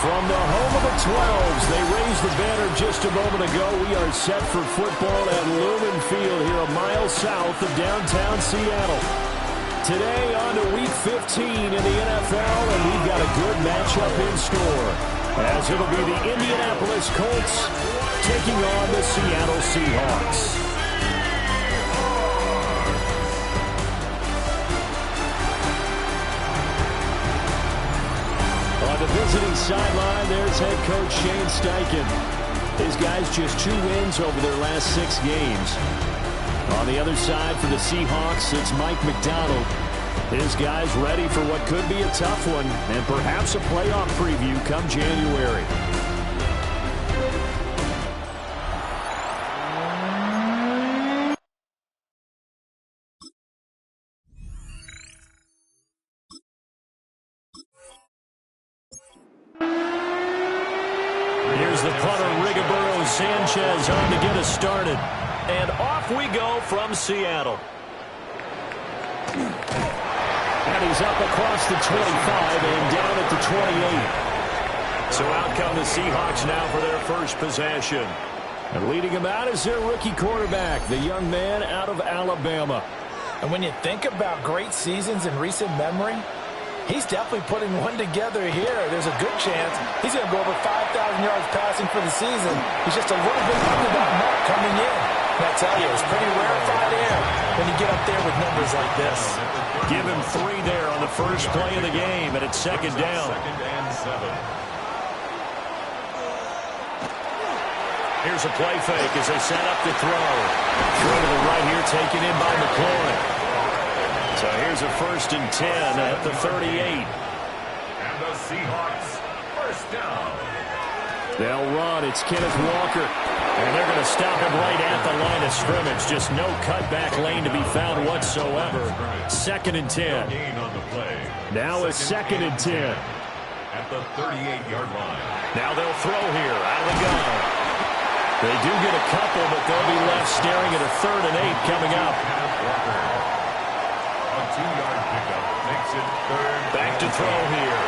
From the home of the 12s, they raised the banner just a moment ago. We are set for football at Lumen Field here a mile south of downtown Seattle. Today on to Week 15 in the NFL, and we've got a good matchup in store, as it'll be the Indianapolis Colts taking on the Seattle Seahawks. On the visiting sideline, there's head coach Shane Steichen. His guys just 2 wins over their last 6 games. On the other side for the Seahawks, it's Mike McDonald. His guys ready for what could be a tough one and perhaps a playoff preview come January. Here's the punter, Rigobert Sanchez, on to get us started. And off we go from Seattle. And he's up across the 25 and down at the 28. So out come the Seahawks now for their first possession. And leading him out is their rookie quarterback, the young man out of Alabama. And when you think about great seasons in recent memory, he's definitely putting one together here. There's a good chance he's going to go over 5,000 yards passing for the season. He's just a little bit under that mark coming in. And I tell you, it's pretty rarefied air when you get up there with numbers like this. Give him 3 there on the first play of the game, and it's second down. Here's a play fake as they set up to throw. Throw to the right here, taken in by McLaurin. So here's a 1st and 10 at the 38. And the Seahawks first down. They'll run. It's Kenneth Walker. And they're going to stop him right at the line of scrimmage. Just no cutback lane to be found whatsoever. 2nd and 10. Now a 2nd and 10. At the 38-yard line. Now they'll throw here out of the gun. They do get a couple, but they'll be left staring at a 3rd and 8 coming up. A 2-yard pickup makes it 3rd. Back to throw here.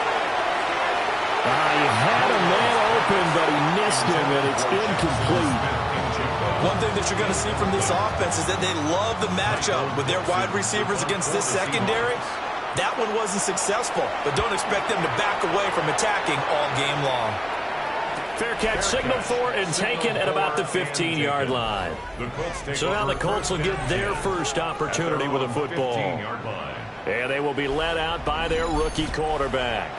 He had a man open, but he missed him, and it's incomplete. One thing that you're going to see from this offense is that they love the matchup with their wide receivers against this secondary. That one wasn't successful, but don't expect them to back away from attacking all game long. Fair catch signaled for and taken at about the 15-yard line. So now the Colts will get their first opportunity with a football. And they will be led out by their rookie quarterback.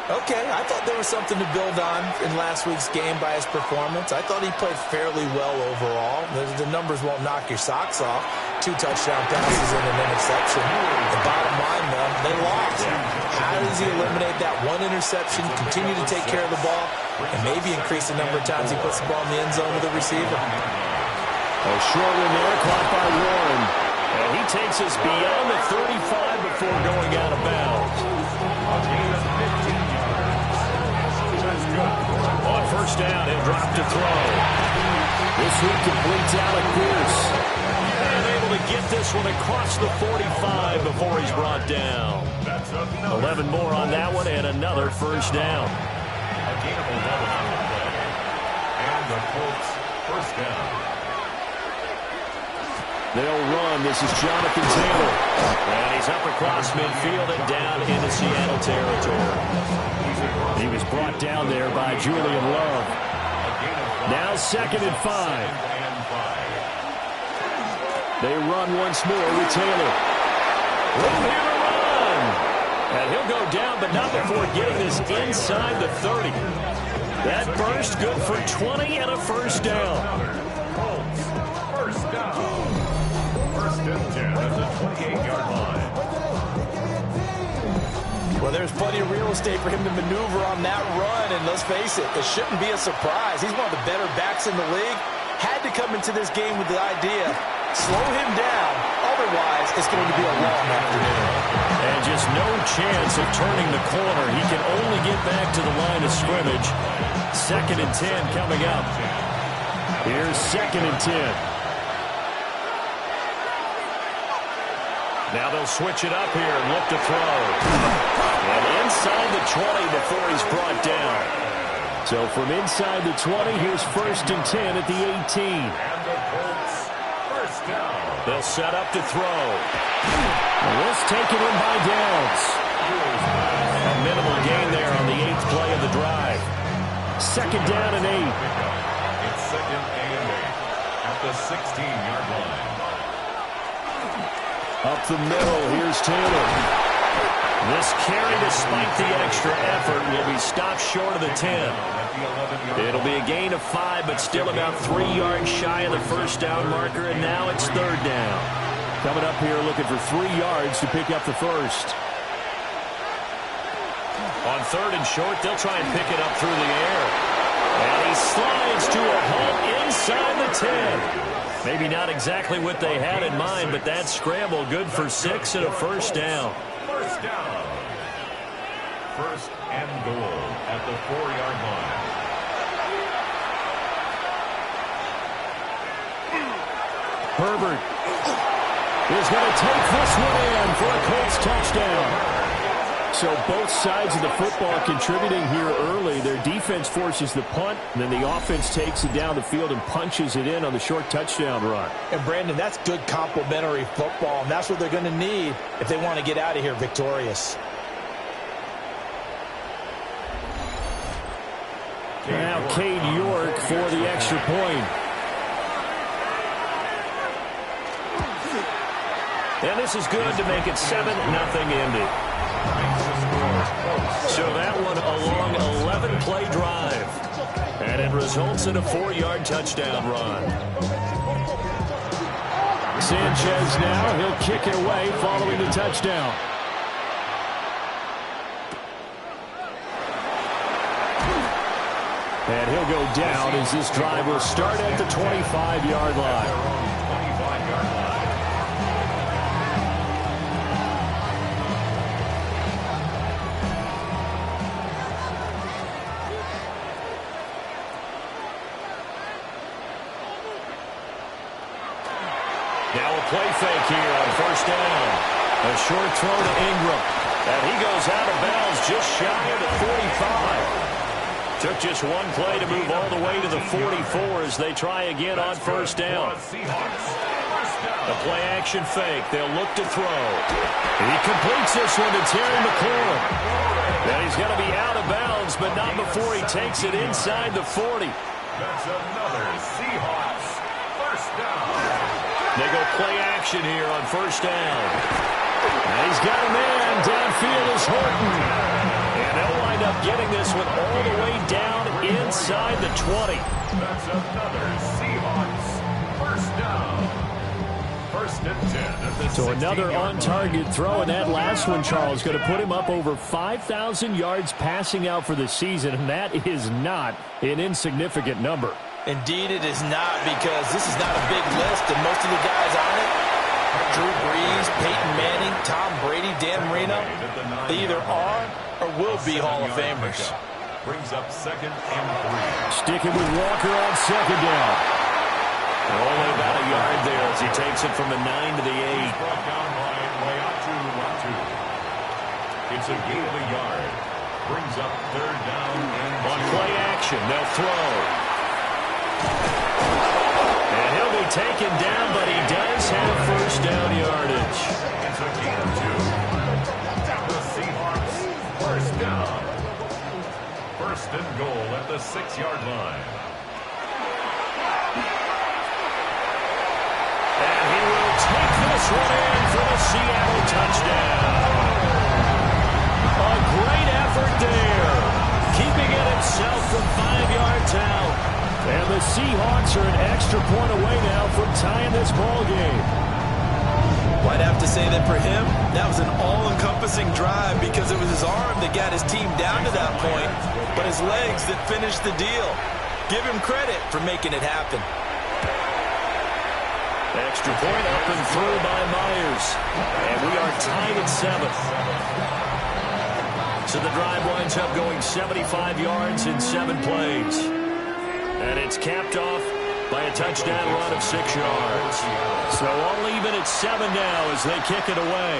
Okay, I thought there was something to build on in last week's game by his performance. I thought he played fairly well overall. The numbers won't knock your socks off. 2 touchdown passes and an interception. The bottom line, though, they lost. How does he eliminate that 1 interception, continue to take care of the ball, and maybe increase the number of times he puts the ball in the end zone with a receiver? A short one there, caught by Warren. And he takes us beyond the 35 before going out of bounds. On first down, he'll drop to throw. This one completes Alec Pierce. And able to get this one across the 45 before he's brought down. 11 more on that one and another first down. A gain of 11 on the play. And the Colts first down. They'll run. This is Jonathan Taylor. And he's up across midfield and down into Seattle territory. He was brought down there by Julian Love. Now 2nd and 5. They run once more with Taylor. Room here to run. And he'll go down, but not before getting this inside the 30. That burst good for 20 and a first down. First down. 1st and 10 at the 28-yard line. Well, there's plenty of real estate for him to maneuver on that run, and let's face it, it shouldn't be a surprise. He's one of the better backs in the league. Had to come into this game with the idea, slow him down, otherwise it's going to be a long afternoon. And just no chance of turning the corner. He can only get back to the line of scrimmage. 2nd and 10 coming up. Here's 2nd and 10. Now they'll switch it up here and look to throw. And inside the 20 before he's brought down. So from inside the 20, here's 1st and 10 at the 18. And the Colts, first down. They'll set up to throw. And this taken in by Downs. A minimal gain there on the 8th play of the drive. 2nd down and 8. It's 2nd and 8 at the 16-yard line. Up the middle, here's Taylor. This carry, despite the extra effort, will be stopped short of the 10. It'll be a gain of 5, but still about 3 yards shy of the first down marker, and now it's 3rd down. Coming up here looking for 3 yards to pick up the first. On 3rd and short, they'll try and pick it up through the air. And he slides to a halt inside the 10. Maybe not exactly what they had in mind, but that scramble good for 6 and a first down. First down. 1st and goal at the 4-yard line. Herbert is going to take this one in for a Colts touchdown. So both sides of the football contributing here early. Their defense forces the punt, and then the offense takes it down the field and punches it in on the short touchdown run. And, Brandon, that's good complementary football, and that's what they're going to need if they want to get out of here victorious. Now Cade York for the extra point. And this is good to make it 7-0 Indy. So that one a long 11-play drive. And it results in a 4-yard touchdown run. Sanchez now, he'll kick it away following the touchdown. And he'll go down as this drive will start at the 25-yard line. Now a play fake here on 1st down. A short throw to Ingram. And he goes out of bounds just shy of the 45. Took just one play to move all the way to the 44 as they try again on 1st down. A play action fake. They'll look to throw. He completes this one to Terry McLaurin. And he's going to be out of bounds, but not before he takes it inside the 40. That's another Seahawks first down. They go play action here on 1st down. And he's got a man. Downfield is Horton. And they'll wind up getting this one all the way down inside the 20. That's another Seahawks first down. 1st and 10 at the So another 16-yard on-target throw, and that last one, Charles, going to put him up over 5,000 yards passing out for the season, and that is not an insignificant number. Indeed it is not, because this is not a big list, and most of the guys on it, Drew Brees, Peyton Manning, Tom Brady, Dan Marino, they either are or will be Hall of Famers. Brings up 2nd and 3. Sticking with Walker on 2nd down. Only about a yard there as he takes it from the 9 to the 8. Brought down by Watu. It's a gain of a yard. Brings up 3rd down and On play action, they'll throw. And he'll be taken down, but he does have 1st down yardage. It's a gain of 2. The Seahawks first down. 1st and goal at the 6-yard line. And he will take this one in for the Seattle touchdown. A great effort there, keeping it himself from 5 yards out. And the Seahawks are an extra point away now from tying this ball game. Well, I'd have to say that for him, that was an all-encompassing drive because it was his arm that got his team down to that point, but his legs that finished the deal. Give him credit for making it happen. Extra point up and through by Myers. And we are tied at 7. So the drive winds up going 75 yards in 7 plays. And it's capped off by a touchdown run of 6 yards. So all even at 7 now as they kick it away.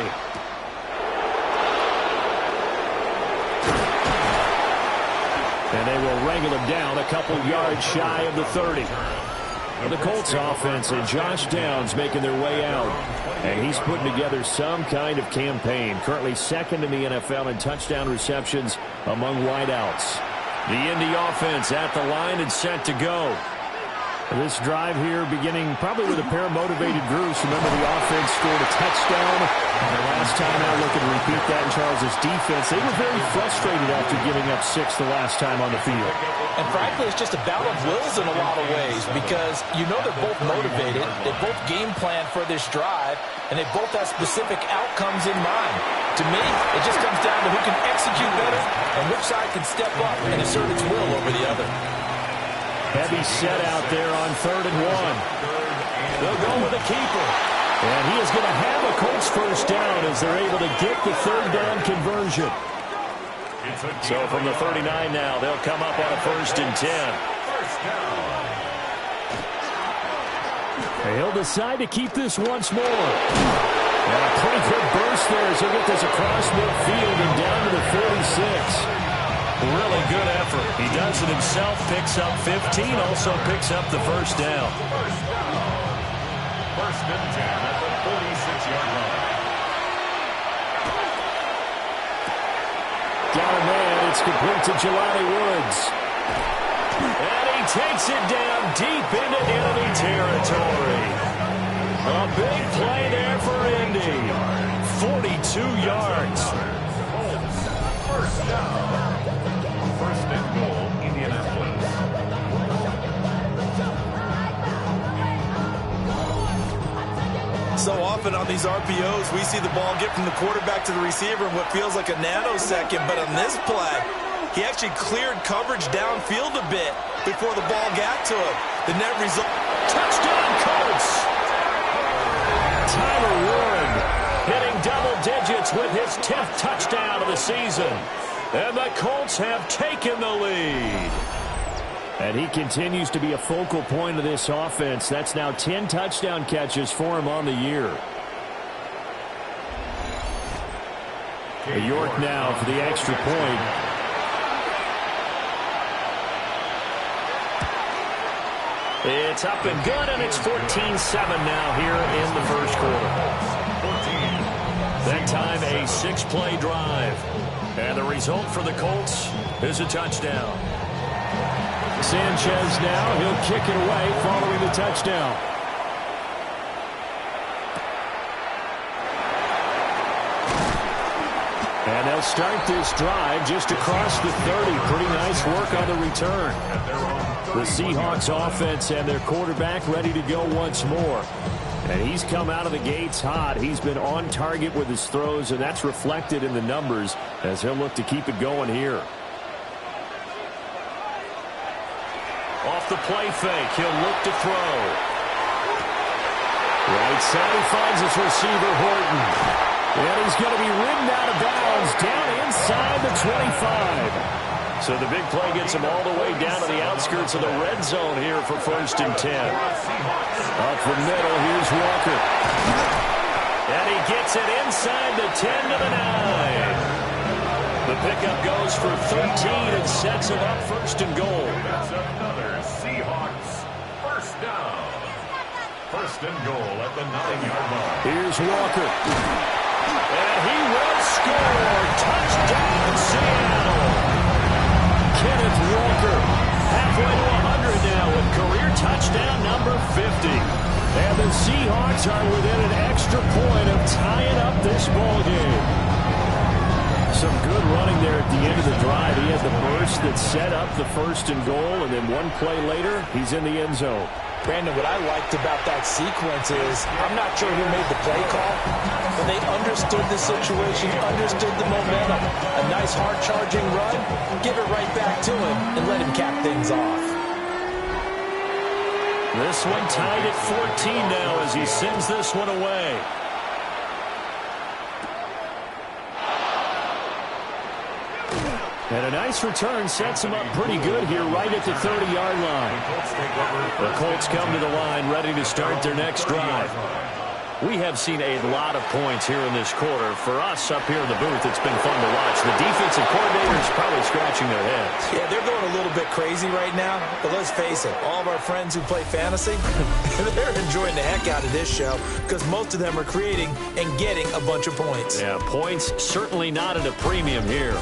And they will wrangle him down a couple yards shy of the 30. The Colts offense and Josh Downs making their way out. And he's putting together some kind of campaign. Currently second in the NFL in touchdown receptions among wideouts. The Indy offense at the line and set to go. This drive here beginning probably with a pair of motivated Bruce. Remember, the offense scored a touchdown. And the last time out, looking to repeat that in Charles' defense. They were very frustrated after giving up 6 the last time on the field. And frankly, it's just a battle of wills in a lot of ways because you know they're both motivated. They both game plan for this drive, and they both have specific outcomes in mind. To me, it just comes down to who can execute better and which side can step up and assert its will over the other. Heavy set out there on 3rd and 1. They'll go with a keeper. And he is going to have a Colts first down as they're able to get the 3rd down conversion. So from the 39 now, they'll come up on a 1st and 10. And he'll decide to keep this once more. And a pretty good burst there as he'll get this across midfield and down to the 46. Really good effort. He does it himself, picks up 15, also picks up the first down. First and 10 at the 46-yard line. Down a man, it's complete to Jelani Woods. And he takes it down deep into enemy territory. A big play there for Indy. 42 yards. First down. First and goal, Indianapolis. So often on these RPOs, we see the ball get from the quarterback to the receiver in what feels like a nanosecond. But on this play, he actually cleared coverage downfield a bit before the ball got to him. The net result, touchdown Colts. Tyler Warren hitting double digits with his 10th touchdown of the season. And the Colts have taken the lead. And he continues to be a focal point of this offense. That's now 10 touchdown catches for him on the year. York now for the extra point. It's up and good, and it's 14-7 now here in the first quarter. That time a 6-play drive. And the result for the Colts is a touchdown. Sanchez now, he'll kick it away following the touchdown. And they'll start this drive just across the 30. Pretty nice work on the return. The Seahawks offense and their quarterback ready to go once more. And he's come out of the gates hot. He's been on target with his throws, and that's reflected in the numbers as he'll look to keep it going here. Off the play fake, he'll look to throw. Right side, he finds his receiver, Horton. And he's going to be ridden out of bounds down inside the 25. So the big play gets him all the way down to the outskirts of the red zone here for 1st and 10. Up the middle, here's Walker. And he gets it inside the 10 to the 9. The pickup goes for 13 and sets him up 1st and goal. That's another Seahawks first down. 1st and goal at the 9-yard line. Here's Walker. And he will score. Touchdown, Seattle. Kenneth Walker, halfway to 100 now with career touchdown number 50. And the Seahawks are within an extra point of tying up this ball game. Some good running there at the end of the drive. He had the burst that set up the 1st and goal, and then one play later, he's in the end zone. Brandon, what I liked about that sequence is I'm not sure who made the play call, but they understood the situation, understood the momentum. A nice hard-charging run, give it right back to him, and let him cap things off. This one tied at 14 now as he sends this one away. And a nice return sets him up pretty good here right at the 30-yard line. The Colts come to the line ready to start their next drive. We have seen a lot of points here in this quarter. For us up here in the booth, it's been fun to watch. The defensive coordinators probably scratching their heads. Yeah, they're going a little bit crazy right now. But let's face it, all of our friends who play fantasy, they're enjoying the heck out of this show because most of them are creating and getting a bunch of points. Yeah, points certainly not at a premium here.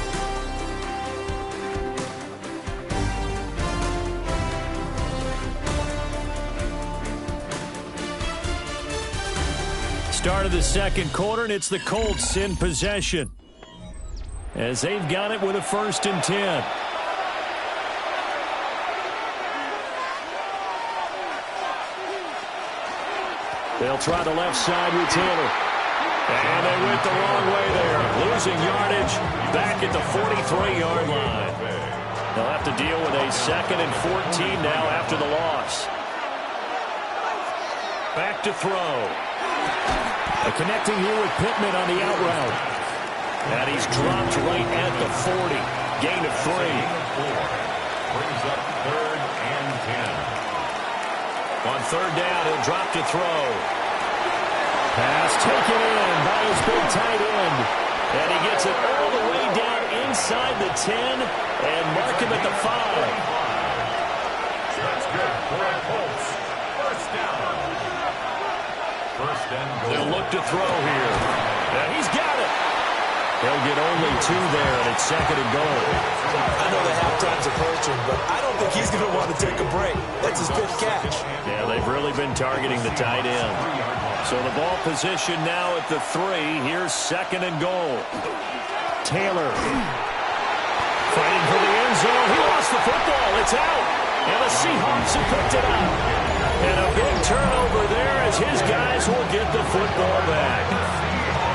Start of the second quarter, and it's the Colts in possession as they've got it with a 1st and 10. They'll try the left side with Taylor. And they went the wrong way there, losing yardage back at the 43-yard line. They'll have to deal with a 2nd and 14 now after the loss. Back to throw. Connecting here with Pittman on the out route. And he's dropped right at the 40. Gain of 3. Brings up 3rd and 10. On 3rd down, he'll drop to throw. Pass taken in by his big tight end. And he gets it all the way down inside the 10 and mark him at the 5. That's good for a Colts. 1st down. 1st and goal. They'll look to throw here. And he's got it. They'll get only 2 there, and it's 2nd and goal. I know the halftime's approaching, but I don't think he's going to want to take a break. That's his 5th catch. Yeah, they've really been targeting the tight end. So the ball position now at the 3. Here's 2nd and goal. Taylor fighting for the end zone. He lost the football. It's out. And the Seahawks have picked it up. And a big turnover there as his guys will get the football back.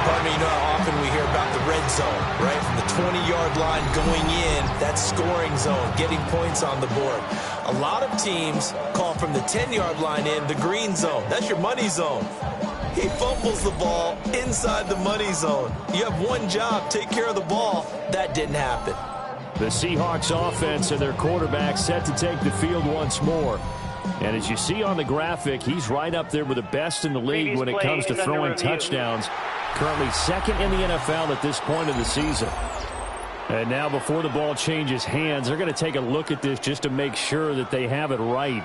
Pardon me, you know how often we hear about the red zone, right? From the 20-yard line going in, that's scoring zone, getting points on the board. A lot of teams call from the 10-yard line in the green zone. That's your money zone. He fumbles the ball inside the money zone. You have one job, take care of the ball. That didn't happen. The Seahawks offense and their quarterback set to take the field once more. And as you see on the graphic, he's right up there with the best in the league when it comes to throwing touchdowns. Currently 2nd in the NFL at this point of the season. And now before the ball changes hands, they're going to take a look at this just to make sure that they have it right.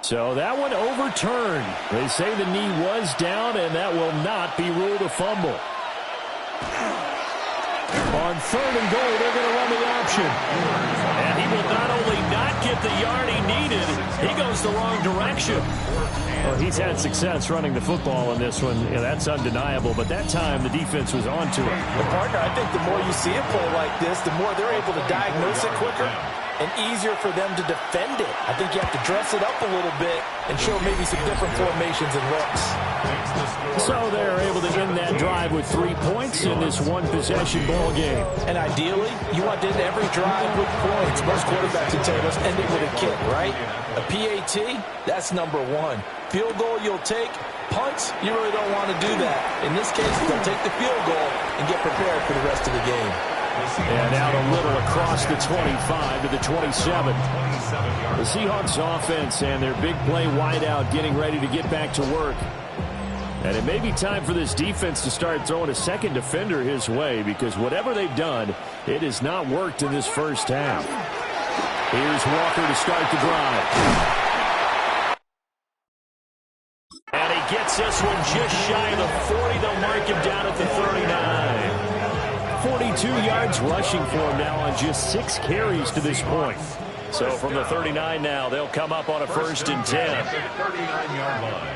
So that one overturned. They say the knee was down, and that will not be ruled a fumble. On 3rd and goal, they're going to run the option. And he will not only not get the yard he needed, he goes the wrong direction. Well, he's had success running the football in this one. Yeah, that's undeniable, but that time the defense was on to it. But partner, I think the more you see a play like this, the more they're able to diagnose it quicker and easier for them to defend it. I think you have to dress it up a little bit and show maybe some different formations and looks. So they're able to end that drive with 3 points in this one-possession ball game. And ideally, you want to end every drive with points. Most quarterbacks would say, let's end it with a kick, right? A PAT, that's number 1. Field goal you'll take. Punts, you really don't want to do that. In this case, they'll take the field goal and get prepared for the rest of the game. And out a little across the 25 to the 27. The Seahawks offense and their big play wideout getting ready to get back to work. And it may be time for this defense to start throwing a second defender his way, because whatever they've done, it has not worked in this first half. Here's Walker to start the drive. And he gets this one just shy of the 40. They'll mark him down at the 39. 42 yards rushing for him now on just 6 carries to this point. So from the 39 now, they'll come up on a 1st and 10. 39-yard line.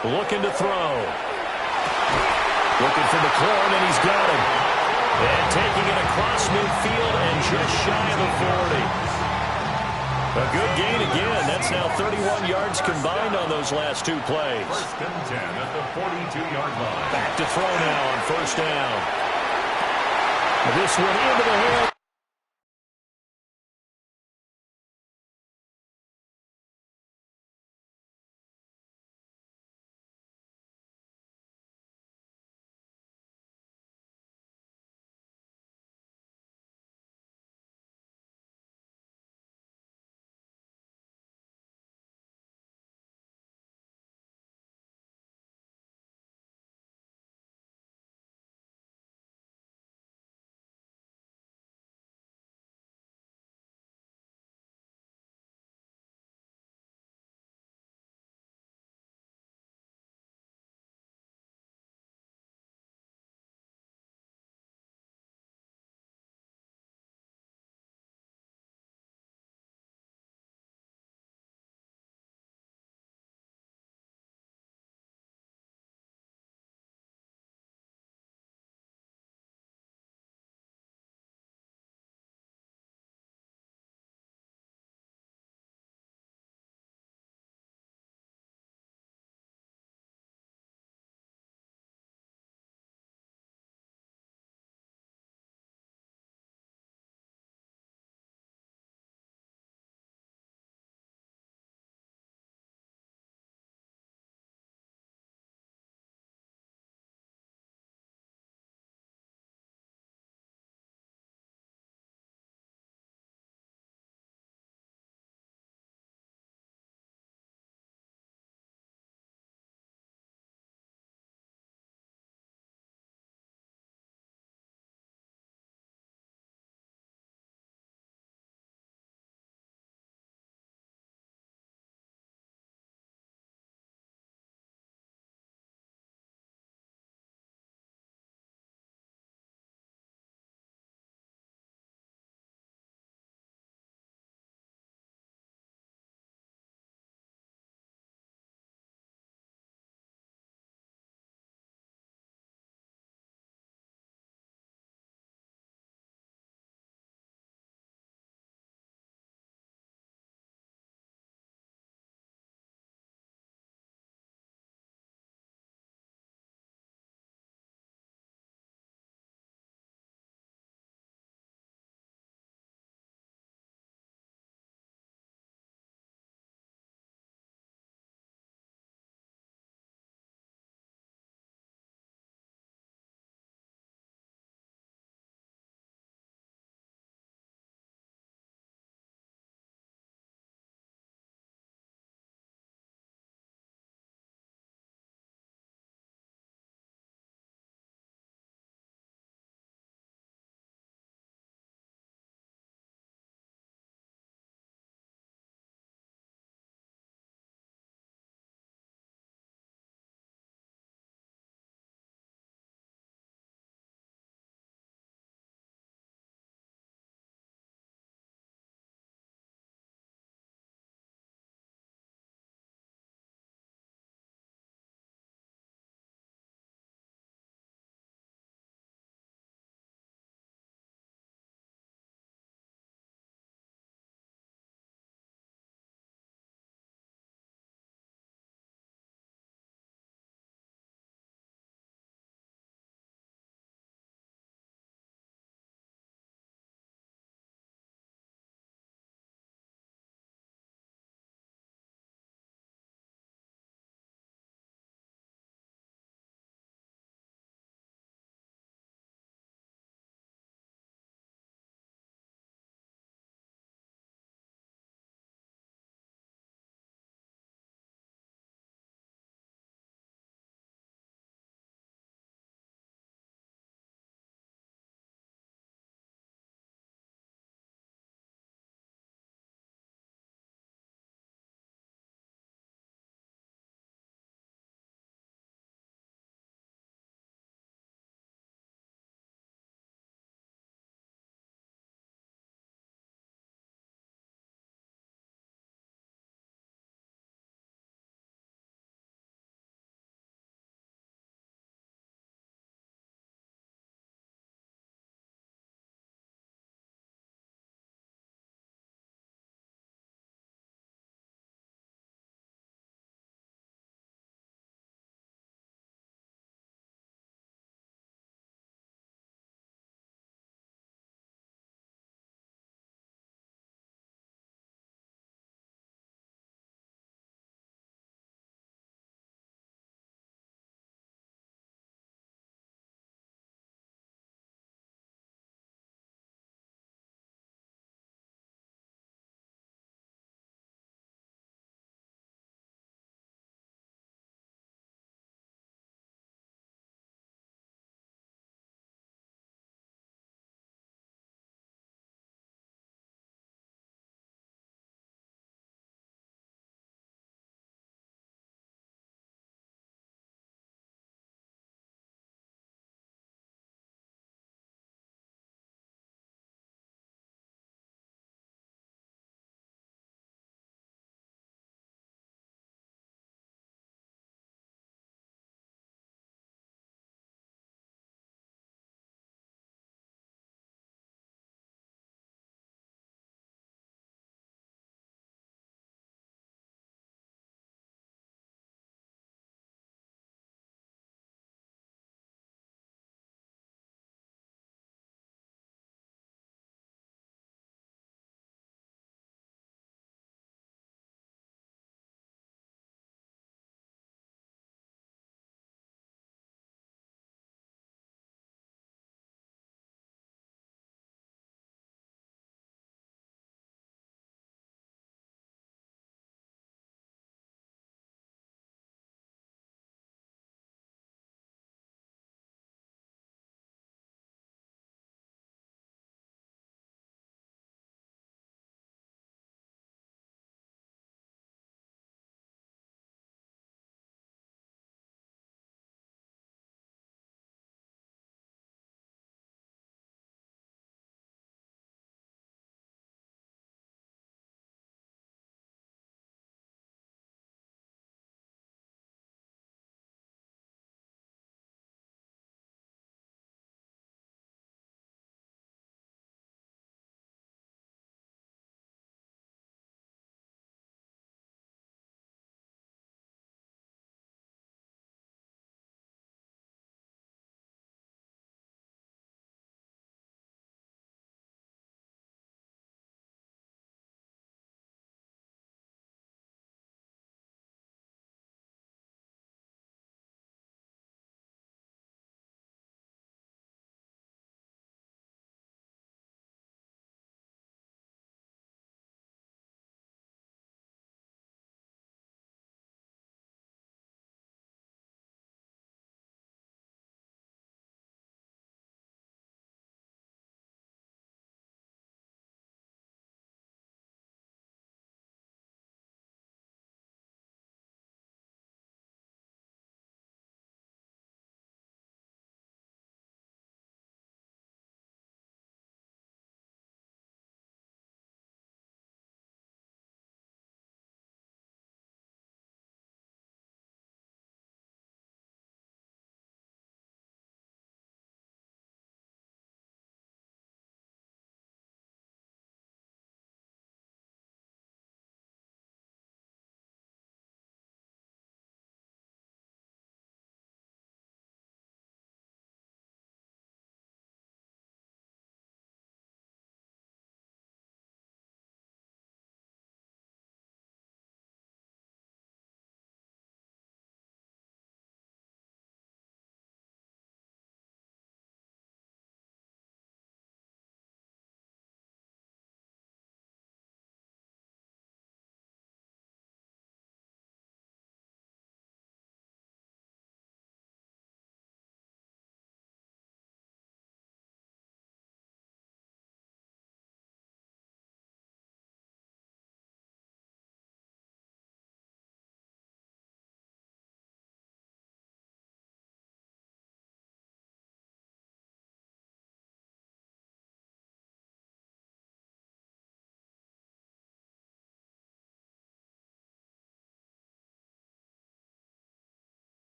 Looking to throw. Looking for McLaurin, and he's got him. And taking it across midfield and just shy of the 40. A good gain again. That's now 31 yards combined on those last 2 plays. 1st and 10 at the 42-yard line. Back to throw now on 1st down. This one into the hand.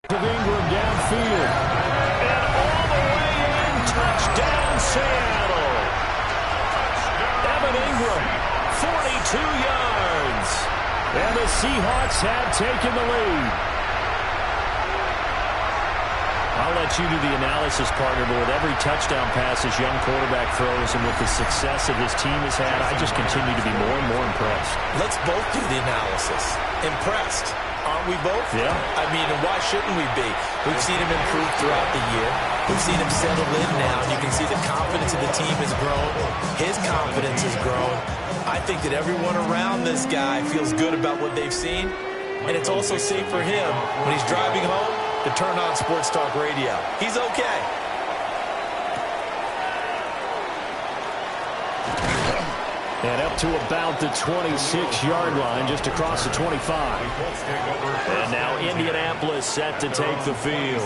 Of Ingram downfield. And all the way in, touchdown Seattle. Evan Ingram, 42 yards. And the Seahawks have taken the lead. I'll let you do the analysis, partner, but with every touchdown pass this young quarterback throws and with the success that his team has had, I just continue to be more and more impressed. Let's both do the analysis. Impressed. Aren't we both? Yeah. I mean, and why shouldn't we be? We've seen him improve throughout the year. We've seen him settle in now. You can see the confidence of the team has grown. His confidence has grown. I think that everyone around this guy feels good about what they've seen. And it's also safe for him when he's driving home to turn on Sports Talk Radio. He's okay. And up to about the 26-yard line, just across the 25. And now Indianapolis set to take the field.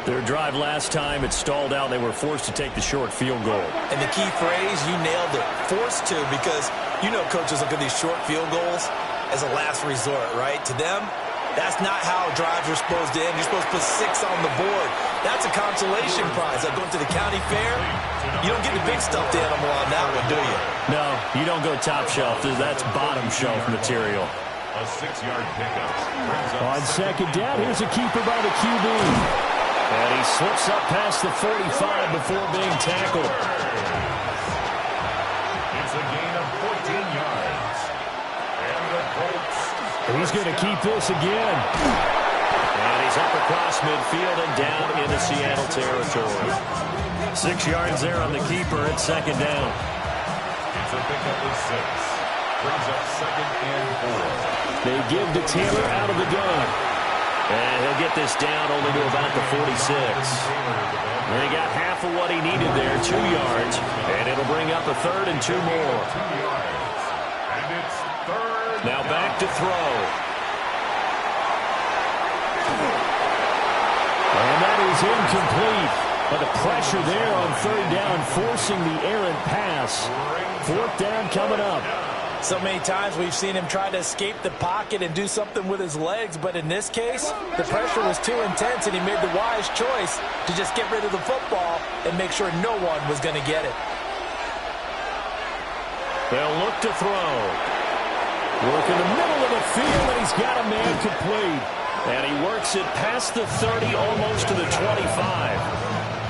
Their drive last time, it stalled out. They were forced to take the short field goal. And the key phrase, you nailed it, forced to, because you know coaches look at these short field goals as a last resort, right? To them, that's not how drives are supposed to end. You're supposed to put 6 on the board. That's a consolation prize. Like going to the county fair, you don't get the big stuffed animal on that one, do you? No, you don't go top shelf. That's bottom shelf material. A 6-yard pickup. On second down, here's a keeper by the QB. And he slips up past the 45 before being tackled. It's a gain of 14 yards. And the Colts. He's going to keep this again. And he's up across midfield and down into Seattle territory. 6 yards there on the keeper at second down. It's a pickup of 6. Brings up second and 4. They give to Taylor out of the gun. And he'll get this down only to about the 46. And he got half of what he needed there, 2 yards. And it'll bring up a third and 2 more. 2 yards. And it's third. Now back to throw. And that is incomplete. But the pressure there on third down, forcing the errant pass. Fourth down coming up. So many times we've seen him try to escape the pocket and do something with his legs, but in this case, the pressure was too intense and he made the wise choice to just get rid of the football and make sure no one was going to get it. They'll look to throw. Work in the middle of the field, and he's got a man complete. And he works it past the 30, almost to the 25.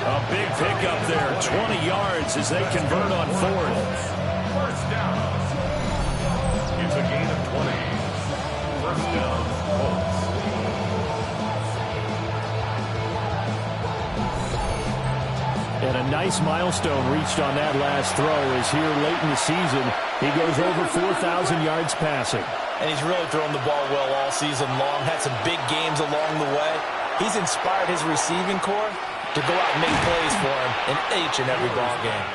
A big pickup there, 20 yards as they convert on fourth. First down. It's a gain of 20. First down, Colts. And a nice milestone reached on that last throw as here late in the season, he goes over 4,000 yards passing. And he's really thrown the ball well all season long, had some big games along the way. He's inspired his receiving corps to go out and make plays for him in each and every ball game.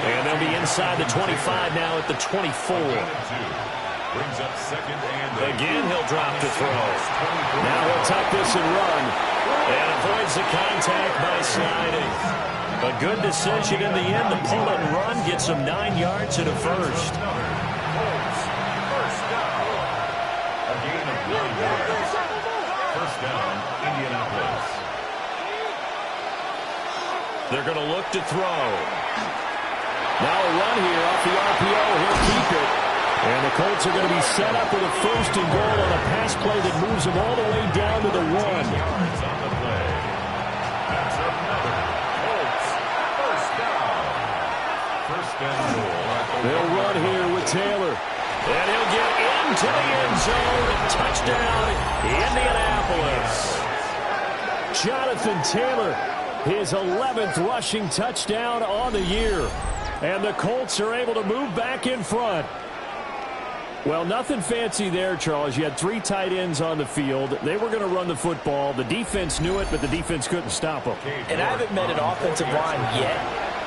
And they'll be inside the 25 now at the 24. Brings up second and Again, he'll drop to throw. Now he'll tuck this and run. And avoids the contact by sliding. A good decision in the end. The pull and run gets him 9 yards and a first. First down. A gain of 9 yards. First down, Indianapolis. They're going to look to throw. Now a run here off the RPO. He'll keep it. And the Colts are going to be set up with a first and goal on a pass play that moves them all the way down to the 1. Yards on the play. That's another Colts first down. First and goal. They'll run here with Taylor. And he'll get into the end zone. Touchdown, Indianapolis. Jonathan Taylor, his 11th rushing touchdown on the year. And the Colts are able to move back in front. Well, nothing fancy there, Charles. You had 3 tight ends on the field. They were going to run the football. The defense knew it, but the defense couldn't stop them. And I haven't met an offensive line yet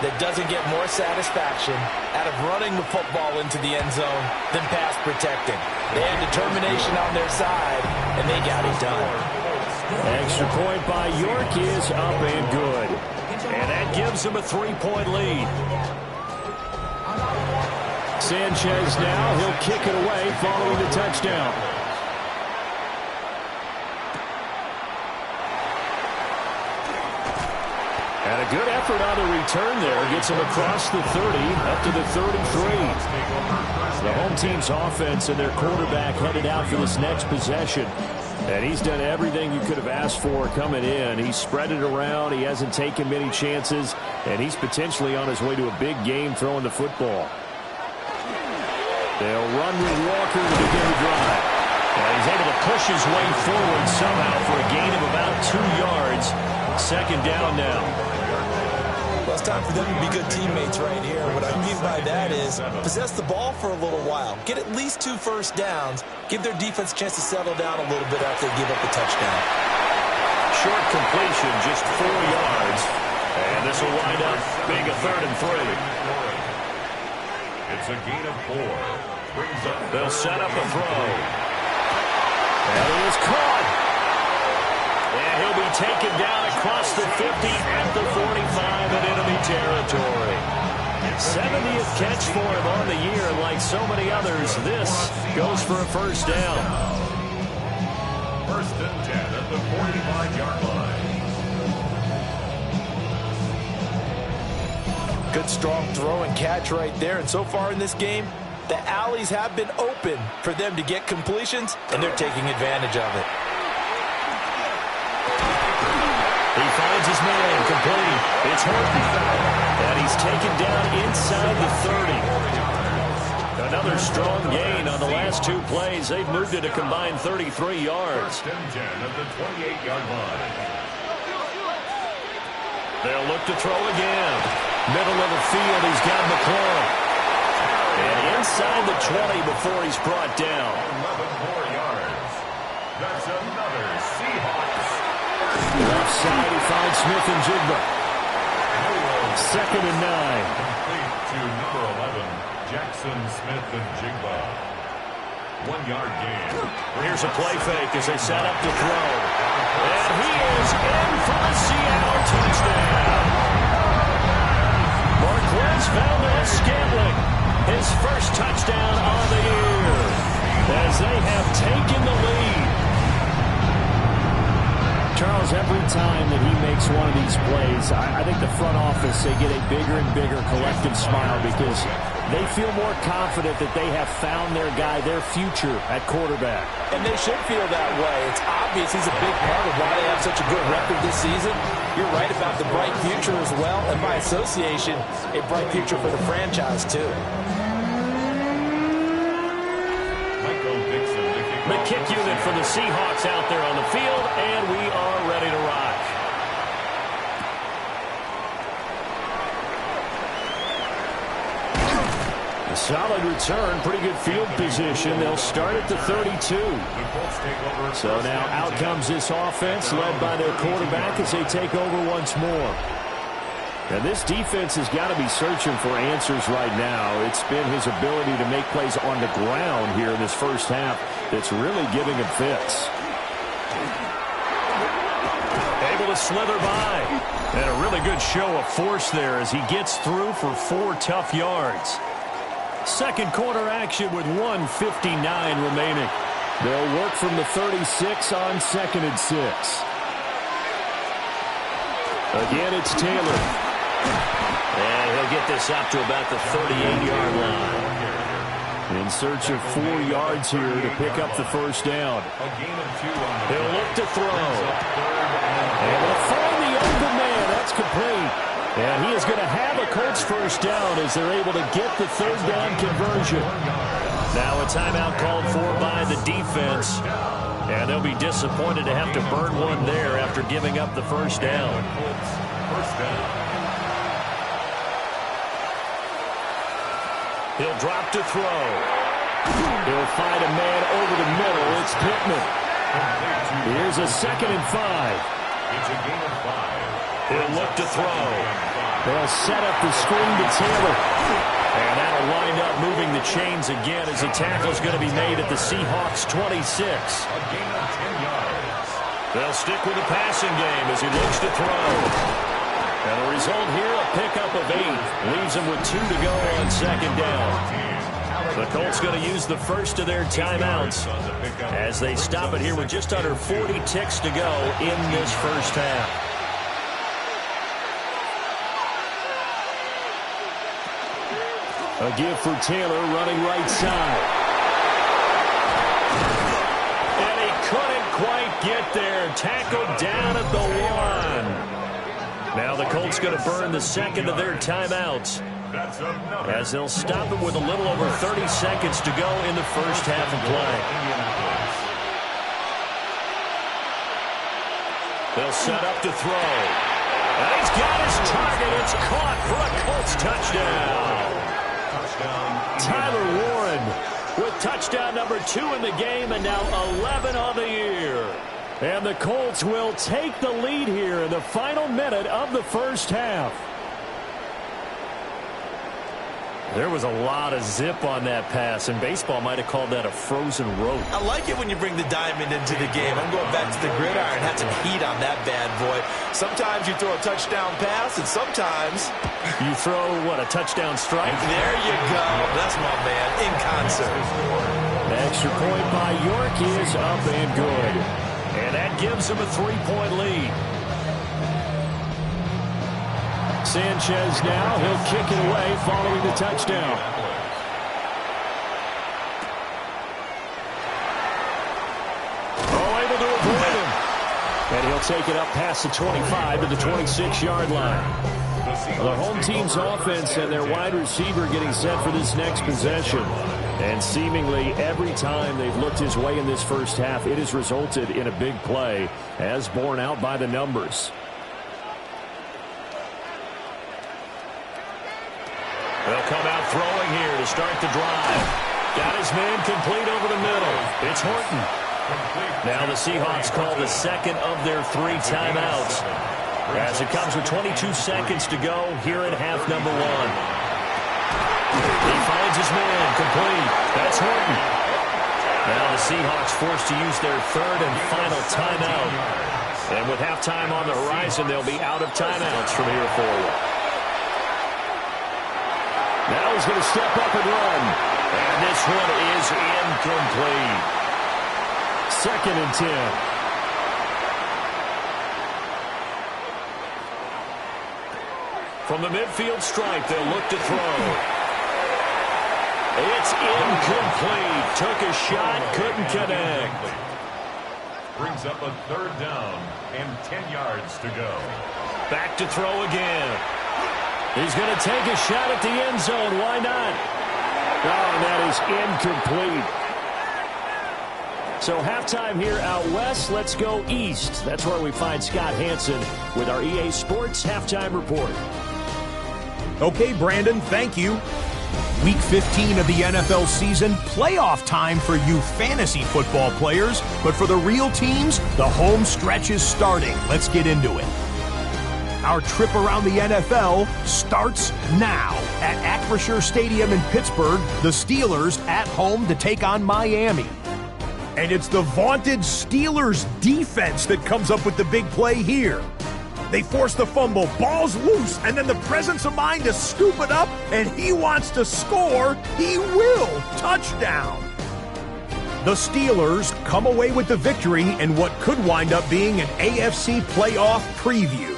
that doesn't get more satisfaction out of running the football into the end zone than pass protecting. They had determination on their side, and they got it done. Extra point by York is up and good. And that gives them a 3-point lead. Sanchez now, he'll kick it away following the touchdown. And a good effort on the return there. Gets him across the 30, up to the 33. The home team's offense and their quarterback headed out for this next possession. And he's done everything you could have asked for coming in. He's spread it around. He hasn't taken many chances. And he's potentially on his way to a big game throwing the football. They'll run with Walker to begin the drive. And he's able to push his way forward somehow for a gain of about 2 yards. Second down now. Well, it's time for them to be good teammates right here. What I mean by that is possess the ball for a little while. Get at least 2 first downs. Give their defense a chance to settle down a little bit after they give up the touchdown. Short completion, just 4 yards. And this will wind up being a 3rd and 3. It's a gain of 4. They'll set up a throw. And it is caught. And he'll be taken down across the 50 at the 45 in enemy territory. 70th catch for him on the year. Like so many others, this goes for a first down. 1st and 10 at the 45-yard line. Good strong throw and catch right there. And so far in this game, the alleys have been open for them to get completions, and they're taking advantage of it. He finds his man, complete. It's Horton. And he's taken down inside the 30. Another strong gain on the last 2 plays. They've moved it a combined 33 yards. 1st and 10 at the 28-yard line. They'll look to throw again. Middle of the field, he's got McLaurin. And inside the 20 before he's brought down. 11 more yards. That's another Seahawks. Left side, he finds Smith and Jigba. 2nd and 9. Complete to number 11, Jackson Smith and Jigba. 1-yard gain. Here's a play fake as they set up to throw. And he is in for the Seattle touchdown. Marquez Valdez-Scantling, his first touchdown on the year, as they have taken the lead. Charles, every time that he makes one of these plays, I think the front office, they get a bigger and bigger collective smile because they feel more confident that they have found their guy, their future at quarterback. And they should feel that way. It's obvious he's a big part of why they have such a good record this season. You're right about the bright future as well, and by association, a bright future for the franchise too. The kick unit for the Seahawks out there on the field, and we are ready to rock. A solid return, pretty good field position. They'll start at the 32. So now out comes this offense led by their quarterback as they take over once more. And this defense has got to be searching for answers right now. It's been his ability to make plays on the ground here in this first half that's really giving him fits. Able to slither by. And a really good show of force there as he gets through for 4 tough yards. Second quarter action with 1:59 remaining. They'll work from the 36 on 2nd and 6. Again, it's Taylor. And he'll get this up to about the 38-yard line. In search of 4 yards here to pick up the first down. He'll look to throw. And they'll find the open man. That's complete. And he is going to have a Colts first down as they're able to get the 3rd down conversion. Now a timeout called for by the defense. And they'll be disappointed to have to burn one there after giving up the first down. He'll drop to throw. He'll find a man over the middle. It's Pittman. Here's a 2nd and 5. It's a gain of 5. He'll look to throw. They'll set up the screen to Taylor. And that'll wind up moving the chains again as the tackle is going to be made at the Seahawks 26. A gain of 10 yards. They'll stick with the passing game as he looks to throw. And the result here, a pickup of 8. Leaves him with 2 to go on 2nd down. The Colts going to use the first of their timeouts as they stop it here with just under 40 ticks to go in this first half. A give for Taylor running right side. And he couldn't quite get there. Tackled down at the 1. Now the Colts going to burn the second of their timeouts, as they'll stop it with a little over 30 seconds to go in the first half of play. They'll set up to throw. And he's got his target. It's caught for a Colts touchdown. Tyler Warren with touchdown number 2 in the game, and now 11 on the year. And the Colts will take the lead here in the final minute of the first half. There was a lot of zip on that pass, and baseball might have called that a frozen rope. I like it when you bring the diamond into the game. I'm going back to the gridiron. Had some heat on that bad boy. Sometimes you throw a touchdown pass, and sometimes you throw, what, a touchdown strike? There you go. That's my man, in concert. The extra point by York is up and good. And that gives him a 3-point lead. Sanchez now, he'll kick it away following the touchdown. Oh, able to avoid him. And he'll take it up past the 25 to the 26-yard line. The home team's offense and their wide receiver getting set for this next possession. And seemingly every time they've looked his way in this first half, it has resulted in a big play, as borne out by the numbers. They'll come out throwing here to start the drive. Got his man complete over the middle. It's Horton. Now the Seahawks call the second of their 3 timeouts, as it comes with 22 seconds to go here in half number 1. He finds his man complete. That's Horton. Now the Seahawks forced to use their 3rd and final timeout. And with halftime on the horizon, they'll be out of timeouts from here forward. Now he's going to step up and run. And this one is incomplete. 2nd and 10. From the midfield stripe, they'll look to throw. It's incomplete. Took a shot, couldn't connect. Brings up a 3rd down and 10 yards to go. Back to throw again. He's going to take a shot at the end zone. Why not? Oh, that is incomplete. So halftime here out west. Let's go east. That's where we find Scott Hansen with our EA Sports Halftime Report. Okay, Brandon, thank you. Week 15 of the NFL season, playoff time for you fantasy football players. But for the real teams, the home stretch is starting. Let's get into it. Our trip around the NFL starts now. At Acrisure Stadium in Pittsburgh, the Steelers at home to take on Miami. And it's the vaunted Steelers defense that comes up with the big play here. They force the fumble, ball's loose, and then the presence of mind to scoop it up, and he wants to score. He will. Touchdown. The Steelers come away with the victory in what could wind up being an AFC playoff preview.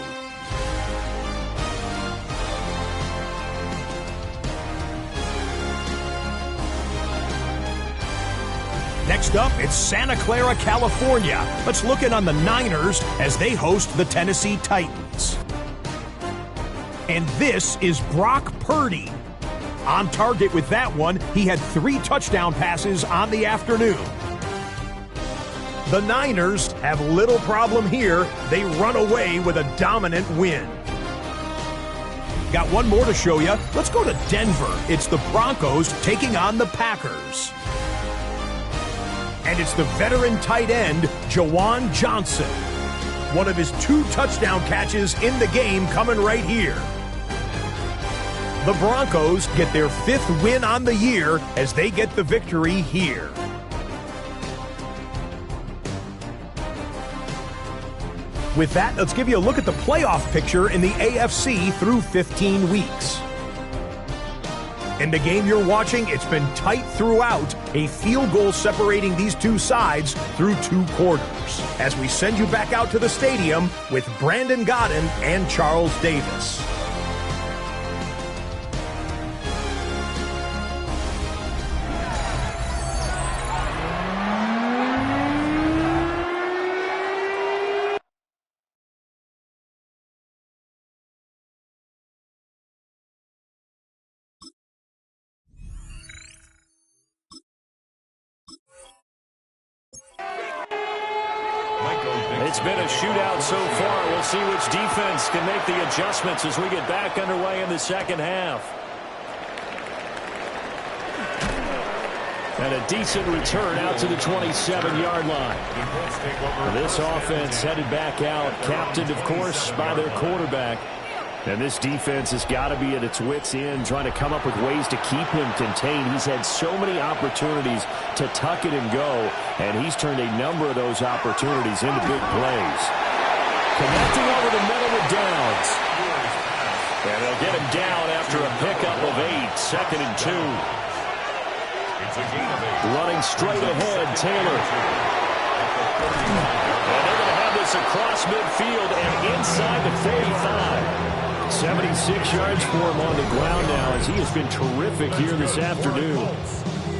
Next up, it's Santa Clara, California. Let's look in on the Niners as they host the Tennessee Titans. And this is Brock Purdy. On target with that one, he had 3 touchdown passes on the afternoon. The Niners have little problem here. They run away with a dominant win. Got one more to show you. Let's go to Denver. It's the Broncos taking on the Packers. And it's the veteran tight end, Jawan Johnson. One of his 2 touchdown catches in the game coming right here. The Broncos get their 5th win on the year as they get the victory here. With that, let's give you a look at the playoff picture in the AFC through 15 weeks. In the game you're watching, it's been tight throughout, a field goal separating these 2 sides through 2 quarters. As we send you back out to the stadium with Brandon Godden and Charles Davis. It's been a shootout so far. We'll see which defense can make the adjustments as we get back underway in the second half. And a decent return out to the 27-yard line. This offense headed back out, captained, of course, by their quarterback. And this defense has got to be at its wits' end, trying to come up with ways to keep him contained. He's had so many opportunities to tuck it and go, and he's turned a number of those opportunities into big plays. Connecting over the middle with Downs. And they'll get him down after a pickup of 8, 2nd and 2. Running straight ahead, Taylor. And they're going to have this across midfield and inside the 45. 76 yards for him on the ground now as he has been terrific here this afternoon.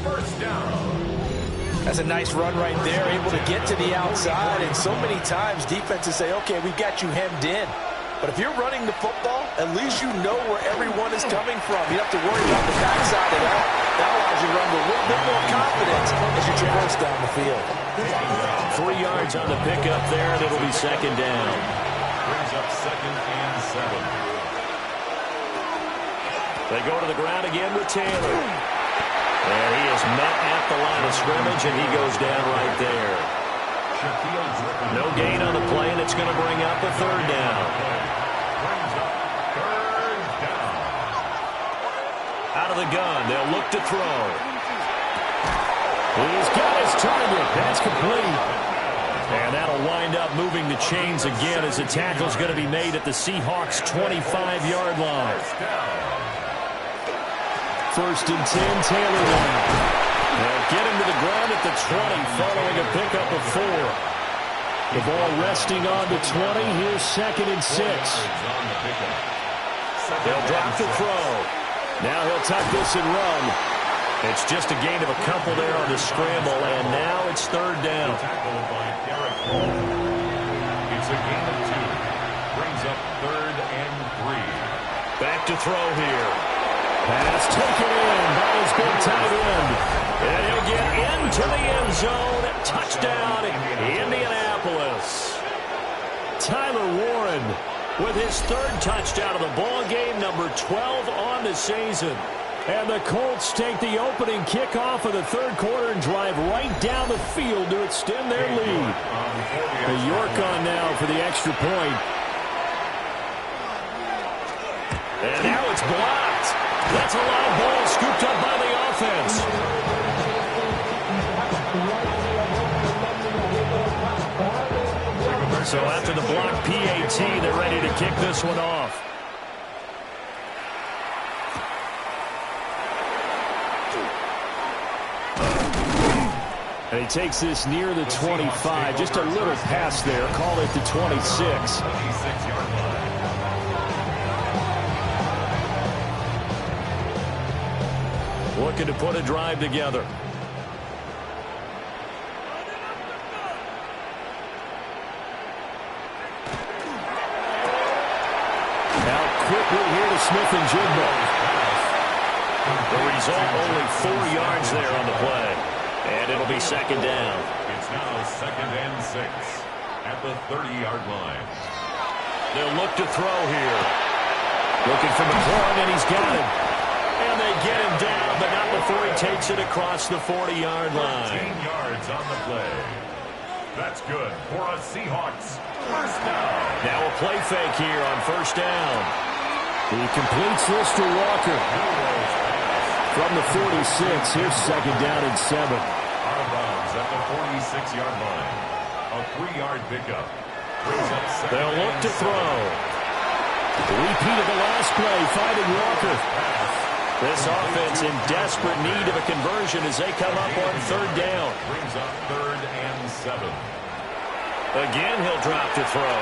First down. That's a nice run right there, able to get to the outside. And so many times defenses say, okay, we've got you hemmed in. But if you're running the football, at least you know where everyone is coming from. You don't have to worry about the backside at all. That allows you to run with a little bit more confidence as you traverse down the field. 3 yards on the pickup there, and it'll be second down. Brings up 2nd and 7. They go to the ground again with Taylor. And he is met at the line of scrimmage, and he goes down right there. No gain on the play, and it's going to bring up a 3rd down. Out of the gun, they'll look to throw. He's got his target. That's complete. And that'll wind up moving the chains again as the tackle's going to be made at the Seahawks' 25-yard line. 1st and 10, Taylor now. They'll get him to the ground at the 20 following a pickup of 4. The ball resting on the 20. Here's 2nd and 6. They'll drop the throw. Now he'll tuck this and run. It's just a gain of a couple there on the scramble, and now it's 3rd down. It's a gain of 2. Brings up 3rd and 3. Back to throw here. Pass taken in by his big tight end. And he'll get into the end zone. Touchdown, Indianapolis. Tyler Warren with his 3rd touchdown of the ball game, number 12 on the season. And the Colts take the opening kickoff of the 3rd quarter and drive right down the field to extend their lead. The York on now for the extra point. And now it's blocked. That's a loud ball scooped up by the offense. So after the block PAT, they're ready to kick this one off. And he takes this near the 25. Just a little pass there. Call it the 26. Looking to put a drive together. Now quickly here to Smith-Njigba. The result, only 4 yards there on the play. And it'll be 2nd down. It's now 2nd and 6 at the 30-yard line. They'll look to throw here. Looking for McLaurin, and he's got it. And they get him down, but not before he takes it across the 40-yard line. 13 yards on the play. That's good for a Seahawks first down. Now a play fake here on 1st down. He completes this to Walker. From the 46, here's 2nd down and 7. Out of bounds at the 46-yard line. A 3-yard pickup. They'll look to throw. Repeat of the last play, finding Walker. This offense in desperate need of a conversion as they come up on 3rd down. Brings up 3rd and 7. Again, he'll drop to throw.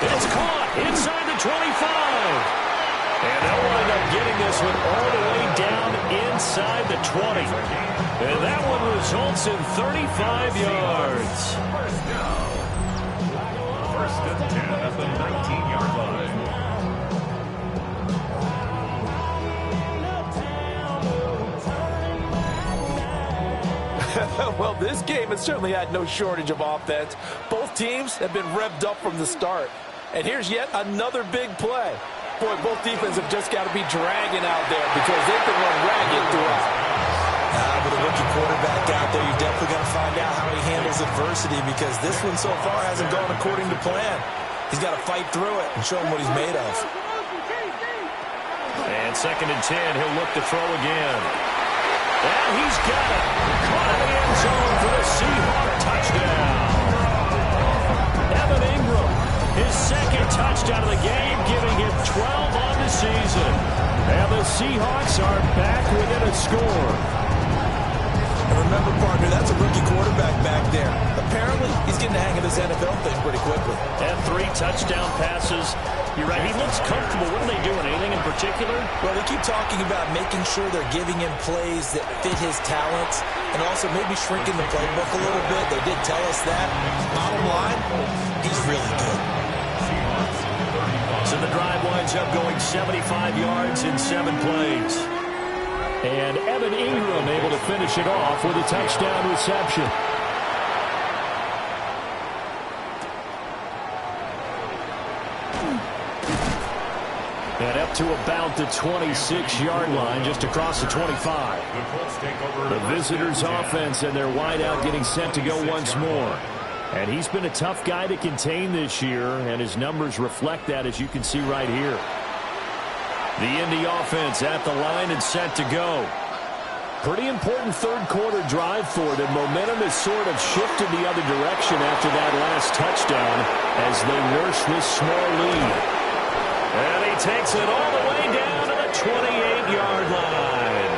It's caught inside the 25. And they'll wind up getting this one all the way down inside the 20. And that one results in 35 yards. First down. 1st and 10 at the 19-yard line. This game has certainly had no shortage of offense. Both teams have been revved up from the start. And here's yet another big play. Boy, both defenses have just got to be dragging out there because they can run ragged throughout. With a rookie quarterback out there, you're definitely going to find out how he handles adversity because this one so far hasn't gone according to plan. He's got to fight through it and show him what he's made of. And 2nd and 10, he'll look to throw again. And he's got it. Caught in the end zone for the Seahawk touchdown. Evan Ingram, his 2nd touchdown of the game, giving him 12 on the season. And the Seahawks are back within a score. And remember, partner, that's a rookie quarterback back there. Apparently, he's getting the hang of this NFL thing pretty quickly. And 3 touchdown passes. You're right, he looks comfortable. What are they doing? Anything in particular? Well, they keep talking about making sure they're giving him plays that fit his talents and also maybe shrinking the playbook a little bit. They did tell us that. Bottom line, he's really good. So the drive winds up going 75 yards in 7 plays. And Evan Ingram able to finish it off with a touchdown reception. And up to about the 26-yard line, just across the 25. The visitors' offense and their wideout getting set to go once more. And he's been a tough guy to contain this year, and his numbers reflect that, as you can see right here. The Indy offense at the line and set to go. Pretty important third-quarter drive for them. Momentum has sort of shifted the other direction after that last touchdown as they nurse this small lead. And he takes it all the way down to the 28-yard line.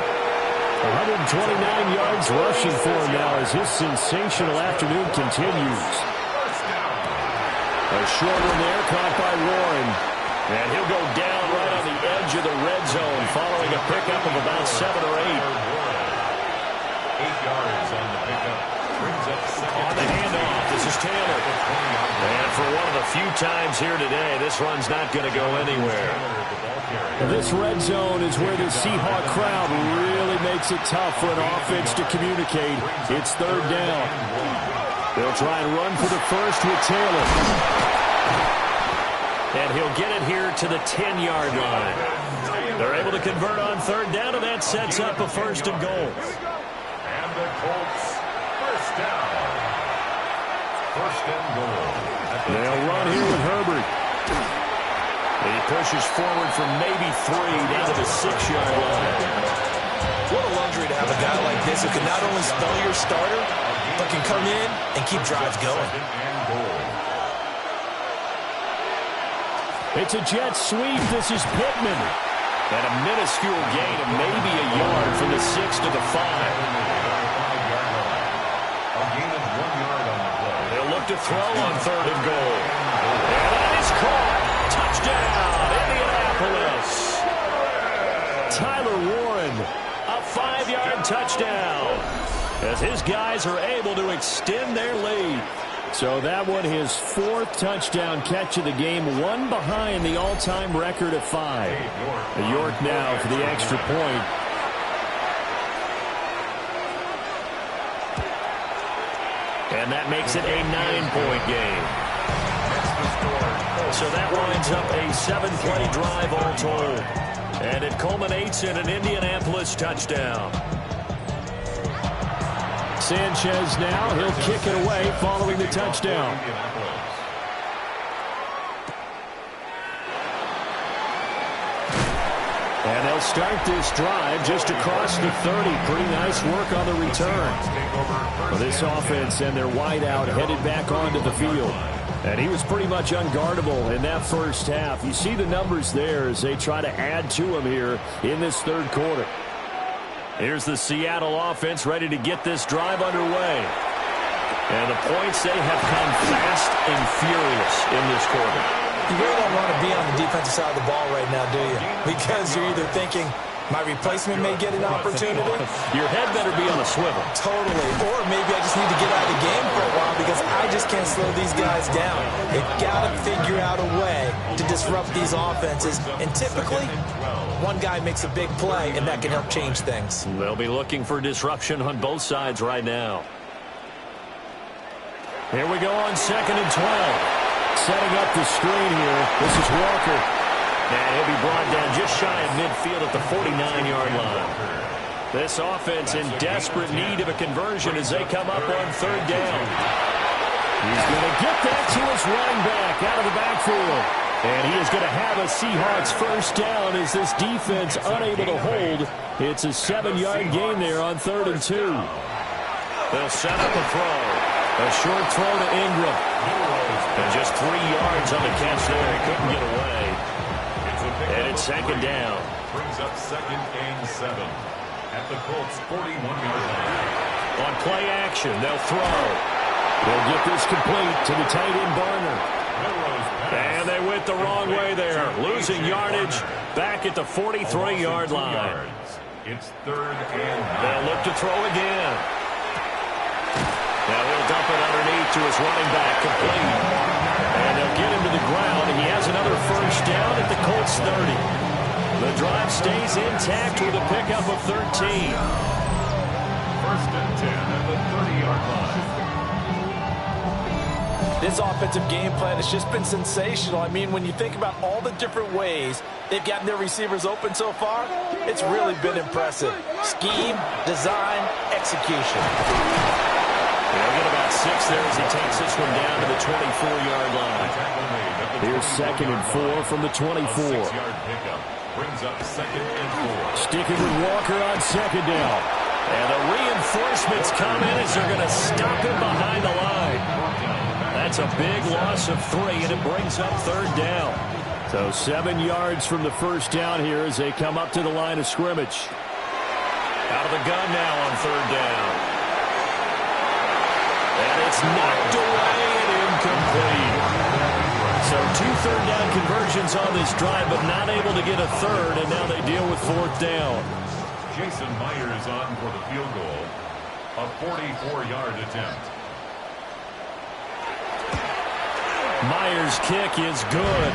129 yards rushing for him now as his sensational afternoon continues. A short one there caught by Warren. And he'll go down right on the edge of the red zone following a pickup of about 7 or 8. 8 yards on the pickup. Brings up second. On the handoff, this is Taylor. And for one of the few times here today, this run's not going to go anywhere. This red zone is where the Seahawk crowd really makes it tough for an offense to communicate. It's 3rd down. They'll try and run for the first with Taylor. And he'll get it here to the 10-yard line. They're able to convert on 3rd down, and that sets up a 1st and goal. And the Colts, 1st down. 1st and goal. They'll run here with Herbert. He pushes forward from maybe 3 down to the 6-yard line. What a luxury to have a guy like this who can not only spell your starter, but can come in and keep drives going. It's a jet sweep. This is Pittman. And a minuscule gain of maybe a yard from the 6 to the 5. A gain of 1 yard on the play. They'll look to throw on 3rd and goal. And that is caught. Touchdown, Indianapolis. Tyler Warren, a 5-yard touchdown, as his guys are able to extend their lead. So that one, his 4th touchdown catch of the game, one behind the all-time record of 5. York now for the extra point. And that makes it a 9-point game. So that winds up a 7-play drive all told. And it culminates in an Indianapolis touchdown. Sanchez now, he'll kick it away following the touchdown. And they'll start this drive just across the 30. Pretty nice work on the return. Well, this offense and their wideout headed back onto the field. And he was pretty much unguardable in that first half. You see the numbers there as they try to add to him here in this 3rd quarter. Here's the Seattle offense ready to get this drive underway. And the points, they have come fast and furious in this quarter. You really don't want to be on the defensive side of the ball right now, do you? Because you're either thinking, my replacement may get an opportunity. Your head better be on a swivel. Totally. Or maybe I just need to get out of the game for a while because I just can't slow these guys down. They've got to figure out a way to disrupt these offenses. And typically, one guy makes a big play, and that can help change things. They'll be looking for disruption on both sides right now. Here we go on 2nd and 12. Setting up the screen here. This is Walker. And he'll be brought down just shy of midfield at the 49-yard line. This offense in desperate need of a conversion as they come up on 3rd down. He's going to get that to his running back out of the backfield. And he is going to have a Seahawks first down as this defense unable to hold. It's a 7-yard gain there on 3rd and 2. They'll set up a throw. A short throw to Ingram. And just 3 yards on the catch there. He couldn't get away. And it's 2nd down. Brings up 2nd and 7 at the Colts 41-yard line. On play action, they'll throw. They'll get this complete to the tight end Barner. And they went the wrong way there. Losing yardage back at the 43-yard line. It's 3rd and 9. They'll look to throw again. Now he'll dump it underneath to his running back, complete. And they'll get him to the ground, and he has another first down at the Colts 30. The drive stays intact with a pickup of 13. 1st and 10 at the 30-yard line. This offensive game plan has just been sensational. I mean, when you think about all the different ways they've gotten their receivers open so far, it's really been impressive. Scheme, design, execution. They'll get about 6 there as he takes this one down to the 24-yard line. Here's 2nd and 4 from the 24. A 6-yard pickup brings up 2nd and 4. Sticking with Walker on 2nd down. And the reinforcements come in as they're going to stop him behind the line. That's a big loss of 3, and it brings up 3rd down. So 7 yards from the first down here as they come up to the line of scrimmage. Out of the gun now on 3rd down. And it's knocked away and incomplete. So 2 third-down conversions on this drive, but not able to get a third, and now they deal with 4th down. Jason Myers on for the field goal. A 44-yard attempt. Myers' kick is good.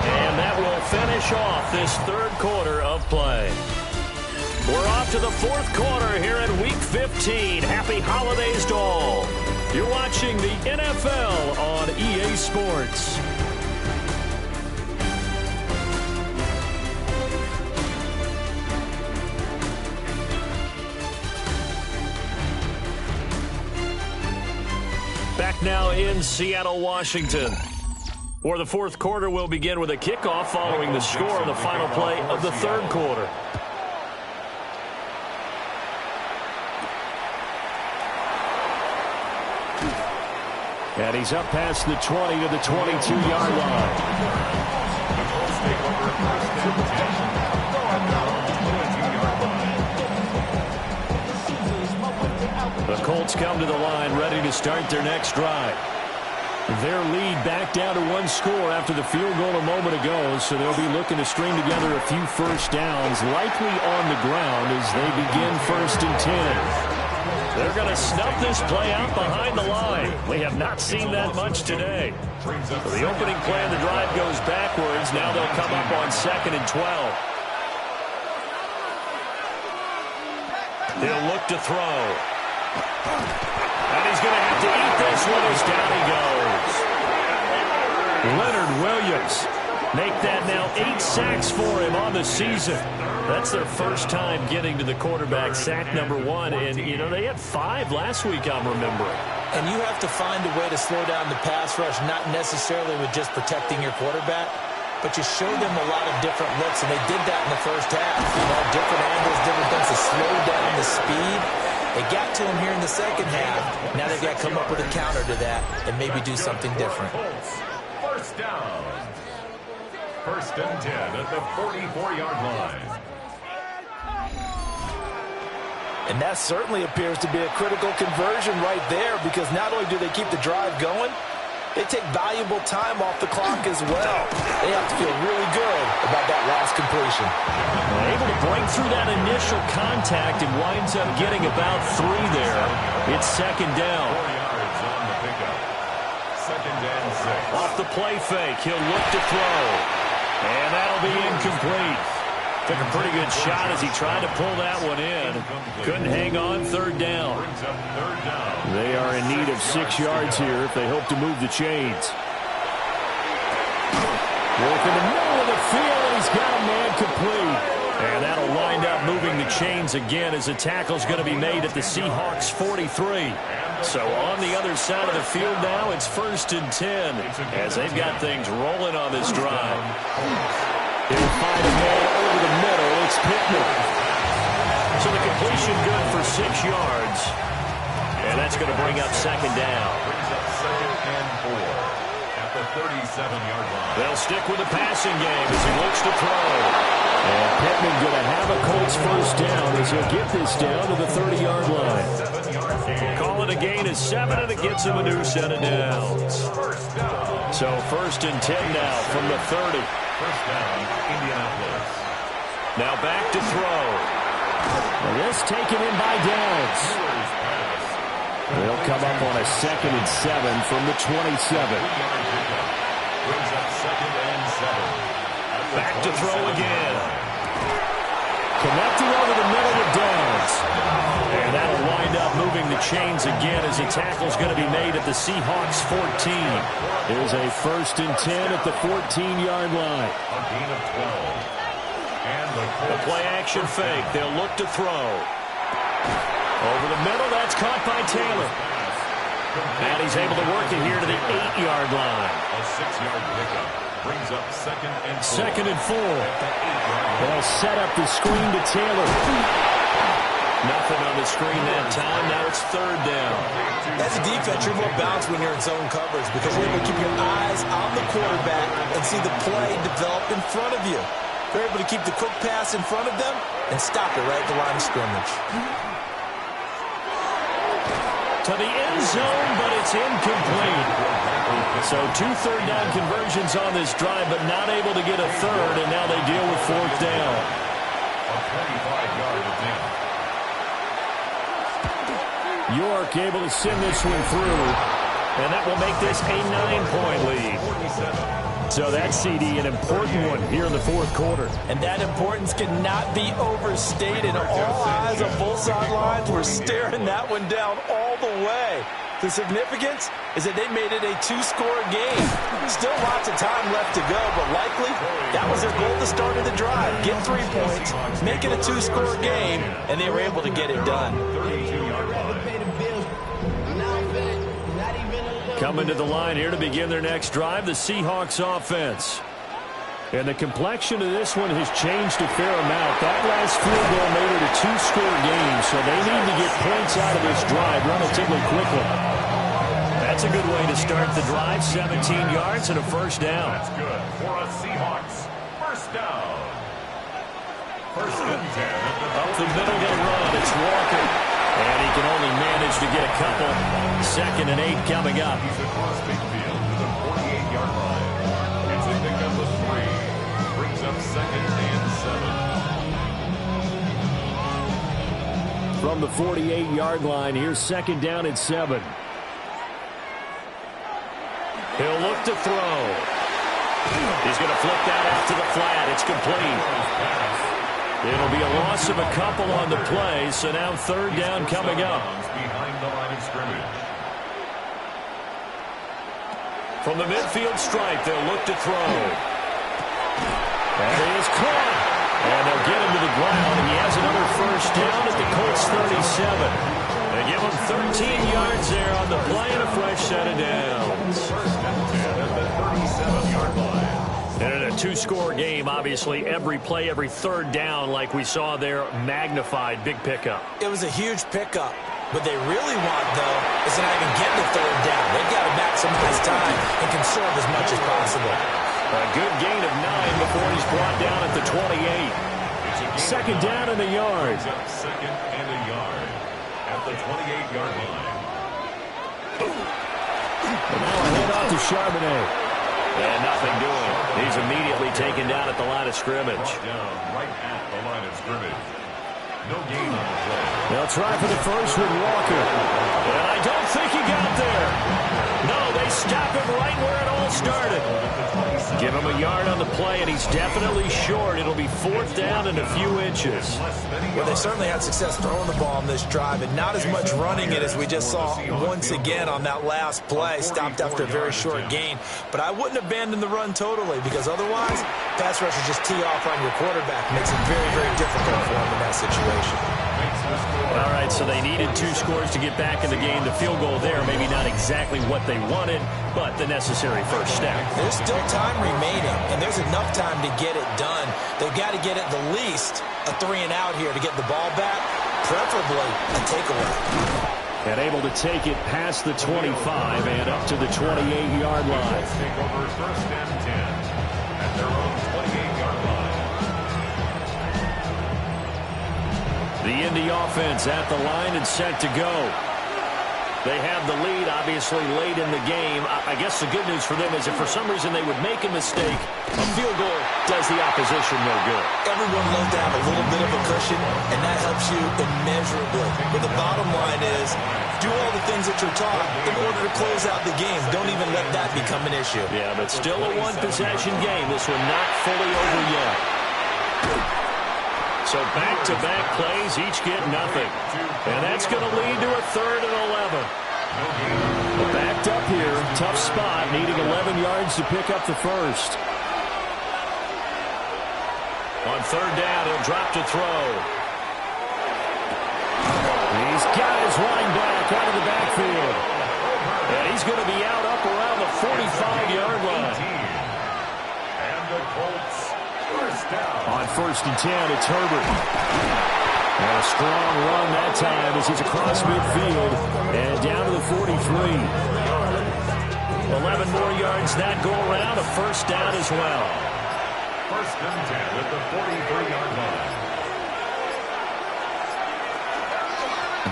And that will finish off this 3rd quarter of play. We're off to the 4th quarter here in Week 15. Happy holidays to all. You're watching the NFL on EA Sports. Back now in Seattle, Washington. For the 4th quarter, we'll begin with a kickoff following the score on the final play of the 3rd quarter. And he's up past the 20 to the 22-yard line. The Colts come to the line ready to start their next drive. Their lead back down to 1 score after the field goal a moment ago, so they'll be looking to string together a few first downs, likely on the ground as they begin 1st and 10. They're going to snuff this play out behind the line. We have not seen that much today. So the opening play of the drive goes backwards. Now they'll come up on 2nd and 12. He'll look to throw. And he's going to have to eat this one as down he goes. Leonard Williams make that now 8 sacks for him on the season. That's their first time getting to the quarterback, sack number 1. And, you know, they had 5 last week, I'm remembering. And you have to find a way to slow down the pass rush, not necessarily with just protecting your quarterback, but you show them a lot of different looks, and they did that in the first half. You know, different angles, different things to slow down the speed. They got to him here in the second half. Now they've got to come up with a counter to that and maybe do something different. First down. 1st and 10 at the 44-yard line. And that certainly appears to be a critical conversion right there, because not only do they keep the drive going, they take valuable time off the clock as well. They have to feel really good about that last completion. Able to break through that initial contact and winds up getting about 3 there. It's 2nd down. 4 yards on the pickup. 2nd and 6. Off the play fake, he'll look to throw. And that'll be incomplete. Took a pretty good shot as he tried to pull that one in. Couldn't hang on. Third down. They are in need of 6 yards here if they hope to move the chains. Work in the middle of the field, and he's got a man complete. And that'll wind up moving the chains again as the tackle's going to be made at the Seahawks 43. So on the other side of the field now, it's 1st and 10 as they've got things rolling on this drive. He'll find a man over the middle. It's Pittman. So the completion good for 6 yards. And that's going to bring up 2nd down. Brings up 2nd and 4 at the 37-yard line. They'll stick with the passing game as he looks to throw. And Pittman going to have a Colts 1st down as he'll get this down to the 30-yard line. Call it a gain of 7, and it gets him a new set of downs. So 1st and 10 now from the 30. 1st down, Indianapolis. Now back to throw. And this taken in by Downs. They'll come up on a 2nd and 7 from the 27. Brings up 2nd and 7. Back to throw again. Connecting over the middle with Downs. And that'll wind up moving the chains again as the tackle's going to be made at the Seahawks 14. Here's a 1st and 10 at the 14-yard line. A gain of 12. And the play action fake. They'll look to throw. Over the middle, that's caught by Taylor. And he's able to work it here to the 8-yard line. A 6-yard pickup. Brings up 2nd and 4. 2nd and 4. They'll set up the screen to Taylor. Nothing on the screen that time. Now it's 3rd down. As a defense, you're more balanced when you're in zone coverage because you're able to keep your eyes on the quarterback and see the play develop in front of you. You're able to keep the quick pass in front of them and stop it right at the line of scrimmage. To the end zone, but it's incomplete. So 2 third-down conversions on this drive, but not able to get a third, and now they deal with 4th down. A 25-yard attempt. York able to send this one through, and that will make this a 9-point lead. 47. So that CD, an important one here in the 4th quarter. And that importance cannot be overstated. All eyes on both sidelines were staring that one down all the way. The significance is that they made it a 2-score game. Still lots of time left to go, but likely that was their goal at the start of the drive. Get 3 points, make it a 2-score game, and they were able to get it done. 32-yard line. Coming to the line here to begin their next drive, the Seahawks offense. And the complexion of this one has changed a fair amount. That last field goal made it a 2-score game, so they need to get points out of this drive relatively quickly. That's a good way to start the drive. 17 yards and a 1st down. That's good for a Seahawks 1st down. 1st and 10. Up the middle they run. It's Walker. And he can only manage to get a couple. 2nd and 8 coming up. He's across midfield to the 48-yard line. It's a pickup of 3. Brings up 2nd and 7. From the 48-yard line, here's 2nd down and 7. He'll look to throw. He's going to flip that out to the flat. It's complete. It'll be a loss of a couple on the play, so now 3rd down coming up. Behind the line of scrimmage. From the midfield stripe, they'll look to throw. That is caught. And they'll get him to the ground, and he has another 1st down at the Colts 37. They give him 13 yards there on the play and a fresh set of downs. 1st and 10 at the 37-yard line. And in a 2-score game, obviously, every play, every 3rd down, like we saw there, magnified. Big pickup. It was a huge pickup. What they really want, though, is to not even get the 3rd down. They've got to maximize time and conserve as much as possible. A good gain of 9 before he's brought down at the 28. 2nd down in the yard. 2nd and a yard at the 28-yard line. And now a hand off to Charbonnet. And nothing doing. He's immediately taken down at the line of scrimmage. Down right at the line of scrimmage. No gain on the play. They'll try for the first with Walker. And I don't think he got there. No, they stop him right where it all started. Give him a yard on the play, and he's definitely short. It'll be 4th down and a few inches. Well, they certainly had success throwing the ball on this drive, and not as much running it as we just saw once again on that last play. Stopped after a very short gain. But I wouldn't abandon the run totally, because otherwise, pass rushers just tee off on your quarterback. Makes it very, very difficult for him in that situation. All right, so they needed 2 scores to get back in the game. The field goal there, maybe not exactly what they wanted, but the necessary first step. There's still time remaining, and there's enough time to get it done. They've got to get at the least a 3-and-out here to get the ball back, preferably a takeaway. And able to take it past the 25 and up to the 28-yard line. Take over 1st and 10 at their own 28-yard line. The Indy offense at the line and set to go. They have the lead, obviously, late in the game. I guess the good news for them is if for some reason they would make a mistake, a field goal does the opposition no good. Everyone loves to have a little bit of a cushion, and that helps you immeasurably. But the bottom line is, do all the things that you're taught in order to close out the game. Don't even let that become an issue. Yeah, but still a one-possession game. This one not fully over yet. So back-to-back plays, each get nothing. And that's going to lead to a 3rd and 11. Backed up here, tough spot, needing 11 yards to pick up the first. On 3rd down, he'll drop to throw. He's got his running back out of the backfield. And he's going to be out up around the 45-yard line. And the Colts first down. On 1st and 10, it's Herbert. And a strong run that time as he's across midfield and down to the 43. 11 more yards that go around, a first down as well. 1st and 10 at the 43-yard line.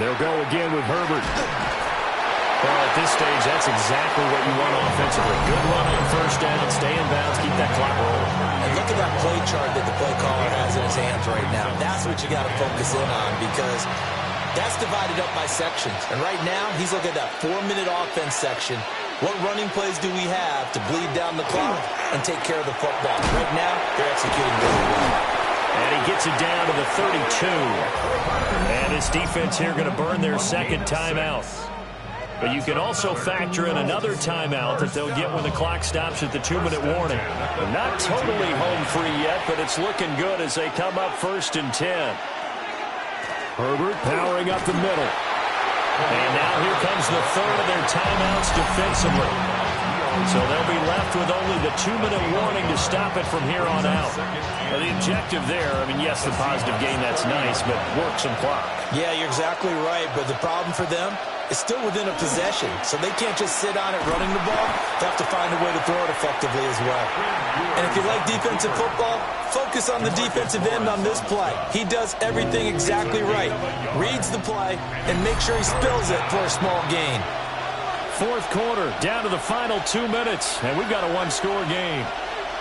They'll go again with Herbert. Well, at this stage, that's exactly what you want offensively. Good run on 1st down, stay in bounds, keep that clock rolling. And look at that play chart that the play caller has in his hands right now. That's what you got to focus in on, because that's divided up by sections. And right now, he's looking at that 4-minute offense section. What running plays do we have to bleed down the clock and take care of the football? Right now, they're executing really well. And he gets it down to the 32. And his defense here going to burn their 2nd timeout. But you can also factor in another timeout that they'll get when the clock stops at the 2-minute warning. They're not totally home free yet, but it's looking good as they come up 1st and 10. Herbert powering up the middle. And now here comes the 3rd of their timeouts defensively. So they'll be left with only the 2-minute warning to stop it from here on out. Well, the objective there, I mean, yes, the positive gain, that's nice, but work some clock. Yeah, you're exactly right, but the problem for them is still within a possession, so they can't just sit on it running the ball. They have to find a way to throw it effectively as well. And if you like defensive football, focus on the defensive end on this play. He does everything exactly right. Reads the play and make sure he spills it for a small gain. 4th quarter, down to the final 2 minutes, and we've got a 1-score game.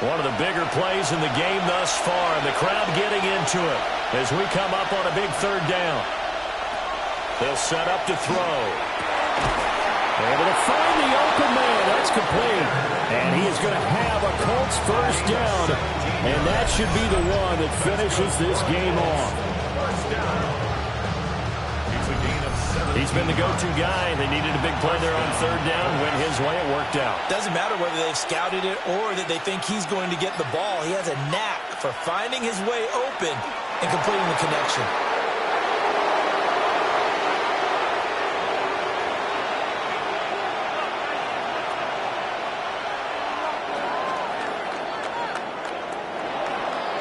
One of the bigger plays in the game thus far, and the crowd getting into it as we come up on a big 3rd down. They'll set up to throw. Able to find the open man. That's complete. And he is going to have a Colts first down, and that should be the one that finishes this game off. He's been the go-to guy. They needed a big play there on 3rd down. Went his way. It worked out. Doesn't matter whether they've scouted it or that they think he's going to get the ball. He has a knack for finding his way open and completing the connection.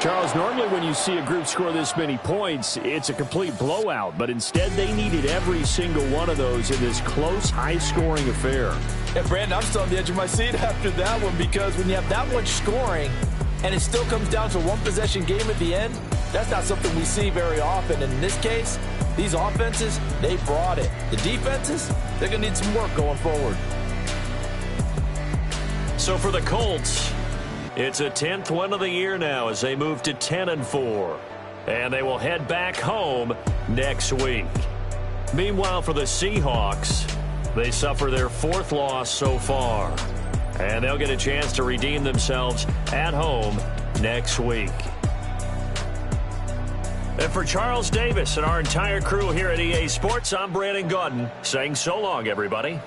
Charles, normally when you see a group score this many points, it's a complete blowout. But instead, they needed every single one of those in this close, high-scoring affair. And, Brandon, I'm still on the edge of my seat after that one, because when you have that much scoring and it still comes down to a one-possession game at the end, that's not something we see very often. And in this case, these offenses, they brought it. The defenses, they're going to need some work going forward. So for the Colts, it's a 10th win of the year now as they move to 10-4. And they will head back home next week. Meanwhile, for the Seahawks, They suffer their 4th loss so far, and they'll get a chance to redeem themselves at home next week. And for Charles Davis and our entire crew here at EA Sports, I'm Brandon Gaudin saying so long, everybody.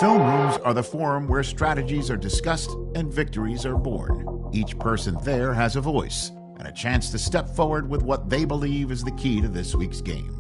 Film rooms are the forum where strategies are discussed and victories are born. Each person there has a voice and a chance to step forward with what they believe is the key to this week's game.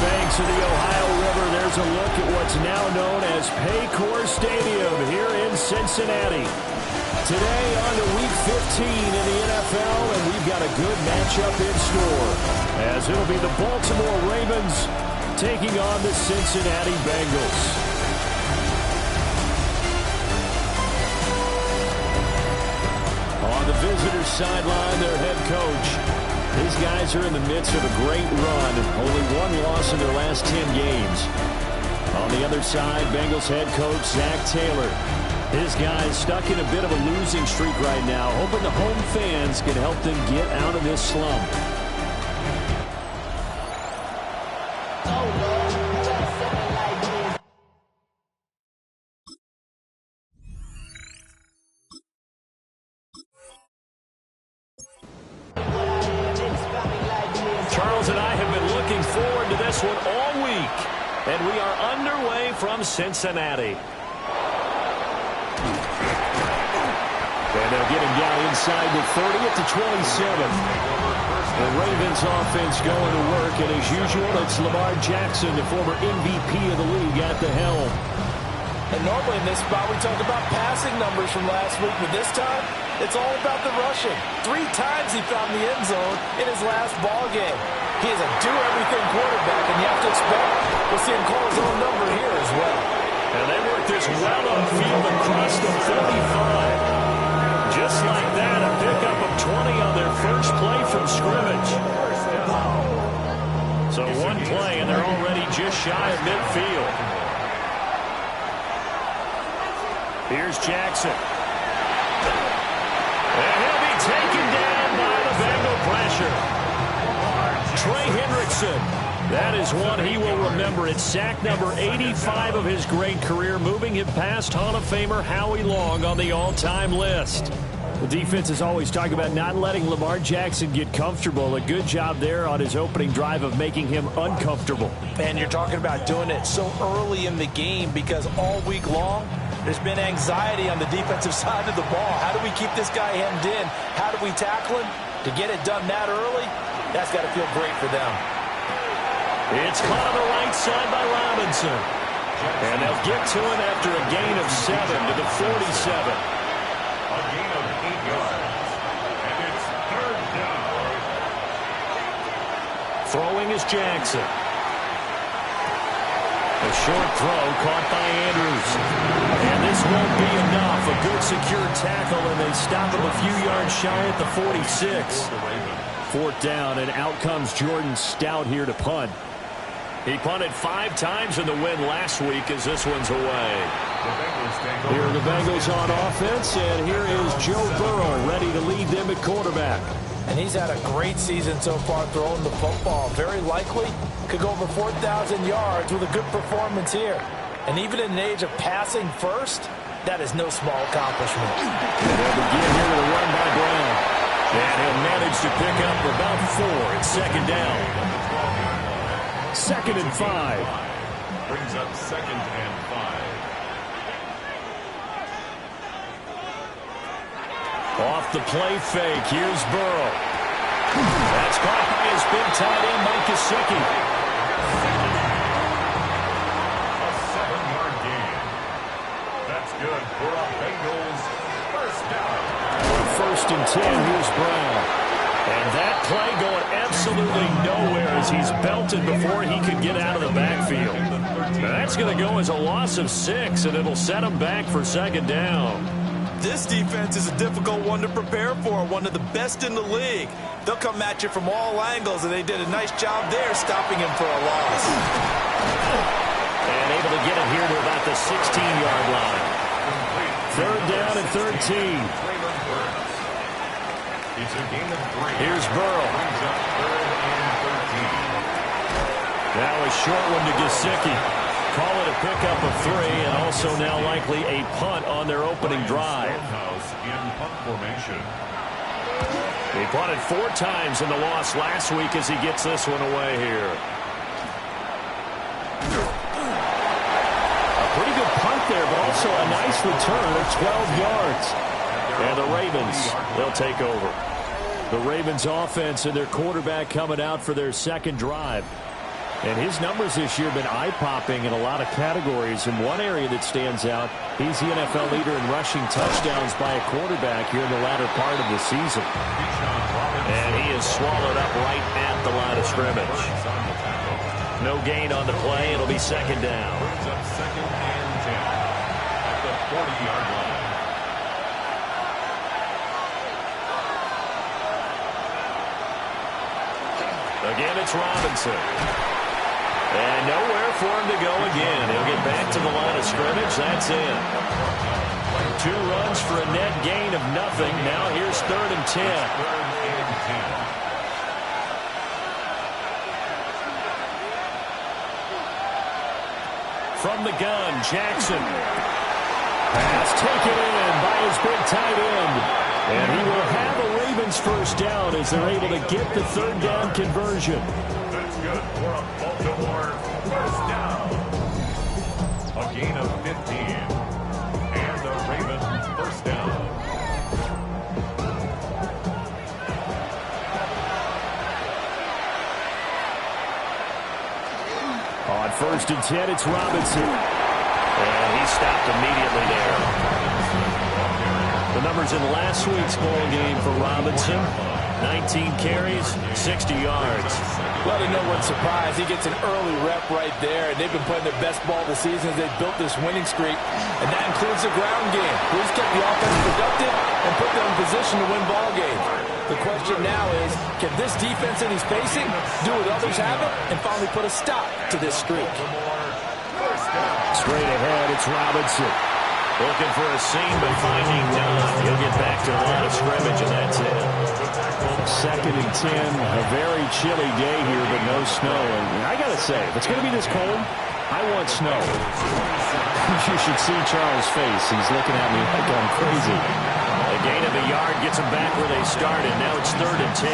Banks of the Ohio River, there's a look at what's now known as Paycor Stadium here in Cincinnati. Today on to Week 15 in the NFL, and we've got a good matchup in store, as it'll be the Baltimore Ravens taking on the Cincinnati Bengals. On the visitors' sideline, their head coach. These guys are in the midst of a great run. Only one loss in their last 10 games. On the other side, Bengals head coach Zach Taylor. His guys stuck in a bit of a losing streak right now, hoping the home fans can help them get out of this slump. All week, and we are underway from Cincinnati. And they'll get him down inside the 30 at the 27. The Ravens offense going to work, and as usual, it's Lamar Jackson, the former MVP of the league, at the helm. And normally in this spot we talk about passing numbers from last week, but this time it's all about the rushing. 3 times he found the end zone in his last ball game. He is a do-everything quarterback, and you have to expect we'll see him call his own number here as well. And they work this well upfield across the 45. Just like that, a pickup of 20 on their first play from scrimmage. So one play, and they're already just shy of midfield. Here's Jackson. And he'll be taken Trey Hendrickson. That is one he will remember. It's sack number 85 of his great career, moving him past Hall of Famer Howie Long on the all-time list. The defense is always talking about not letting Lamar Jackson get comfortable. A good job there on his opening drive of making him uncomfortable. And you're talking about doing it so early in the game because all week long, there's been anxiety on the defensive side of the ball. How do we keep this guy hemmed in? How do we tackle him? To get it done that early, that's got to feel great for them. It's caught on the right side by Robinson. And they'll get to him after a gain of 7 to the 47. A gain of 8 yards. And it's third down. Throwing is Jackson. A short throw caught by Andrews. And this won't be enough. A good secure tackle, and they stop him a few yards shy at the 46. Fourth down, and out comes Jordan Stout here to punt. He punted 5 times in the win last week as this one's away. Here are the Bengals on offense, and here is Joe Burrow ready to lead them at quarterback. And he's had a great season so far throwing the football. Very likely could go over 4,000 yards with a good performance here. And even in an age of passing first, that is no small accomplishment. And they'll begin here with a run by Brown. And he'll manage to pick up about 4 at second down. 2nd and 5. Brings up 2nd and 5. Off the play fake. Here's Burrow. That's caught by his big tight end, Mike Gesicki. A 7-yard gain. That's good for a Bengals first down. On 1st and 10, here's Brown. And that play going absolutely nowhere as he's belted before he could get out of the backfield. Now that's going to go as a loss of 6, and it'll set him back for 2nd down. This defense is a difficult one to prepare for, one of the best in the league. They'll come at you from all angles, and they did a nice job there stopping him for a loss. And able to get it here to about the 16-yard line. 3rd down and 13. It's a gain of 3. Here's Burrow. Brings up 3rd and 13. Now a short one to Gesicki. Call it a pickup of 3, and also now likely a punt on their opening drive. In punt formation. He punted 4 times in the loss last week as he gets this one away here. A pretty good punt there, but also a nice return of 12 yards. And the Ravens, they'll take over. The Ravens offense and their quarterback coming out for their 2nd drive. And his numbers this year have been eye-popping in a lot of categories. In one area that stands out, he's the NFL leader in rushing touchdowns by a quarterback here in the latter part of the season. And he is swallowed up right at the line of scrimmage. No gain on the play. It'll be 2nd down. Brings up 2nd and 10 at the 40-yard line. Again, it's Robinson. And nowhere for him to go again. He'll get back to the line of scrimmage. That's it. 2 runs for a net gain of nothing. Now here's 3rd and 10. 3rd and 10. From the gun, Jackson. Pass taken in by his big tight end. And he will have a Ravens first down as they're able to get the 3rd down conversion. That's good for a Baltimore first down. A gain of 15. And the Ravens first down. On 1st and 10, it's Robinson. And he stopped immediately there. The numbers in last week's bowl game for Robinson: 19 carries, 60 yards. Well, to no one's surprise, he gets an early rep right there, and they've been playing their best ball this season as they've built this winning streak, and that includes the ground game. He's kept the offense productive and put them in position to win ball games. The question now is, can this defense that he's facing do what others haven't and finally put a stop to this streak? Straight ahead, it's Robinson. Looking for a seam, but finding none. He'll get back to the line of scrimmage, and that's it. 2nd and 10. A very chilly day here, but no snow. And I got to say, if it's going to be this cold, I want snow. You should see Charles' face. He's looking at me like I'm crazy. A gain of a yard gets them back where they started. Now it's 3rd and 10.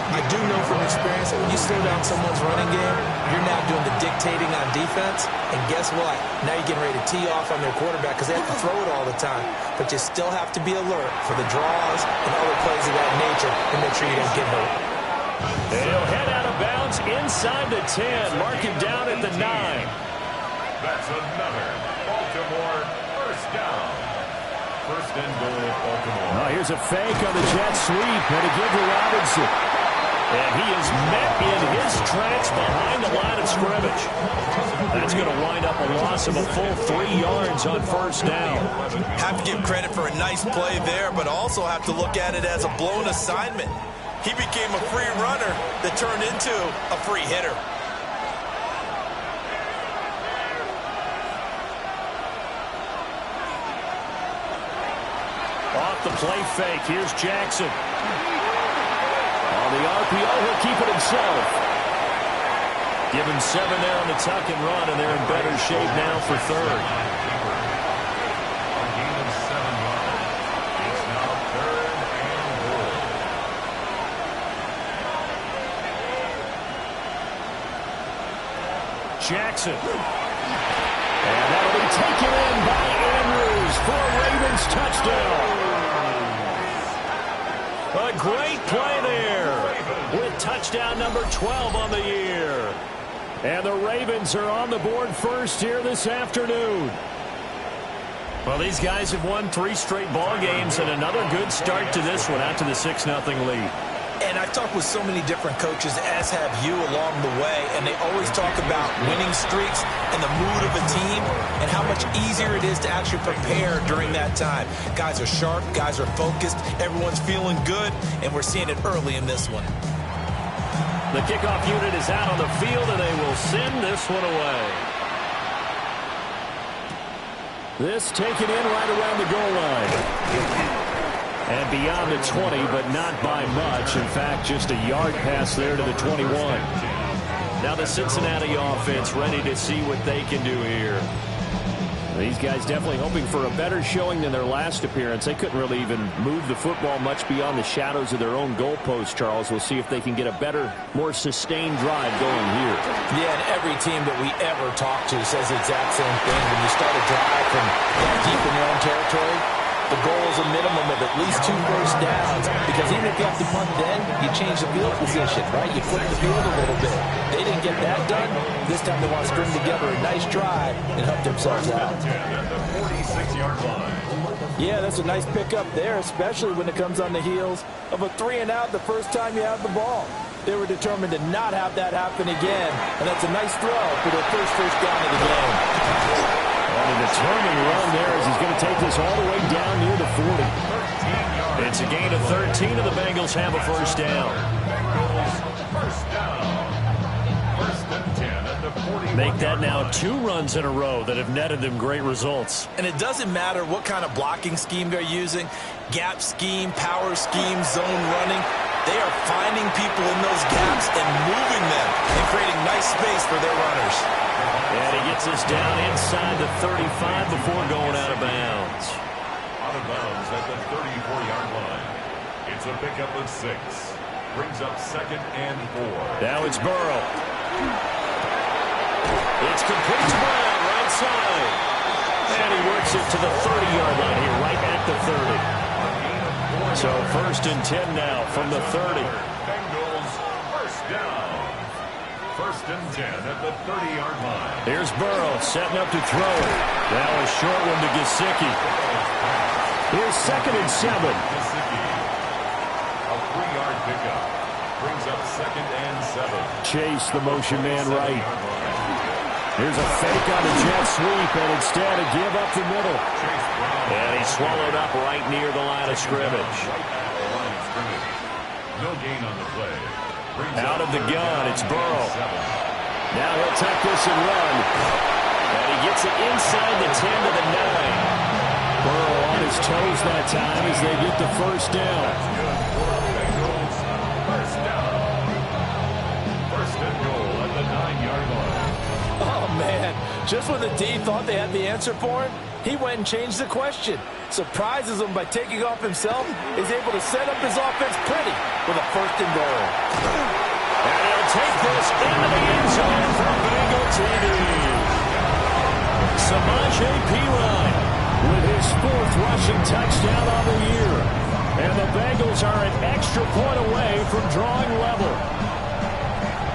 I do know from experience that when you slow down someone's running game, you're now doing the dictating on defense. And guess what? Now you're getting ready to tee off on their quarterback because they have to throw it all the time. But you still have to be alert for the draws and other plays of that nature and make sure you don't get hurt. He'll head out of bounds inside the 10. Mark him down at the 9. That's another Baltimore first down. 1st and goal, Baltimore. Oh, here's a fake on the jet sweep. And a give to Robinson. And he is met in his tracks behind the line of scrimmage. That's going to wind up a loss of a full 3 yards on 1st down. Have to give credit for a nice play there, but also have to look at it as a blown assignment. He became a free runner that turned into a free hitter. Off the play fake, here's Jackson. On the RPO, he'll keep it himself. Give him 7 there on the tuck and run, and they're in better shape now for 3rd. A gain of 7 yards. It's now 3rd and goal. Jackson. And that'll be taken in by Andrews for a Ravens touchdown. A great play there with touchdown number 12 on the year. And the Ravens are on the board first here this afternoon. Well, these guys have won 3 straight ball games and another good start to this one out to the 6-0 lead. And I've talked with so many different coaches, as have you along the way, and they always talk about winning streaks and the mood of a team and how much easier it is to actually prepare during that time. Guys are sharp, guys are focused, everyone's feeling good, and we're seeing it early in this one. The kickoff unit is out on the field, and they will send this one away. This taken in right around the goal line. And beyond the 20, but not by much. In fact, just a yard pass there to the 21. Now the Cincinnati offense ready to see what they can do here. These guys definitely hoping for a better showing than their last appearance. They couldn't really even move the football much beyond the shadows of their own goalpost, Charles. We'll see if they can get a better, more sustained drive going here. Yeah, and every team that we ever talk to says the exact same thing. When you start a drive from that deep in your own territory, the goal is a minimum of at least 2 first downs, because even if you have to punt then, you change the field position, right? You flip the field a little bit. They didn't get that done. This time they want to string together a nice drive and help themselves out. Yeah, that's a nice pickup there, especially when it comes on the heels of a 3-and-out the first time you have the ball. They were determined to not have that happen again, and that's a nice throw for their first down of the game. And a determined run there as he's going to take this all the way down near the 40. It's a gain of 13, and the Bengals have a first down. Make that now 2 runs in a row that have netted them great results. And it doesn't matter what kind of blocking scheme they're using, gap scheme, power scheme, zone running. They are finding people in those gaps and moving them and creating nice space for their runners. And he gets this down inside the 35 before going out of bounds. Out of bounds at the 34-yard line. It's a pickup of 6. Brings up 2nd and 4. Now it's Burrow. It's complete to Brown, right side. And he works it to the 30-yard line here, right at the 30. So 1st and 10 now from the 30. Bengals first down. 1st and 10 at the 30-yard line. Here's Burrow setting up to throw it. Now a short one to Gesicki. Here's 2nd and 7. Gesicki. A 3-yard pickup. Brings up 2nd and 7. Chase the motion man right. Here's a fake on the jet sweep, and instead a give up the middle. And he's swallowed up right near the line of scrimmage. No gain on the play. Out of the gun, it's Burrow. Now he'll tuck this and run. And he gets it inside the 10 to the 9. Burrow on his toes that time as they get the first down. Just when the D thought they had the answer for him, he went and changed the question. Surprises him by taking off himself. Is able to set up his offense pretty with a 1st and goal. And he'll take this into the end zone for Bengal TD. Samaje Perine with his 4th rushing touchdown on the year. And the Bengals are an extra point away from drawing level.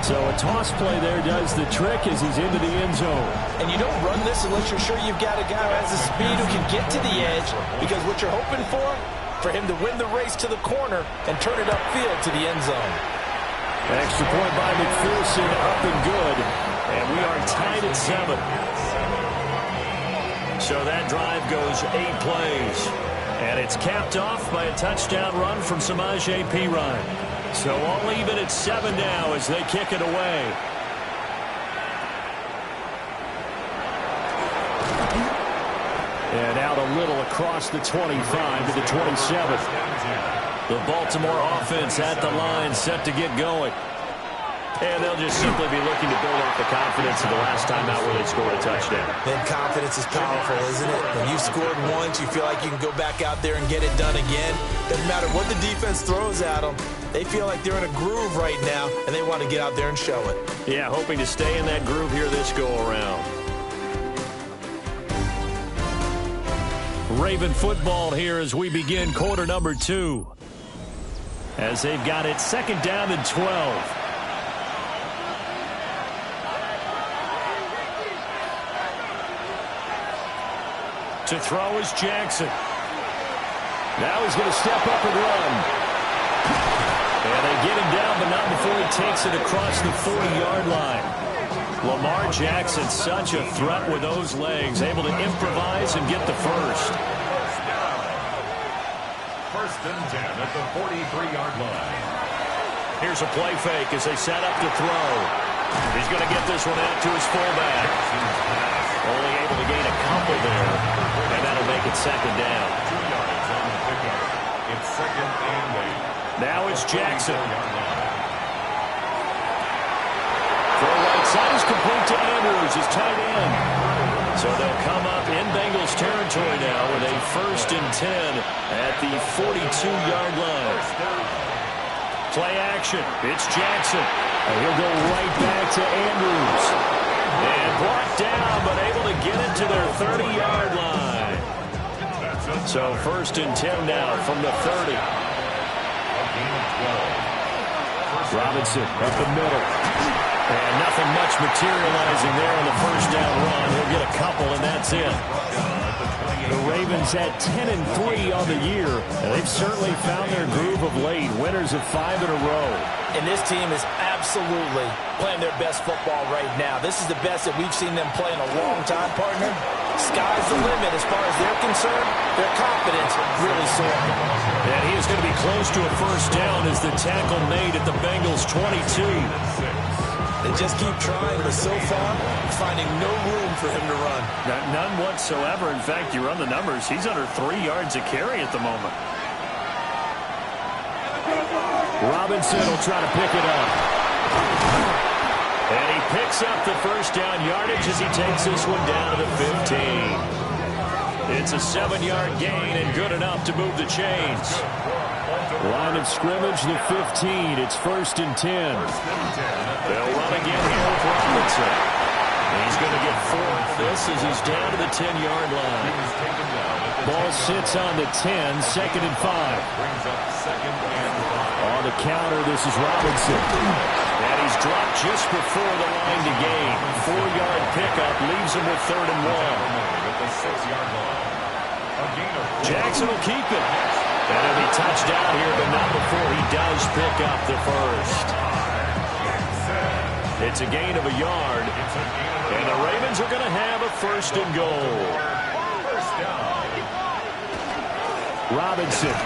So a toss play there does the trick as he's into the end zone. And you don't run this unless you're sure you've got a guy who has the speed who can get to the edge, because what you're hoping for him to win the race to the corner and turn it upfield to the end zone. Extra point by McPherson, up and good. And we are tied at 7. So that drive goes 8 plays. And it's capped off by a touchdown run from Samaje Perine. So all even at 7 now as they kick it away. And out a little across the 25 to the 27. The Baltimore offense at the line set to get going. And they'll just simply be looking to build off the confidence of the last time out where they scored a touchdown. Then confidence is powerful, isn't it? When you've scored once, you feel like you can go back out there and get it done again. Doesn't matter what the defense throws at them. They feel like they're in a groove right now, and they want to get out there and show it. Yeah, hoping to stay in that groove here this go-around. Raven football here as we begin quarter number 2. As they've got it 2nd down and 12. To throw is Jackson. Now he's going to step up and run. And they get him down, but not before he takes it across the 40-yard line. Lamar Jackson, such a threat with those legs, able to improvise and get the first. 1st and 10 at the 43-yard line. Here's a play fake as they set up to throw. He's going to get this one out to his fullback. Only able to gain a couple there, and that'll make it 2nd down. 2 yards on the pickup. It's 2nd and 8. Now it's Jackson. Throw right side is complete to Andrews, his tight end. So they'll come up in Bengals territory now with a 1st and 10 at the 42-yard line. Play action. It's Jackson. And he'll go right back to Andrews. And brought down, but able to get it to their 30-yard line. So 1st and 10 now from the 30. Robinson up the middle. And nothing much materializing there on the 1st down run. He'll get a couple, and that's it. The Ravens at 10-3 on the year, and they've certainly found their groove of late. Winners of 5 in a row. And this team is absolutely playing their best football right now. This is the best that we've seen them play in a long time, partner. Sky's the limit as far as they're concerned. Their confidence really soaring. And he is going to be close to a 1st down as the tackle made at the Bengals 22. They just keep trying, but so far, finding no room for him to run. None whatsoever. In fact, you run the numbers, he's under 3 yards a carry at the moment. Robinson will try to pick it up. And he picks up the 1st down yardage as he takes this one down to the 15. It's a 7-yard gain and good enough to move the chains. Line of scrimmage, the 15. It's 1st and 10. They'll run again here with Robinson. He's going to get 4th this as he's down to the 10-yard line. Ball sits on the 10, 2nd and 5. Brings up 2nd and 5. On the counter, this is Robinson. And he's dropped just before the line to gain. 4-yard pickup leaves him with 3rd and 1. At the 6-yard line. Jackson will keep it. And he'll be touched down here, but not before he does pick up the 1st. It's a gain of a yard. And the Ravens are going to have a 1st and goal. Robinson.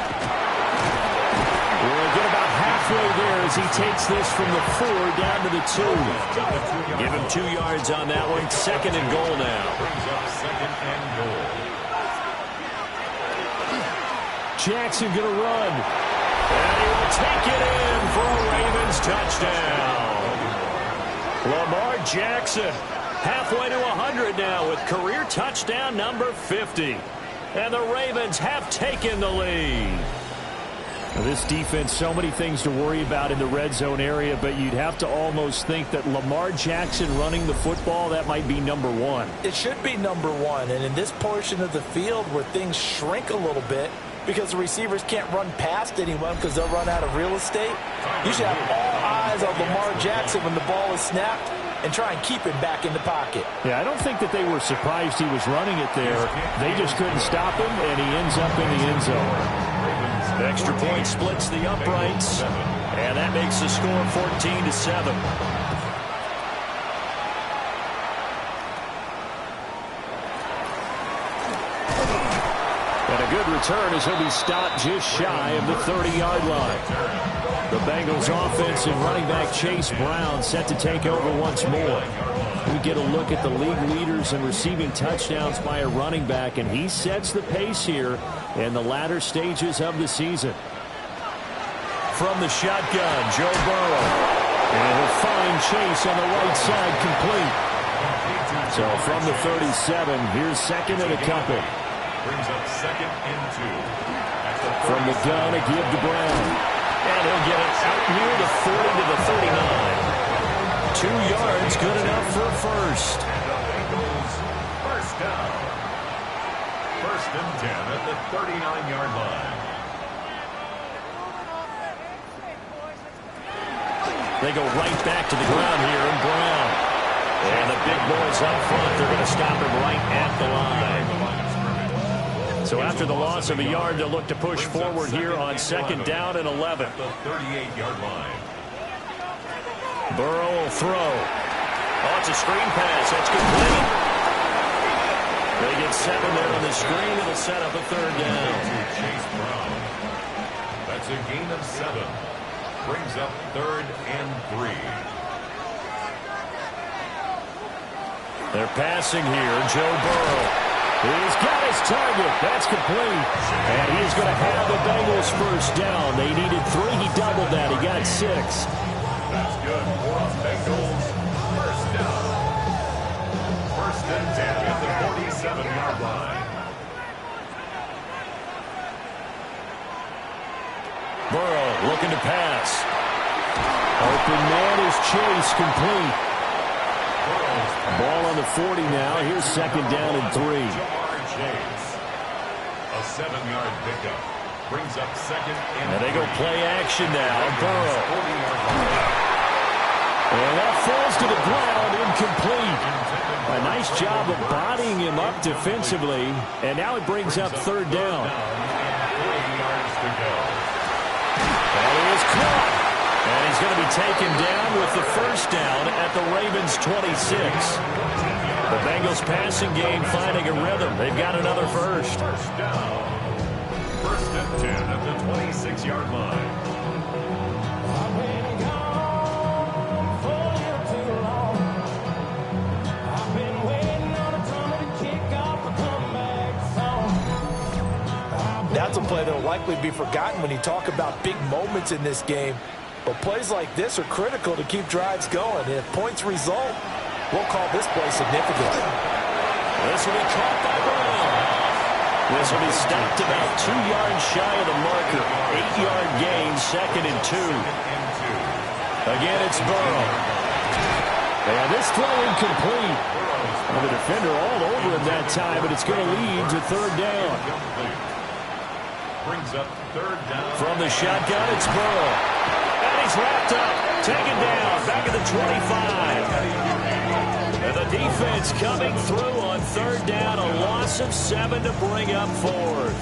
We'll get about halfway there as he takes this from the 4 down to the 2. Give him 2 yards on that one. 2nd and goal now. Brings up 2nd and goal. Jackson going to run. And he will take it in for a Ravens touchdown. Lamar Jackson Halfway to 100 now with career touchdown number 50. And the Ravens have taken the lead. This defense, so many things to worry about in the red zone area, but you'd have to almost think that Lamar Jackson running the football, that might be number one. It should be number one, and in this portion of the field where things shrink a little bit because the receivers can't run past anyone because they'll run out of real estate, you should have all eyes on Lamar Jackson when the ball is snapped and try and keep him back in the pocket. Yeah, I don't think that they were surprised he was running it there. They just couldn't stop him, and he ends up in the end zone. The extra point splits the uprights, and that makes the score 14-7. And a good return as he'll be stopped just shy of the 30-yard line. The Bengals offense and running back Chase Brown set to take over once more. We get a look at the league leaders in receiving touchdowns by a running back, and he sets the pace here in the latter stages of the season. From the shotgun, Joe Burrow. And he'll find Chase on the right side complete. So from the 37, here's second and a couple. Brings up second and 2. From the gun, a give to Brown. And he'll get it out near the 40 to the 39. 2 yards, good enough for a first. First down. First and 10 at the 39-yard line. They go right back to the ground here, and Brown. And the big boys up front, they're going to stop him right at the line. So after the loss of a yard, they'll look to push forward here on second down and 11. The 38-yard line. Burrow will throw. Oh, it's a screen pass. That's complete. They get 7 there on the screen. It'll set up a third down. Chase Brown. That's a gain of 7. Brings up third and 3. They're passing here. Joe Burrow. He's got his target. That's complete. And he's going to have the Bengals first down. They needed 3. He doubled that. He got 6. That's good for Bengals. First down. First and 10 at the 47-yard line. Burrow looking to pass. Open man is Chase, complete. Ball on the 40 now. Here's second down and 3. Chase. A 7-yard pickup. Brings up second and they go play action now. Burrow. 40-yard line. And that falls to the ground, incomplete. A nice job of bodying him up defensively. And now it brings up third down. 3 yards to go. That is caught. And he's going to be taken down with the first down at the Ravens' 26. The Bengals passing game finding a rhythm. They've got another first. First down. First and 10 at the 26-yard line. That's a play that will likely be forgotten when you talk about big moments in this game. But plays like this are critical to keep drives going. And if points result, we'll call this play significant. This will be caught by Brown. This will be stopped about 2 yards shy of the marker. 8-yard gain, second and 2. Again, it's Burrow. And this throw incomplete. And the defender all over him that time, but it's going to lead to third down. Brings up third down. From the shotgun, it's Burrow. And he's wrapped up, taken down, back at the 25. And the defense coming through on third down, a loss of 7 to bring up fourth.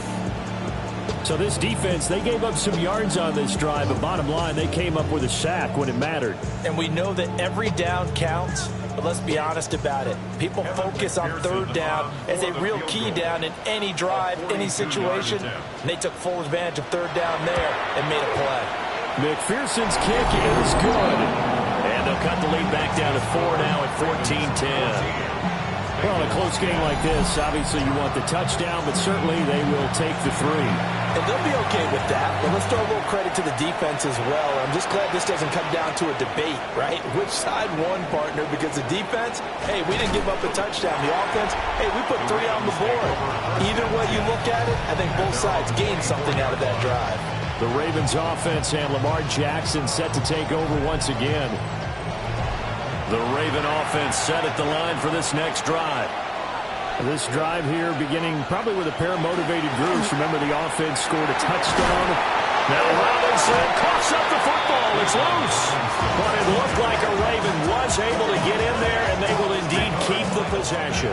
So this defense, they gave up some yards on this drive, but bottom line, they came up with a sack when it mattered. And we know that every down counts, but let's be honest about it. People focus on third down as a real key down in any drive, any situation. And they took full advantage of third down there and made a play. McPherson's kick is good. And they'll cut the lead back down to 4 now at 14-10. Well, in a close game like this, obviously you want the touchdown, but certainly they will take the 3. And they'll be okay with that. But let's throw a little credit to the defense as well. I'm just glad this doesn't come down to a debate, right? Which side won, partner? Because the defense, hey, we didn't give up a touchdown. The offense, hey, we put 3 on the board. Either way you look at it, I think both sides gained something out of that drive. The Ravens offense and Lamar Jackson set to take over once again. The Raven offense set at the line for this next drive. This drive here beginning probably with a pair of motivated groups. Remember, the offense scored a touchdown. Now Robinson coughs up the football. It's loose. But it looked like a Raven was able to get in there, and they will indeed keep the possession.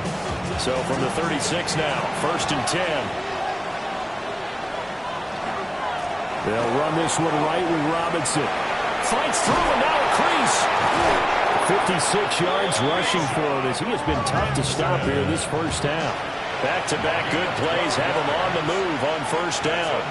So from the 36 now, 1st and 10. They'll run this one right with Robinson. Fights through, and now a crease. 56 yards rushing for him as he has been tough to stop here this first half. Back-to-back good plays have him on the move on 1st down.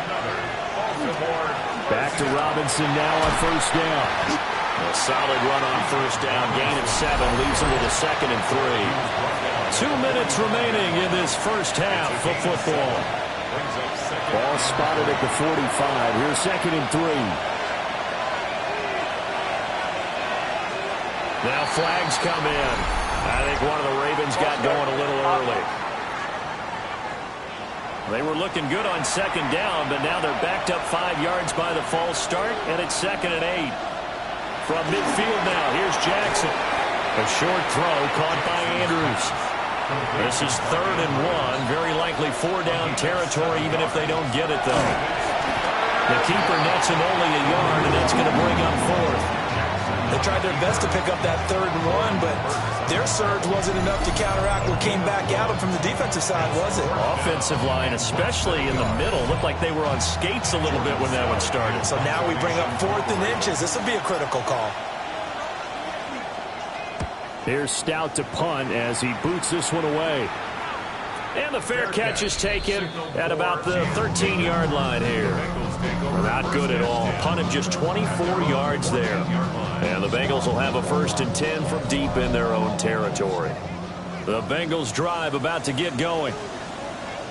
Back to Robinson now on 1st down. A solid run on 1st down. Gain of 7 leaves him with a 2nd and 3. 2 minutes remaining in this first half of football. Ball spotted at the 45. Here's 2nd and 3. Now flags come in. I think one of the Ravens got going a little early. They were looking good on 2nd down, but now they're backed up 5 yards by the false start, and it's 2nd and 8. From midfield now, here's Jackson. A short throw caught by Andrews. This is 3rd and 1. Very likely 4-down territory, even if they don't get it, though. The keeper nets him only a yard, and that's going to bring up 4th. They tried their best to pick up that 3rd and 1, but their surge wasn't enough to counteract what came back at them from the defensive side, was it? Offensive line, especially in the middle, looked like they were on skates a little bit when that one started. So now we bring up 4th and inches. This will be a critical call. Here's Stout to punt as he boots this one away. And the fair catch is taken at about the 13-yard line here. Not good at all. Punt of just 24 yards there. And the Bengals will have a 1st and 10 from deep in their own territory. The Bengals drive about to get going.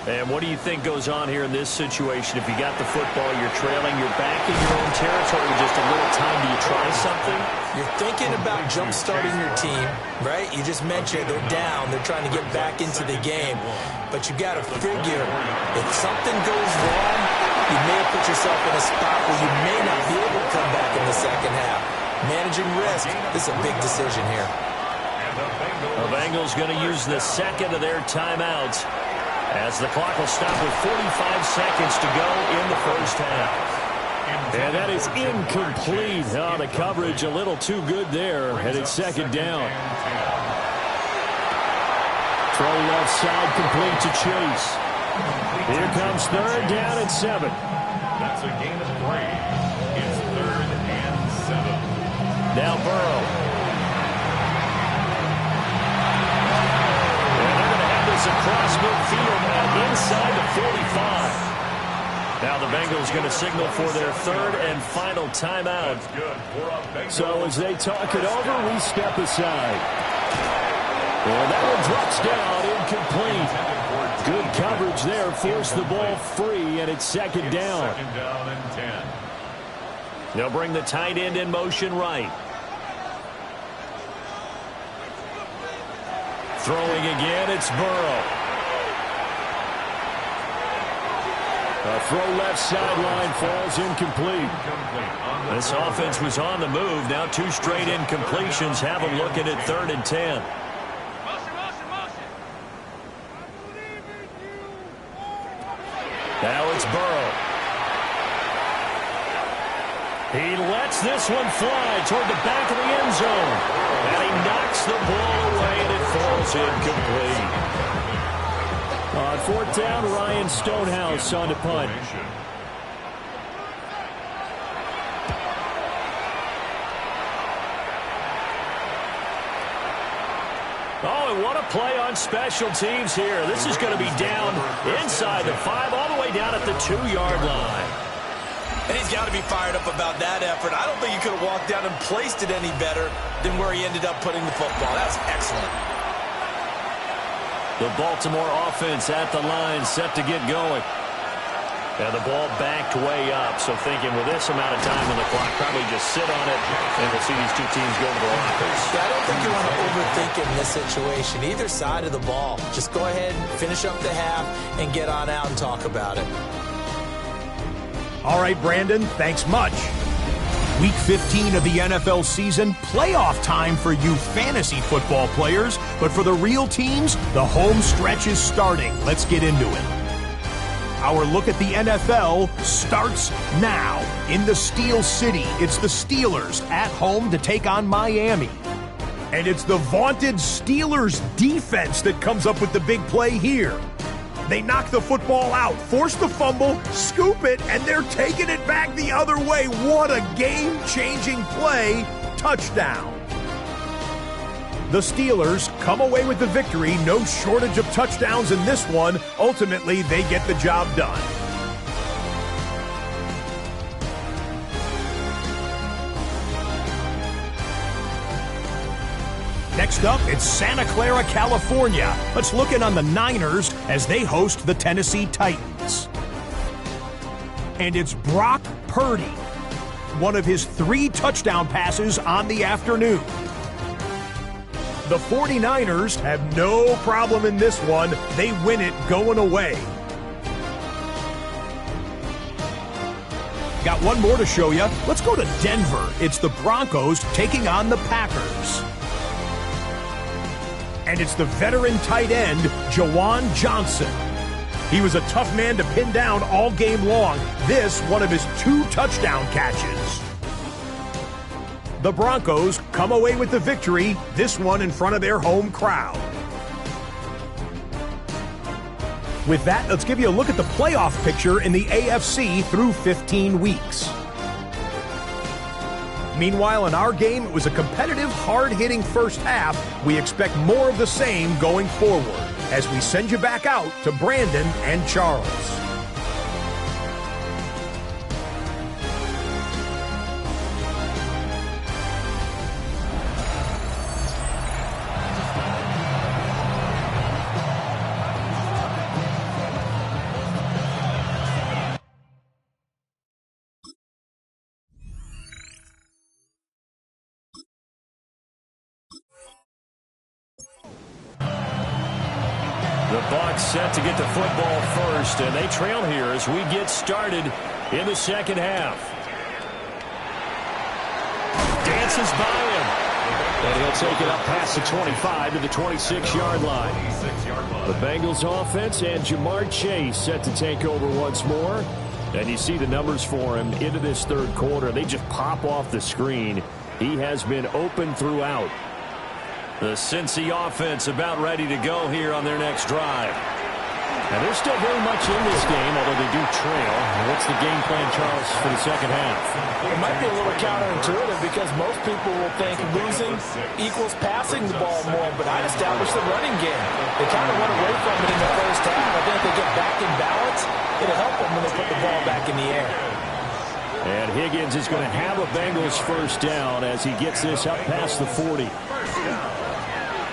And what do you think goes on here in this situation? If you got the football, you're trailing, you're back in your own territory with just a little time. Do you try something? You're thinking about jump-starting your team, right? You just mentioned they're down. They're trying to get back into the game. But you got to figure, if something goes wrong, you may have put yourself in a spot where you may not be able to come back in the second half. Managing risk, this is a big decision here. The Bengals going to use the 2nd of their timeouts as the clock will stop with 45 seconds to go in the first half. And that is incomplete. Oh, the coverage a little too good there, and it's 2nd down. Throw left side complete to Chase. Here comes 3rd down and 7. That's a gain of 3. It's 3rd and 7. Now Burrow. And they're going to have this across midfield now inside the 45. Now the Bengals going to signal for their 3rd and final timeout. So as they talk it over, we step aside. Well, that one drops down, incomplete. Good coverage there, forced the ball free, and it's 2nd down. 2nd down and 10. They'll bring the tight end in motion right. Throwing again, it's Burrow. A throw left sideline falls incomplete. This offense was on the move. Now 2 straight incompletions have them looking at 3rd and 10. Now it's Burrow. He lets this one fly toward the back of the end zone. And he knocks the ball away, and it falls incomplete. On 4th down, Ryan Stonehouse on the punt. Oh, and what a play on special teams here. This is going to be down inside the 5, all the way down at the 2-yard line. And he's got to be fired up about that effort. I don't think he could have walked down and placed it any better than where he ended up putting the football. That's excellent. The Baltimore offense at the line, set to get going. And the ball backed way up, so thinking with this amount of time on the clock, probably just sit on it, and we'll see these two teams go to the lockers. Yeah, I don't think you want to overthink it in this situation. Either side of the ball. Just go ahead, finish up the half, and get on out and talk about it. All right, Brandon, thanks much. Week 15 of the NFL season, playoff time for you fantasy football players. But for the real teams, the home stretch is starting. Let's get into it. Our look at the NFL starts now. In the Steel City, it's the Steelers at home to take on Miami. And it's the vaunted Steelers defense that comes up with the big play here. They knock the football out, force the fumble, scoop it, and they're taking it back the other way. What a game-changing play. Touchdown. The Steelers come away with the victory. No shortage of touchdowns in this one. Ultimately, they get the job done. Next up, it's Santa Clara, California. Let's look in on the Niners as they host the Tennessee Titans. And it's Brock Purdy, one of his 3 touchdown passes on the afternoon. The 49ers have no problem in this one. They win it going away. Got one more to show you. Let's go to Denver. It's the Broncos taking on the Packers. And it's the veteran tight end, Jawan Johnson. He was a tough man to pin down all game long. This, one of his 2 touchdown catches. The Broncos come away with the victory, this one in front of their home crowd. With that, let's give you a look at the playoff picture in the AFC through 15 weeks. Meanwhile, in our game, it was a competitive, hard-hitting first half. We expect more of the same going forward as we send you back out to Brandon and Charles. The Bucs set to get the football first, and they trail here as we get started in the second half. Dances by him. And he'll take it up past the 25 to the 26-yard line. The Bengals offense and Jamar Chase set to take over once more. And you see the numbers for him into this third quarter. They just pop off the screen. He has been open throughout. The Cincy offense about ready to go here on their next drive. And they're still very much in this game, although they do trail. What's the game plan, Charles, for the second half? It might be a little counterintuitive because most people will think losing equals passing the ball more, but I'd establish the running game. They kind of went away from it in the first half. I think if they get back in balance, it'll help them when they put the ball back in the air. And Higgins is going to have a Bengals first down as he gets this up past the 40.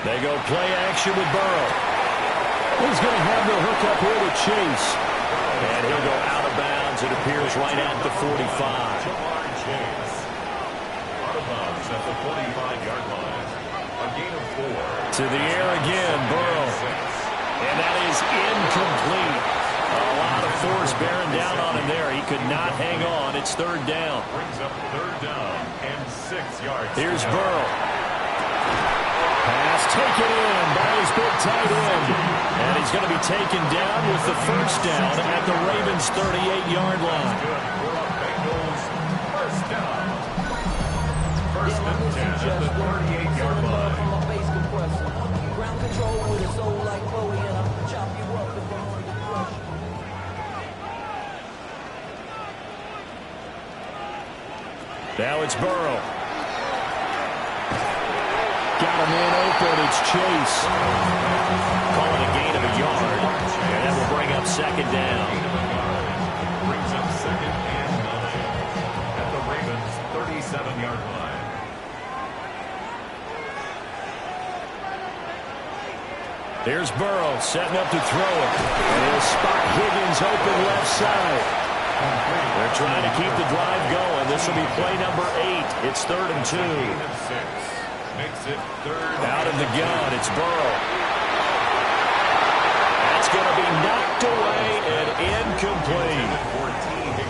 They go play action with Burrow. He's going to have the hookup here to Chase. And he'll go out of bounds. It appears right at the 45. Out of bounds at the 45-yard line. A gain of 4. To the air again, Burrow. And that is incomplete. A lot of force bearing down on him there. He could not hang on. It's third down. Brings up third down and 6 yards. Here's Burrow. Pass taken in by his big tight end. And he's going to be taken down with the first down at the Ravens' 38-yard line. Bengals first down. First and 10 at the 38-yard line. Ground control with a soul like Bowie, and I'll chop you up if I'm on your crush. Now it's Burrow. Got him in open. It's Chase. Calling a gain of a yard. And that will bring up second down. Brings up second and 9 at the Ravens' 37-yard line. Here's Burrow setting up to throw it. And he'll spot Higgins open left side. They're trying to keep the drive going. This will be play number 8. It's 3rd and 2. Makes it 3rd. Out of the gun, it's Burrow. That's going to be knocked away and incomplete.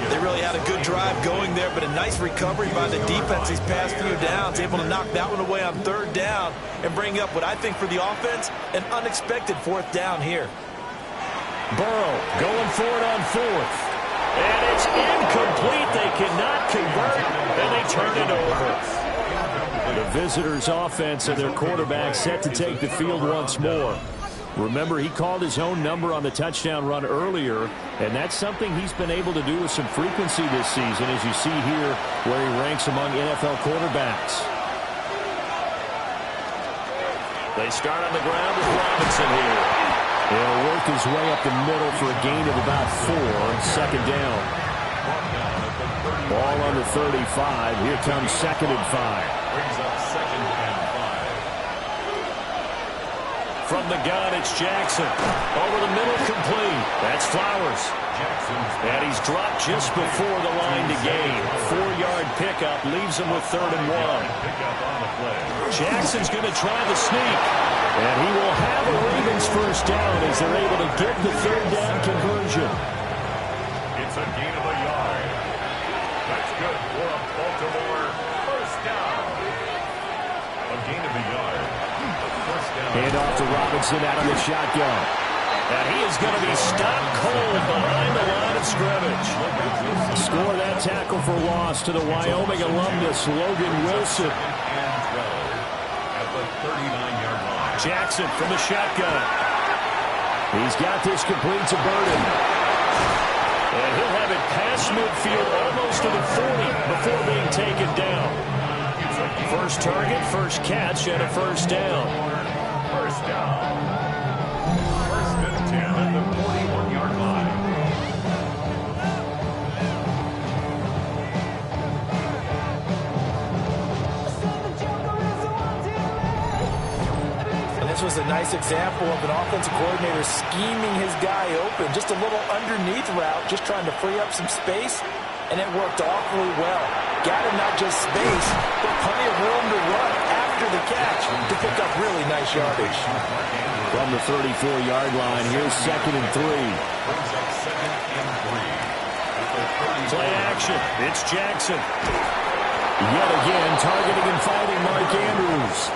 They really had a good drive going there, but a nice recovery by the defense these past few downs, able to knock that one away on 3rd down and bring up what I think for the offense, an unexpected 4th down here. Burrow going for it on 4th. And it's incomplete. They cannot convert, and they turn it over. The visitors' offense and their quarterback set to take the field once more. Remember, he called his own number on the touchdown run earlier, and that's something he's been able to do with some frequency this season, as you see here where he ranks among NFL quarterbacks. They start on the ground with Robinson here. He'll work his way up the middle for a gain of about 4, 2nd down. Ball on the 35. Here comes 2nd and 5. Brings up 2nd and 5. From the gun, it's Jackson. Over the middle, complete. That's Flowers. And he's dropped just before the line to gain. 4-yard pickup leaves him with 3rd and 1. Jackson's going to try the sneak. And he will have a Ravens first down as they're able to get the 3rd down conversion. It's a gain of a yard. That's good for a Baltimore first down. A gain of a yard. Hand off to Robinson out of the shotgun. And he is going to be stopped cold behind the line of scrimmage. Score that tackle for loss to the Wyoming alumnus, Logan Wilson. At the 39-yard line. Jackson from the shotgun. He's got this complete to Burden. And he'll have it past midfield almost to the 40 before being taken down. First target, first catch, and a first down. First down. 1st and 10 at the 41-yard line. And this was a nice example of an offensive coordinator scheming his guy open. Just a little underneath route, just trying to free up some space, and it worked awfully well. Got him not just space, but plenty of room to run after the catch to pick up really nice yardage. From the 34-yard line, here's 2nd and 3. Brings up 2nd and 3. Play action. It's Jackson. Yet again, targeting and fighting Mark Andrews.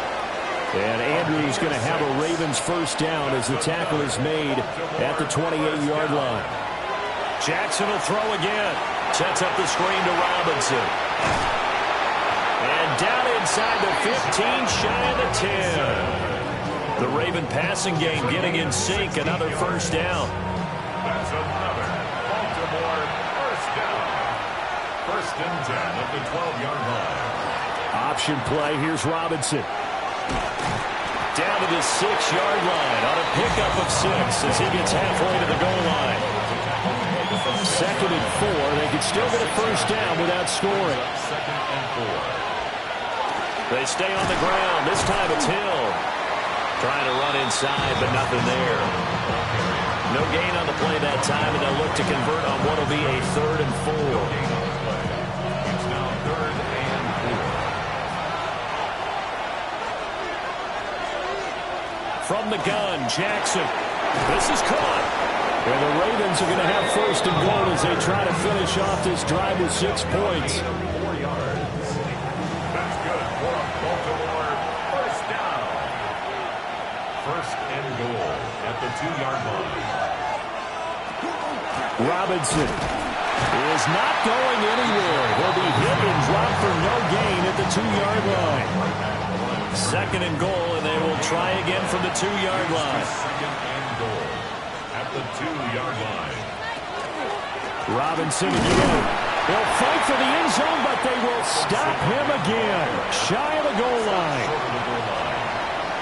And Andrews going to have a Ravens first down as the tackle is made at the 28-yard line. Jackson will throw again. Sets up the screen to Robinson. And down inside the 15, shy of the 10. The Raven passing game getting in sync. Another first down. That's another Baltimore first down. 1st and 10 at the 12-yard line. Option play. Here's Robinson. Down to the 6-yard line on a pickup of 6 as he gets halfway to the goal line. 2nd and 4. They could still get a first down without scoring. 2nd and 4. They stay on the ground. This time it's Hill. Trying to run inside, but nothing there. No gain on the play that time, and they'll look to convert on what will be a 3rd and 4. It's now 3rd and 4. From the gun, Jackson. This is caught. And the Ravens are going to have 1st and goal as they try to finish off this drive with 6 points. 4 yards. That's good for a Baltimore first down. 1st and goal at the 2-yard line. Robinson is not going anywhere. He'll be hit and dropped for no gain at the 2-yard line. 2nd and goal, and they will try again from the 2-yard line. 2nd and goal at the 2-yard line. Robinson again. They'll fight for the end zone, but they will stop him again. Shy of the goal line. Short of the goal line.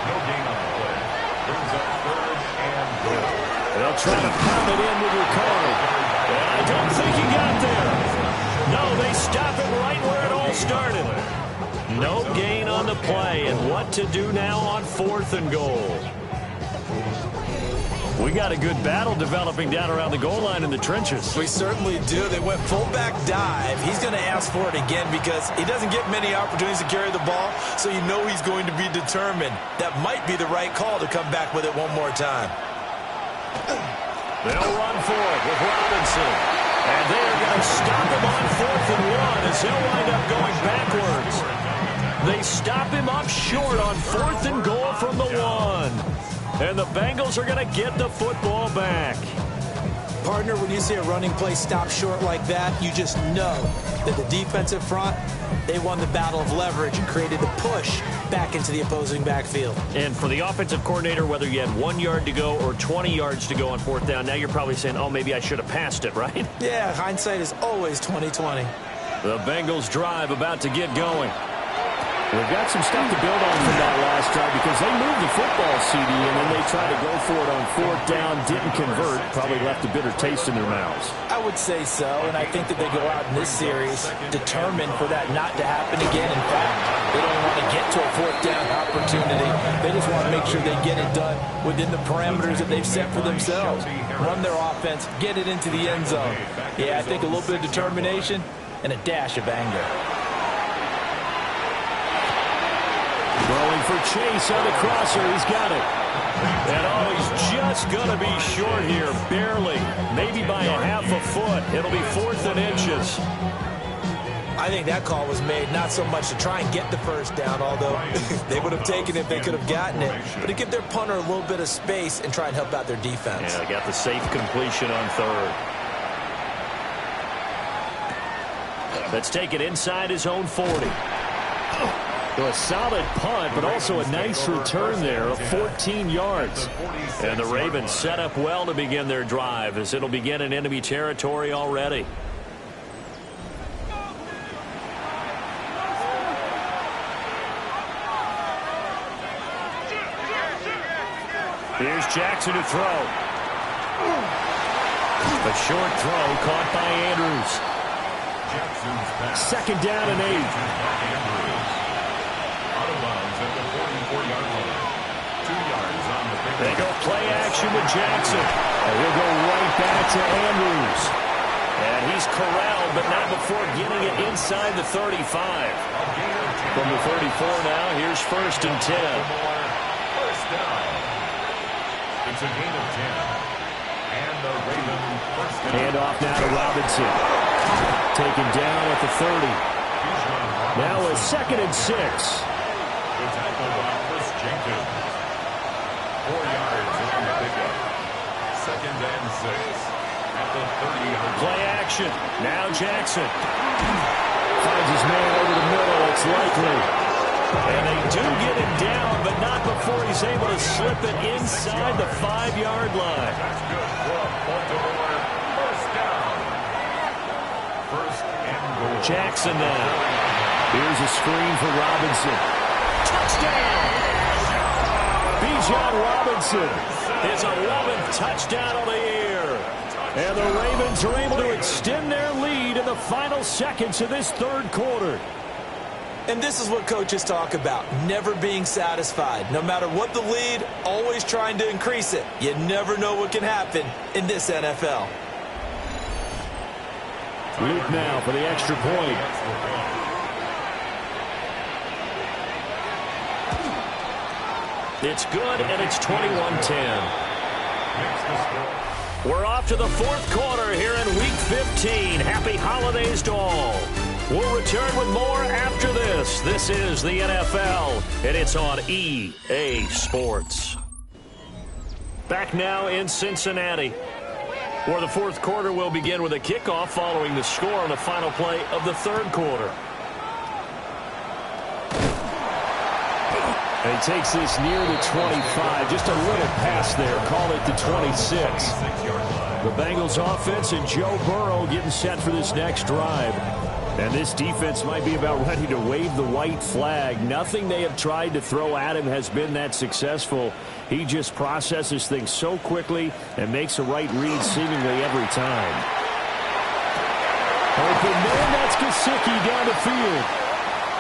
No gain on the play. Brings up 3rd and goal. They'll try to pound it in with Ricard. And I don't think he got there. No, they stop it right where it all started. No gain on the play, and what to do now on 4th and goal. We got a good battle developing down around the goal line in the trenches. We certainly do. They went fullback dive. He's going to ask for it again because he doesn't get many opportunities to carry the ball, so you know he's going to be determined. That might be the right call to come back with it one more time. They'll run for it with Robinson. And they are going to stop him on 4th and 1 as he'll wind up going backwards. They stop him up short on 4th and goal from the 1. And the Bengals are going to get the football back. Partner, when you see a running play stop short like that, you just know that the defensive front, they won the battle of leverage and created the push back into the opposing backfield. And for the offensive coordinator, whether you had 1 yard to go or 20 yards to go on 4th down, now you're probably saying, oh, maybe I should have passed it, right? Yeah, hindsight is always 20/20. The Bengals drive about to get going. We've got some stuff to build on from that last drive because they moved the football, CD, and then they tried to go for it on 4th down, didn't convert, probably left a bitter taste in their mouths. I would say so, and I think that they go out in this series determined for that not to happen again. In fact, they don't want to get to a 4th down opportunity. They just want to make sure they get it done within the parameters that they've set for themselves. Run their offense, get it into the end zone. Yeah, I think a little bit of determination and a dash of anger. Throwing for Chase on the crosser. He's got it. And oh, he's just going to be short here. Barely. Maybe by a half a foot. It'll be 4th and inches. I think that call was made not so much to try and get the first down, although they would have taken it if they could have gotten it, but to give their punter a little bit of space and try and help out their defense. Yeah, they got the safe completion on 3rd. Let's take it inside his own 40. A solid punt, but also a nice return there of 14 yards. And the Ravens set up well to begin their drive as it'll begin in enemy territory already. Here's Jackson to throw. A short throw caught by Andrews. 2nd down and 8. They go play action with Jackson. And he'll go right back to Andrews. And he's corralled, but not before getting it inside the 35. From the 34 now, here's 1st and 10. First down. It's a gain of 10. And the Ravens first down. Hand off now to Robinson. Taken down at the 30. Now a 2nd and 6. The tackle by Chris Jenkins. 4 yards on the pickup. 2nd and 6 at the 30-yard line. Play action. Now Jackson. Finds his man over the middle. It's likely. And they do get him down, but not before he's able to slip it inside the 5-yard line. That's good for a Baltimore first down. 1st and goal. Jackson now. Here's a screen for Robinson. Touchdown! Bijan Robinson, his 11th touchdown of the year. And the Ravens are able to extend their lead in the final seconds of this 3rd quarter. And this is what coaches talk about, never being satisfied. No matter what the lead, always trying to increase it. You never know what can happen in this NFL. Luke now for the extra point. It's good, and it's 21-10. We're off to the 4th quarter here in Week 15. Happy holidays to all. We'll return with more after this. This is the NFL, and it's on EA Sports. Back now in Cincinnati, where the 4th quarter will begin with a kickoff following the score on the final play of the 3rd quarter. And he takes this near the 25. Just a little pass there. Call it the 26. The Bengals offense and Joe Burrow getting set for this next drive. And this defense might be about ready to wave the white flag. Nothing they have tried to throw at him has been that successful. He just processes things so quickly and makes a right read seemingly every time. Open man, that's Gesicki down the field.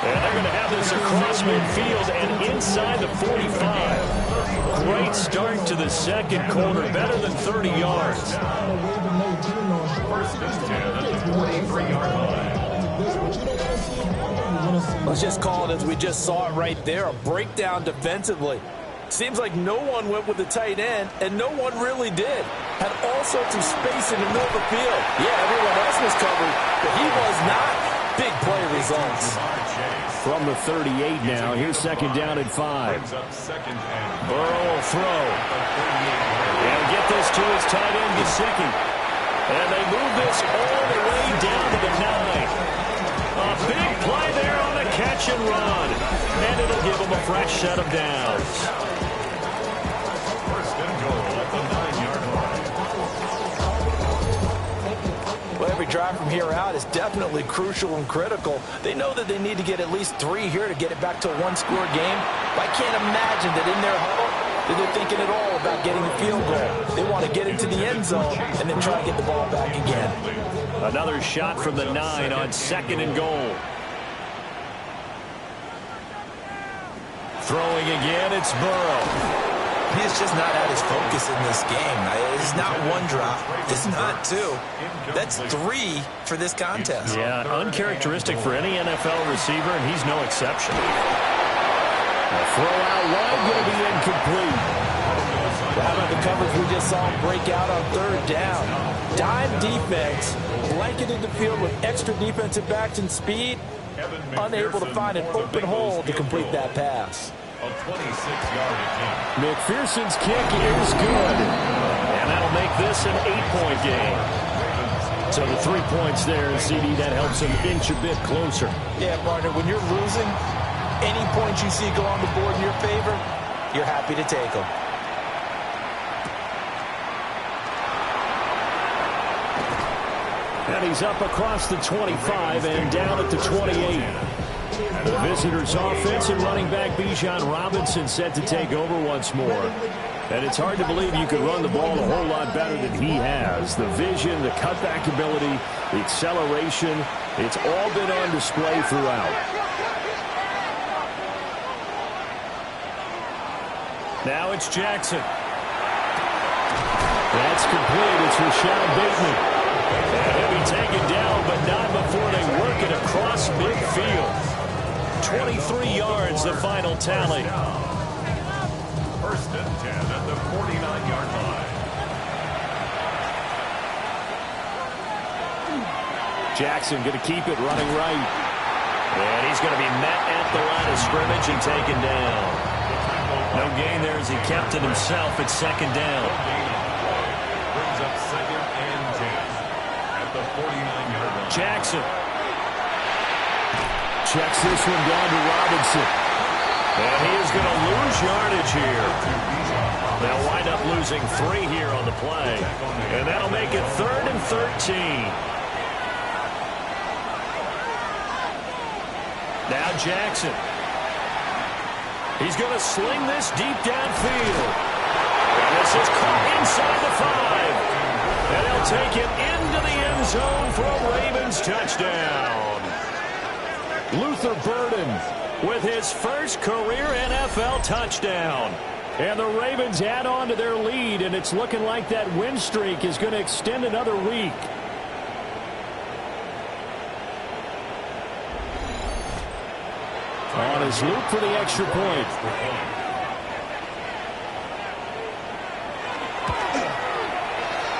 And they're going to have this across midfield and inside the 45. Great start to the second quarter, better than 30 yards. First and 10 at the 43-yard line. Let's just call it as we just saw it right there, a breakdown defensively. Seems like no one went with the tight end, and no one really did. Had all sorts of space in the middle of the field. Yeah, everyone else was covered, but he was not. Big play results. From the 38 now, here's second down and 5. Burrow will throw. And get this to his tight end, Gesicki. And they move this all the way down to the 9. A big play there on the catch and run. And it'll give them a fresh set of downs. First and goal at the 9-yard line. Well, every drive from here out is definitely crucial and critical. They know that they need to get at least 3 here to get it back to a one-score game. I can't imagine that in their huddle that they're thinking at all about getting a field goal. They want to get into the end zone and then try to get the ball back again. Another shot from the 9 on second and goal. Throwing again, it's Burrow. He is just not at his focus in this game. It's not one drop. It's not 2. That's 3 for this contest. Yeah, uncharacteristic for any NFL receiver, and he's no exception. A throw out wide, going to be incomplete. How about the coverage we just saw him break out on third down? Dime defense, blanketed the field with extra defensive backs and speed, unable to find an open hole to complete that pass. A 26-yard attempt. McPherson's kick is good. And that'll make this an 8-point game. So the 3 points there, and CD, that helps him inch a bit closer. Yeah, partner, when you're losing, any points you see go on the board in your favor, you're happy to take them. And he's up across the 25 and down at the 28. The visitors' offense and running back Bijan Robinson set to take over once more. And it's hard to believe you could run the ball a whole lot better than he has. The vision, the cutback ability, the acceleration, it's all been on display throughout. Now it's Jackson. That's complete. It's Rashad Bateman. And he'll be taken down, but not before they work it across midfield. 23 yards, the final tally. First and 10 at the 49-yard line. Jackson going to keep it running right. And he's going to be met at the line of scrimmage and taken down. No gain there as he kept it himself at second down. Brings up second and 10 at the 49-yard line. Jackson checks this one down to Robinson. And he is going to lose yardage here. They'll wind up losing 3 here on the play. And that'll make it 3rd and 13. Now Jackson. He's going to sling this deep downfield. And this is caught inside the 5. And he'll take it into the end zone for a Ravens touchdown. Luther Burden with his first career NFL touchdown. And the Ravens add on to their lead, and it's looking like that win streak is going to extend another week. On his loop for the extra point.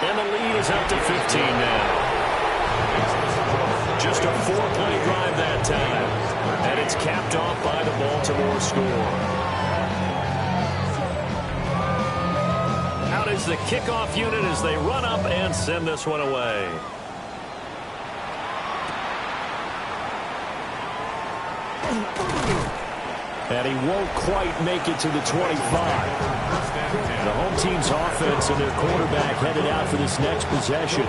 And the lead is up to 15 now. Just a 4-play drive that time. And it's capped off by the Baltimore score. Out is the kickoff unit as they run up and send this one away. And he won't quite make it to the 25. The home team's offense and their quarterback headed out for this next possession.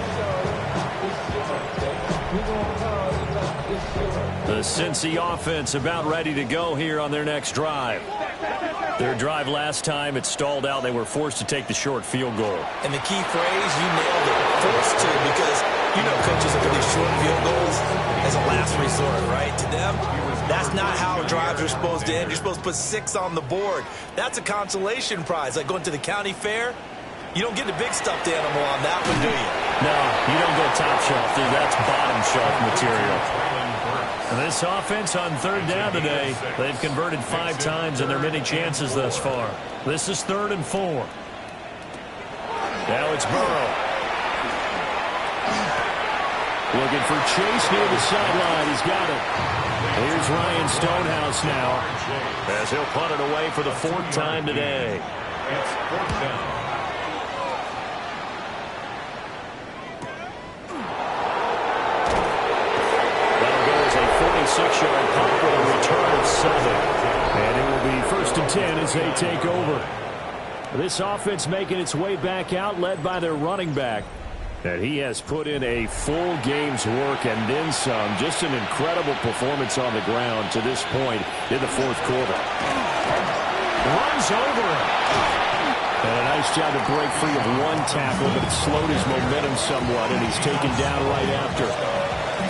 The Cincy offense about ready to go here on their next drive. Their drive last time, it stalled out. They were forced to take the short field goal. And the key phrase, you nailed it, forced to, because you know coaches look at these short field goals as a last resort, right? To them, them, that's not how drives are supposed to end. You're supposed to put 6 on the board. That's a consolation prize. Like going to the county fair, you don't get the big stuffed animal on that one, do you? No, you don't go top shelf, dude. That's bottom shelf material. This offense on third down today, they've converted 5 times in their many chances thus far. This is 3rd and 4. Now it's Burrow. Looking for Chase near the sideline. He's got it. Here's Ryan Stonehouse now, as he'll punt it away for the 4th time today. It's 4th down. That'll go as a 46-yard punt with a return of 7. And it will be 1st and 10 as they take over. This offense making its way back out, led by their running back. And he has put in a full game's work and then some. Just an incredible performance on the ground to this point in the 4th quarter. Runs over him. And a nice job to break free of one tackle, but it slowed his momentum somewhat, and he's taken down right after.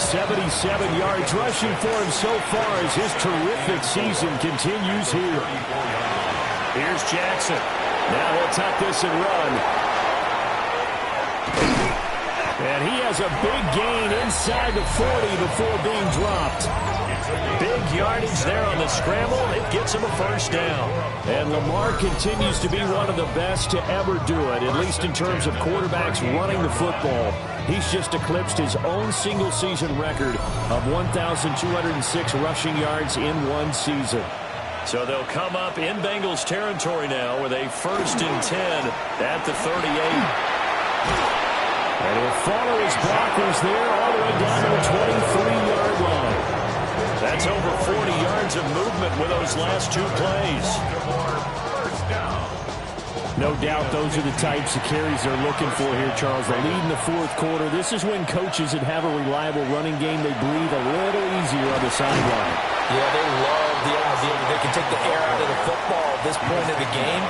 77 yards rushing for him so far as his terrific season continues here. Here's Jackson. Now he'll tuck this and run. And he has a big gain inside the 40 before being dropped. Big yardage there on the scramble. It gets him a 1st down. And Lamar continues to be one of the best to ever do it, at least in terms of quarterbacks running the football. He's just eclipsed his own single-season record of 1,206 rushing yards in one season. So they'll come up in Bengals territory now with a 1st and 10 at the 38. And he'll follow his blockers there all the way down to the 23-yard line. That's over 40 yards of movement with those last 2 plays. No doubt those are the types of carries they're looking for here, Charles. The lead in the 4th quarter. This is when coaches that have a reliable running game, they breathe a little easier on the sideline. Yeah, they love the idea that they can take the air out of the football at this point of the game.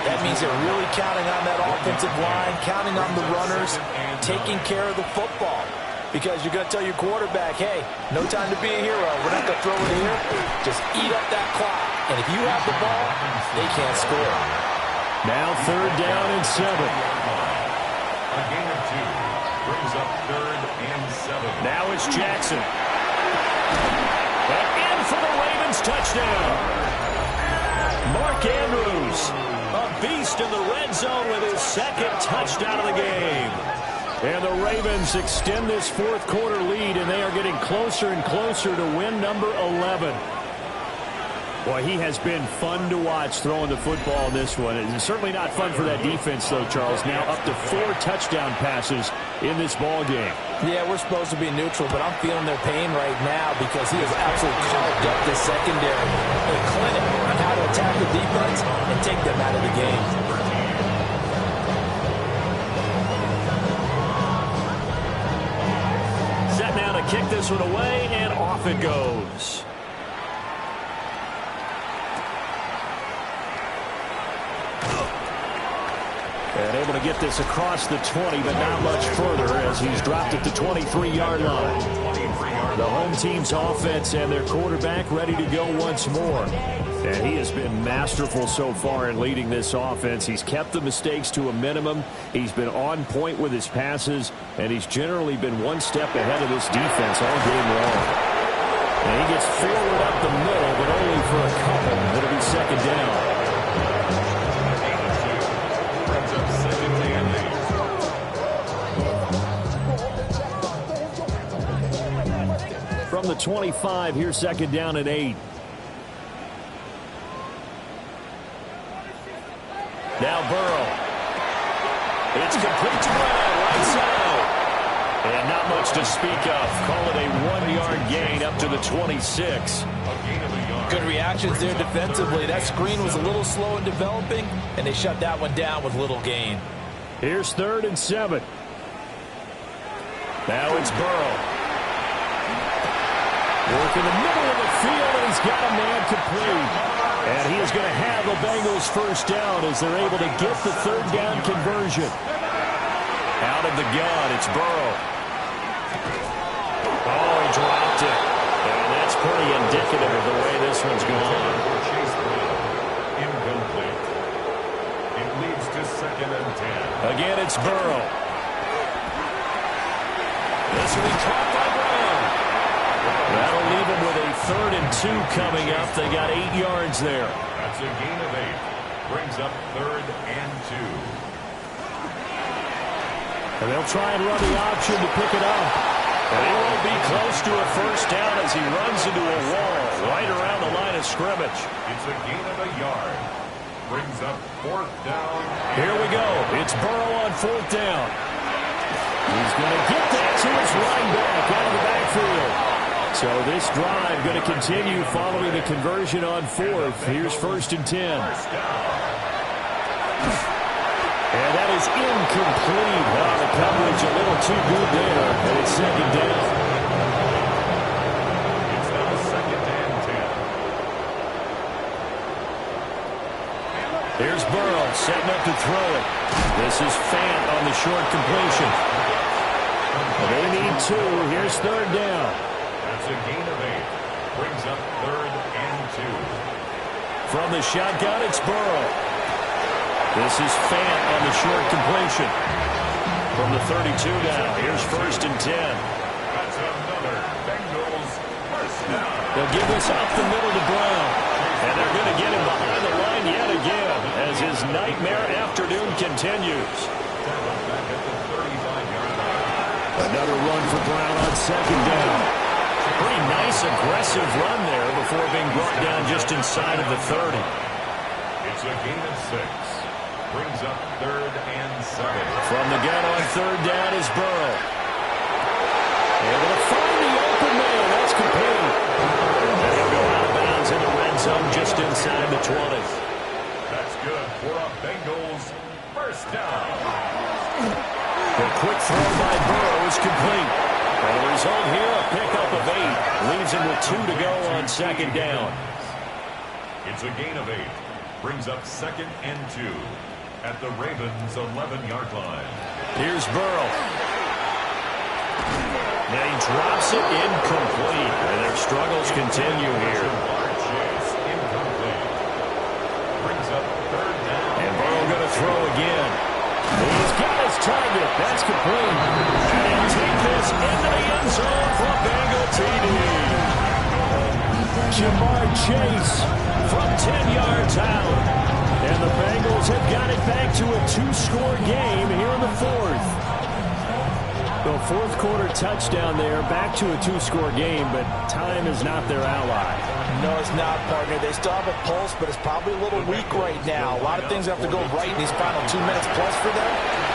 That means they're really counting on that offensive line, counting on the runners, taking care of the football. Because you're going to tell your quarterback, hey, no time to be a hero. We're not going to throw it here. Just eat up that clock. And if you have the ball, they can't score. Now 3rd down and 7. A gain of 2 brings up 3rd and 7. Now it's Jackson. And in for the Ravens touchdown. Mark Andrews, a beast in the red zone with his 2nd touchdown of the game. And the Ravens extend this 4th quarter lead, and they are getting closer and closer to win number 11. Boy, he has been fun to watch throwing the football in this one. It's certainly not fun for that defense, though, Charles. Now up to 4 touchdown passes in this ball game. Yeah, we're supposed to be neutral, but I'm feeling their pain right now because he has absolutely carved up this secondary. A clinic on how to attack the defense and take them out of the game. Set now to kick this one away, and off it goes. And able to get this across the 20, but not much further as he's dropped at the 23-yard line. The home team's offense and their quarterback ready to go once more. And he has been masterful so far in leading this offense. He's kept the mistakes to a minimum. He's been on point with his passes, and he's generally been one step ahead of this defense all game long. And he gets forward up the middle, but only for a couple. It'll be 2nd down. From the 25, here's 2nd down and 8. Now Burrow. It's complete to Brown, right side. And not much to speak of. Call it a 1-yard gain up to the 26. Good reactions there defensively. That screen was a little slow in developing, and they shut that one down with little gain. Here's 3rd and 7. Now it's Burrow. Work in the middle of the field, and he's got a man complete. And he is going to have the Bengals 1st down as they're able to get the 3rd down conversion. Out of the gun, it's Burrow. Oh, he dropped it. And that's pretty indicative of the way this one's gone. Incomplete. It leads to 2nd and 10. Again, it's Burrow. This will be caught by Brown. That'll leave him with a 3rd and 2 coming up. They got 8 yards there. That's a gain of 8. Brings up 3rd and 2. And they'll try and run the option to pick it up. And he won't be close to a first down as he runs into a wall right around the line of scrimmage. It's a gain of a yard. Brings up 4th down. Here we go. It's Burrow on 4th down. He's going to get that to his running back out of the backfield. So this drive going to continue following the conversion on 4th. Here's 1st and 10. And that is incomplete. The coverage a little too good there. And it's 2nd down. It's now 2nd and 10. Here's Burrow setting up to throw it. This is Fant on the short completion. They need 2. Here's 3rd down. That's a gain of 8. Brings up 3rd and 2. From the shotgun, it's Burrow. This is Fant on the short completion. From the 32 now, here's 1st and 10. That's another Bengals first down. They'll give this up the middle to Brown. And they're going to get him behind the line yet again as his nightmare afternoon continues. Back at the 35-yard line. Another run for Brown on 2nd down. Pretty nice aggressive run there before being brought down just inside of the 30. It's a gain of 6. Brings up 3rd and 7. From the gun on 3rd down is Burrow. Able to find the open man. That's complete. And he'll go out of bounds in the red zone just inside the 20. That's good for a Bengals first down. The quick throw by Burrow is complete. And the result here, a pickup of 8. Leaves him with 2 to go on 2nd down. It's a gain of 8. Brings up 2nd and 2 at the Ravens' 11-yard line. Here's Burrow. Now he drops it incomplete. And their struggles continue here. Chase incomplete. Brings up 3rd down. And Burrow going to throw again. He's got his target. That's complete. And he'll take this into the end zone for Bengal TD. Jamar Chase from 10 yards out. And the Bengals have got it back to a 2-score game here in the 4th. The 4th quarter touchdown there, back to a 2-score game, but time is not their ally. No, it's not, partner. They still have a pulse, but it's probably a little weak right now. A lot of things have to go right in these final 2 minutes plus for them.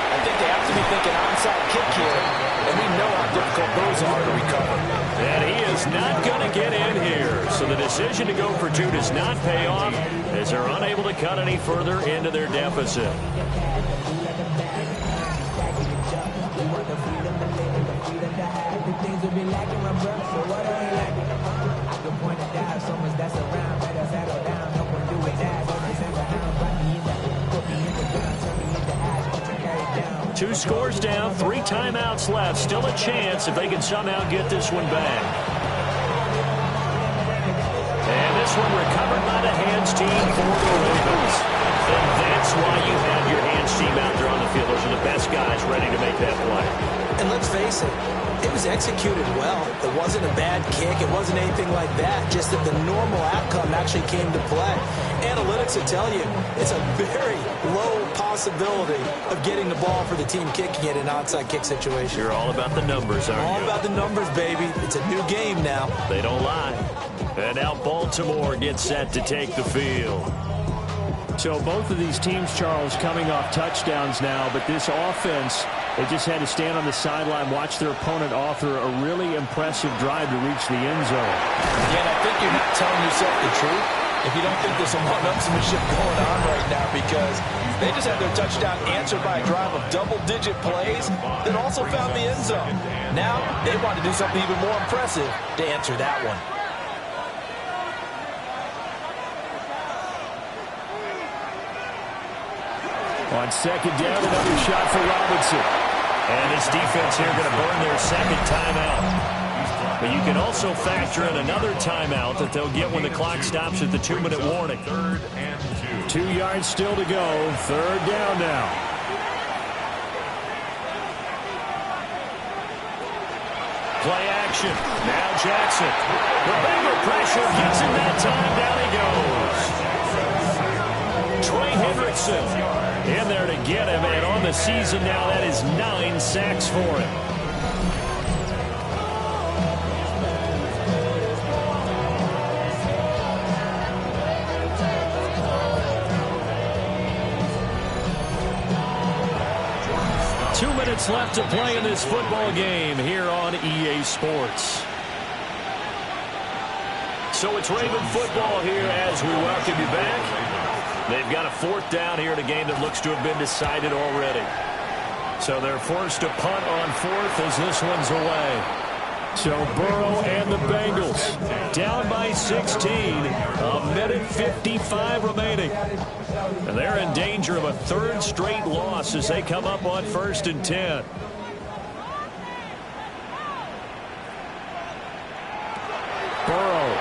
I think they have to be thinking onside kick here, and we know how difficult those are to recover. And he is not going to get in here. So the decision to go for 2 does not pay off as they're unable to cut any further into their deficit. Two scores down, 3 timeouts left. Still a chance if they can somehow get this one back. And this one recovered by the hands team for the Ravens. And that's why you have your hands team out there on the field. Those are the best guys ready to make that play. And let's face it, it was executed well. It wasn't a bad kick. It wasn't anything like that. Just that the normal outcome actually came to play. Analytics will tell you it's a very low possibility of getting the ball for the team kicking it in an onside kick situation. You're all about the numbers, aren't you? All about the numbers, baby. It's a new game now. They don't lie. And now Baltimore gets set to take the field. So both of these teams, Charles, coming off touchdowns now, but this offense, they just had to stand on the sideline, watch their opponent author a really impressive drive to reach the end zone. Again, I think you're not telling yourself the truth if you don't think there's some one-upsmanship going on right now, because they just had their touchdown answered by a drive of double-digit plays that also found the end zone. Now they want to do something even more impressive to answer that one. On second down, another shot for Robinson. And this defense here going to burn their second timeout. But you can also factor in another timeout that they'll get when the clock stops at the 2-minute warning. 3rd and 2. 2 yards still to go. 3rd down now. Play action. Now Jackson. The Bengal pressure gets him that time. Down he goes. Trey Hendrickson in there to get him. And on the season now, that is 9 sacks for him. 2 minutes left to play in this football game here on EA Sports. So it's Raven football here as we welcome you back. They've got a 4th down here in a game that looks to have been decided already. So they're forced to punt on 4th as this one's away. So Burrow and the Bengals down by 16. A minute 55 remaining. And they're in danger of a 3rd straight loss as they come up on 1st and 10. Burrow.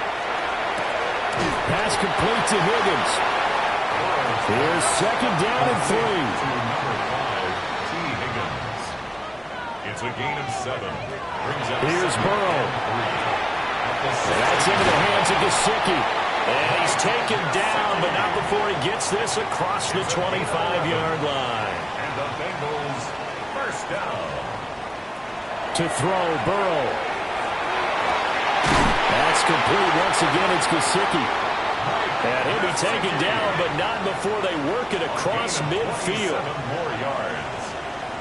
Pass complete to Higgins. Here's 2nd down and 3. It's a gain of 7. Here's Burrow. That's into the hands of Gesicki. And he's taken down, but not before he gets this across the 25-yard line. And the Bengals 1st down. To throw, Burrow. That's complete. Once again, it's Gesicki. And he'll be taken down, but not before they work it across midfield. 7 more yards.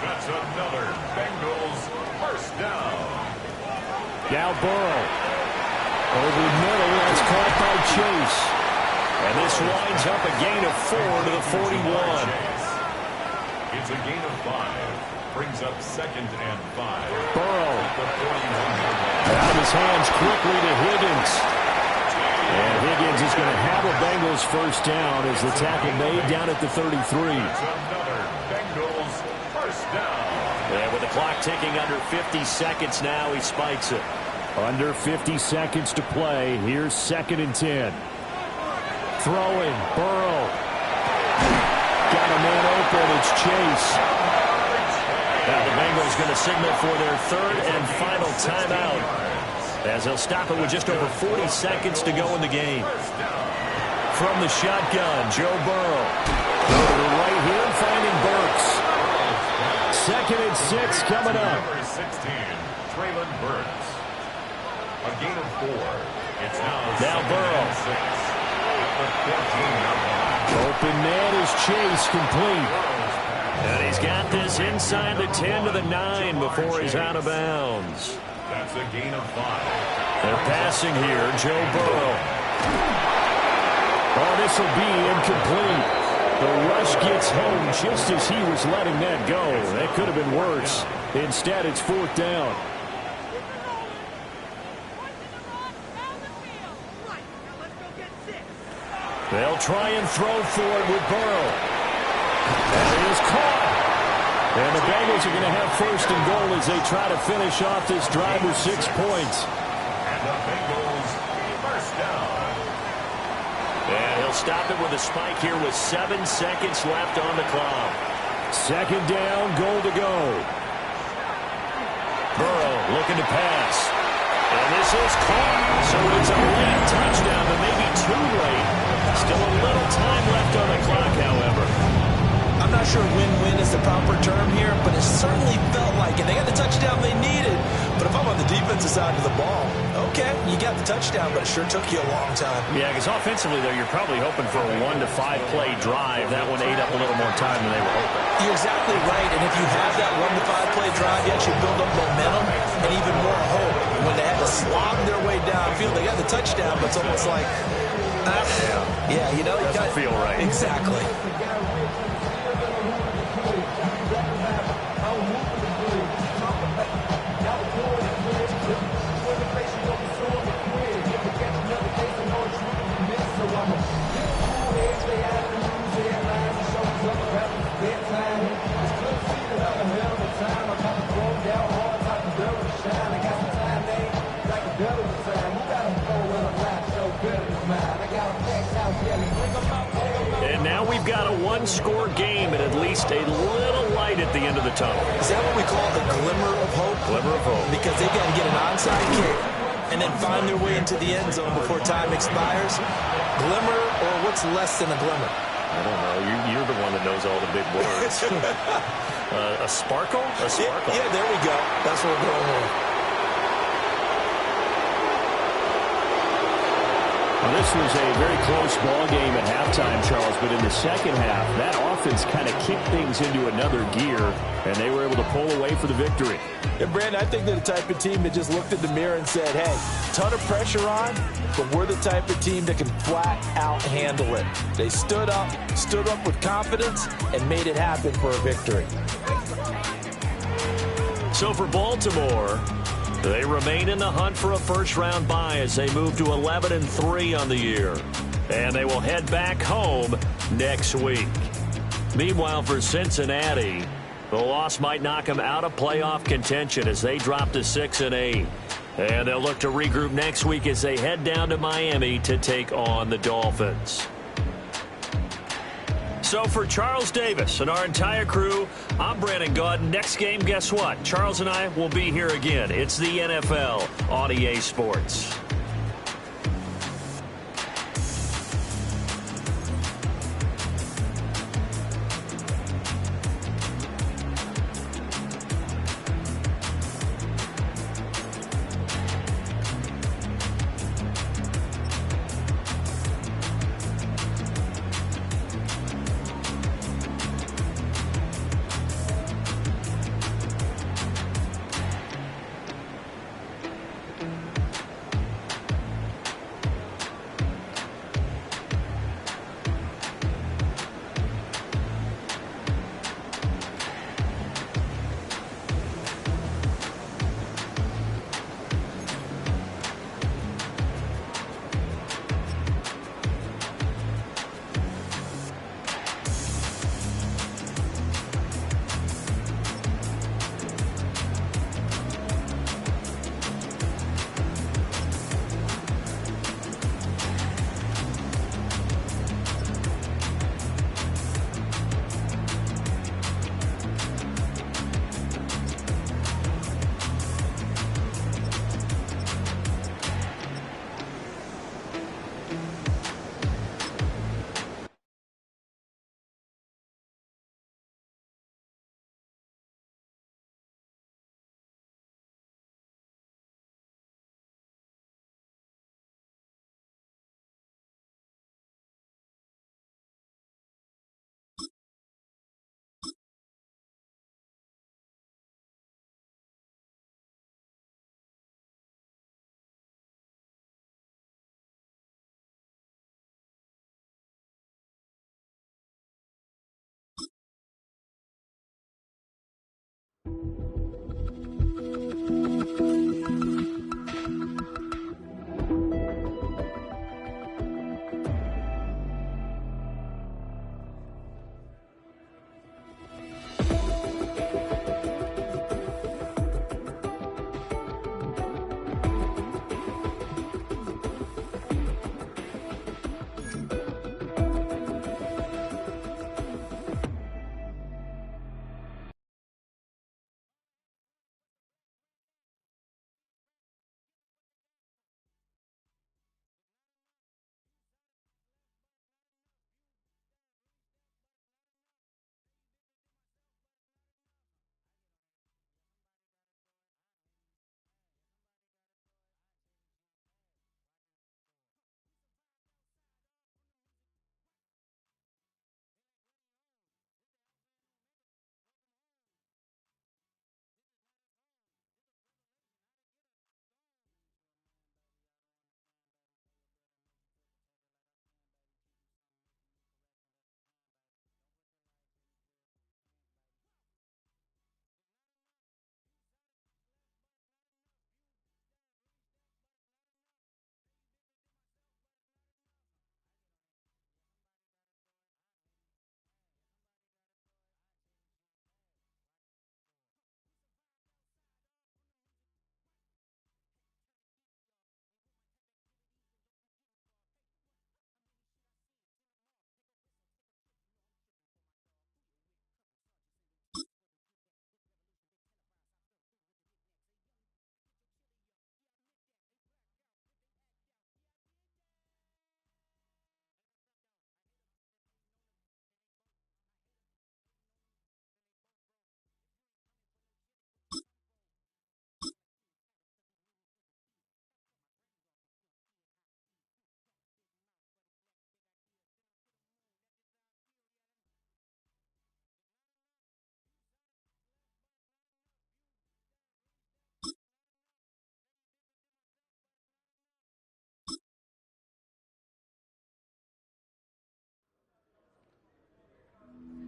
That's another Bengals 1st down. Now Burrow. Over the middle, that's caught by Chase. And this winds up a gain of 4 to the 41. It's a gain of 5. Brings up 2nd and 5. Burrow. Out of his hands quickly to Higgins. And Higgins is going to have a Bengals 1st down as the tackle made down at the 33. It's another Bengals 1st down. And with the clock ticking under 50 seconds now, he spikes it. Under 50 seconds to play. Here's 2nd and 10. Throwing. Burrow. Got a man open. It's Chase. Now the Bengals going to signal for their 3rd and final timeout, as they'll stop it with just over 40 seconds to go in the game. From the shotgun, Joe Burrow. Go to the right here, finding Burks. 2nd and 6 coming up. Number 16, Traylon Burks. A gain of 4. It's now Burrow. 6. The 14-yard line. Open man is Chase, complete. And he's got this inside the 10 to the 9 before he's out of bounds. That's a gain of 5. They're passing here, Joe Burrow. Oh, this will be incomplete. The rush gets home just as he was letting that go. That could have been worse. Instead, it's 4th down. They'll try and throw for it with Burrow. And it is caught. And the Bengals are going to have 1st and goal as they try to finish off this drive with 6 points. And the Bengals 1st down. And he'll stop it with a spike here with 7 seconds left on the clock. 2nd down, goal to go. Burrow looking to pass. And this is caught. So it's a late touchdown, but maybe too late. Still a little time left on the clock, however. I'm not sure win-win is the proper term here, but it certainly felt like it. They got the touchdown they needed, but if I'm on the defensive side of the ball, okay, you got the touchdown, but it sure took you a long time. Yeah, because offensively, though, you're probably hoping for a 1 to 5 play drive. That one ate up a little more time than they were hoping. You're exactly right, and if you have that 1 to 5 play drive, you actually build up momentum and even more hope. When they had to slob their way downfield, they got the touchdown, but it's almost like, yeah, you know, doesn't feel right. Exactly. And now we've got a one-score game and at least a little light at the end of the tunnel. Is that what we call the glimmer of hope? Glimmer of hope. Because they've got to get an onside kick and then find their way into the end zone before time expires. Glimmer, or what's less than a glimmer? I don't know. You're the one that knows all the big words. A sparkle? A sparkle. Yeah, there we go. That's what we're going with. Well, this was a very close ball game at halftime, Charles, but in the second half, that offense kind of kicked things into another gear, and they were able to pull away for the victory. And, Brandon, I think they're the type of team that just looked in the mirror and said, hey, ton of pressure on, but we're the type of team that can flat out handle it. They stood up with confidence, and made it happen for a victory. So for Baltimore, they remain in the hunt for a first-round bye as they move to 11-3 on the year. And they will head back home next week. Meanwhile, for Cincinnati, the loss might knock them out of playoff contention as they drop to 6-8. And they'll look to regroup next week as they head down to Miami to take on the Dolphins. So for Charles Davis and our entire crew, I'm Brandon Gaudin. Next game, guess what? Charles and I will be here again. It's the NFL on EA Sports.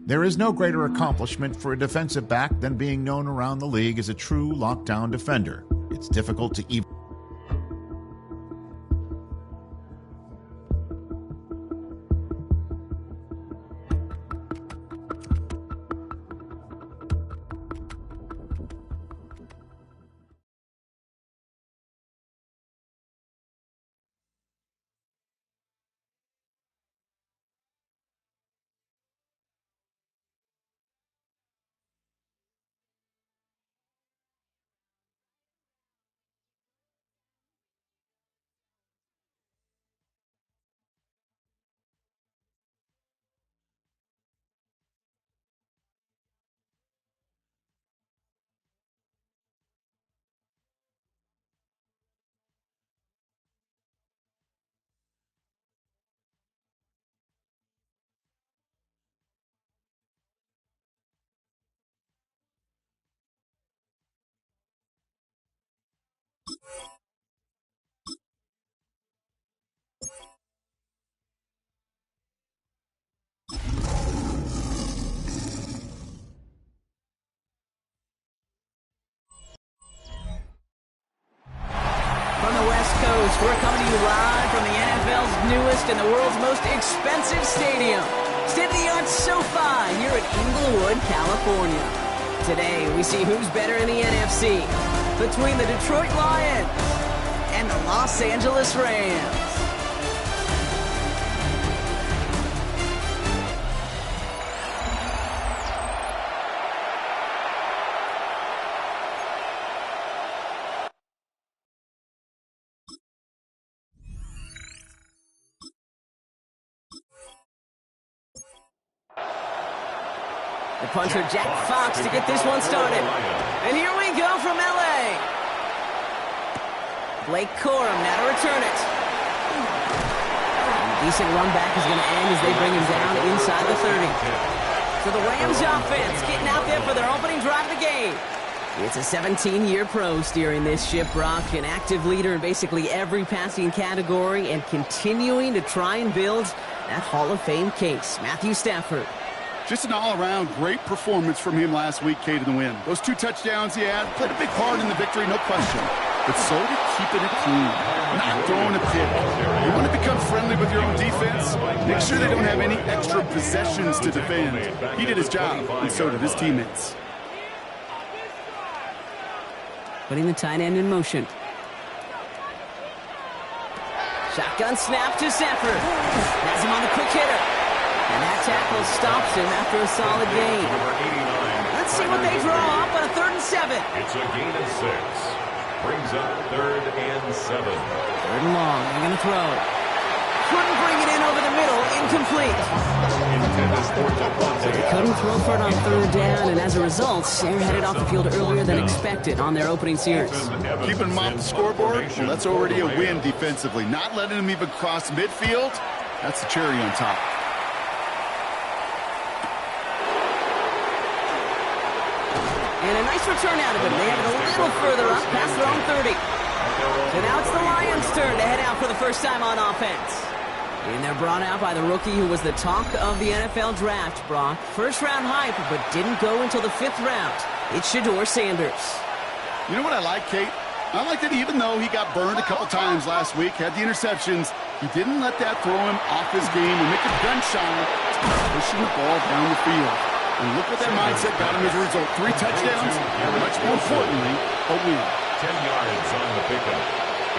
There is no greater accomplishment for a defensive back than being known around the league as a true lockdown defender. It's difficult to even We're coming to you live from the NFL's newest and the world's most expensive stadium. State-of-the-art SoFi here in Inglewood, California. Today, we see who's better in the NFC between the Detroit Lions and the Los Angeles Rams. The punter, Jack Fox, to get this one started. And here we go from L.A. Blake Corum now to return it. And a decent run back is going to end as they bring him down inside the 30. So the Rams offense getting out there for their opening drive of the game. It's a 17-year pro steering this ship, Brock, an active leader in basically every passing category and continuing to try and build that Hall of Fame case. Matthew Stafford. Just an all-around great performance from him last week, Kate, in the win. Those 2 touchdowns he had played a big part in the victory, no question. But so did keeping it clean, not throwing a pick. You want to become friendly with your own defense? Make sure they don't have any extra possessions to defend. He did his job, and so did his teammates. Putting the tight end in motion. Shotgun snap to Stafford. Has him on the quick hitter. And that tackle stops him after a solid gain. Let's see what they draw up on a 3rd and 7. It's a gain of 6. Brings up 3rd and 7. 3rd and long. They're going to throw. Couldn't bring it in over the middle. Incomplete. So they couldn't throw for it on 3rd down, and as a result, they're headed off the field earlier than expected on their opening series. Keeping them off the scoreboard, well, that's already a win defensively. Not letting them even cross midfield, that's the cherry on top. And a nice return out of it. They have it a little further up past their own 30. So now it's the Lions' turn to head out for the first time on offense. And they're brought out by the rookie who was the talk of the NFL draft, Brock. First-round hype, but didn't go until the 5th round. It's Shedeur Sanders. You know what I like, Kate? I like that even though he got burned a couple times last week, had the interceptions, he didn't let that throw him off his game and make him gun shy, pushing the ball down the field. And look what that mindset got him as a result. 3 touchdowns, and much more importantly, a win. 10 yards on the pickup.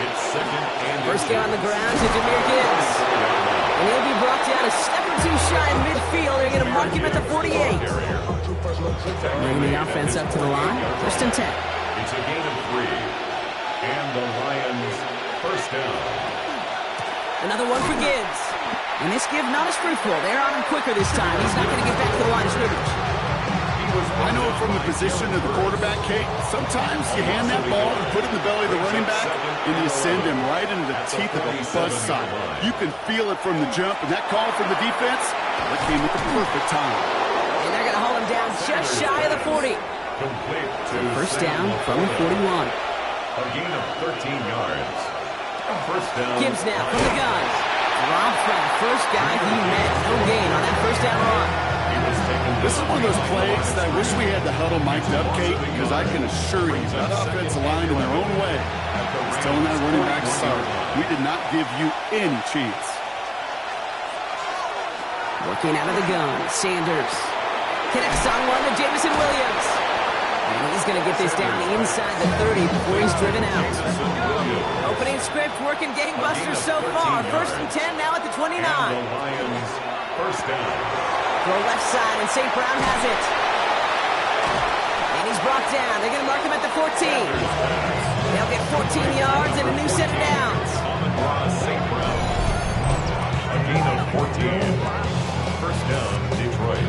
It's 2nd and First down on the ground to Jahmyr Gibbs. And he'll be brought down a step or 2 shy in midfield. They're going to mark him at the 48. Bringing the offense up to the line. 1st and 10. It's a gain of 3. And the Lions first down. Another one for Gibbs. And this give not as fruitful. They're on him quicker this time. He's not going to get back to the line of scrimmage. I know from the position of the quarterback, Kate, sometimes you hand that ball and put it in the belly of the running back, and you send him right into the teeth of a buzzsaw. You can feel it from the jump, and that call from the defense, that came at the perfect time. And they're going to hold him down just shy of the 40. First down from the 41. A gain of 13 yards. First down. Gibbs now from the gun. Robbed by the first guy he met. No gain on that first down run. This is one of those plays that I wish we had the huddle mic'd up, Kate, because I can assure you that offensive line in their own way is telling that running back, sorry, we did not give you any chance. Working out of the gun, Sanders connects on one to Jameson Williams. And he's going to get this down inside the 30 before he's driven out. Opening script working gangbusters so far. 1st and 10 now at the 29. First down. Throw left side, and St. Brown has it. And he's brought down. They're going to mark him at the 14. They'll get 14 yards and a new set of downs. St. Brown. A gain of 14. First down, Detroit.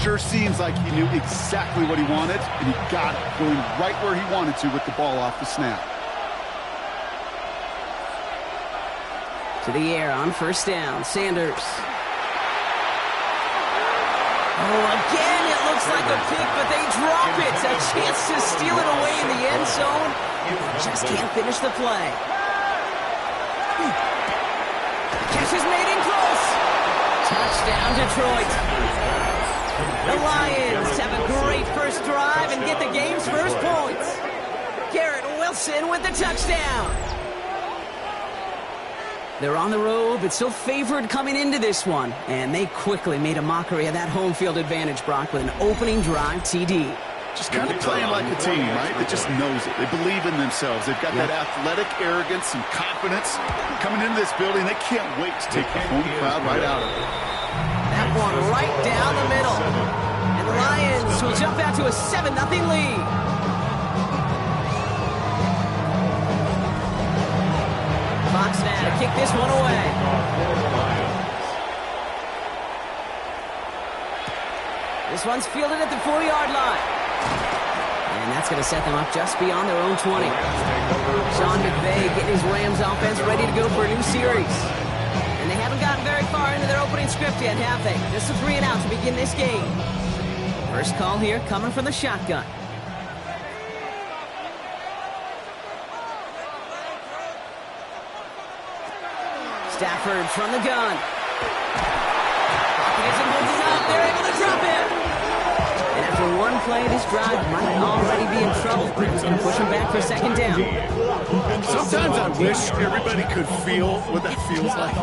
Sure seems like he knew exactly what he wanted, and he got it, going right where he wanted to with the ball off the snap. To the air on 1st down, Sanders. Oh, again, it looks like a pick, but they drop it. A chance to steal it away in the end zone. Just can't finish the play. Catch is made in close. Touchdown, Detroit. The Lions have a great first drive and get the game's first points. Garrett Wilson with the touchdown. They're on the road, but still favored coming into this one. And they quickly made a mockery of that home field advantage, Brock, with an opening drive TD. Just kind of playing like a team, right? That just knows it. They believe in themselves. They've got that athletic arrogance and confidence. Coming into this building, they can't wait to take the home crowd right out of it. That one right down the middle. And the Lions will jump out to a 7-0 lead. Fox now to kick this one away. This one's fielded at the 4-yard line. And that's going to set them up just beyond their own 20. Sean McVay getting his Rams offense ready to go for a new series. And they haven't gotten very far into their opening script yet, have they? Just a 3 and out to begin this game. First call here coming from the shotgun. Stafford from the gun. Pocket isn't holding up. They're able to drop it. And after one play, this drive might already be in trouble. He's going to push him back for 2nd down. Sometimes I wish everybody could feel what that feels like.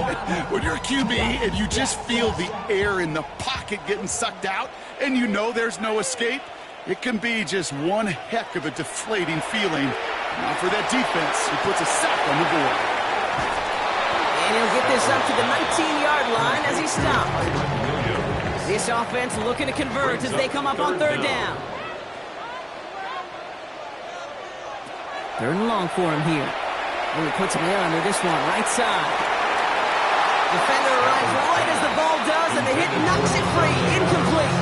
When you're a QB and you just feel the air in the pocket getting sucked out and you know there's no escape, it can be just one heck of a deflating feeling. Now for that defense, who puts a sack on the board. And he'll get this up to the 19-yard line as he stopped. This offense looking to convert as they come up on 3rd down. 3rd and long for him here. And he puts him there under this one, right side. Defender arrives right as the ball does, and the hit knocks it free. Incomplete.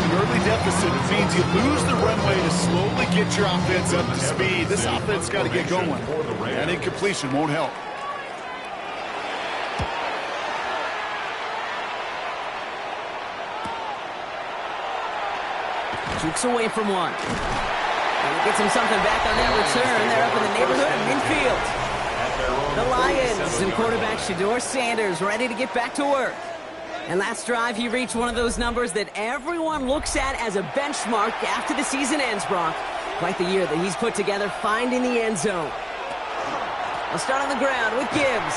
An early deficit means you lose the runway to slowly get your offense up to speed. This offense got to get going. And incompletion won't help. Jukes away from one. And he gets him something back on that return. They're up in the neighborhood of midfield. The Lions and quarterback Shedeur Sanders ready to get back to work. And last drive, he reached one of those numbers that everyone looks at as a benchmark after the season ends, Brock. Quite the year that he's put together finding the end zone. We'll start on the ground with Gibbs.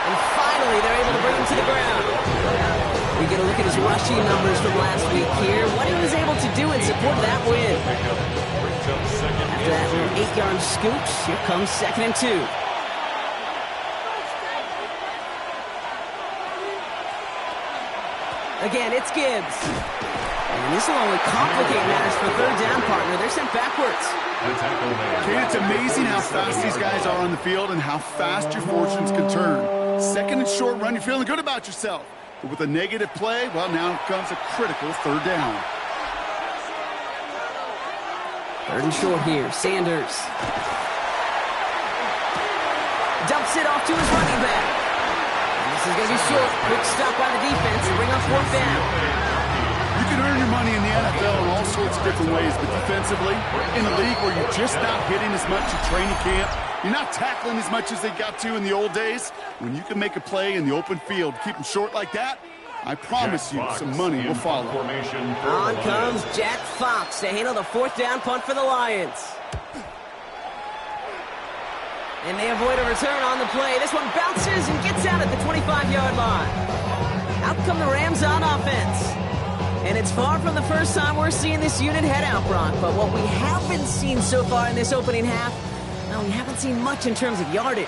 And finally, they're able to bring him to the ground. We get a look at his rushing numbers from last week here. What he was able to do in support of that win. After that little 8-yard scooch, here comes 2nd and 2. Again, it's Gibbs. And this will only complicate matters for 3rd down, partner. They're sent backwards. It's amazing how fast these guys are on the field and how fast your fortunes can turn. 2nd and short run, you're feeling good about yourself. But with a negative play, well, now comes a critical 3rd down. 3rd and short here. Sanders dumps it off to his running back. And this is going to be short. Quick stop by the defense to bring up 4th down. You can earn your money in the NFL in all sorts of different ways, but defensively, in a league where you're just not hitting as much at training camp, you're not tackling as much as they got to in the old days, when you can make a play in the open field, keep them short like that, I promise you some money will follow. On comes Jack Fox to handle the fourth down punt for the Lions. And they avoid a return on the play. This one bounces and gets out at the 25-yard line. Out come the Rams on offense. And it's far from the first time we're seeing this unit head out, Brock. But what we haven't seen so far in this opening half, well, we haven't seen much in terms of yardage.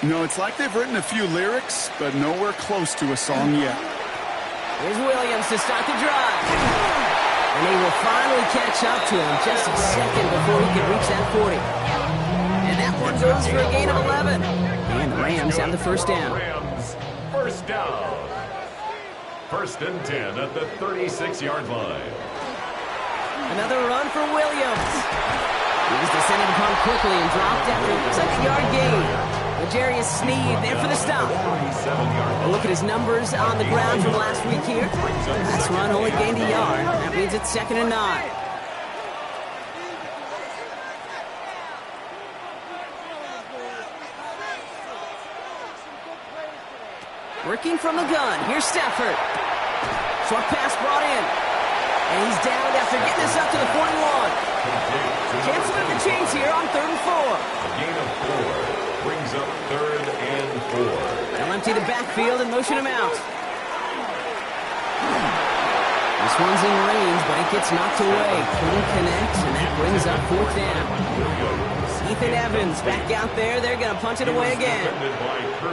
You know, it's like they've written a few lyrics, but nowhere close to a song yet. Here's Williams to start the drive. And they will finally catch up to him just a second before he can reach that 40. And that one goes for a gain of 11. And the Rams have the first down. Rams, first down. First and 10 at the 36-yard line. Another run for Williams. He was descended upon quickly and dropped after a 7-yard gain. L'Jarius Sneed there for the stop. A look at his numbers on the ground from last week here. Last run only gained a yard. That means it's 2nd and 9. Working from the gun. Here's Stafford. Short pass brought in. And he's down after getting this up to the 41. Chance to move the chains here on 3rd and 4. A gain of 4 brings up 3rd and 4. They'll empty the backfield and motion him out. This one's in range, but it gets knocked away. Couldn't connect, and that brings up 4th down. Ethan Evans back out there. They're going to punch it away again.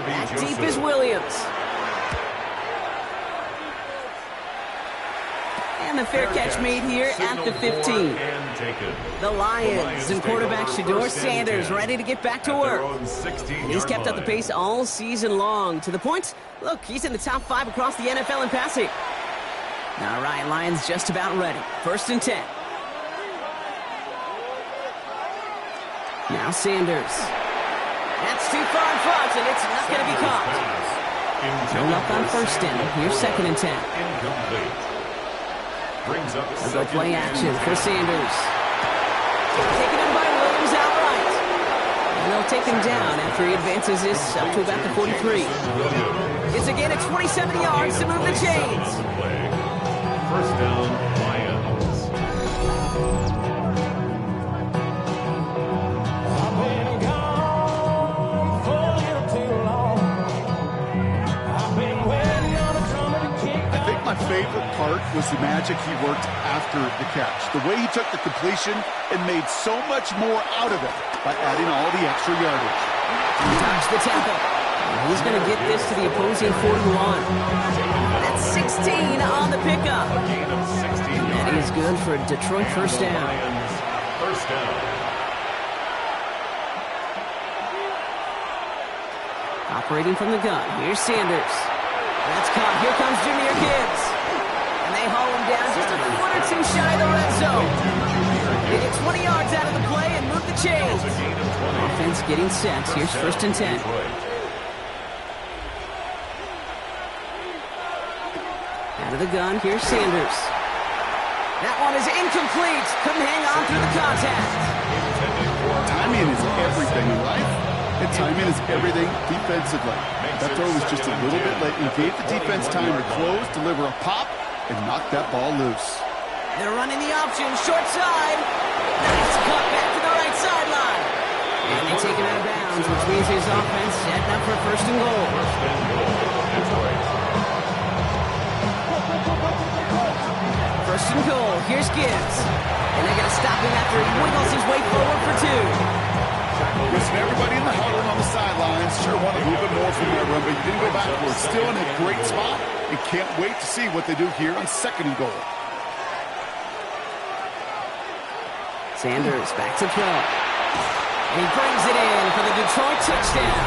Back deep is Williams. And the fair catch made here at the 15. The Lions and quarterback Shedeur Sanders ready to get back to work. And he's kept up the pace all season long. To the point, look, he's in the top 5 across the NFL in passing. All right, Lions just about ready. 1st and 10. Now Sanders. That's too far in front, and it's not going to be caught. No luck on 1st down. Here's 2nd and 10. Incomplete. Brings up a go play action for Sanders. Taken in by Williams outright. And they'll take him down after he advances this up to about the 43. It's again at 27 yards to move the chains. First down, Lions. I've been gone for a little too long. I've been waiting on a drummer to kick. I think my favorite part was the magic he worked after the catch. The way he took the completion and made so much more out of it by adding all the extra yardage. Dodge the tackle. He's going to get this to the opposing 41. That's 16 on the pickup. That is good for a Detroit first down. First down. Operating from the gun. Here's Sanders. That's caught. Here comes Jahmyr Gibbs. And they haul him down just a foot or two shy of the red zone. They get 20 yards out of the play and move the chains. Offense getting set. Here's 1st and 10. Out of the gun, here's Sanders. That one is incomplete. Couldn't hang on through the contact. Timing is everything in life, and timing is everything defensively. That throw was just a little bit late and gave the defense time to close, deliver a pop, and knock that ball loose. They're running the option, short side. Nice cut back to the right sideline. And they take him out of bounds, which means his offense setting up for 1st and goal. First and goal. Here's Gibbs. And they're going to stop him after he wiggles his way forward for 2. Listen, everybody in the huddle and on the sidelines sure want a little bit more from that run, but you didn't go backwards. Still in a great spot, and can't wait to see what they do here on 2nd and goal. Sanders back to throw. And he brings it in for the Detroit touchdown.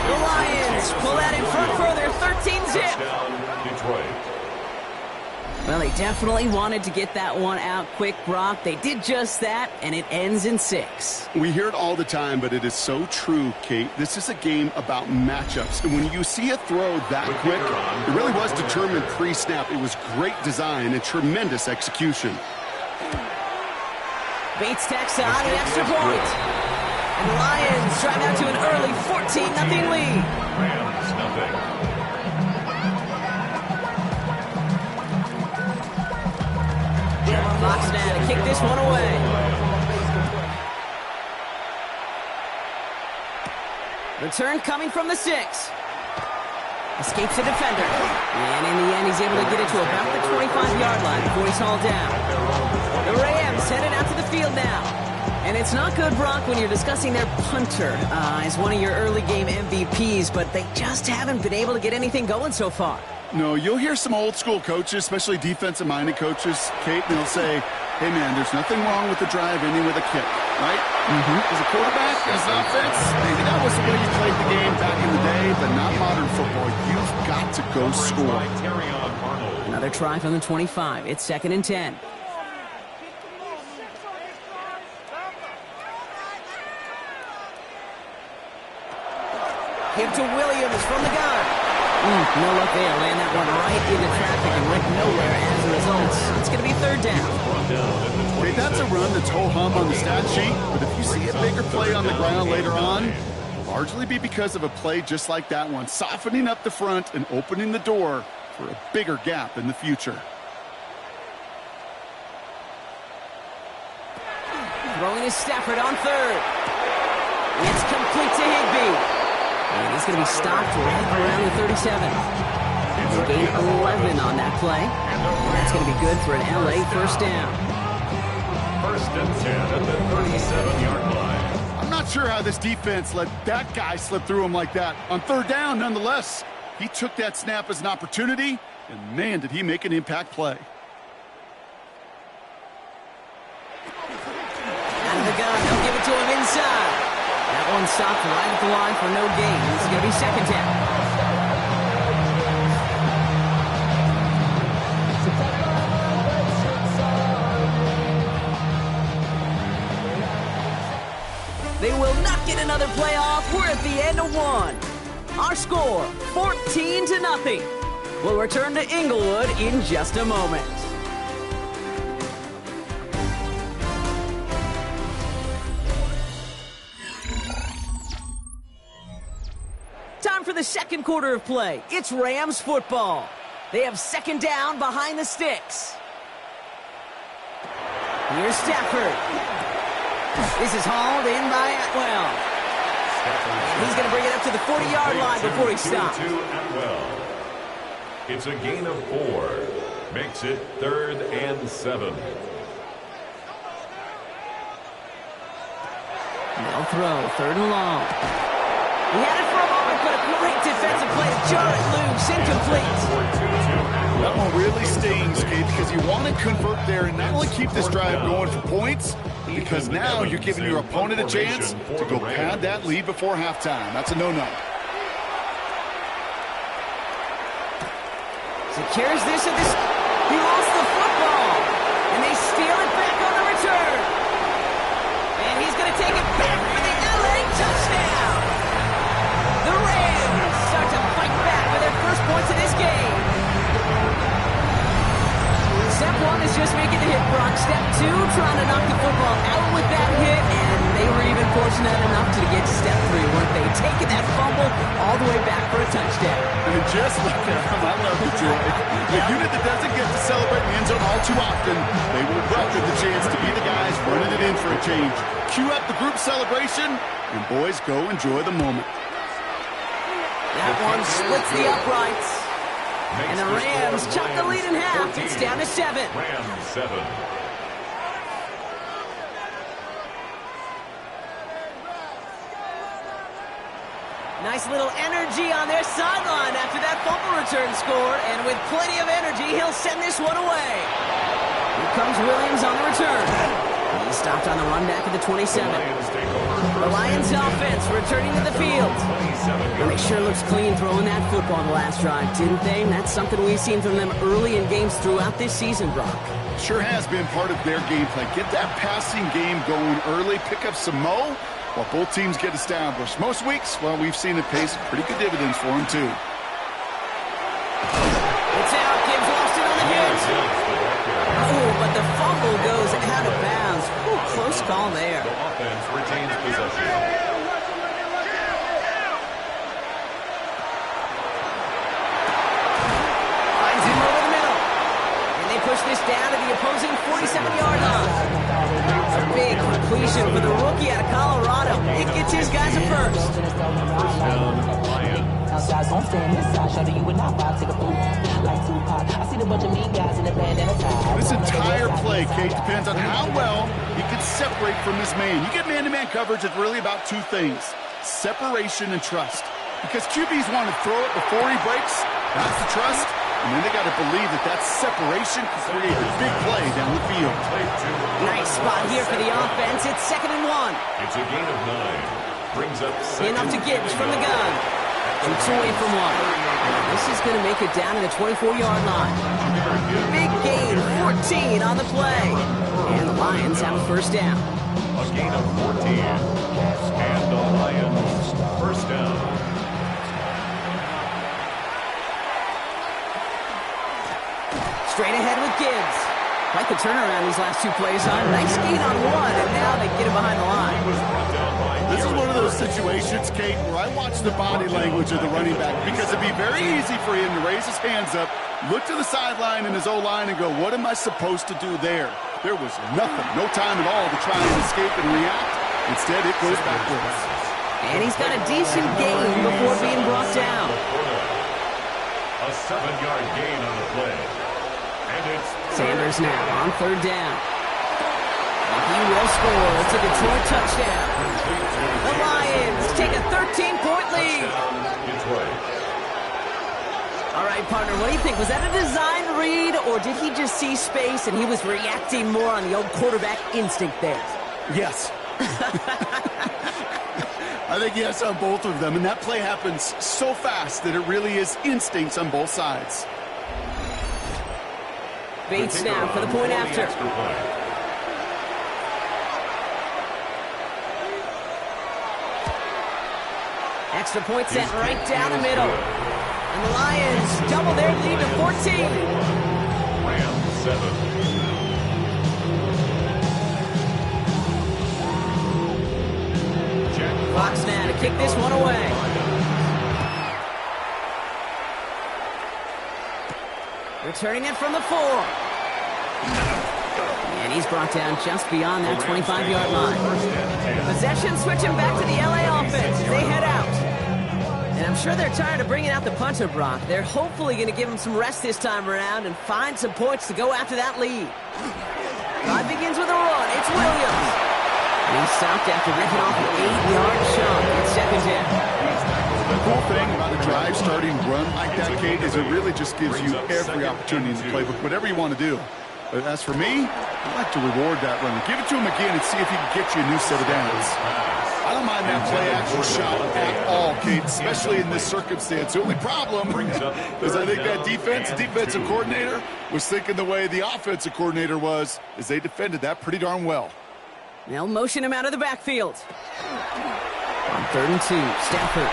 The Lions pull that in front for their 13-zip. Detroit. Well, they definitely wanted to get that one out quick, Brock. They did just that, and it ends in 6. We hear it all the time, but it is so true, Kate. This is a game about matchups. And when you see a throw that quick, it really was determined pre-snap. It was great design and tremendous execution. Bates tacks on an extra point. And the Lions drive out to an early 14-0 lead. Rams nothing. Fox now to kick this one away. Return coming from the 6. Escapes the defender. And in the end, he's able to get it to about the 25-yard line before he's hauled down. The Rams headed out to the field now. And it's not good, Brock, when you're discussing their punter as one of your early game MVPs, but they just haven't been able to get anything going so far. No, you'll hear some old school coaches, especially defensive-minded coaches, Kate, and they'll say, hey, man, there's nothing wrong with the drive ending with a kick, right? As a quarterback, as an offense, maybe that was the way you played the game back in the day, but not modern football. You've got to go score. Another try from the 25. It's 2nd and 10. Give to Williams from the gun. No luck there. Land that one right into traffic and went nowhere as a result. It's going to be 3rd down. Hey, that's a run that's ho-hum on the stat sheet, but if you see a bigger play on the ground later on, it'll largely be because of a play just like that one, softening up the front and opening the door for a bigger gap in the future. Throwing is Stafford on 3rd. It's complete to Higbee. And he's going to be stopped right around the 37. He'll gain 11 on that play. And that's going to be good for an LA first down. 1st and 10 at the 37-yard line. I'm not sure how this defense let that guy slip through him like that. On 3rd down, nonetheless, he took that snap as an opportunity, and man, did he make an impact play. Out of the gun, they'll give it to him inside. That one stopped right at the line for no gain. This is going to be 2nd down. They will not get another play off. We're at the end of 1. Our score, 14-0. We'll return to Inglewood in just a moment. Time for the 2nd quarter of play. It's Rams football. They have 2nd down behind the sticks. Here's Stafford. This is hauled in by Atwell. He's going to bring it up to the 40-yard line before he stops. It's a gain of 4. Makes it 3rd and 7. They'll throw 3rd and long. He had it for a moment, but a great defensive play to jar it loose, incomplete. That one really stings, Kate, because you want to convert there and not only keep this drive going for points, because now you're giving your opponent a chance to go pad that lead before halftime. That's a no-no. Secures this at this. He lost the football, and they steal it back on the return. And he's going to take it back for the LA touchdown. The Rams start to fight back with their first points in this game. Step 1 is just making the hit, Brock. Step 2, trying to knock the football out with that hit, and they were even fortunate enough to get to step 3, weren't they? Taking that fumble all the way back for a touchdown. And just look at him. I love the joy. A unit that doesn't get to celebrate in the end zone all too often, they will welcome the chance to be the guys running it in for a change. Cue up the group celebration, and boys, go enjoy the moment. That one splits the uprights. And the Rams chop the lead in half. It's down to 7. Rams 7. Nice little energy on their sideline after that fumble return scored. And with plenty of energy, he'll send this one away. Here comes Williams on the return. He stopped on the run back at the 27. The Lions offense returning to the field. And they sure looks clean throwing that football the last drive, didn't they? And that's something we've seen from them early in games throughout this season, Brock. Sure has been part of their game plan. Get that passing game going early, pick up some mo while both teams get established. Most weeks, well, we've seen it pay some pretty good dividends for them, too. It's out. Gibbs lost it on the hit. Oh, but the fumble goes this down to the opposing 47-yard line. A big completion for the rookie out of Colorado. It gets his guys a first. First down, Lions. This entire play, Kate, depends on how well he can separate from his man. You get man-to-man coverage, it's really about two things: separation and trust. Because QBs want to throw it before he breaks. That's the trust. And then they got to believe that that separation can create a big play down the field. Nice spot here for the offense. It's 2nd and 1. It's a gain of 9. Brings up In up to Gibbs from the gun. Shoots away from one. This is going to make it down to the 24-yard line. Big gain, 14 on the play. And the Lions have a first down. A gain of 14. And the Lions first down. Straight ahead with Gibbs. Like the turnaround these last two plays on. Nice gain on one, and now they get him behind the line. This is one of those situations, Kate, where I watch the body language of the running back, because it'd be very easy for him to raise his hands up, look to the sideline in his O-line and go, what am I supposed to do there? There was nothing, no time at all to try and escape and react. Instead, it goes backwards. And he's got a decent gain before being brought down. A 7-yard gain on the play. And it's Sanders now on 3rd down. He will score. It's a Detroit touchdown. The Lions take a 13-point lead. Detroit. All right, partner, what do you think? Was that a design read, or did he just see space and he was reacting more on the old quarterback instinct there? Yes. I think yes on both of them, and that play happens so fast that it really is instincts on both sides. Bates now for the point after. Extra point sent right down the middle. And the Lions double their lead to 14. Rams 7. Fox now to kick this one away. Returning it from the 4. And he's brought down just beyond that 25-yard line. Possession switching back to the LA offense as they head out. And I'm sure they're tired of bringing out the punter, Brock. They're hopefully going to give him some rest this time around and find some points to go after that lead. Drive begins with a run. It's Williams. And he's stopped after ripping off an 8-yard shot. It's 2nd down. The cool thing about a drive starting run like that, Kate, is it really just gives you every opportunity in the playbook, whatever you want to do. But as for me, I like to reward that runner. Give it to him again and see if he can get you a new set of downs. I don't mind that play action shot at all, Kate, especially in this circumstance. The only problem is I think that defensive coordinator was thinking the way the offensive coordinator was, is they defended that pretty darn well. They'll motion him out of the backfield. On 3rd and 2, Stafford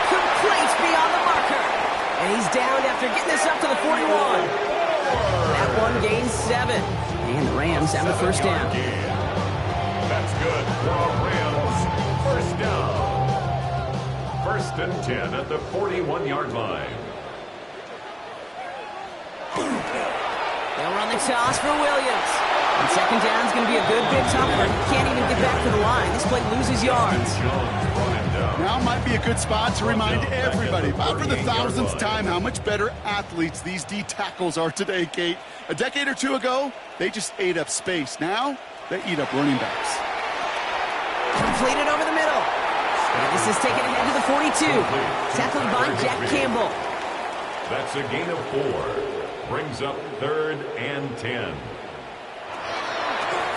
completes beyond the marker. And he's downed after getting this up to the 41. That one gains 7. And the Rams have the first down. That's good for Rams. First down. 1st and 10 at the 41-yard line. They'll run the toss for Williams. And 2nd down is going to be a good bit tougher. He can't even get back to the line. This play loses yards. Now might be a good spot to remind everybody, about for the 1000th time, how much better athletes these D tackles are today, Kate. A decade or two ago, they just ate up space. Now, they eat up running backs. Completed over the middle. And this is taken ahead to the 42. Tackled by Jack Campbell. That's a gain of 4. Brings up 3rd and 10.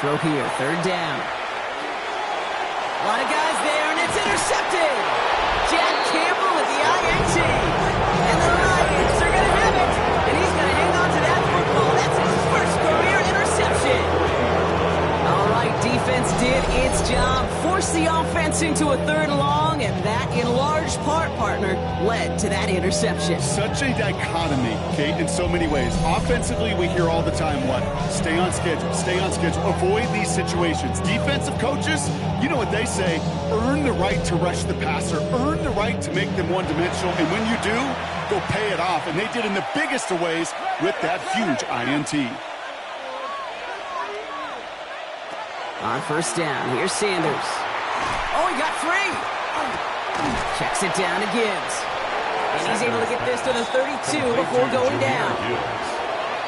Throw here, 3rd down. A lot of guys there, and it's intercepted. Jack Campbell with the INT. And the Lions are going to have it. And he's going to hang on to that football. That's his first career interception. All right, defense did its job. Forced the offense into a 3rd and long, and that, in large part, partner, led to that interception. Such a dichotomy, Kate, in so many ways. Offensively, we hear all the time, what? Stay on schedule, avoid these situations. Defensive coaches, you know what they say, earn the right to rush the passer, earn the right to make them one-dimensional, and when you do, go pay it off. And they did in the biggest of ways with that huge INT. On first down, here's Sanders. Oh, he got free. Checks it down to Gibbs. And he's able to get this to the 32 before going down.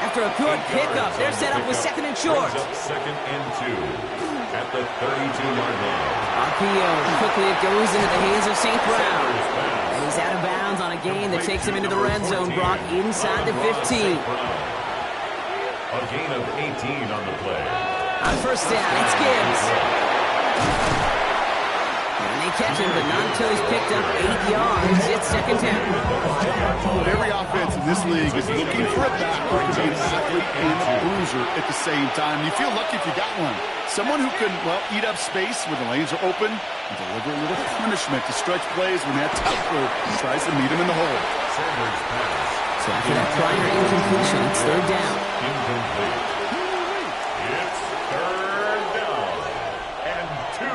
After a good pickup, they're set up with second and short. Second and 2 at the 32-yard line. RPO, quickly it goes into the hands of St. Brown. And he's out of bounds on a gain that takes him into the red zone, Brock, inside the 15. A gain of 18 on the play. On first down, it's Gibbs. And they catch him, but not until he's picked up 8 yards. It's second down. Every offense in this league is looking for a back who can be an athlete and a bruiser at the same time. You feel lucky if you got one. Someone who can, well, eat up space when the lanes are open and deliver a little punishment to stretch plays when that tackler tries to meet him in the hole. Sanders pass. So after that prior incompletion, it's third down. Incomplete. It's third down. And 2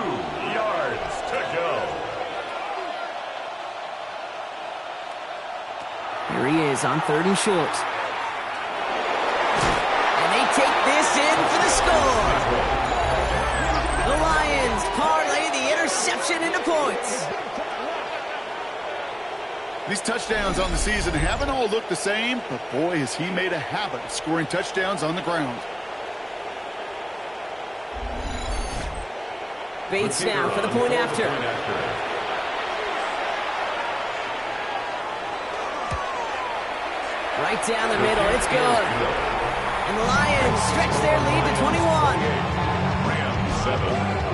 yards to go. Here he is on third and short. And they take this in for the score. The Lions parlay the interception into points. These touchdowns on the season haven't all looked the same, but boy, has he made a habit of scoring touchdowns on the ground. Bates now for the point after. Right down the middle, it's good. And the Lions stretch their lead to 21. Rams 7.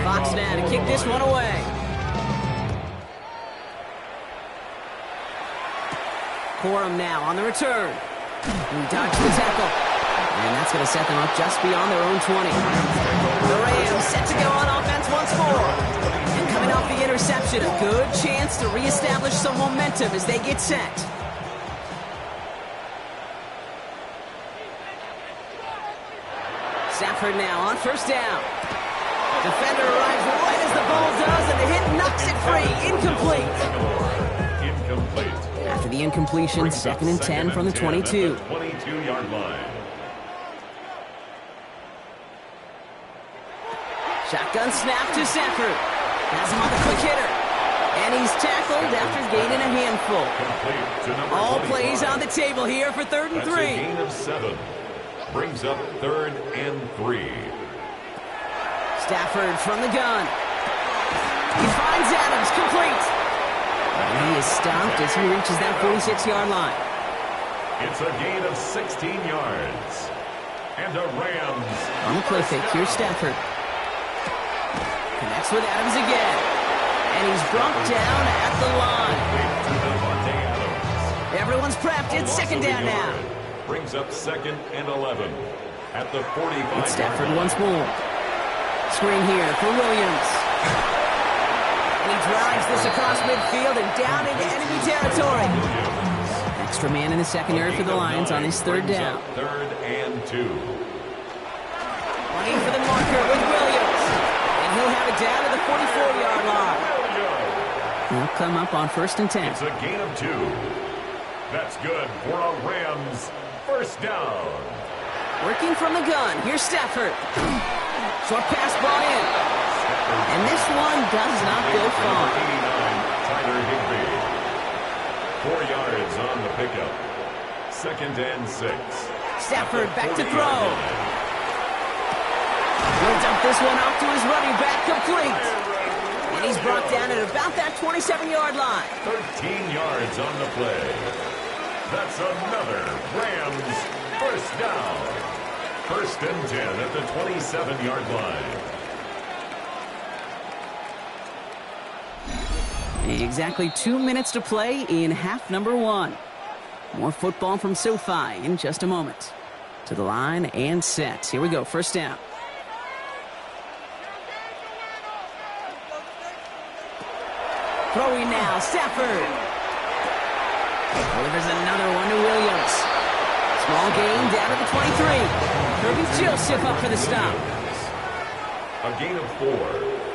Fox now to kick this one away. Corum now on the return. He dodged the tackle. And that's going to set them up just beyond their own 20. The Rams set to go on offense once more. And coming off the interception, a good chance to reestablish some momentum as they get set. Stafford now on first down. Defender arrives right as the ball does, and the hit knocks it free. Incomplete. Incomplete. After the incompletion, second and 10 from the 22. 22-yard line. Shotgun snap to Stafford. Has him on the quick hitter. And he's tackled after gaining a handful. All plays on the table here for third and 3. That's a gain of 7. Brings up third and 3. Stafford from the gun. He finds Adams, complete. And he is stopped as he reaches that 46-yard line. It's a gain of 16 yards. And the Rams. On the play fake, here's Stafford. Connects with Adams again. And he's brought down at the line. Everyone's prepped. It's second down now. Brings up second and 11 at the 45. It's Stafford once more. Screen here for Williams. And he drives this across midfield and down into enemy territory. Extra man in the secondary for the Lions on his third down. Third and 2. Running for the marker with Williams. And he'll have it down to the 44-yard line. He'll come up on first and 10. It's a gain of 2. That's good for a Rams first down. Working from the gun. Here's Stafford. Short pass ball in. And this one does not go far. 89, Tyler Higbee. 4 yards on the pickup. Second and 6. Stafford back to throw. He'll dump this one off to his running back, complete. And he's brought down at about that 27-yard line. 13 yards on the play. That's another Rams first down. First and 10 at the 27-yard line. Exactly 2 minutes to play in half number 1. More football from SoFi in just a moment. To the line and set. Here we go, first down. Throwing now, Stafford. Delivers another one to Williams. Small gain down to the 23. Kirby Joseph up for the stop. A gain of 4.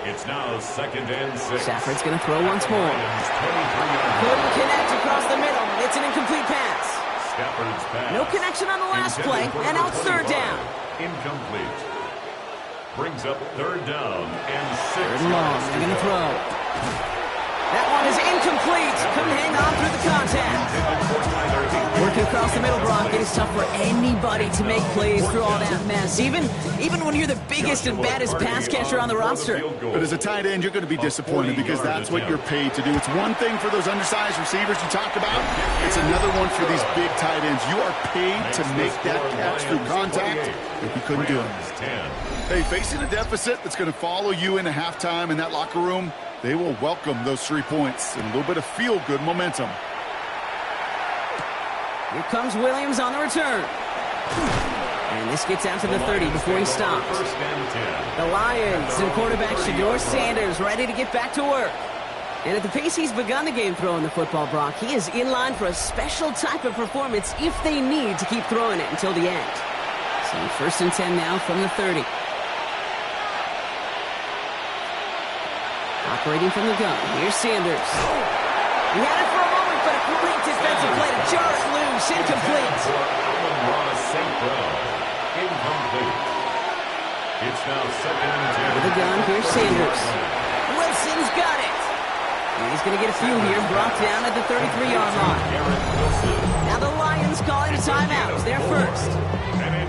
It's now second and 6. Stafford's going to throw once more. Couldn't Connect across the middle. It's an incomplete pass. Stafford's pass. No connection on the last play, and now it's third down. Incomplete. Brings up third down and 6 Third and long. They're going to throw. That one is incomplete. Couldn't hang on through the contact. Working across the middle, Brock, it is tough for anybody to make plays through all that mess, even when you're the biggest and baddest pass catcher on the roster. But as a tight end, you're going to be disappointed because that's what you're paid to do. It's one thing for those undersized receivers you talked about. It's another one for these big tight ends. You are paid to make that catch through contact, and you couldn't do it. Hey, facing a deficit that's going to follow you into halftime in that locker room, they will welcome those 3 points and a little bit of feel-good momentum. Here comes Williams on the return. And this gets out to the 30 before he stops. The Lions and quarterback Shedeur Sanders ready to get back to work. And at the pace he's begun the game throwing the football, Brock, he is in line for a special type of performance if they need to keep throwing it until the end. So first and 10 now from the 30. Operating from the gun, here's Sanders. He had it for a moment, but a great defensive play to jar it loose. Incomplete. Incomplete. It's now second and 10. With the gun, here's Sanders. Wilson's got it. And he's going to get a few here, brought down at the 33-yard line. Now the Lions calling a timeout. They're first.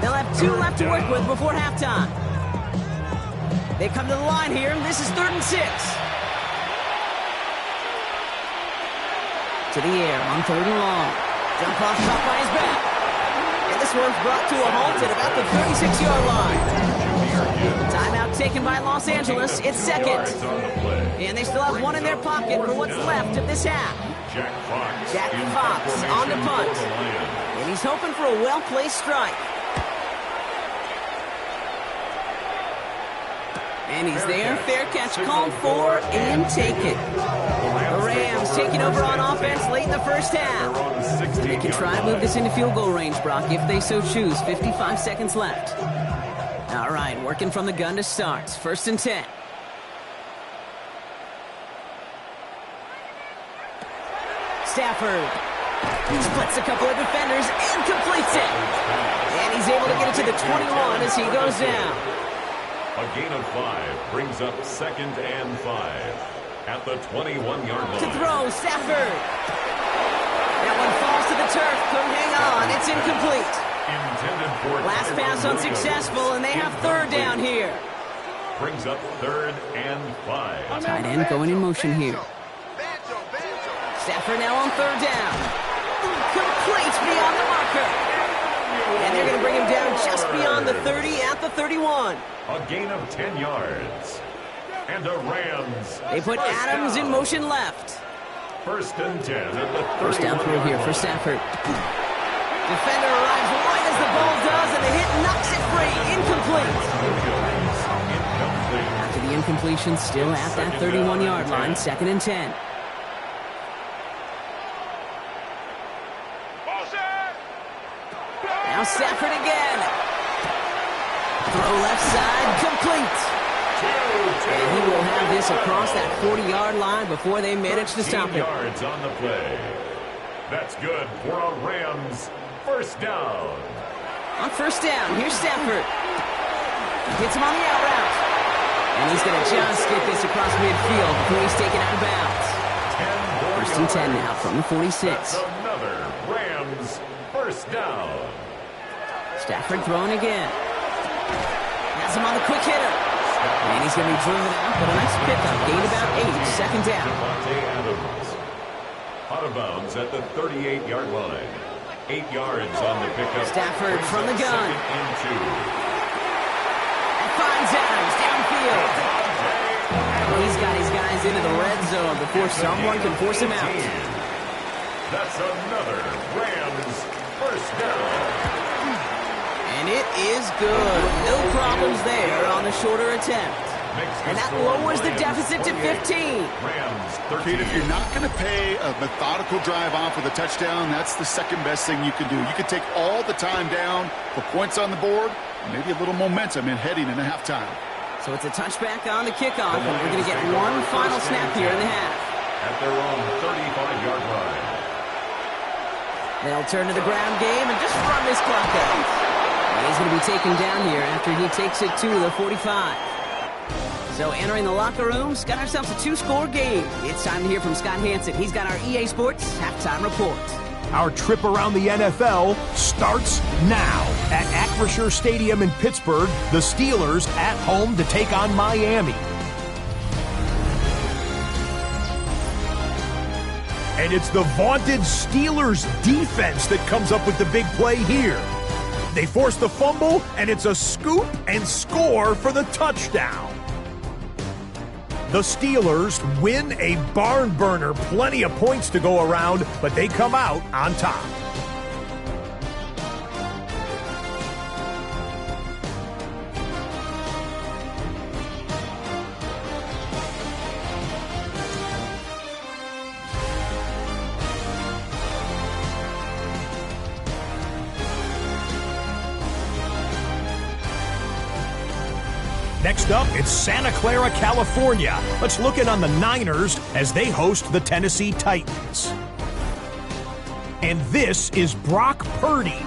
They'll have 2 left to work with before halftime. They come to the line here, and this is 3rd and 6. To the air on 3rd and long. Jump off shot by his back. And this one's brought to a halt at about the 36-yard line. Timeout taken by Los Angeles. It's second. And they still have 1 in their pocket for what's left of this half. Jack Fox on the punt. And he's hoping for a well-placed strike. And he's there. Fair catch called for and taken. The Rams taking over on offense late in the first half. And they can try to move this into field goal range, Brock, if they so choose. 55 seconds left. All right, working from the gun to start. 1st and 10. Stafford splits a couple of defenders and completes it. And he's able to get it to the 21 as he goes down. A gain of 5 brings up 2nd and 5 at the 21-yard line. To throw, Stafford. That one falls to the turf. Couldn't hang on. It's incomplete. Intended for last pass unsuccessful, and they have 3rd down here. Brings up 3rd and 5. Tight end going in motion here. Stafford now on 3rd down. Complete beyond the marker. And they're going to bring him down just beyond the 30 at the 31. A gain of 10 yards. And a Rams. They put Adams in motion left. 1st and 10 at the 31. First down throw here for Stafford. Defender arrives right as the ball does, and the hit knocks it free. Incomplete. After the incompletion, still at that 31-yard line. 2nd and 10. Now Stafford again. Throw left side, complete. And he will have this across that 40-yard line before they manage to stop it. Yards on the play. That's good for a Rams 1st down. On 1st down, here's Stafford. Hits him on the out route. And he's going to just get this across midfield before he's taken out of bounds. 1st and 10 now from the 46. That's another Rams 1st down. Stafford throwing again. Has him on the quick hitter. And he's going to be driven out, but a nice pickup. Gain about 8. 2nd down. Adams. Out of bounds at the 38-yard line. 8 yards on the pickup. Stafford from the gun. 2nd and 2. And finds Adams downfield. He's got his guys into the red zone before someone can force him out. That's another Rams 1st down. And it is good. No problems there on the shorter attempt. And that lowers the deficit to 15. Kate, if you're not going to pay a methodical drive off with a touchdown, that's the second best thing you can do. You can take all the time down, put points on the board, and maybe a little momentum in heading into halftime. So it's a touchback on the kickoff, and we're going to get one final snap here in the half. At their own 35-yard line. They'll turn to the ground game and just run this clock out. He's going to be taken down here after he takes it to the 45. So entering the locker room, got ourselves a two-score game. It's time to hear from Scott Hansen. He's got our EA Sports halftime report. Our trip around the NFL starts now. At Acrisure Stadium in Pittsburgh, the Steelers at home to take on Miami. And it's the vaunted Steelers defense that comes up with the big play here. They force the fumble, and it's a scoop and score for the touchdown. The Steelers win a barn burner, plenty of points to go around, but they come out on top. Next up, it's Santa Clara, California. Let's look in on the Niners as they host the Tennessee Titans. And this is Brock Purdy.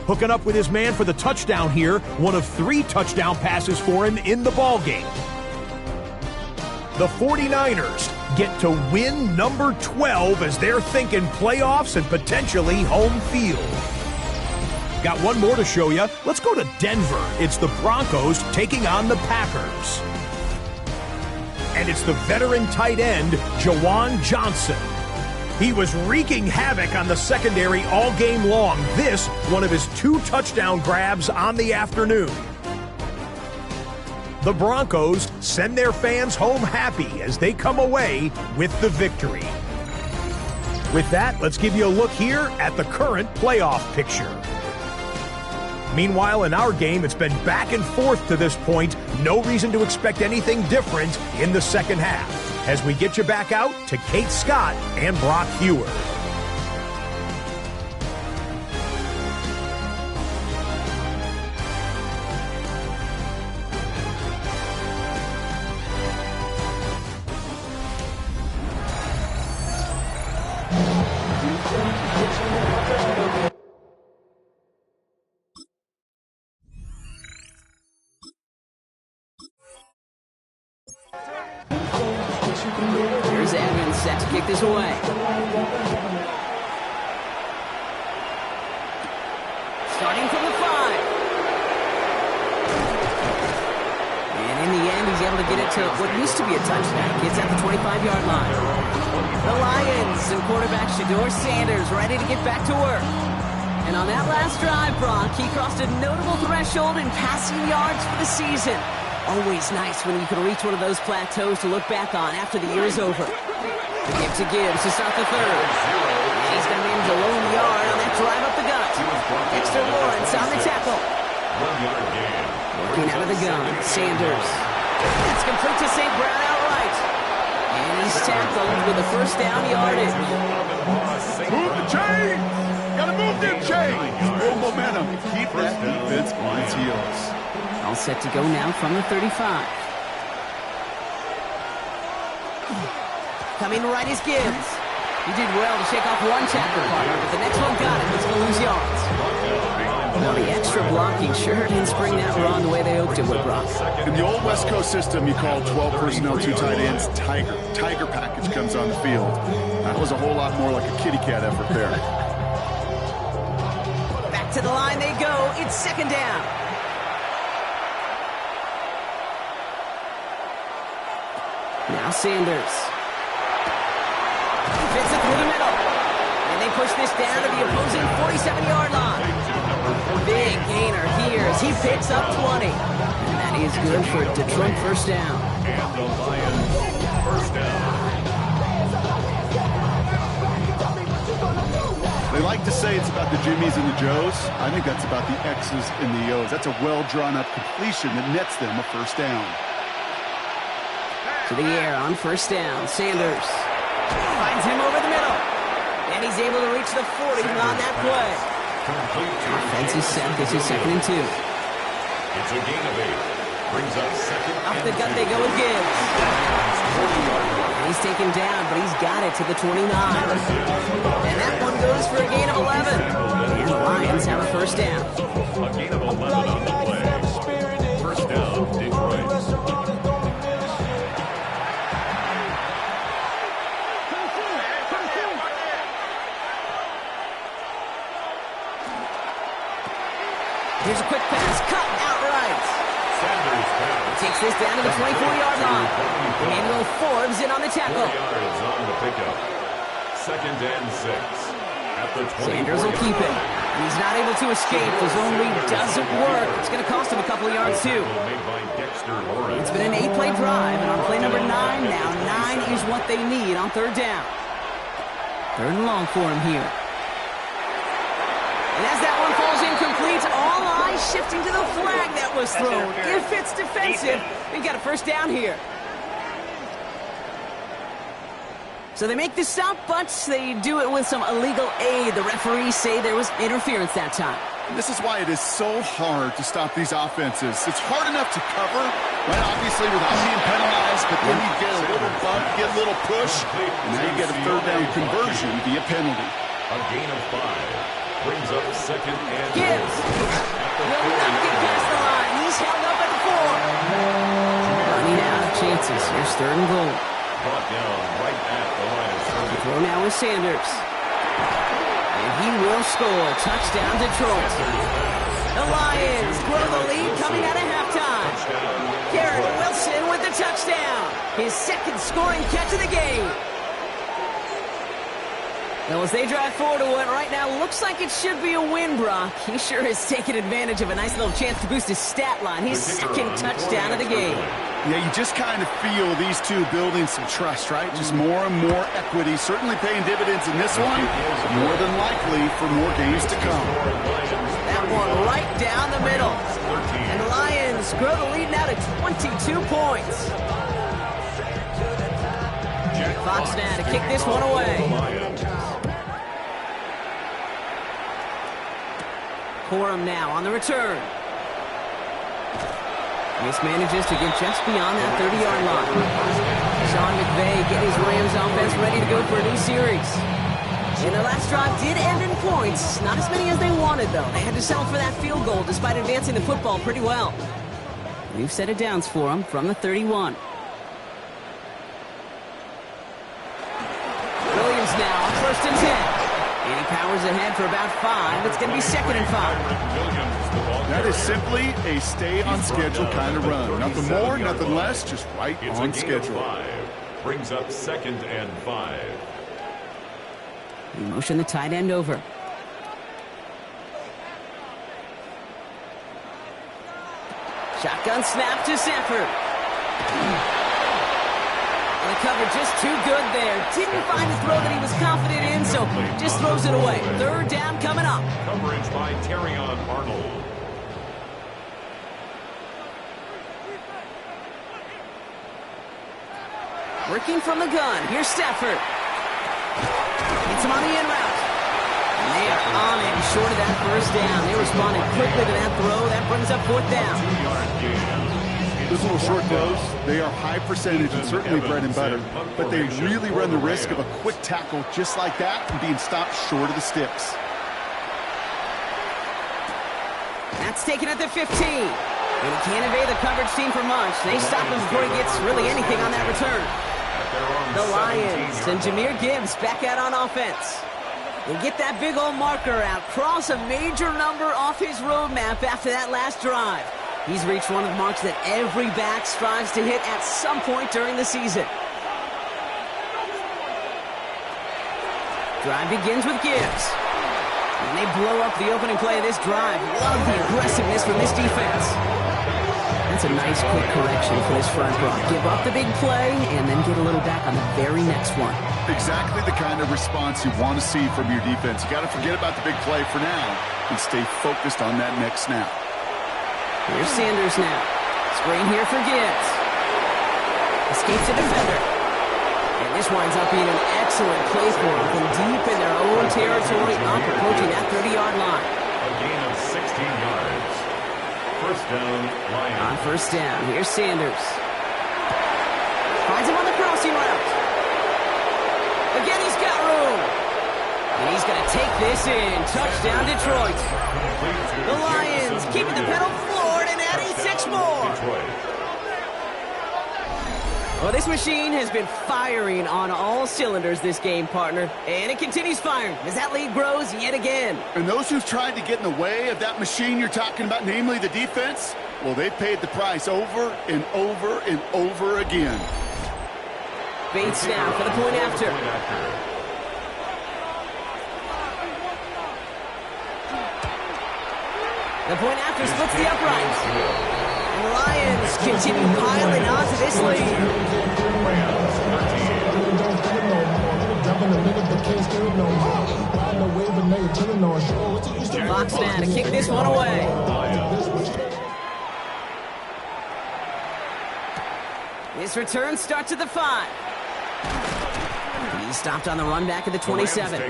Hooking up with his man for the touchdown here, one of 3 touchdown passes for him in the ballgame. The 49ers get to win number 12 as they're thinking playoffs and potentially home field. Got one more to show you. Let's go to Denver. It's the Broncos taking on the Packers. And it's the veteran tight end, Jawan Johnson. He was wreaking havoc on the secondary all game long. This, one of his 2 touchdown grabs on the afternoon. The Broncos send their fans home happy as they come away with the victory. With that, let's give you a look here at the current playoff picture. Meanwhile, in our game, it's been back and forth to this point. No reason to expect anything different in the second half. As we get you back out to Kate Scott and Brock Hewer. Here's Evans set to kick this away. Starting from the 5. And in the end, he's able to get it to what used to be a touchdown. Gets at the 25-yard line. The Lions and quarterback Shedeur Sanders ready to get back to work. And on that last drive, Brock, he crossed a notable threshold in passing yards for the season. Always nice when you can reach one of those plateaus to look back on after the year is over. The give to Gibbs to start the third. And he's going to manage a lone yard on that drive up the gut. Dexter Lawrence on the tackle. Working out of the gun, Sanders. That's complete to St. Brown outright. And he's tackled with the first down yardage. Move the chains! Gotta move them chains! Build momentum. Keep that defense on its heels. All set to go now from the 35. Coming right is Gibbs. He did well to shake off one tackle partner, but the next one got it. He's going to lose yards. Well, the extra blocking sure didn't spring that run the way they hoped it would, Brock. In the old West Coast system, you call 12 personnel, 2 tight ends, Tiger. Tiger package comes on the field. That was a whole lot more like a kitty cat effort there. Back to the line they go. It's second down. Now Sanders. He fits it through the middle. And they push this down to the opposing 47-yard line. Big gainer here as he picks up 20. And that is good for Detroit first down. And the Lions first down. They like to say it's about the Jimmies and the Joes. I think that's about the X's and the O's. That's a well-drawn-up completion that nets them a first down. To the air on first down. Sanders finds him over the middle. And he's able to reach the 40 on that play. Offense is set. This is 2nd and 2. It's a gain of 8. Brings up 2nd and 2. Off the gut they go with Gibbs. And he's taken down, but he's got it to the 29. And that one goes for a gain of 11. And the Lions have a first down. A gain of 11 on the play. First down, Detroit. Here's a quick pass, cut outright. Sanders pass. Takes this down to the 24-yard line. Emmanuel Forbes in on the 4 tackle. yards on the pickup. Second and 6. At the 24 Sanders will keep it. He's not able to escape. The zone read doesn't work. It's going to cost him a couple of yards, too. Made by Dexter Lawrence. It's been an 8-play drive, and on play number 9, now 9 is what they need on third down. Third and long for him here. And as that one falls incomplete, all eyes shifting to the flag that was thrown. If it's defensive, we've got a first down here. So they make the stop, but they do it with some illegal aid. The referees say there was interference that time. And this is why it is so hard to stop these offenses. It's hard enough to cover, right, obviously, without being penalized, but then you get a little bump, get a little push, and now you get a third down conversion via penalty. A gain of 5. Brings up second and Gibbs will not get past the line. He's held up at the 4. Running out of chances. Here's third and goal. brought down right at the line of scrimmage. Throw now with Sanders. And he will score. Touchdown, Detroit. The Lions grow the lead coming out of halftime. Garrett Wilson with the touchdown. His second scoring catch of the game. Now, as they drive forward to what right now looks like it should be a win, Brock, he sure has taken advantage of a nice little chance to boost his stat line. His second touchdown of the game. Yeah, you just kind of feel these two building some trust, right? Just more and more equity. Certainly paying dividends in this one. More than likely for more games to come. That one right down the middle. And the Lions grow the lead now to 22 points. Fox now to kick this one away. Corum now on the return. Mismanages to get just beyond that 30-yard line. Sean McVay get his Rams offense ready to go for a new series. And their last drive did end in points. Not as many as they wanted, though. They had to settle for that field goal despite advancing the football pretty well. New set of downs for them from the 31. Williams now on 1st and 10. And he powers ahead for about 5. It's going to be 2nd and 5. That is simply a stay-on-schedule kind of run. Nothing more, nothing less, just right on schedule. Brings up 2nd and 5. We motion the tight end over. Shotgun snap to Sanford. And the cover just too good there. Didn't find the throw that he was confident in, so just throws it away. 3rd down coming up. Coverage by Terrion Arnold. Working from the gun. Here's Stafford. Hits him on the in route. And they are on him short of that 1st down. They responded quickly to that throw. That brings up 4th down. 2-yard gain. Those little short throws, they are high percentage and certainly bread and butter, but they really run the risk of a quick tackle just like that and being stopped short of the sticks. That's taken at the 15. And he can't evade the coverage team for much. They stop him before he gets really anything on that return. The Lions and Jahmyr Gibbs back out on offense. They get that big old marker out, cross a major number off his roadmap after that last drive. He's reached one of the marks that every back strives to hit at some point during the season. Drive begins with Gibbs. And they blow up the opening play of this drive. Love the aggressiveness from this defense. That's a nice quick correction for this front row. Give up the big play and then get a little back on the very next one. Exactly the kind of response you want to see from your defense. You got to forget about the big play for now and stay focused on that next snap. Here's Sanders now. Screen here for Gibbs. Escapes a defender. And this winds up being an excellent play for them from deep in their own territory, up approaching that 30-yard line. A gain of 16 yards. 1st down, Lions. On 1st down, here's Sanders. Finds him on the cross. this in. Touchdown, Detroit. The Lions keeping the pedal floored and adding 6 more. Well, this machine has been firing on all cylinders this game, partner. And it continues firing as that lead grows yet again. And those who've tried to get in the way of that machine you're talking about, namely the defense, well, they've paid the price over and over and over again. Bates now for the point after. The point after splits the uprights. And the Lions continue piling onto this lead. Fox now to kick this one away. This return starts at the 5. He stopped on the run back at the 27.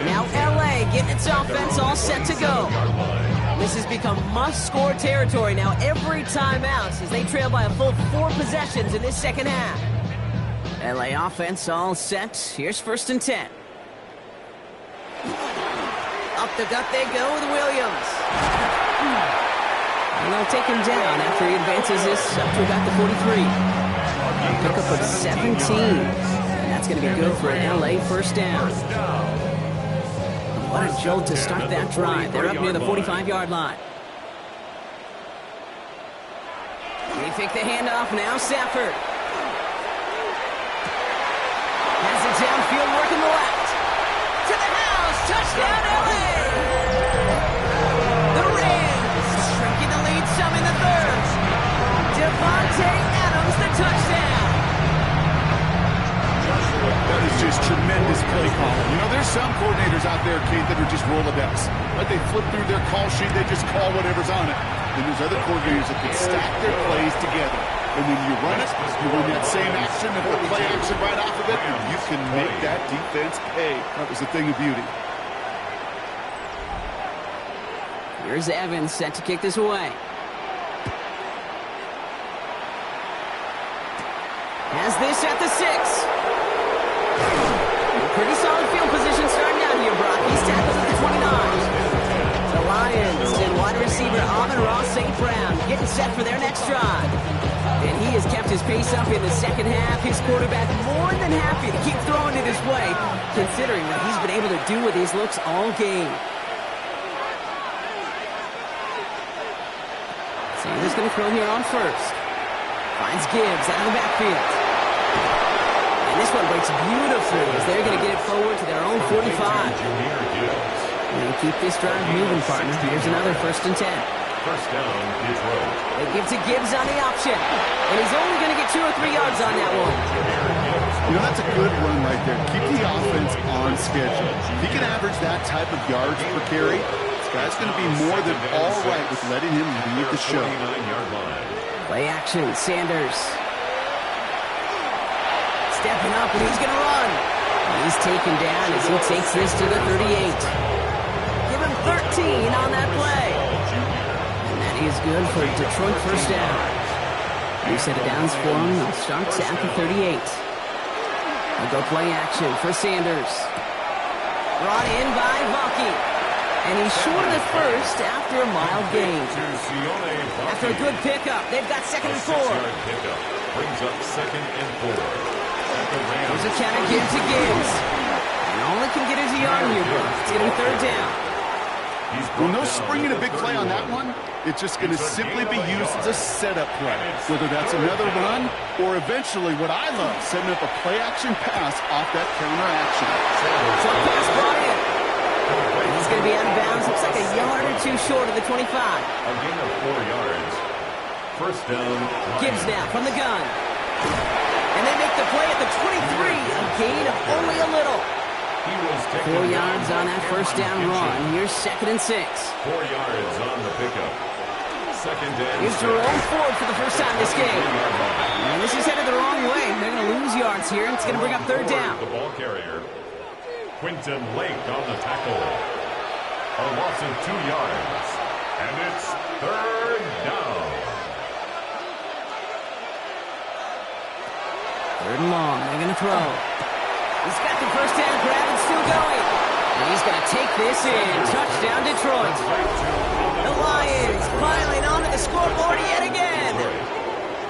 Now LA getting its offense all set to go. This has become must-score territory now every time out as they trail by a full 4 possessions in this second half. LA offense all set. Here's 1st and 10. Up the gut they go with Williams. And they'll take him down after he advances this up to about the 43. Pick up of 17. And that's going to be good for an LA first down. What a jolt to start that drive. They're up near the 45-yard line. They take the handoff now. Safford has it downfield, working the left. To the house. Touchdown, LA. The Rams shrinking the lead some in the 3rd. Devontae Adams, the touchdown. That is just tremendous play calling. You know, there's some coordinators out there, Kate, that are just Rolodex. But they flip through their call sheet, they just call whatever's on it. Then there's other coordinators that can stack their plays together. And when you run it, you run that same action and put play action right off of it, and you can make that defense pay. That was a thing of beauty. Here's Evans set to kick this away. Has this at the 6. Pretty solid field position starting out here, Brock. He's tackled at the 29. The Lions and wide receiver Amon-Ra St. Brown getting set for their next drive. And he has kept his pace up in the second half. His quarterback more than happy to keep throwing it his way, considering what he's been able to do with these looks all game. Sanders going to throw here on 1st. Finds Gibbs out of the backfield. And this one breaks beautifully as they're going to get it forward to their own 45. And keep this drive moving, partner. Here's another 1st and 10. First down, Detroit. They give to Gibbs on the option. And he's only going to get 2 or 3 yards on that one. You know, that's a good run right there. Keep the offense on schedule. If he can average that type of yards per carry, this guy's going to be more than all right with letting him lead the show. Play action, Sanders. Stepping up, and he's going to run. He's taken down as he takes this to the 38. Give him 13 on that play. And that is good for Detroit first down. New set of downs for him. They'll start at the 38. They'll go play action for Sanders. Brought in by Valky. And he's short of the first after a mild gain. After a good pickup, they've got 2nd and 4. Brings up 2nd and 4. There's a counter give to Gibbs. And all he can get is a yard here, bro. It's going to be 3rd down. When they're springing a big play on that one, it's just going to simply be used as a setup play. Whether that's another run or eventually what I love, setting up a play-action pass off that counter action. So pass brought in. And he's going to be out of bounds. Looks like a yard or 2 short of the 25. A gain of 4 yards. First down. Gibbs now from the gun. And they make the play at the 23. A gain of only a little. 4 yards on that first down run. Here's 2nd and 6. 4 yards on the pickup. 2nd and 6. Here's Jerome Ford for the first time this game. And this is headed the wrong way. They're going to lose yards here, and it's going to bring up 3rd down. The ball carrier. Quinton Lake on the tackle. A loss of 2 yards. And it's 3rd down. 3rd and long. They're going to throw. He's got the first down grab and still going. And he's going to take this in. Touchdown, Detroit. The Lions piling onto the scoreboard yet again.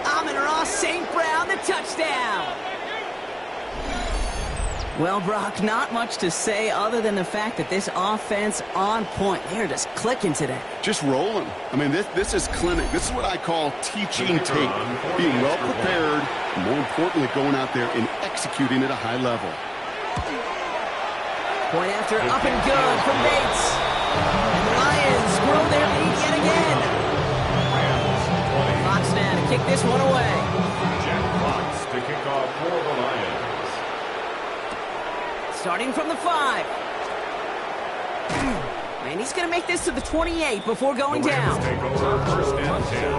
Amon-Ra St. Brown, the touchdown. Well, Brock, not much to say other than the fact that this offense on point. They're just clicking today. Just rolling. I mean, this is clinic. This is what I call teaching tape. Being well prepared, and more importantly, going out there and executing at a high level. Point after up and good from Bates. And the Lions grow their lead yet again. Fox now to kick this one away. Jack Fox to kick off for the Lions. Starting from the 5. And he's going to make this to the 28 before going down. Take over first and 10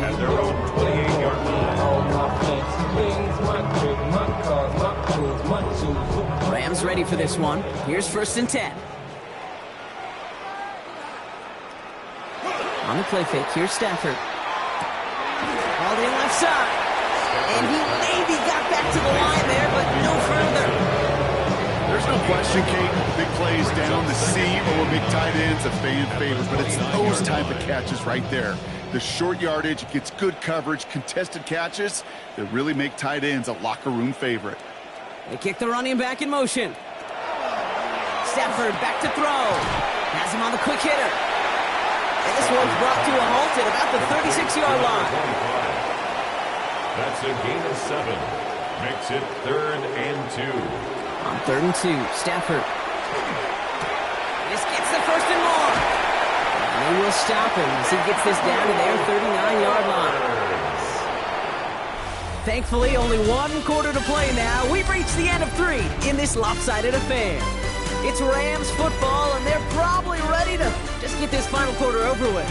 at their own 28-yard line. Rams ready for this one. Here's first and 10. On the play fake, here's Stafford. All the left side. And he maybe got back to the line there, but no further. There's no question, Kate, big plays down the seam or big tight ends, a fan favorite, but it's those type of catches right there. The short yardage, gets good coverage, contested catches that really make tight ends a locker room favorite. They kick the running back in motion. Stafford back to throw. Has him on the quick hitter. And this one's brought to a halt at about the 36-yard line. That's a gain of 7. Makes it 3rd and 2. On 3rd and 2, Stafford. This gets the first and more. And they will stop him as he gets this down to their 39-yard line. Thankfully, only one quarter to play now. We've reached the end of 3 in this lopsided affair. It's Rams football, and they're probably ready to just get this final quarter over with.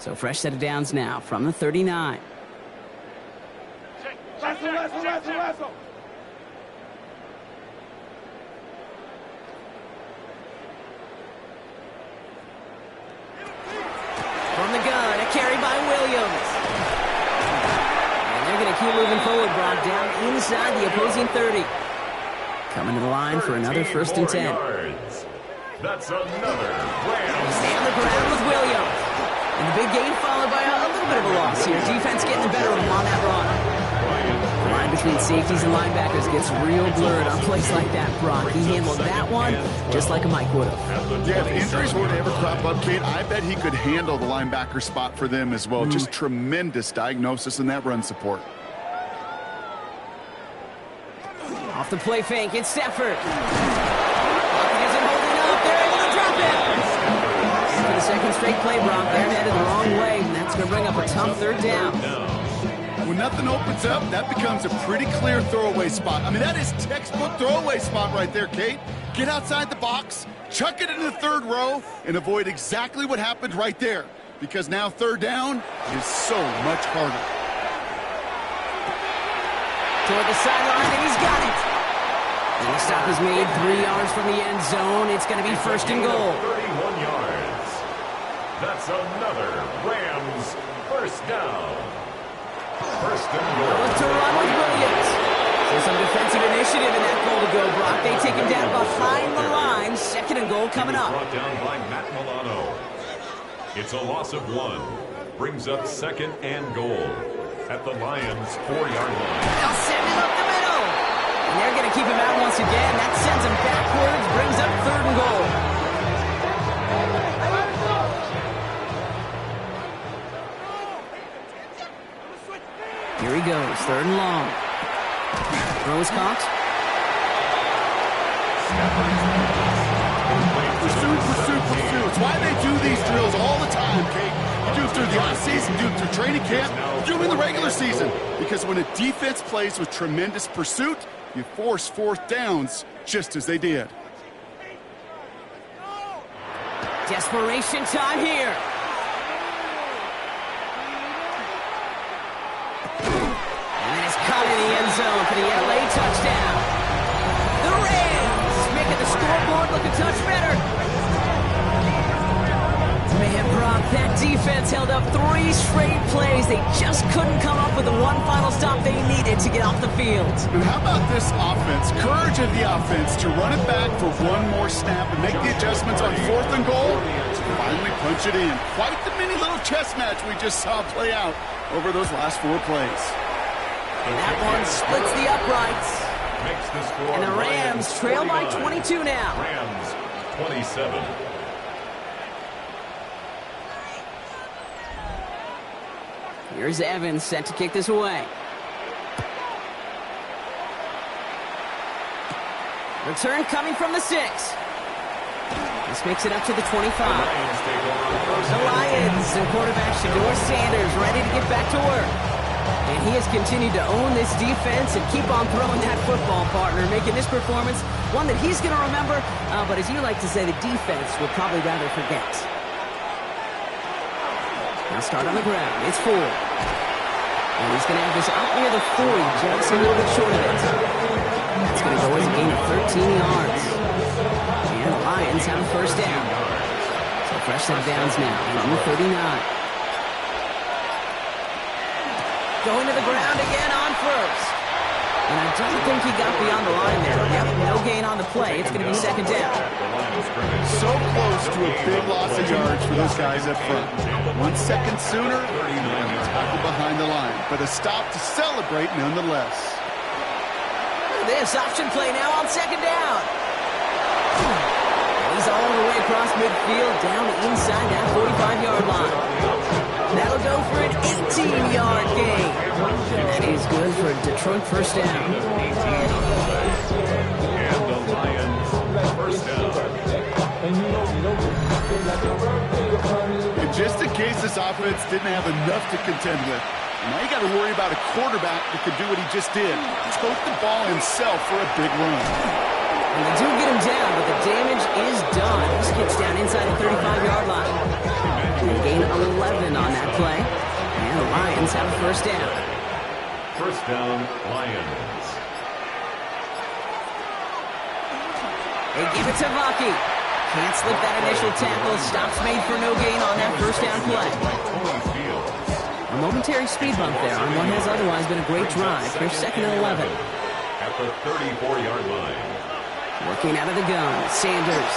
So fresh set of downs now from the 39. Wrestle. From the gun, a carry by Williams. And they're going to keep moving forward, Brock, down inside the opposing 30. Coming to the line for another first and 10. Yards. That's another Rams. Stay on the ground with Williams. And the big gain followed by a little bit of a loss here. Defense getting the better of him on that run. The line between safeties and linebackers gets real blurred on plays like that, Brock. He handled that one just like a Mike would have. Yeah, if injuries were to ever crop up, Kate, I bet he could handle the linebacker spot for them as well. Just tremendous diagnosis in that run support. Off the play fake, it's Stafford. He isn't holding up. They're able to drop it. For the second straight play, Brock, they're headed the wrong way, and that's going to bring up a tough 3rd down. When nothing opens up, that becomes a pretty clear throwaway spot. I mean, that is textbook throwaway spot right there, Kate. Get outside the box, chuck it in the 3rd row, and avoid exactly what happened right there. Because now 3rd down is so much harder. Toward the sideline, and he's got it. And the stop is made 3 yards from the end zone. It's going to be first and goal. 31 yards. That's another Rams first down. First and goal. Look to run with Williams. So some defensive initiative in that goal to go, Brock. They take him down behind the line. 2nd and goal coming up. Brought down by Matt Milano. It's a loss of 1. Brings up 2nd and goal at the Lions' 4-yard line. They'll send him up the middle. And they're going to keep him out once again. That sends him backwards, brings up 3rd and goal. Here he goes, 3rd and long. Throws caught. Pursuit. It's why they do these drills all the time, Kate. You do it through the offseason, do it through training camp, do it in the regular season. Because when a defense plays with tremendous pursuit, you force 4th downs just as they did. Desperation time here. And then his caught in the end zone for the LA touchdown. The Rams making the scoreboard look a touch better. Man, Brock, that defense held up 3 straight plays. They just couldn't come up with the one final stop they needed to get off the field. And how about this offense? Courage of the offense to run it back for one more snap and make the adjustments on 4th and goal to finally punch it in. Quite the mini little chess match we just saw play out over those last 4 plays. And that one splits the uprights. Makes the score. And the Rams trail by 22 now. Rams 27. Here's Evans set to kick this away. Return coming from the 6. This makes it up to the 25. The Lions and quarterback Shedeur Sanders ready to get back to work. And he has continued to own this defense and keep on throwing that football, partner, making this performance one that he's going to remember, but as you like to say, the defense would probably rather forget. Now start on the ground. It's 4. And he's going to have this up near the 40, just a little bit short of it. It's going to go as a gain of 13 yards. And the Lions have a first down. So fresh set of downs now from the 39. Going to the ground again on first. And I don't think he got beyond the line there. Yep, no gain on the play. It's going to be second down. So close to a big loss of yards for those guys up front. 1 second sooner, and he's tackled behind the line. But a stop to celebrate nonetheless. This option play now on second down. He's all the way across midfield, down inside that 45-yard line. That'll go for an 18-yard gain. That is good for a Detroit first down. And the Lions first down. And just in case this offense didn't have enough to contend with, now you got to worry about a quarterback that could do what he just did. Tote the ball himself for a big run. And they do get him down, but the damage is done. This gets down inside the 35-yard line. And they gain 11 on that play. And the Lions have a first down. First down, Lions. They give it to Vaki. Can't slip that initial tackle. Stops made for no gain on that first down play. A momentary speed bump there on what has otherwise been a great drive. Here's second and 11. At the 34-yard line. Working out of the gun, Sanders.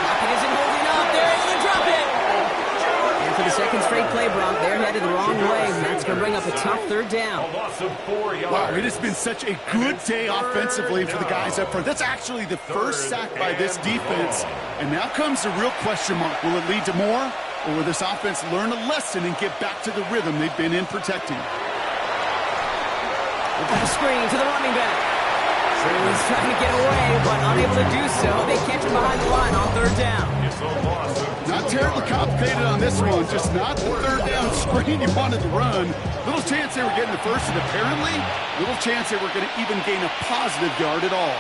Pocket isn't holding up. They're able to drop it. And for the second straight play, Brock, they're headed the wrong way. And that's going to bring up a tough third down. A loss of 4 yards. Wow, it has been such a good day offensively for the guys up front. That's actually the first sack by this defense. And now comes the real question mark. Will it lead to more? Or will this offense learn a lesson and get back to the rhythm they've been in protecting? We've got a screen to the running back. He's trying to get away, but unable to do so. They catch him behind the line on third down. Not terribly complicated on this one. Just not the third down screen you wanted to run. Little chance they were getting the first, and apparently, little chance they were going to even gain a positive yard at all.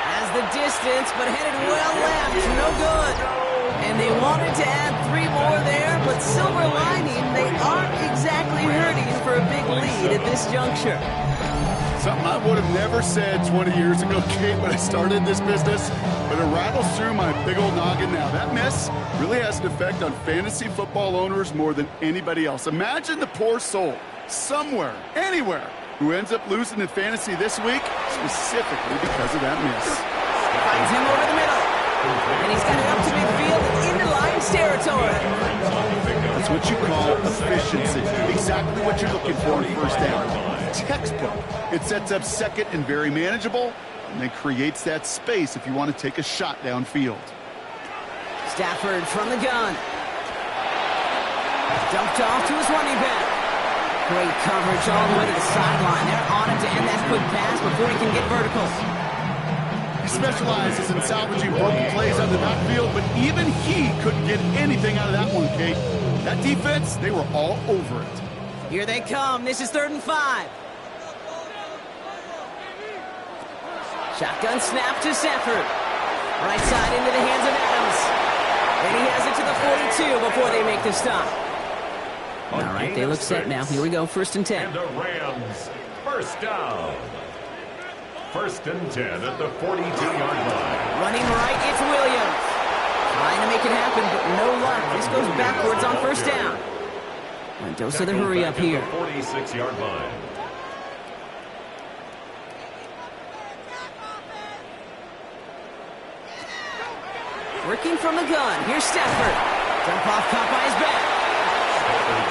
Has the distance, but headed well left. No good. And they wanted to add 3 more there, but silver lining, they aren't exactly hurting for a big lead at this juncture. Something I would have never said 20 years ago, Kate, when I started this business, but it rattles through my big old noggin now. That miss really has an effect on fantasy football owners more than anybody else. Imagine the poor soul, somewhere, anywhere, who ends up losing in fantasy this week, specifically because of that miss. Finds him over the middle. And he's got it up to midfield into Lions territory. That's what you call efficiency. Exactly what you're looking for in first down. Textbook. It sets up second and very manageable, and then creates that space if you want to take a shot downfield. Stafford from the gun. Dumped off to his running back. Great coverage all the way to the sideline. They're on him to end that quick pass before he can get vertical. He specializes in salvaging broken plays on the backfield, but even he couldn't get anything out of that one, Kate. That defense, they were all over it. Here they come. This is 3rd and 5. Shotgun snap to Stafford. Right side into the hands of Adams. And he has it to the 42 before they make the stop. All right, they look set now. Here we go, 1st and 10. And the Rams, first down. 1st and 10 at the 42-yard line. Running right, it's Williams. Trying to make it happen, but no luck. This goes backwards on 1st down. Mendoza the hurry up here. 46-yard line. Working from the gun. Here's Stafford. Dump off caught by his back.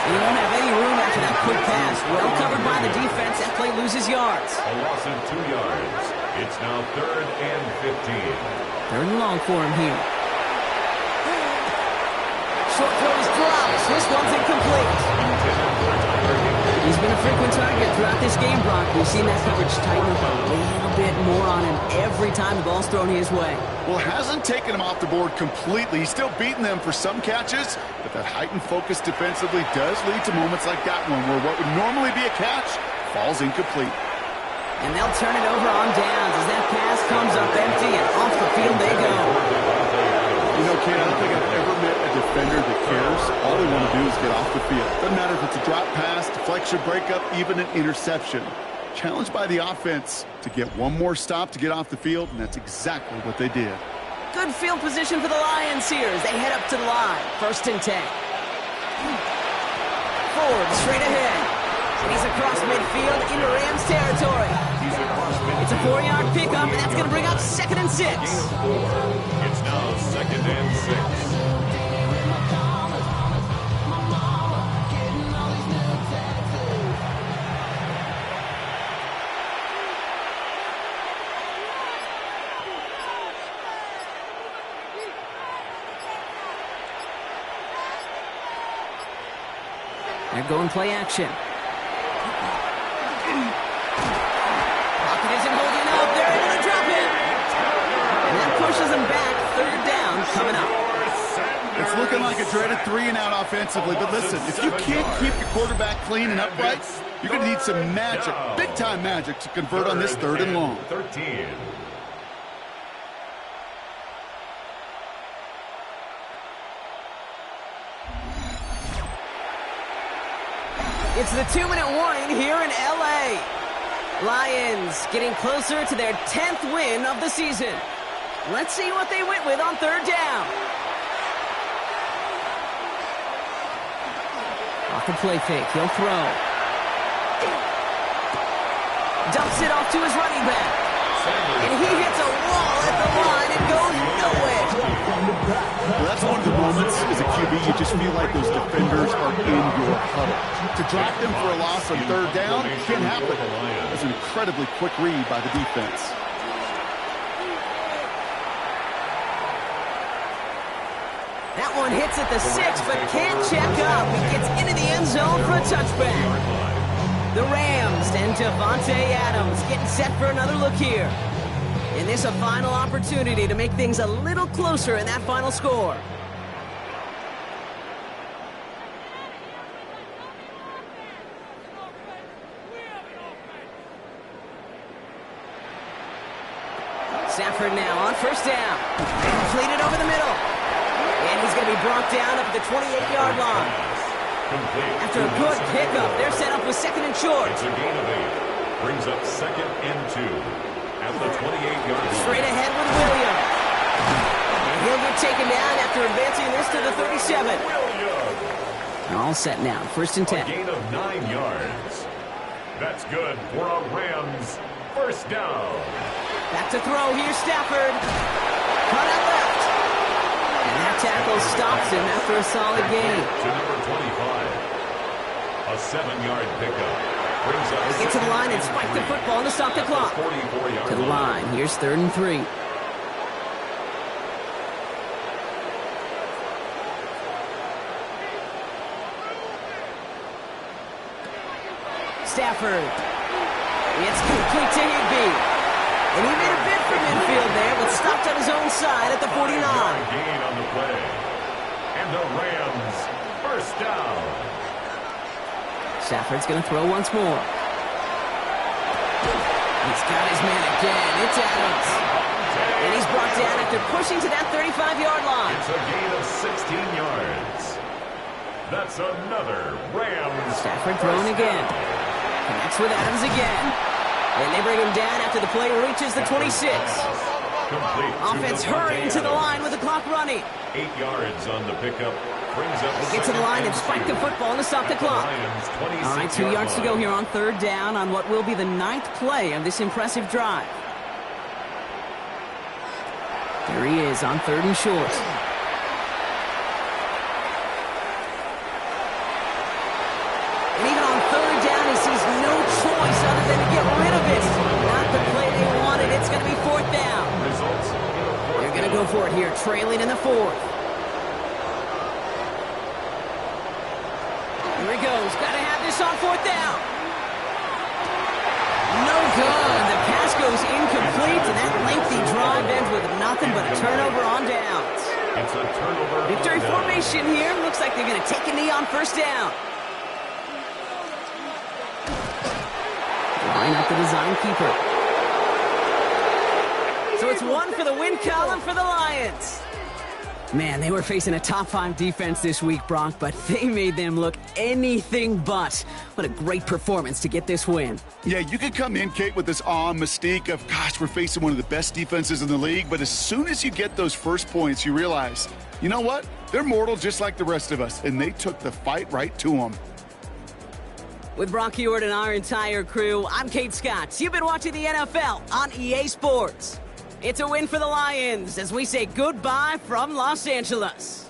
He won't have any room after that quick pass. Well covered by the defense. That play loses yards. A loss of 2 yards. It's now 3rd and 15. 3rd and long for him here. Short throw is dropped. This one's incomplete. He's been a frequent target throughout this game, Brock. We've seen that coverage tighten up a little bit more on him every time the ball's thrown his way. Well, hasn't taken him off the board completely. He's still beating them for some catches, but that heightened focus defensively does lead to moments like that one where what would normally be a catch falls incomplete. And they'll turn it over on downs as that pass comes up empty and off the field they go. You know, Ken, I don't think I've ever met a defender that cares. All they want to do is get off the field. Doesn't matter if it's a drop pass, deflection, breakup, even an interception. Challenged by the offense to get one more stop to get off the field, and that's exactly what they did. Good field position for the Lions here as they head up to the line. 1st and 10. Ford straight ahead. And he's across midfield into Rams territory. It's a 4-yard pickup, and that's going to bring up 2nd and 6. It's now 2nd and 6. They're going play action. Pocket isn't holding up. They're able to drop him. And that pushes him back. 3rd down coming up. It's looking like a dreaded 3-and-out offensively, but listen, if you can't keep your quarterback clean and upright, you're going to need some magic, big-time magic, to convert on this 3rd and long. 13. It's the 2-minute warning here in L.A. Lions getting closer to their 10th win of the season. Let's see what they went with on 3rd down. Off the play fake, he'll throw. Dumps it off to his running back. And he hits a wall at the line and goes nowhere. Well, that's one of the moments as a QB you just feel like those defenders are in your huddle. To drop them for a loss on 3rd down can't happen. That's an incredibly quick read by the defense. That one hits at the 6, but can't check up. He gets into the end zone for a touchback. The Rams and Devontae Adams getting set for another look here. And this a final opportunity to make things a little closer in that final score. Stafford now on 1st down. Completed over the middle. And he's going to be brought down up at the 28-yard line. After a good pickup, they're set up with 2nd and short. It's a gain of 8. Brings up 2nd and 2 at the 28-yard line. Straight ahead with Williams. And he'll get taken down after advancing this to the 37. They're all set now. 1st and 10. A gain of 9 yards. That's good for a Rams 1st down. Back to throw. Here's Stafford. Cut out left. And that tackle stops him after a solid gain. To number 25. A 7-yard pickup. Brings up They get to the line and spike the football to stop the clock. 44-yard To the line. Here's 3rd and 3. Stafford. It's complete to Higbee. And he made a bid for midfield there, but stopped on his own side at the 49. Gain on the play. And the Rams 1st down. Stafford's going to throw once more. He's got his man again. It's Adams. And he's brought down after pushing to that 35-yard line. It's a gain of 16 yards. That's another Rams. Stafford throwing again. Connects with Adams again. And they bring him down after the play reaches the 26. Complete. Offense hurrying to the line with the clock running. 8 yards on the pickup. Brings up They get to the line and spike the football and stop the clock. All right, 2 yards to go here on third down on what will be the 9th play of this impressive drive. There he is on 3rd and short. And even on 3rd down, he sees no choice other than to get rid of it. Not the play they wanted. It's going to be 4th down. They're going to go for it here, trailing in the 4th. Here he goes. Got to have this on 4th down. No good. The pass goes incomplete, and that lengthy drive ends with nothing but a turnover on downs. It's a turnover. Victory formation here. Looks like they're going to take a knee on 1st down. Line up the design keeper. So it's 1 for the win column for the Lions. Man, they were facing a top 5 defense this week, Brock, but they made them look anything but. What a great performance to get this win. Yeah, you could come in, Kate, with this awe and mystique of, gosh, we're facing one of the best defenses in the league, but as soon as you get those first points, you realize, you know what? They're mortal just like the rest of us, and they took the fight right to them. With Brock Heward and our entire crew, I'm Kate Scott. You've been watching the NFL on EA Sports. It's a win for the Lions as we say goodbye from Los Angeles.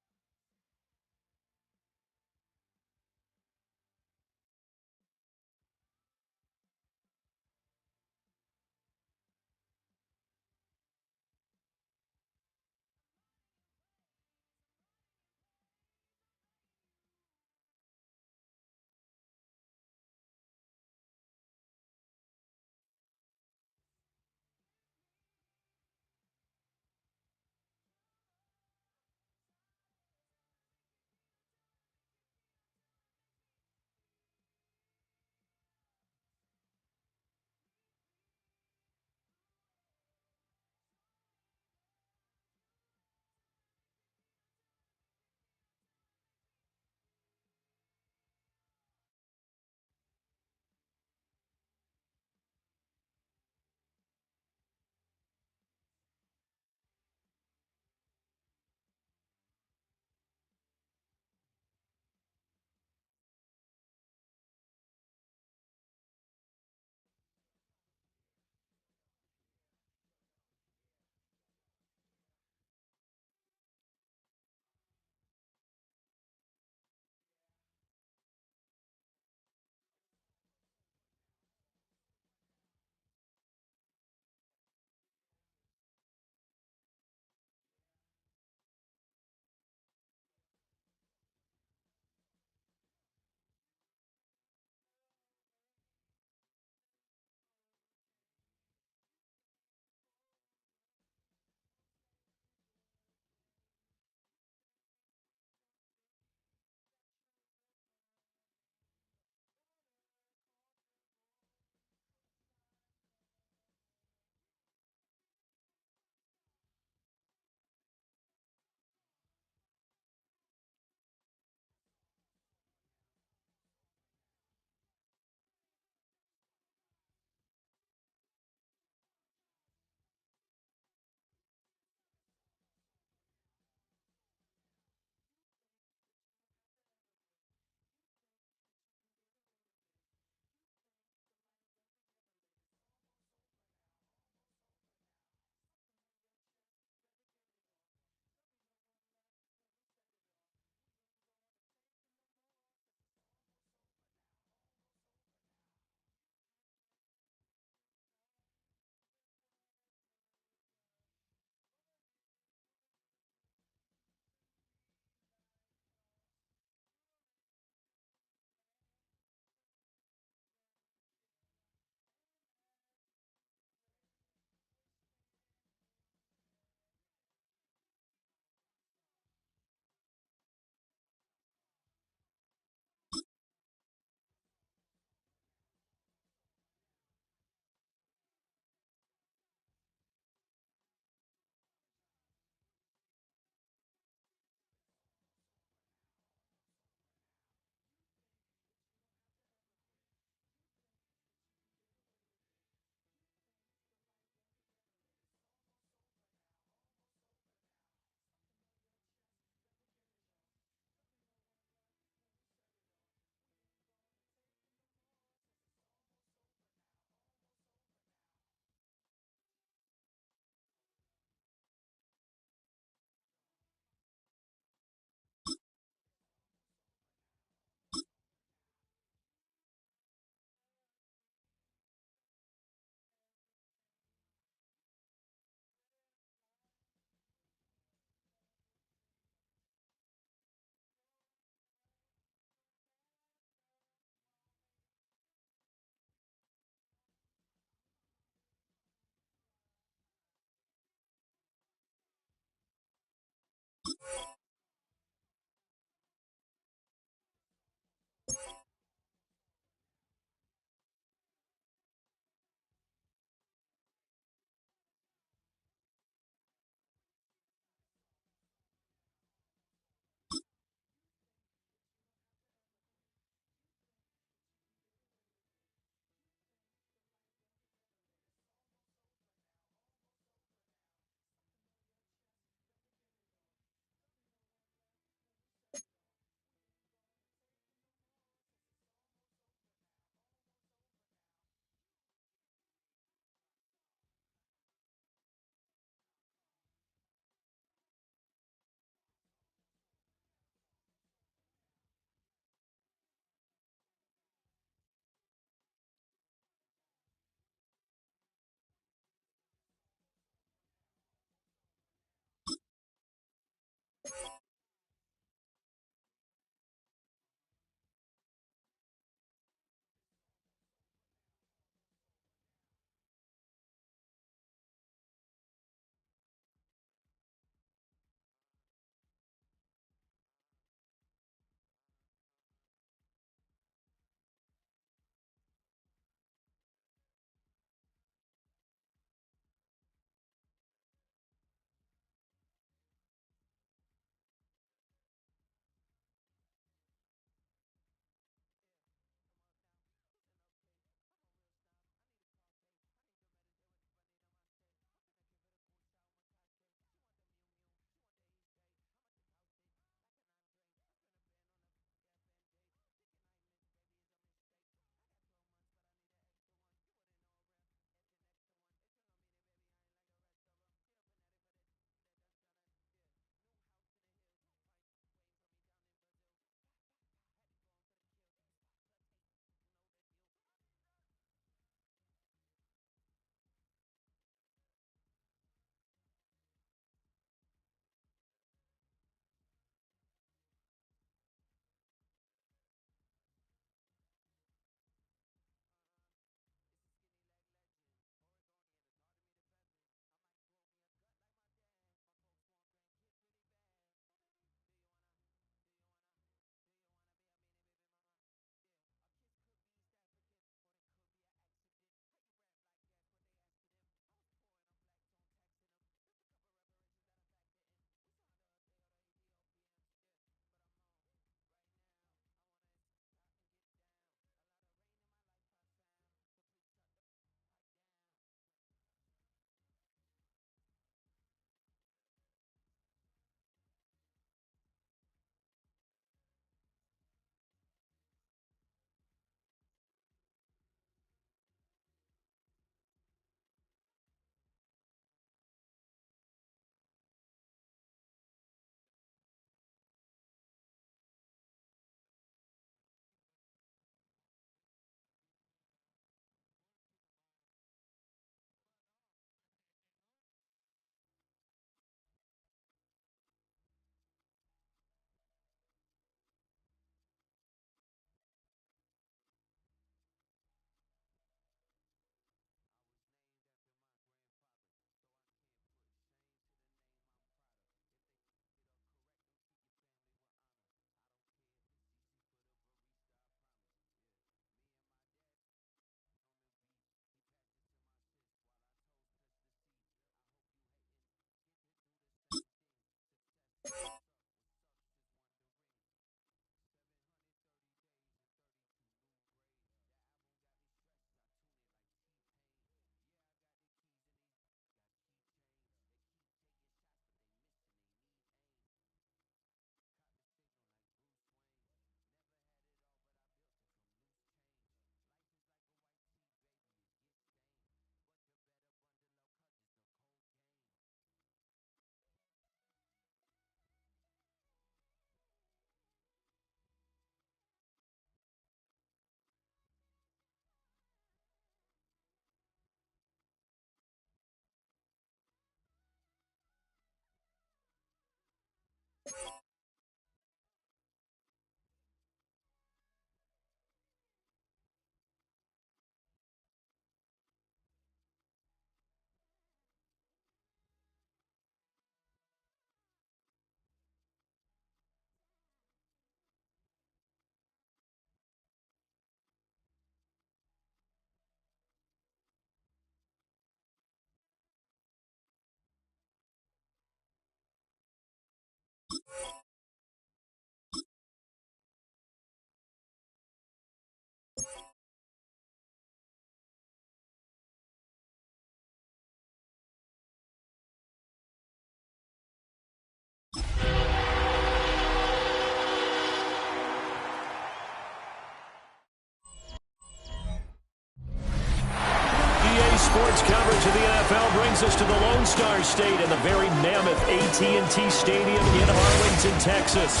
sports coverage of the NFL brings us to the Lone Star State in the very mammoth AT&T Stadium in Arlington, Texas.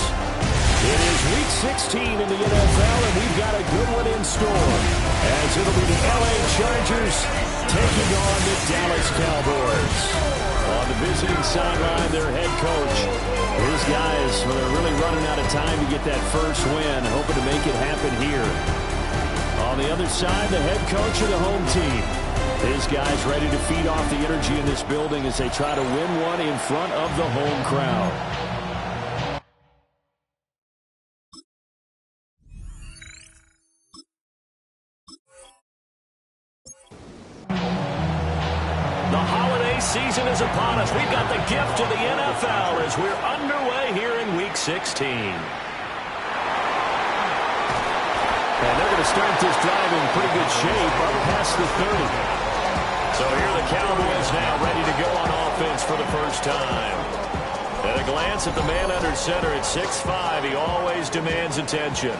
It is Week 16 in the NFL, and we've got a good one in store, as it'll be the LA Chargers taking on the Dallas Cowboys. On the visiting sideline, their head coach. His guys are really running out of time to get that first win, hoping to make it happen here. On the other side, the head coach of the home team. His guys ready to feed off the energy in this building as they try to win one in front of the home crowd. The holiday season is upon us. We've got the gift of the NFL as we're underway here in Week 16. And they're going to start this drive in pretty good shape up past the 30. So here are the Cowboys now ready to go on offense for the first time. At a glance at the man under center at 6'5", he always demands attention.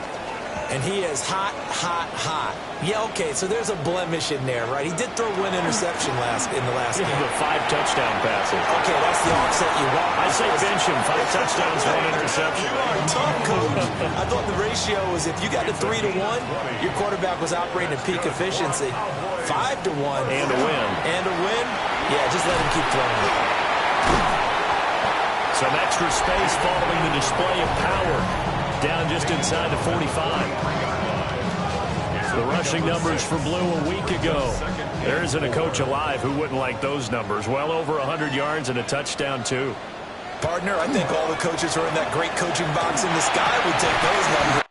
And he is hot, hot, hot. Yeah, okay, so there's a blemish in there, right? He did throw one interception in the last game. The 5 touchdown passes. Okay, that's the offset you want. I say bench him. 5 touchdowns, 1 interception. You are tough, coach. I thought the ratio was if you got to 3-1, your quarterback was operating at peak efficiency. 5-1. And a win. And a win? Yeah, just let him keep throwing it. Some extra space following the display of power. Down just inside the 45. The rushing numbers for Blue a week ago. There isn't a coach alive who wouldn't like those numbers. Well over 100 yards and a touchdown, too. Partner, I think all the coaches who are in that great coaching box in the sky would take those numbers.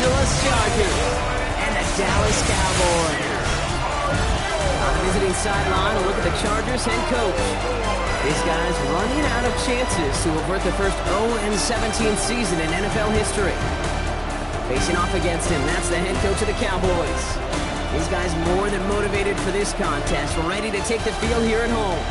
Angeles Chargers and the Dallas Cowboys. On the visiting sideline, a look at the Chargers head coach. This guy's running out of chances to avert the first 0-17 season in NFL history. Facing off against him, that's the head coach of the Cowboys. This guy's more than motivated for this contest, ready to take the field here at home.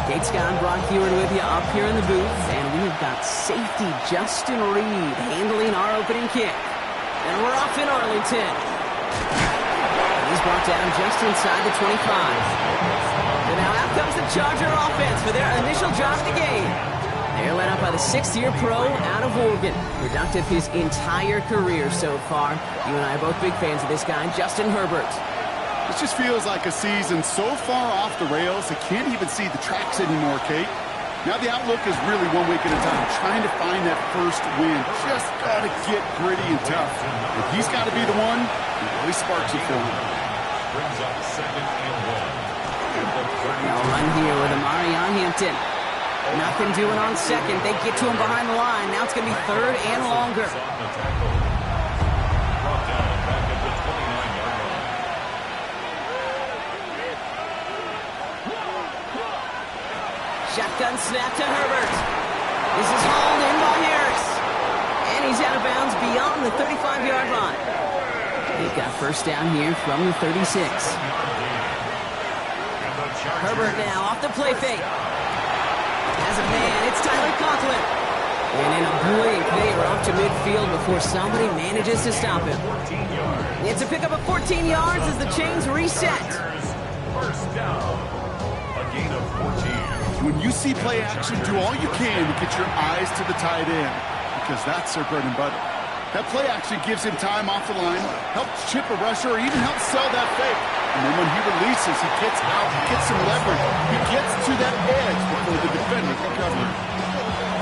Kate Scott, Brock Hewitt with you up here in the booth, and we have got safety Justin Reed handling our opening kick. And we're off in Arlington. And he's brought down just inside the 25. And now out comes the Charger offense for their initial drive of the game. They're led up by the 6th-year pro out of Oregon. Productive his entire career so far. You and I are both big fans of this guy, Justin Herbert. This just feels like a season so far off the rails, they can't even see the tracks anymore, Kate. Now the outlook is really 1 week at a time, trying to find that first win. Just got to get gritty and tough. If he's got to be the one, it really sparks it for him. Brings up 2nd and 1. Now run here with Amari on Hampton. Nothing doing on second. They get to him behind the line. Now it's going to be 3rd and longer. Brought down back at the 29-yard line. Shotgun snap to Herbert. This is hauled in by Harris. And he's out of bounds beyond the 35-yard line. They've got first down here from the 36. Herbert now off the play fake. As a man, it's Tyler Conklin. And in a blink, they are up to midfield before somebody manages to stop him. It's a pickup of 14 yards as the chains reset. First down. A gain of 14. When you see play action, do all you can to get your eyes to the tight end, because that's their bread and butter. That play action gives him time off the line, helps chip a rusher, or even helps sell that fake. And then when he releases, he gets out, he gets some leverage. He gets to that edge before the defender can cover him.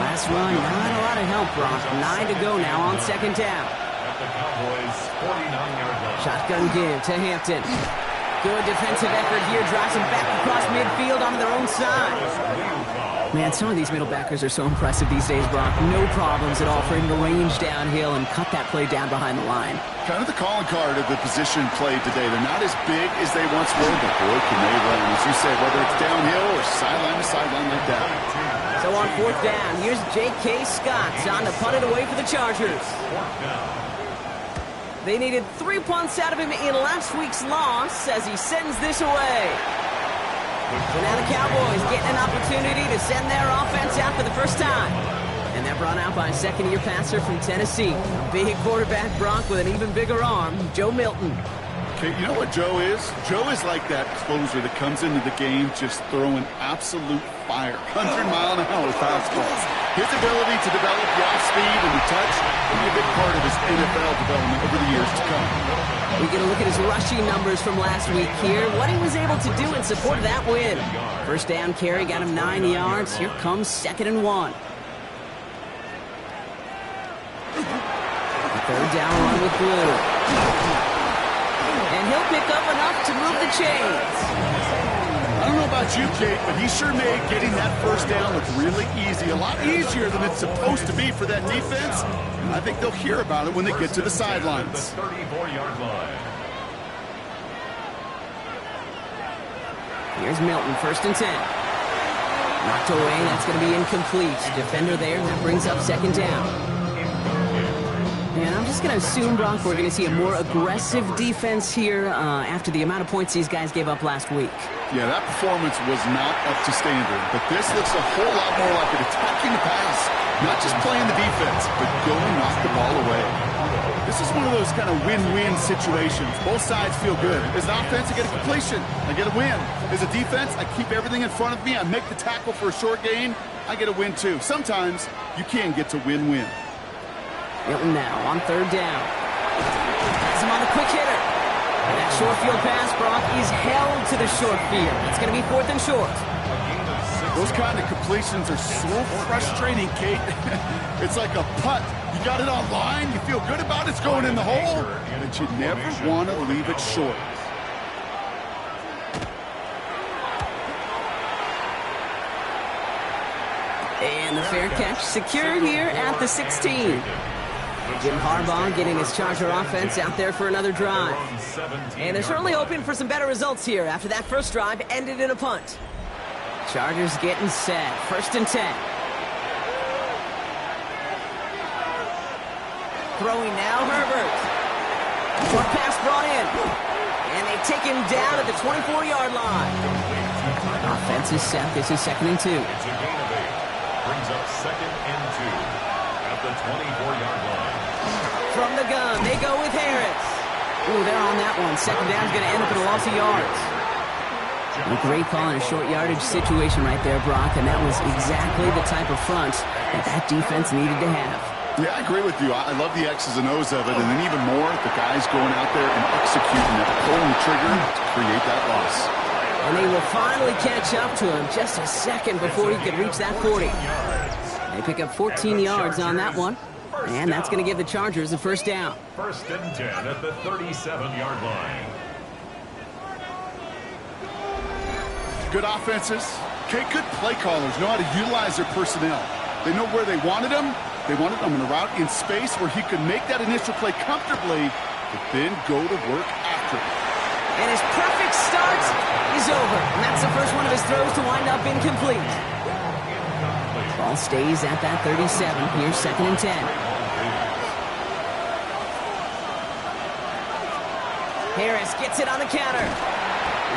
Last run, not a lot of help, Brock. 9 to go now on 2nd down. At the Cowboys' 49-yard line. Shotgun give to Hampton. Good defensive effort here, drives him back across midfield onto their own side. Man, some of these middle backers are so impressive these days, Brock. No problems at all for him to range downhill and cut that play down behind the line. Kind of the calling card of the position played today. They're not as big as they once were, but boy, can they run. As you said, whether it's downhill or sideline to sideline like that. So on 4th down, here's J.K. Scott on to punt it away for the Chargers. They needed 3 punts out of him in last week's loss as he sends this away. So now the Cowboys getting an opportunity to send their offense out for the first time. And they're brought out by a 2nd-year passer from Tennessee. A big quarterback, Brock, with an even bigger arm, Joe Milton. Okay, you know what Joe is? Joe is like that closer that comes into the game just throwing absolute fire. 100-mile-an-hour fastballs. His ability to develop the off-speed and the touch will be a big part of his NFL development over the years to come. We get a look at his rushing numbers from last week here. What he was able to do in support of that win. First down carry got him 9 yards. Here comes 2nd and 1. The 3rd down run with Blue. And he'll pick up enough to move the chains. I don't know about you, Kate, but he sure made getting that first down look really easy. A lot easier than it's supposed to be for that defense. I think they'll hear about it when they get to the sidelines. The 34-yard line. Here's Milton, 1st and 10. Knocked away, that's going to be incomplete. Defender there, that brings up 2nd down. And I'm just going to assume, Brock, we're going to see a more aggressive defense here after the amount of points these guys gave up last week. Yeah, that performance was not up to standard, but this looks a whole lot more like an attacking the pass. Not just playing the defense, but go and knock the ball away. This is one of those kind of win-win situations. Both sides feel good. As an offense, I get a completion. I get a win. As a defense, I keep everything in front of me. I make the tackle for a short gain. I get a win, too. Sometimes you can get to win-win. Milton now on 3rd down. Has him on the quick hitter. And that short field pass, Brock, is held to the short field. It's going to be 4th and short. Those kind of completions are so frustrating, Kate. It's like a putt. You got it on line, you feel good about it's going in the hole, but you never want to leave it short. And the fair catch secured here at the 16. Jim Harbaugh getting his Charger offense out there for another drive. And they're certainly hoping for some better results here after that first drive ended in a punt. Chargers getting set. 1st and 10. Throwing now, Herbert. Short pass brought in. And they take him down at the 24-yard line. Offense is set. This is 2nd and 2. It's a gain of 8. Brings up 2nd and 2 at the 24-yard line. From the gun, they go with Harris. Ooh, they're on that one. 2nd down's going to end up in a loss of yards. A great call in a short yardage situation right there, Brock, and that was exactly the type of front that defense needed to have. Yeah, I agree with you. I love the X's and O's of it, and then even more, the guys going out there and executing it, pulling the trigger to create that loss. And they will finally catch up to him just a second before he could reach that 40. They pick up 14 yards on that one, and that's going to give the Chargers a 1st down. 1st and 10 at the 37-yard line. Good offenses. Okay, good play callers know how to utilize their personnel. They know where they wanted them. They wanted them in a route in space where he could make that initial play comfortably, but then go to work after it. And his perfect start is over. And that's the first one of his throws to wind up incomplete. Ball stays at that 37. Here's 2nd and 10. Harris gets it on the counter.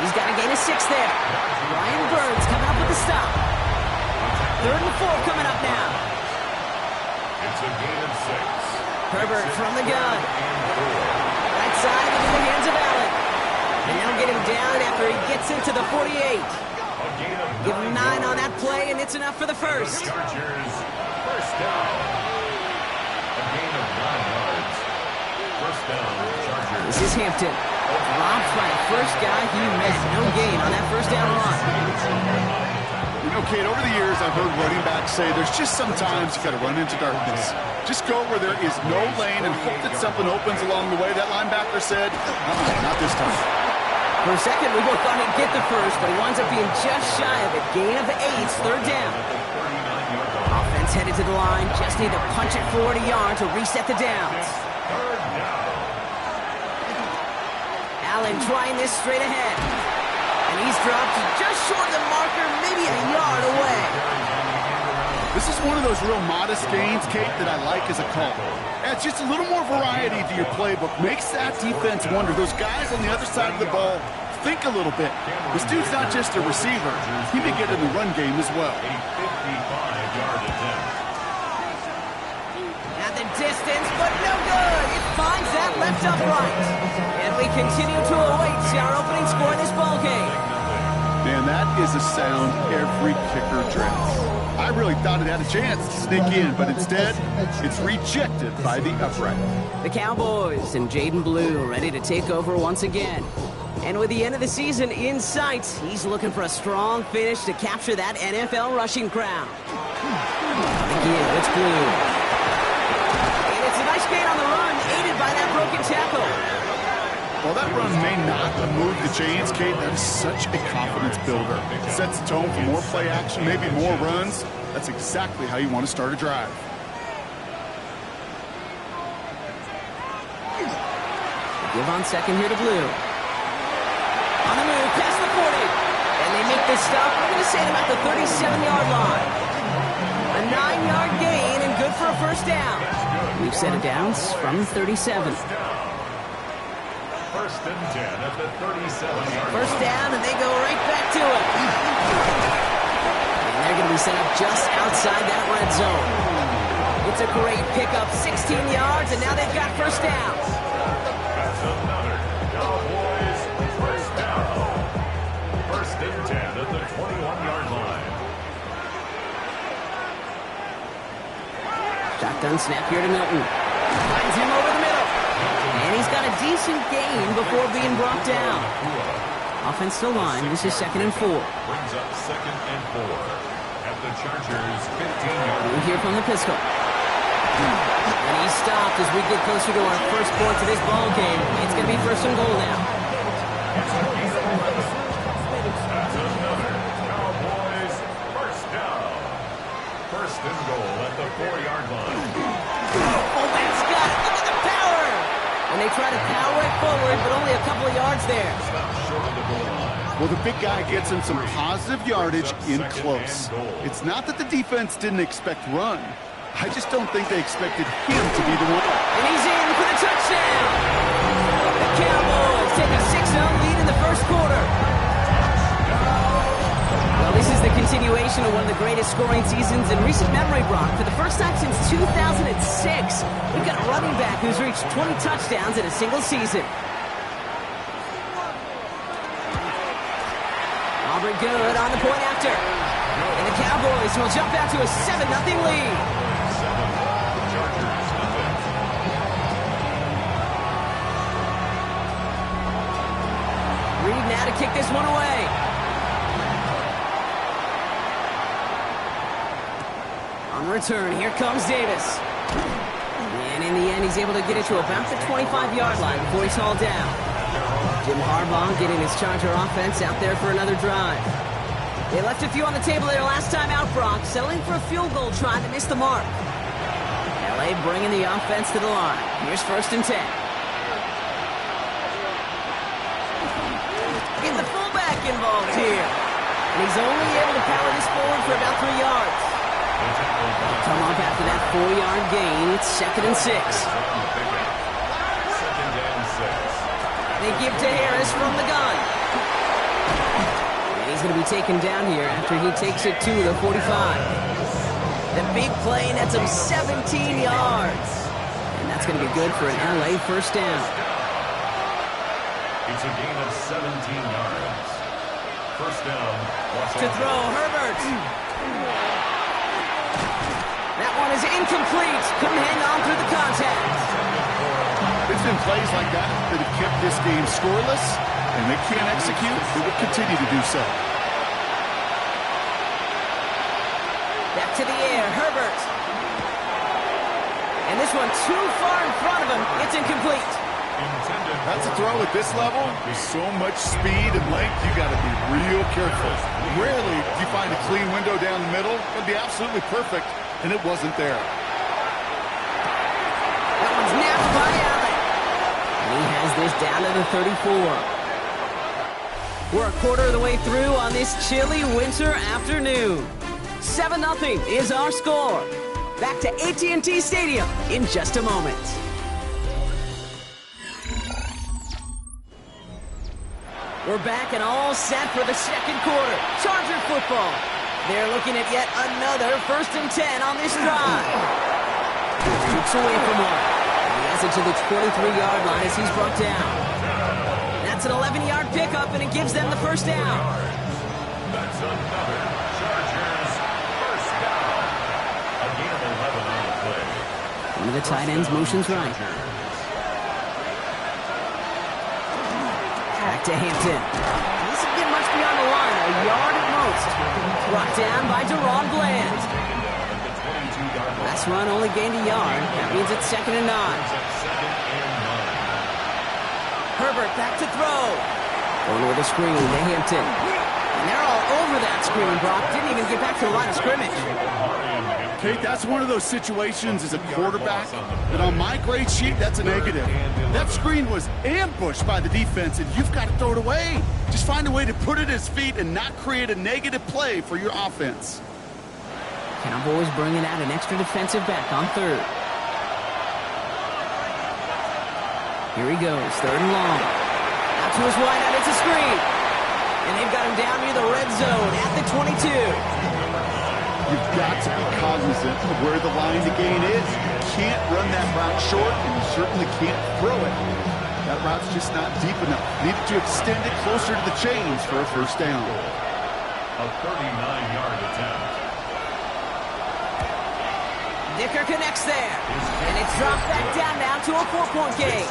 He's got a gain of 6 there. Ryan Burns coming up with the stop. 3rd and 4 coming up now. It's a gain of 6. Herbert from the gun. Right side into the hands of Allen. And they'll get him down after he gets into the 48. Give him 9 on that play, and it's enough for the 1st. Chargers, 1st down. A gain of 9 yards. 1st down, Chargers. This is Hampton. Robbed by the first guy he met. No gain on that 1st down run. You know, Kate, over the years, I've heard running backs say there's just sometimes you got to run into darkness. Just go where there is no lane and hope that something opens along the way. That linebacker said, not this time. For a second, we both thought he'd get the 1st, but he winds up being just shy of a gain of 8. 3rd down. Offense headed to the line. Just need to punch it 40 yards to reset the downs. Allen trying this straight ahead. And he's dropped just short of the marker, maybe a yard away. This is one of those real modest gains, Kate, that I like as a call. Adds just a little more variety to your playbook. Makes that defense wonder. Those guys on the other side of the ball think a little bit. This dude's not just a receiver. He may get in the run game as well. A 55-yard attempt. At the distance, but no good. It finds that left upright. And we continue to await our opening score in this ball game. Man, that is a sound every kicker dreads. I really thought it had a chance to sneak in, but instead, it's rejected by the upright. The Cowboys and Jaden Blue ready to take over once again. And with the end of the season in sight, he's looking for a strong finish to capture that NFL rushing crown. Again, it's Blue. And it's a nice gain on the run, aided by that broken tackle. While that run may not have moved the chains, Kate, that is such a confidence builder. It sets the tone for more play action, maybe more runs. That's exactly how you want to start a drive. Give on 2nd here to Blue. On the move, past the 40. And they make this stop. I'm going to say them at the 37-yard line. A 9-yard gain and good for a 1st down. We've set it downs from 37. 1st and 10 at the 37-yard line. 1st down, and they go right back to it. And they're going to be set up just outside that red zone. It's a great pickup, 16 yards, and now they've got 1st down. That's another Cowboys 1st down. 1st and 10 at the 21-yard line. Shotgun snap here to Milton. Finds him over the middle. And he's got a decent gain before being brought down. Offense still line. This is 2nd and 4. Brings up 2nd and 4. at the Chargers' 15-yard line. We hear from the pistol. And he's stopped as we get closer to our first point to this ball game. It's going to be first and goal now. That's another Cowboys first down. First and goal at the 4-yard line. Oh, that's got it. Look at the power. And they try to power it forward, but only a couple of yards there. Stop short of the goal line. Well, the big guy gets him some positive yardage in close. It's not that the defense didn't expect run. I just don't think they expected him to be the one. And he's in for the touchdown. The Cowboys take a 6-0 lead in the first quarter. Well, this is the continuation of one of the greatest scoring seasons in recent memory, Brock. For the first time since 2006, we've got a running back who's reached 20 touchdowns in a single season. Auburn good on the point after. And the Cowboys will jump out to a 7-0 lead. Reed now to kick this one away. On return, here comes Davis. And in the end, he's able to get it to about the 25-yard line before he's hauled down. Jim Harbaugh getting his Charger offense out there for another drive. They left a few on the table their last time out, Brock, settling for a field goal try that missed the mark. LA bringing the offense to the line. Here's first and 10. Get the fullback involved here. And he's only able to power this forward for about 3 yards. Come up after that 4-yard gain. It's 2nd and 6. They give to Harris from the gun. And he's going to be taken down here after he takes it to the 45. The big play nets him 17 yards. And that's going to be good for an LA first down. It's a gain of 17 yards. First down. To throw, Herbert. That one is incomplete. Couldn't hang on through the contact. It's been plays like that that have kept this game scoreless, and they can't execute. They will continue to do so. Back to the air, Herbert. And this one too far in front of him. It's incomplete. That's a throw at this level. With so much speed and length, you got to be real careful. Rarely do you find a clean window down the middle. It'd be absolutely perfect, and it wasn't there. That one's napped by Allen. And he has this down to the 34. We're a quarter of the way through on this chilly winter afternoon. 7-0 is our score. Back to AT&T Stadium in just a moment. We're back and all set for the second quarter. Charger football. They're looking at yet another 1st and 10 on this drive. Shoots away from one. He has it to the 23-yard line as he's brought down. That's an 11-yard pickup, and it gives them the first down. That's another Chargers first down. A gain of 11 on the play. One of the tight ends motions right. Back to Hampton. He doesn't get much beyond the line, a yard at most. Brought down by Deron Bland. Last run only gained a yard. That means it's 2nd and 9. Herbert back to throw. Going with a screen to Hampton. And they're all over that screen, Brock. Didn't even get back to the line of scrimmage. Kate, that's one of those situations as a quarterback that on my grade sheet, that's a negative. That screen was ambushed by the defense, and you've got to throw it away. Just find a way to put it at his feet and not create a negative play for your offense. Cowboys bringing out an extra defensive back on 3rd. Here he goes, 3rd and long. Out to his wide out, it's a screen. And they've got him down near the red zone at the 22. You've got to be cognizant of where the line to gain is. You can't run that route short, and you certainly can't throw it. That route's just not deep enough. Needed to extend it closer to the chains for a first down. A 39-yard attempt. Dicker connects there. And it's dropped back down now to a 4-point game.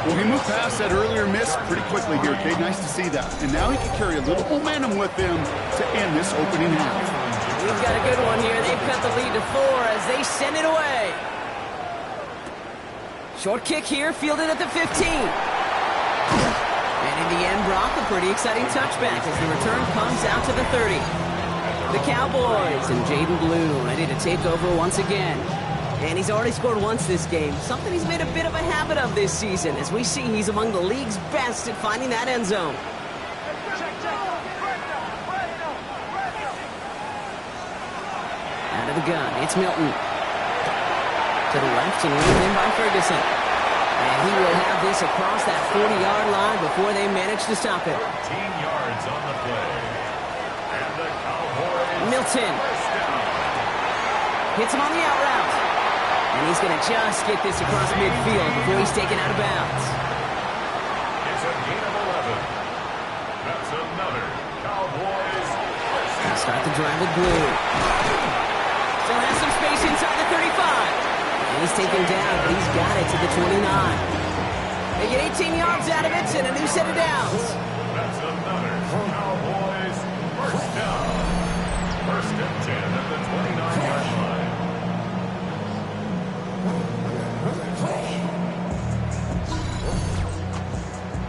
Well, he moved past that earlier miss pretty quickly here, Kate. Nice to see that. And now he can carry a little momentum with him to end this opening half. We've got a good one here. They've cut the lead to 4 as they send it away. Short kick here, fielded at the 15. And in the end, Brock, a pretty exciting touchback as the return comes out to the 30. The Cowboys and Jaden Blue ready to take over once again. And he's already scored once this game, something he's made a bit of a habit of this season. As we see, he's among the league's best at finding that end zone. Out of the gun, it's Milton. To the left and reined in by Ferguson. And he will have this across that 40-yard line before they manage to stop it. 13 yards on the play. And the Cowboys. Milton. Hits him on the out route. And he's going to just get this across midfield before he's taken out of bounds. It's a gain of 11. That's another Cowboys. Start the drive with Blue. Still has some space inside the 35. And he's taken down, but he's got it to the 29. They get 18 yards out of it and a new set of downs. That's another Cowboys first down. First and 10 at the 29-yard line.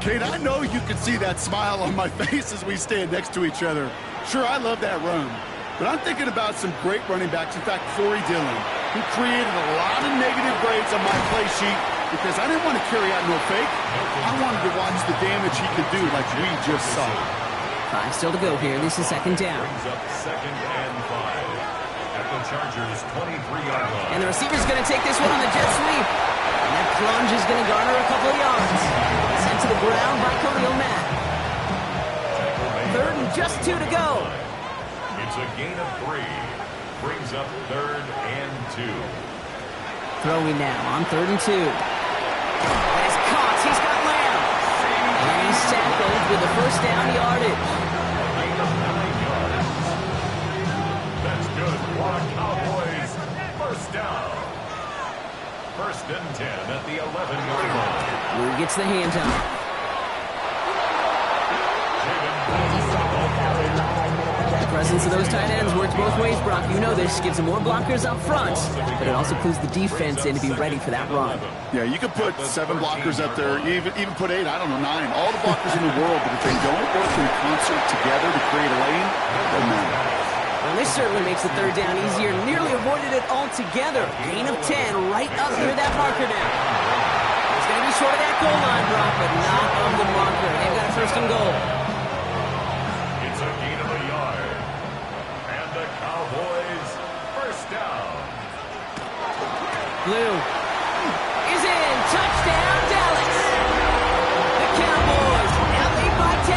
Kate, I know you can see that smile on my face as we stand next to each other. Sure, I love that run. But I'm thinking about some great running backs. In fact, Corey Dillon, who created a lot of negative grades on my play sheet because I didn't want to carry out no fake. I wanted to watch the damage he could do like we just saw. 5 still to go here. This is second down. Brings up second and 5 at the Chargers' 23-yard line. And the receiver's going to take this one on the jet sweep. And that plunge is going to garner a couple of yards. Sent to the ground by Khalil Mack. Third and just 2 to go. It's a gain of 3. Brings up third and 2. Throwing now on 3rd and 2. And it's caught. He's got Lamb. And he's tackled with the first down yardage. Gain of 9 yards. That's good for a Cowboys first down. First and 10 at the 11-yard line. Blue gets the handoff. The presence of those tight ends works both ways, Brock. You know this. Gives them more blockers up front, but it also clues the defense in to be ready for that run. Yeah, you could put 7 blockers up there, even put 8, I don't know, 9. All the blockers in the world, but if they don't work in concert together to create a lane, it doesn't matter. Well, this certainly makes the third down easier. Nearly avoided it altogether. Gain of 10 right up near that marker now. It's going to be short of that goal line, Brock, but not of the marker. They've got a first and goal. It's a gain of a yard. And the Cowboys first down. Blue is in. Touchdown, Dallas. The Cowboys now lead by 10.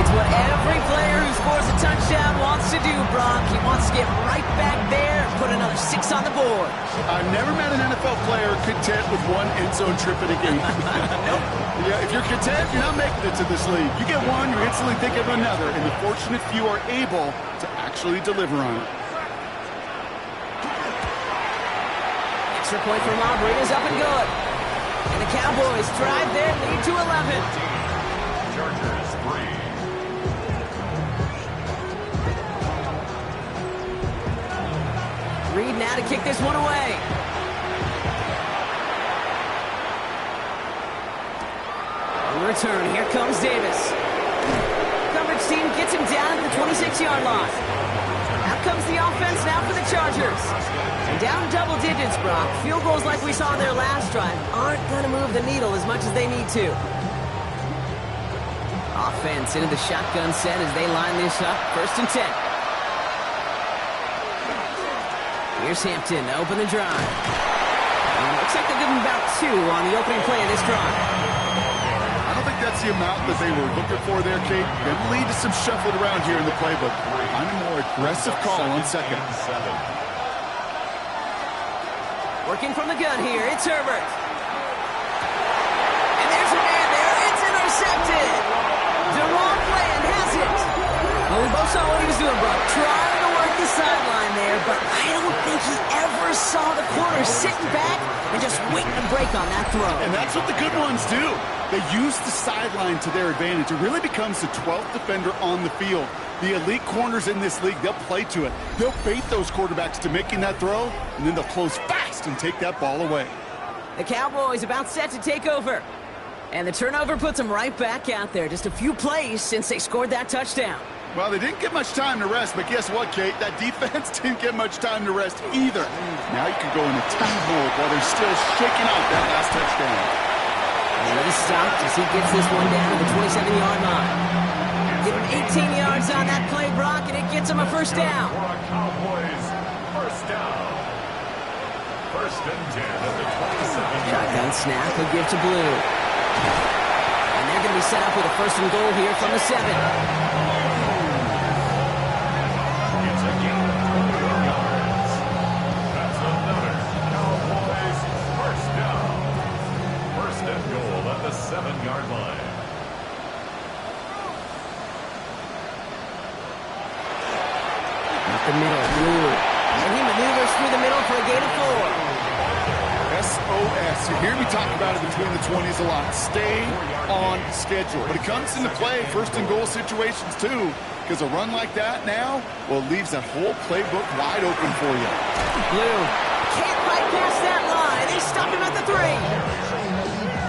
It's what every player who scores a touchdown wants to do, Brock. He wants to get right back there and put another 6 on the board. I've never met an NFL player content with one end zone trip in a game. Nope. Yeah, if you're content, you're not making it to this league. You get one, you're instantly thinking of another, and the fortunate few are able to actually deliver on it. Extra point from Aubrey is up and good. And the Cowboys drive their lead to 11. Chargers 3. Reed now to kick this one away. On return, here comes Davis. Coverage team gets him down to the 26-yard line. Out comes the offense now for the Chargers. And down double digits, Brock. Field goals like we saw in their last drive aren't going to move the needle as much as they need to. Offense into the shotgun set as they line this up. First and 10. Here's Hampton to open the drive. And it looks like they'll give him about 2 on the opening play of this drive. I don't think that's the amount that they were looking for there, Kate. Going to lead to some shuffling around here in the playbook. I'm a more aggressive call on second. Working from the gun here, it's Herbert. And there's a man there. It's intercepted. Deron Bland has it. Well, we both saw what he was doing, Brock. Trying to work the sideline there, but I don't think he ever never saw the corner sitting back and just waiting to break on that throw. And that's what the good ones do. They use the sideline to their advantage. It really becomes the 12th defender on the field. The elite corners in this league, they'll play to it. They'll bait those quarterbacks to making that throw, and then they'll close fast and take that ball away. The Cowboys about set to take over. And the turnover puts them right back out there. Just a few plays since they scored that touchdown. Well, they didn't get much time to rest, but guess what, Kate? That defense didn't get much time to rest either. Now you can go in attack mode while they're still shaking off that last touchdown. And he's stopped as he gets this one down to the 27-yard line. Give him 18 yards on that play, Brock, and it gets him a first down. Cowboys, first down. First and 10 at the 27. Shotgun snap, he'll give to Blue. And they're going to be set up with a first and goal here from the 7. It's a gain of 21 yards. That's another Cowboys first down. First and goal at the 7-yard line. Up the middle, Blue. And he maneuvers through the middle for a gain of 4. SOS. You hear me talk about it between the 20s a lot. Stay on schedule. But it comes into play first and goal situations too. Because a run like that now, well, it leaves that whole playbook wide open for you. Blue can't bypass that line. They stop him at the 3.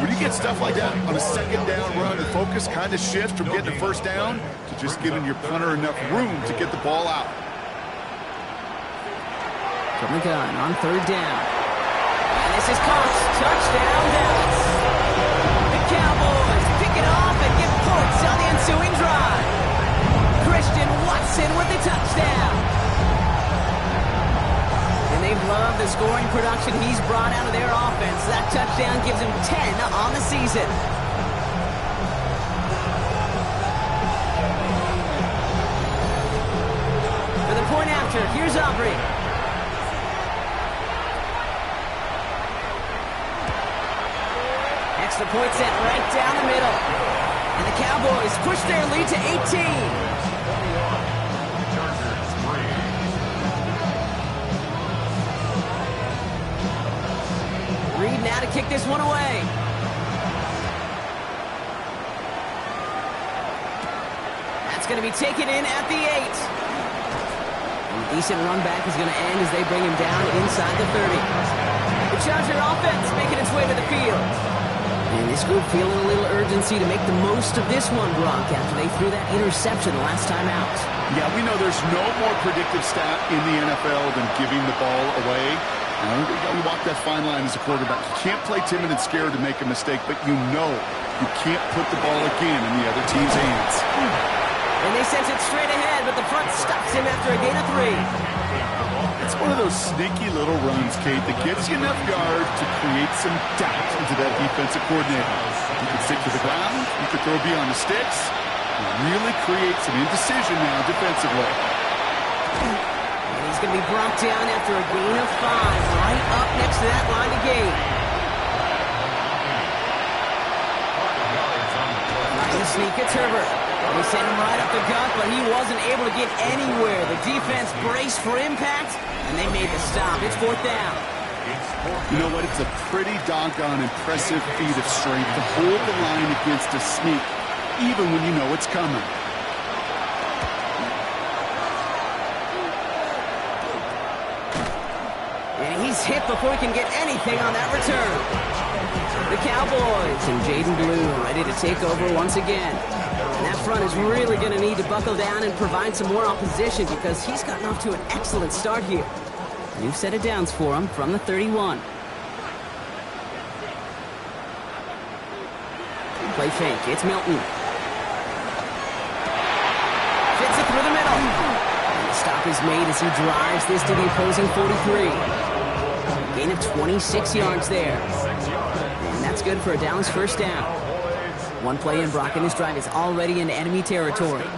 When you get stuff like that on a second down run, the focus kind of shifts from getting the first down to just giving your punter enough room to get the ball out. From the gun on third down. And this is Cox. Touchdown, Dallas. The Cowboys pick it off and give points on the ensuing drive. Christian Watson with the touchdown. And they've loved the scoring production he's brought out of their offense. That touchdown gives him 10 on the season. For the point after, here's Aubrey. Extra point set right down the middle. And the Cowboys push their lead to 18. Chargers 3. Reed now to kick this one away. That's going to be taken in at the 8. And a decent run back is going to end as they bring him down inside the 30. The Charger offense making its way to the field. And this group feeling a little urgency to make the most of this one, Brock, after they threw that interception last time out. Yeah, we know there's no more predictive stat in the NFL than giving the ball away. You walk that fine line as a quarterback. You can't play timid and scared to make a mistake, but you know you can't put the ball again in the other team's hands. And they sent it straight ahead, but the front stops him after a gain of 3. It's one of those sneaky little runs, Kate, that gives you enough yards to create some doubt into that defensive coordinator. You can stick to the ground, you can throw beyond the sticks, and really create some indecision now defensively. And he's going to be brought down after a gain of 5, right up next to that line of gain. Trying to sneak it, Herbert. They sent him right up the gut, but he wasn't able to get anywhere. The defense braced for impact, and they made the stop. It's 4th down. You know what? It's a pretty doggone impressive feat of strength to hold the line against a sneak, even when you know it's coming. And he's hit before he can get anything on that return. The Cowboys and Jaden Blue ready to take over once again. And that front is really going to need to buckle down and provide some more opposition because he's gotten off to an excellent start here. New set of downs for him from the 31. Play fake. It's Milton. Fits it through the middle. And the stop is made as he drives this to the opposing 43. Gain of 26 yards there. And that's good for a Dallas first down. One play in, Brock, and this drive is already in enemy territory. On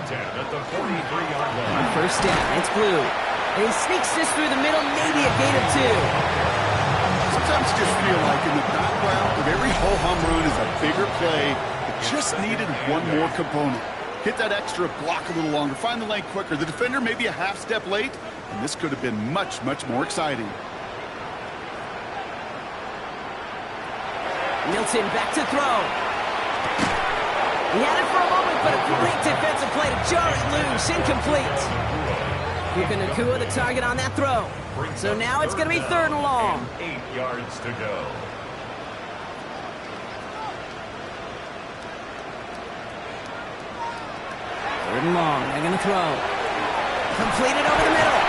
first down, it's Blue. And he sneaks this through the middle, maybe a gain of 2. Sometimes you just feel like in the background of every ho-hum run is a bigger play that just needed one more component. Hit that extra block a little longer, find the lane quicker. The defender may be a half step late, and this could have been much, much more exciting. Milton back to throw. He had it for a moment, but a great defensive play to jar it loose. Incomplete. Puka Nacua the target on that throw. So now it's going to be 3rd and long. 8 yards to go. Third and long. They're going to throw. Completed over the middle.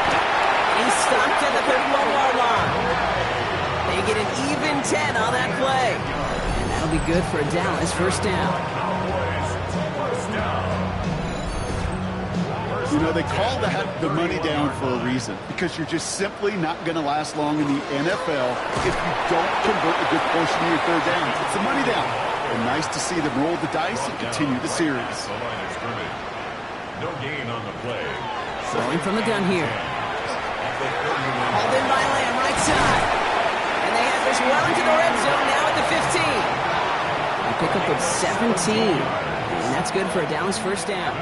He's stopped at the 31-yard line. They get an even 10 on that play. And that'll be good for a Dallas 1st down. You know, they call that the money down for a reason, because you're just simply not going to last long in the NFL if you don't convert a good portion of your 3rd down. It's the money down. And nice to see them roll the dice and continue the series. No gain on the play. Throwing from the gun here. Hauled in by Lamb, right side. And they have this well into the red zone now at the 15. They pick up with 17. And that's good for a Dallas 1st down.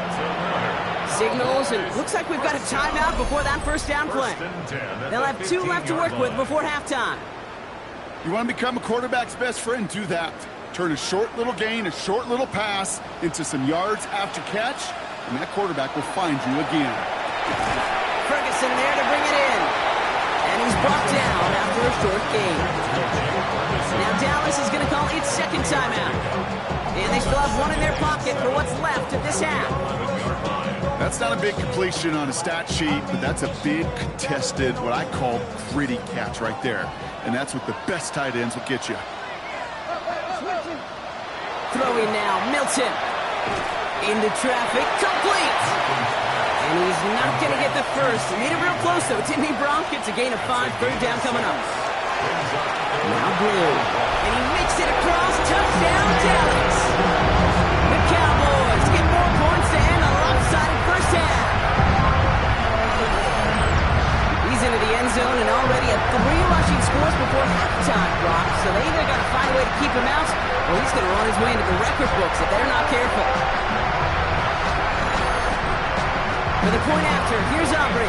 Signals, and looks like we've got a timeout before that 1st down play. They'll have 2 left to work with before halftime. You want to become a quarterback's best friend, do that. Turn a short little gain, a short little pass into some yards after catch, and that quarterback will find you again. Ferguson there to bring it in. And he's brought down after a short gain. Now Dallas is going to call its 2nd timeout. And they still have 1 in their pocket for what's left of this half. That's not a big completion on a stat sheet, but that's a big contested, what I call gritty catch right there. And that's what the best tight ends will get you. Throwing now, Milton. Into traffic, complete. And he's not going to get the first. He made it real close, though, didn't he, Bronk? It's a gain of 5, 3rd down coming up. Now Blue. And he makes it across, touchdown, Dallas. The Cowboys get more points to end a lopsided 1st half. He's into the end zone and already at 3 rushing scores before halftime, Brock. So they either got to find a way to keep him out, or he's going to run his way into the record books if they're not careful. For the point after, here's Aubrey.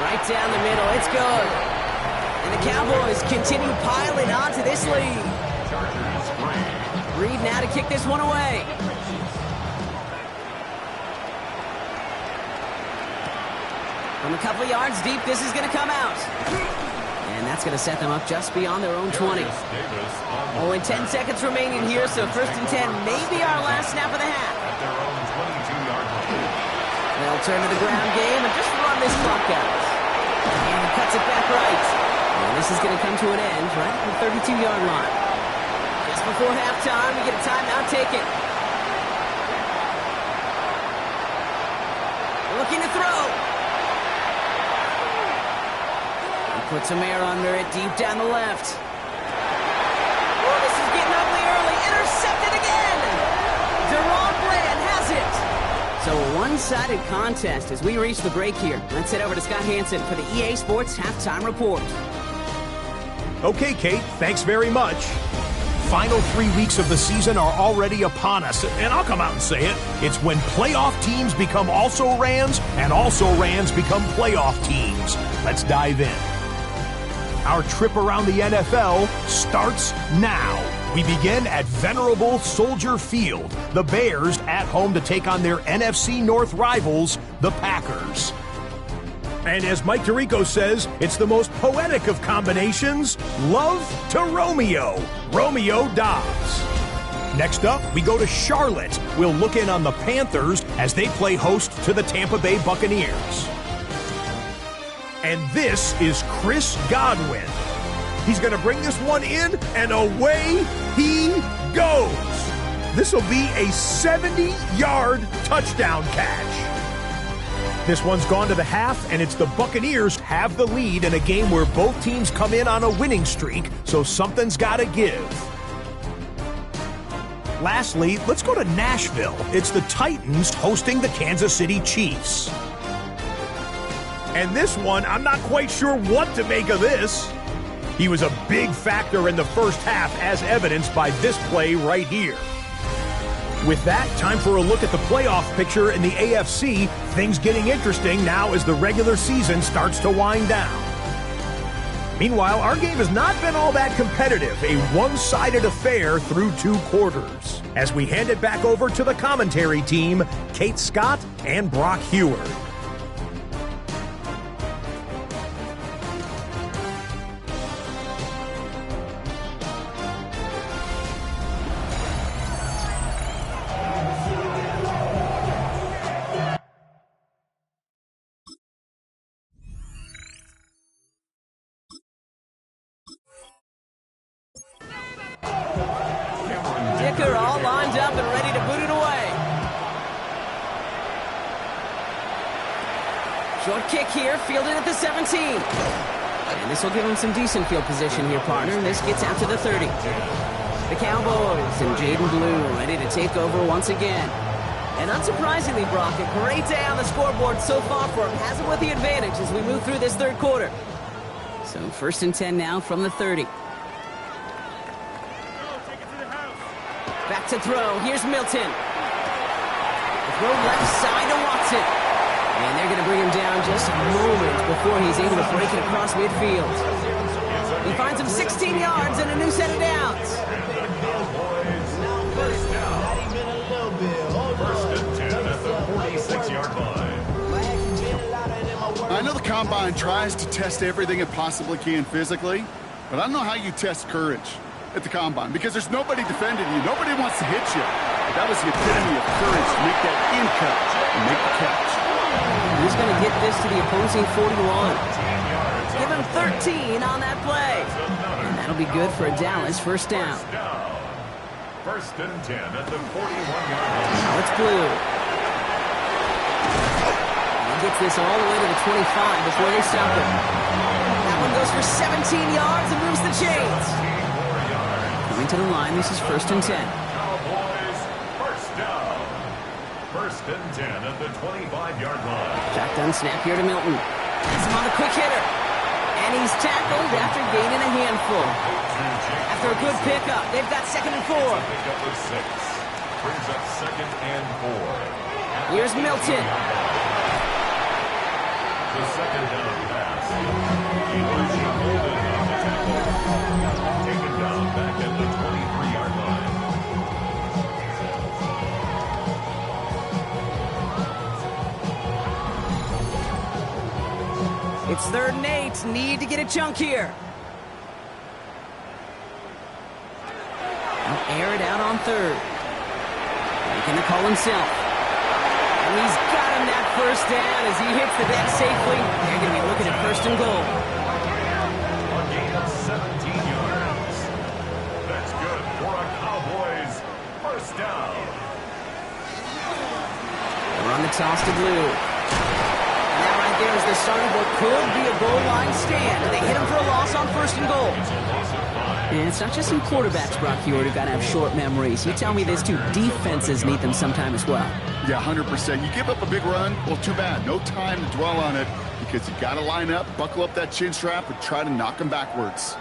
Right down the middle, it's good. And the Cowboys continue piling on to this lead. Reed now to kick this one away. From a couple of yards deep, this is going to come out. And that's going to set them up just beyond their own 20. Only 10 seconds remaining here, so 1st and 10 may be our last snap of the half. They'll turn to the ground game and just run this clock out. And he cuts it back right. And this is going to come to an end right at the 32-yard line. Just before halftime, we get a timeout taken. Looking to throw. Put some air under it, deep down the left. Oh, this is getting ugly early. Intercepted again. Deron Bland has it. So a one-sided contest as we reach the break here. Let's head over to Scott Hansen for the EA Sports Halftime Report. Okay, Kate, thanks very much. Final 3 weeks of the season are already upon us, and I'll come out and say it. It's when playoff teams become also-rans, and also-rans become playoff teams. Let's dive in. Our trip around the NFL starts now. We begin at venerable Soldier Field. The Bears at home to take on their NFC North rivals, the Packers. And as Mike Tirico says, it's the most poetic of combinations, love to Romeo, Romeo Dobbs. Next up, we go to Charlotte. We'll look in on the Panthers as they play host to the Tampa Bay Buccaneers. And this is Chris Godwin. He's going to bring this one in, and away he goes. This will be a 70-yard touchdown catch. This one's gone to the half, and it's the Buccaneers have the lead in a game where both teams come in on a winning streak, so something's got to give. Lastly, let's go to Nashville. It's the Titans hosting the Kansas City Chiefs. And this one, I'm not quite sure what to make of this. He was a big factor in the first half, as evidenced by this play right here. With that, time for a look at the playoff picture in the AFC. Things getting interesting now as the regular season starts to wind down. Meanwhile, our game has not been all that competitive, a one-sided affair through 2 quarters. As we hand it back over to the commentary team, Kate Scott and Brock Heward. Dicker all lined up and ready to boot it away. Short kick here, fielded at the 17. And this will give him some decent field position here, partner. This gets out to the 30. The Cowboys and Jaden Blue ready to take over once again. And unsurprisingly, Brock, a great day on the scoreboard so far for him. Has him with the advantage as we move through this 3rd quarter. So 1st and 10 now from the 30. Back to throw. Here's Milton. The throw left side to Watson. And they're going to bring him down just moments before he's able to break it across midfield. He finds him 16 yards and a new set of downs. First and 10 at the 46-yard line. I know the Combine tries to test everything it possibly can physically, but I don't know how you test courage at the Combine, because there's nobody defending you. Nobody wants to hit you. But that was the epitome of courage to make that in cut and make the catch. He's going to get this to the opposing 41. Give him 13 on that play. And that'll be good for a Dallas 1st down. First and 10 at the 41-yard line. Now it's Blue. He gets this all the way to the 25 before they stop him. That one goes for 17 yards and moves the chains. Coming to the line, this is 1st and 10. Cowboys, 1st down. 1st and 10 at the 25-yard line. Shotgun snap here to Milton. Gets him on the quick hitter. And he's tackled after gaining a handful. After a good pickup, they've got 2nd and 4. Pickup of 6. Brings up 2nd and 4. Here's Milton. The 2nd down pass. He was holding on the tackle. Taken down back at the 23-yard line. It's 3rd and 8. Need to get a chunk here. He'll air it out on 3rd. Making the call himself. And he's got him that 1st down as he hits the deck safely. They're going to be looking at 1st and goal. A gain of 17 yards. That's good for a Cowboys 1st down. They're on the toss to Blue. And that right there is the start of what could be a goal line stand. They hit him for a loss on 1st and goal. And it's not just some quarterbacks, Brock Heward, who got to have short memories. You tell me this too, defenses need them sometime as well. Yeah, 100%. You give up a big run, well, too bad. No time to dwell on it, because you got to line up, buckle up that chin strap, and try to knock them backwards.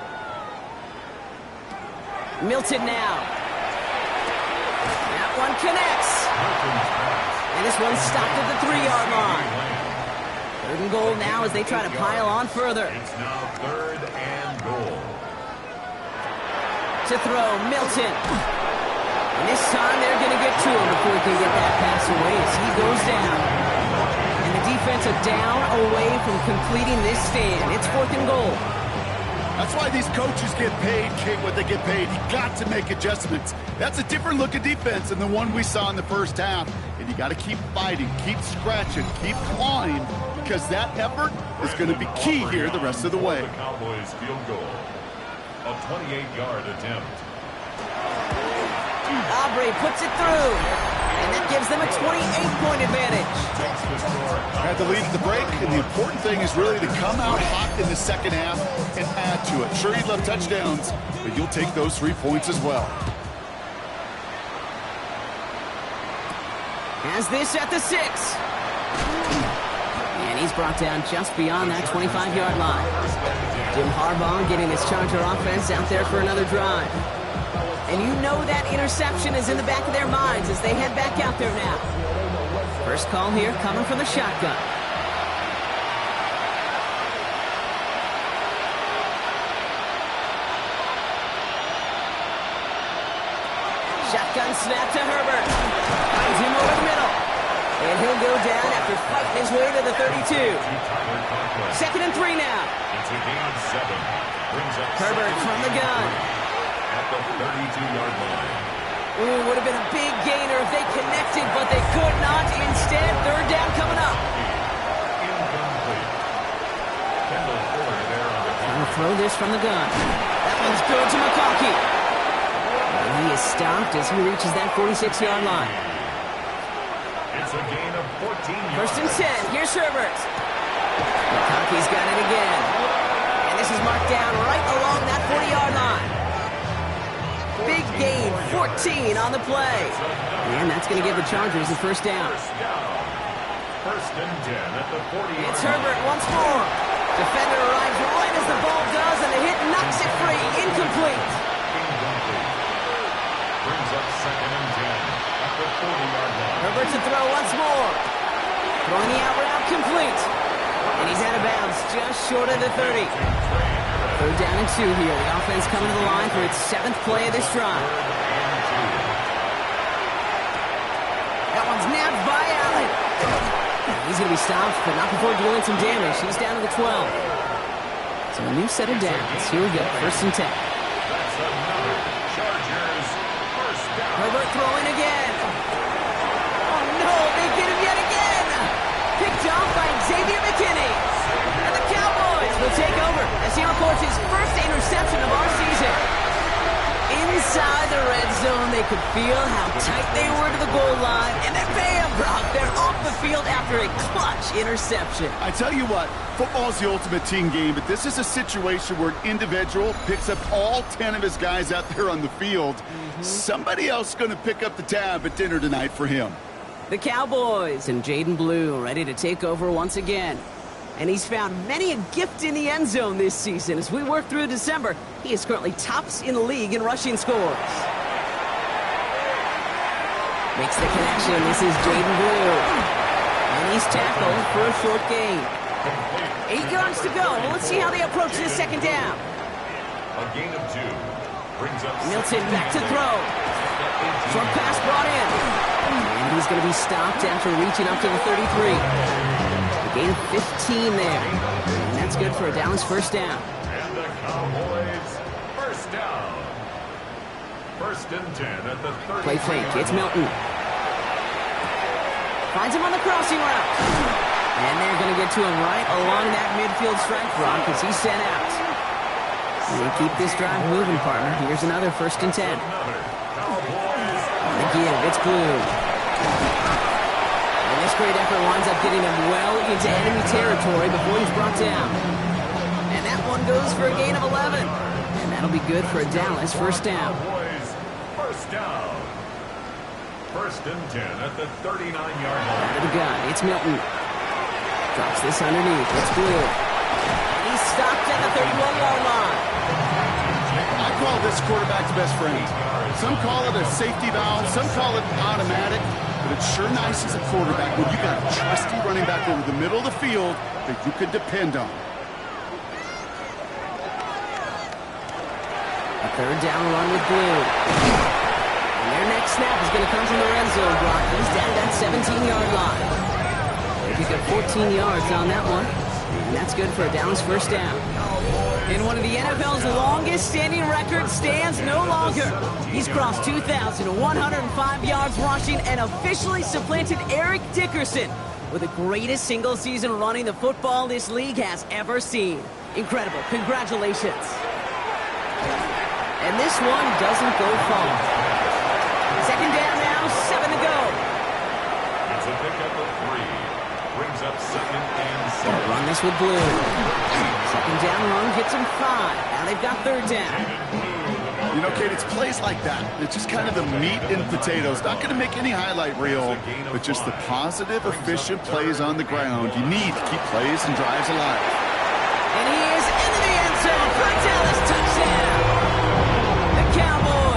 Milton now. That one connects. And this one's stopped at the 3-yard line. 3rd and goal now as they try to pile on further. It's now 3rd and goal. To throw, Milton. And this time they're going to get to him before he can get that pass away as he goes down. And the defensive down away from completing this stand. It's 4th and goal. That's why these coaches get paid, Kate, what they get paid. You got to make adjustments. That's a different look of defense than the one we saw in the 1st half. And you got to keep fighting, keep scratching, keep clawing, because that effort is going to be key here the rest of the way. The Cowboys field goal. A 28-yard attempt. Aubrey puts it through. And that gives them a 28-point advantage. Had the lead at the break, and the important thing is really to come out hot in the 2nd half and add to it. Sure, you'd love touchdowns, but you'll take those 3 points as well. Has this at the 6. And he's brought down just beyond that 25-yard line. Jim Harbaugh getting his Charger offense out there for another drive. And you know that interception is in the back of their minds as they head back out there now. First call here coming from the shotgun. Shotgun snap to Herbert. Finds him over the middle. And he'll go down after fighting his way to the 32. 2nd and 3 now. It's a gain of 7. Brings up Herbert from the gun. At the 32-yard line. Ooh, would have been a big gainer if they connected, but they could not. Instead, 3rd down coming up. Incomplete. Kendall Fuller there on the Gonna throw this from the gun. That one's good to McConkey. And he is stopped as he reaches that 46-yard line. It's a gain of 14 yards. 1st and 10. Here's Herbert. McConkey's got it again. And this is marked down right along that 40-yard line. Big gain, 14 on the play. And that's going to give the Chargers the 1st down. 1st and 10 at the 40-yard It's Herbert once more. Defender arrives right as the ball does, and the hit knocks it free. Incomplete. Incomplete. Brings up 2nd and 10 at the 40-yard line. Herbert to throw once more. Throwing the out route complete. And he's out of bounds just short of the 30. 3rd down and 2 here. The offense coming to the line for its 7th play of this drive. That one's nabbed by Allen. He's going to be stopped, but not before dealing some damage. He's down to the 12. So a new set of downs. Here we go. 1st and 10. That's another Chargers 1st down. Herbert throwing again. Oh no, they get him yet again. Picked off by Xavier McKinney. And the Cowboys will take over as he records his 1st interception of our season. Inside the red zone, they could feel how tight they were to the goal line. And then bam, Brock, they're off the field after a clutch interception. I tell you what, football's the ultimate team game, but this is a situation where an individual picks up all 10 of his guys out there on the field. Somebody else is going to pick up the tab at dinner tonight for him. The Cowboys and Jaden Blue ready to take over once again. And he's found many a gift in the end zone this season. As we work through December, he is currently tops in the league in rushing scores. Makes the connection. This is Jaden Blue. And he's tackled for a short gain. 8 yards to go. Well, let's see how they approach this 2nd down. A gain of 2. Brings up Milton back to throw. Short pass brought in. And he's going to be stopped after reaching up to the 33. A gain of 15 there. And that's good for a Dallas 1st down. And the Cowboys 1st down. 1st and 10 at the 30. Play fake. It's Milton. Finds him on the crossing route. And they're going to get to him right along that midfield strike, Brock, as he's sent out. They keep this drive moving, partner. Here's another 1st and 10. Again, it's Blue. And this great effort winds up getting him well into enemy territory before he's brought down. And that one goes for a gain of 11. And that'll be good for a Dallas 1st down. Cowboys 1st down. 1st and 10 at the 39-yard line. To the gun, it's Milton. Drops this underneath. It's Blue. He's stopped at the 31-yard line. I call this quarterback's best friend. Some call it a safety valve, some call it automatic, but it's sure nice as a quarterback when you got a trusty running back over the middle of the field that you can depend on. A 3rd down run with Blue. And their next snap is going to come from the red zone, Brock. He's down at that 17-yard line. They pick up 14 yards on that one. And that's good for a Dallas 1st down. And one of the NFL's longest-standing records stands no longer. He's crossed 2,105 yards rushing and officially supplanted Eric Dickerson with the greatest single-season running the football this league has ever seen. Incredible. Congratulations. And this one doesn't go far. 2nd down now, 7 to go. It's a pickup of 3. Brings up 2nd and 7. They'll run this with Blue. 2nd down run gets him 5. Now they've got 3rd down. You know, Kate, it's plays like that. It's just kind of the meat and potatoes. Not going to make any highlight reel, but just the positive, efficient plays on the ground. You need to keep plays and drives alive. And he is into the end zone for a Dallas touchdown. The Cowboys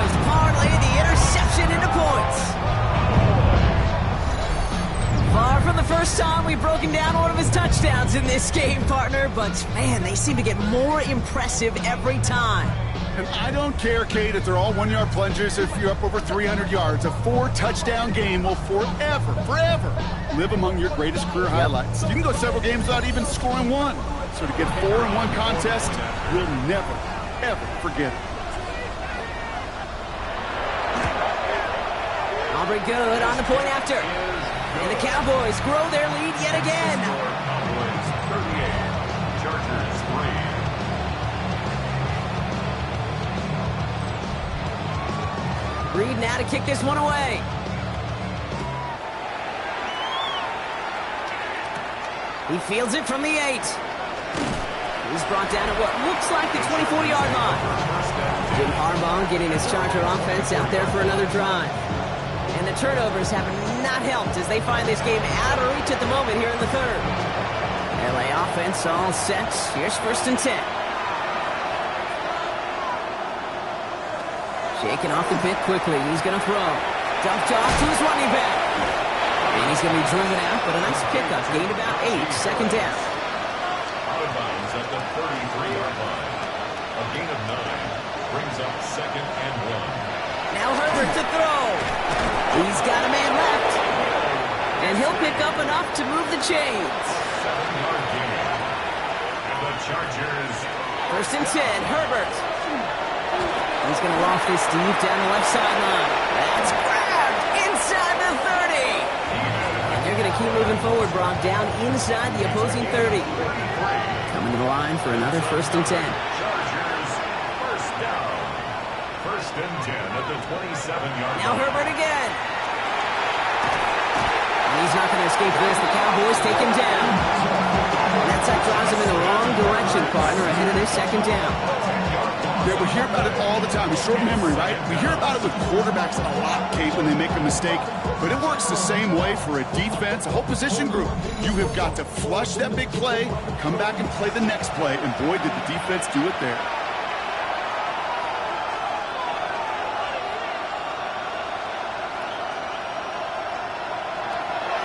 close game, partner, but, man, they seem to get more impressive every time. And I don't care, Kate, if they're all one-yard plungers, if you're up over 300 yards. A 4-touchdown game will forever live among your greatest career highlights. You can go several games without even scoring one. So to get 4 in one contest, we'll never, ever forget it. Aubrey good on the point after. And the Cowboys grow their lead yet again. Cowboys 38, Chargers 3. Reed now to kick this one away. He fields it from the 8. He's brought down at what looks like the 24-yard line. Jim Harbaugh getting his Charger offense out there for another drive. And the turnovers have not helped as they find this game out of reach at the moment here in the third. LA offense all set. Here's 1st and 10. Shaking off the pit quickly. He's going to throw. Dumped off to his running back. And he's going to be driven out, but a nice pickup. Gained about 8. 2nd down. Out of bounds at the 33-yard line. A gain of 9 brings up 2nd and 1. Now Herbert to throw. He's got a man left. And he'll pick up enough to move the chains. 7-yard gain. And the Chargers. 1st and 10, Herbert. He's going to loft this deep down the left sideline. That's grabbed inside the 30. And they're going to keep moving forward, Brock, down inside the opposing 30. Coming to the line for another 1st and 10. Chargers, 1st down. 1st and 10 at the 27-yard line. Now Herbert again. And he's not going to escape this. The Cowboys take him down. And that sack drives him in the wrong direction, partner, ahead of this 2nd down. Yeah, we hear about it all the time. It's short memory, right? We hear about it with quarterbacks a lot, Kate, when they make a mistake. But it works the same way for a defense, a whole position group. You have got to flush that big play, come back and play the next play, and boy, did the defense do it there.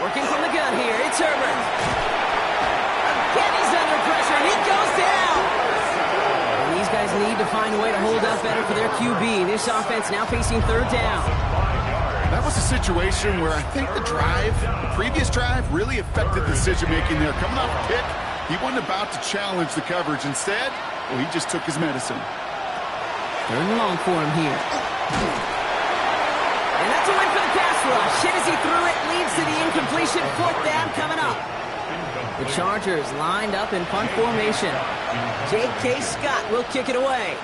Working from the gun here, it's Herbert. Again, he's under pressure, and he goes down. And these guys need to find a way to hold up better for their QB. This offense now facing 3rd down. That was a situation where I think the previous drive, really affected the decision-making there. Coming off a pick, he wasn't about to challenge the coverage. Instead, well, he just took his medicine. 3rd and long for him here. And that's a win for the pass rush. Hit as he threw it, leads to the incompletion. 4th down coming up. The Chargers lined up in punt formation. J.K. Scott will kick it away.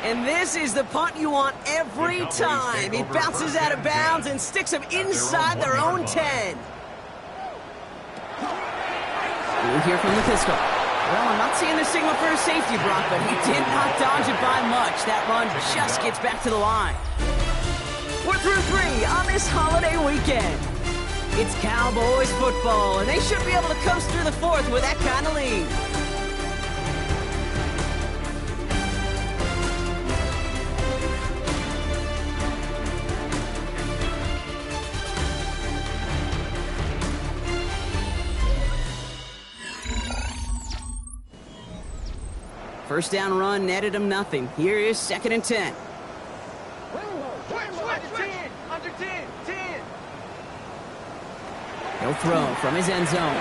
And this is the punt you want every time. He bounces out of bounds and sticks them inside their own 10. We'll hear from the pistol. Well, I'm not seeing the signal for a safety, Brock, but he did not dodge it by much. That run just gets back to the line. We're through 3 on this holiday weekend. It's Cowboys football, and they should be able to coast through the 4th with that kind of lead. First down run netted him nothing. Here is 2nd and 10. Under 10. He'll throw from his end zone.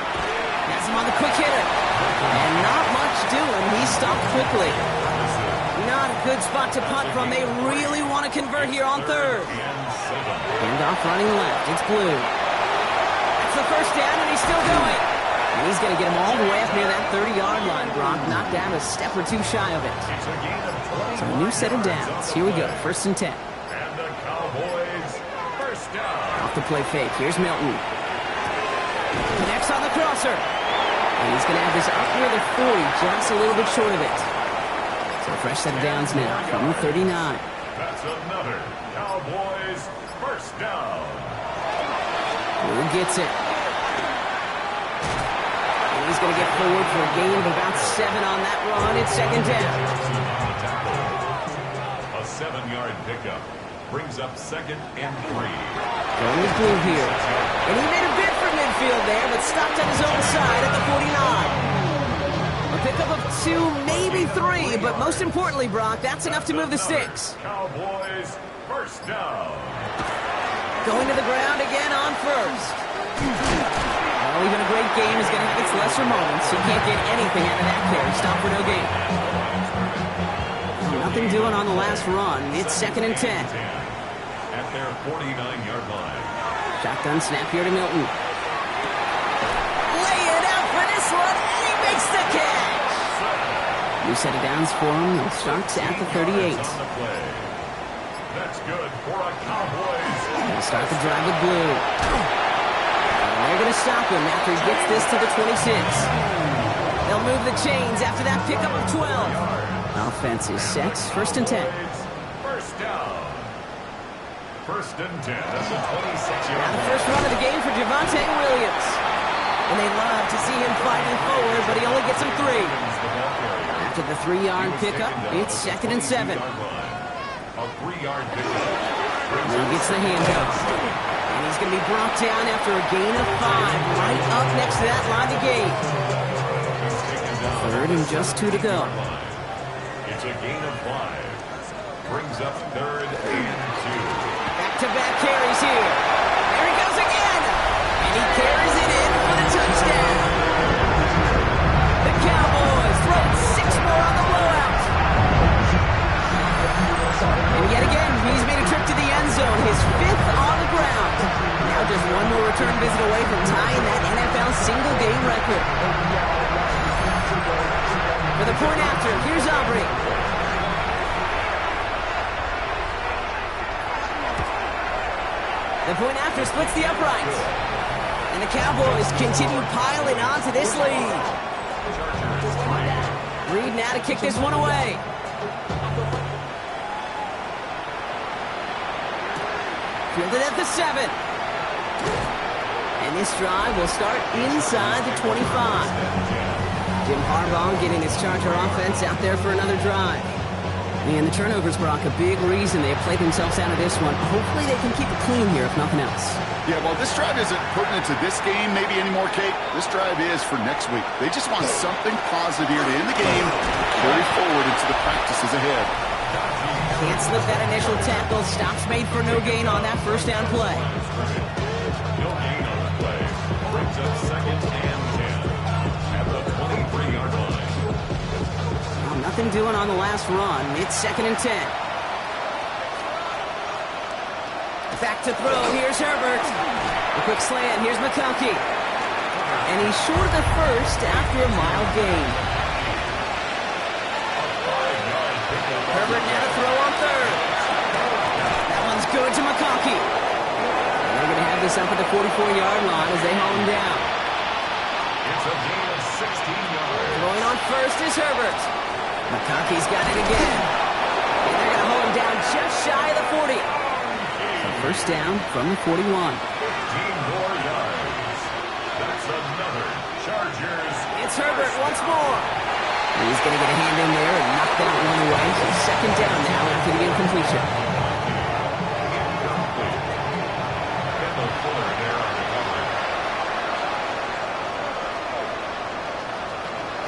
Has him on the quick hitter. And not much doing. He's stopped quickly. Not a good spot to punt from. They really want to convert here on 3rd. Handoff running left. It's Blue. That's the 1st down, and he's still going. And he's going to get him all the way up near that 30-yard line. Brock knocked down a step or 2 shy of it. So a new set of downs. Here we go. 1st and 10. And the Cowboys, 1st down. Off the play fake. Here's Milton. Connects on the crosser. And he's going to have this up near the 40, just a little bit short of it. So a fresh set of downs now from the 39. That's another Cowboys 1st down. Blue gets it. And he's going to get forward for a gain of about 7 on that run. It's 2nd down. A 7-yard pickup brings up 2nd and 3. Going with blue here. And he made a bid for midfield there, but stopped on his own side at the 49. A pickup of 2, maybe 3, but most importantly, Brock, that's enough to move the sticks. Cowboys, first down. Going to the ground again on first. Well, even a great game is going to have its lesser moments. You can't get anything out of that carry. Stop for no gain. Nothing doing on the last run. It's 2nd and 10. At their 49-yard line. Shotgun snap here to Milton. Lay it out for this one, and he makes the catch. New set of downs for him. It starts at the 38. That's good for a Cowboys. They'll start the drive with blue. And they're going to stop him after he gets this to the 26. They'll move the chains after that pickup of 12. Offense is set. 1st and 10. First down. 1st and 10 at the 26-yard Now line. the first run of the game for Javonte Williams. And they love to see him fighting forward, but he only gets him 3. After the 3-yard pickup, it's 2nd and 7. A 3-yard pickup. And he gets the handoff. And he's going to be brought down after a gain of 5, right up next to that line to gain. 3rd and just 2 to go. It's a gain of 5. Brings up 3rd and 2. Back-to-back carries here. There he goes again. And he carries it in for the touchdown. The Cowboys throw 6 more on the blowout. And yet again, he's made a trip to the end zone, his 5th on the ground. Now just one more return visit away from tying that NFL single-game record. For the point after, here's Aubrey. The point after splits the uprights. And the Cowboys continue piling on to this lead. Reed now to kick this one away. Fielded at the 7. And this drive will start inside the 25. Jim Harbaugh getting his Charger offense out there for another drive. And the turnovers, Brock, a big reason they have played themselves out of this one. Hopefully they can keep it clean here, if nothing else. Yeah, well, this drive isn't pertinent to this game, maybe anymore, Kate. This drive is for next week. They just want something positive here to end the game, carry forward into the practices ahead. Can't slip that initial tackle. Stops made for no gain on that first down play. No gain on the play. Brings up 2nd and 10 at the 23-yard line. Well, nothing doing on the last run. It's 2nd and 10. Back to throw. Here's Herbert. A quick slant. Here's McConkey. And he's short of the first after a mild gain. Herbert now to throw on 3rd. That one's good to McConkey. And they're going to have this up at the 44-yard line as they haul him down. It's a gain of 16 yards. Throwing on first is Herbert. McConkey's got it again. And they're going to hold him down just shy of the 40. So first down from the 41. 15 more yards. That's another Chargers. It's Herbert once more. He's going to get a hand in there and knock that one away. So 2nd down now after the incompletion.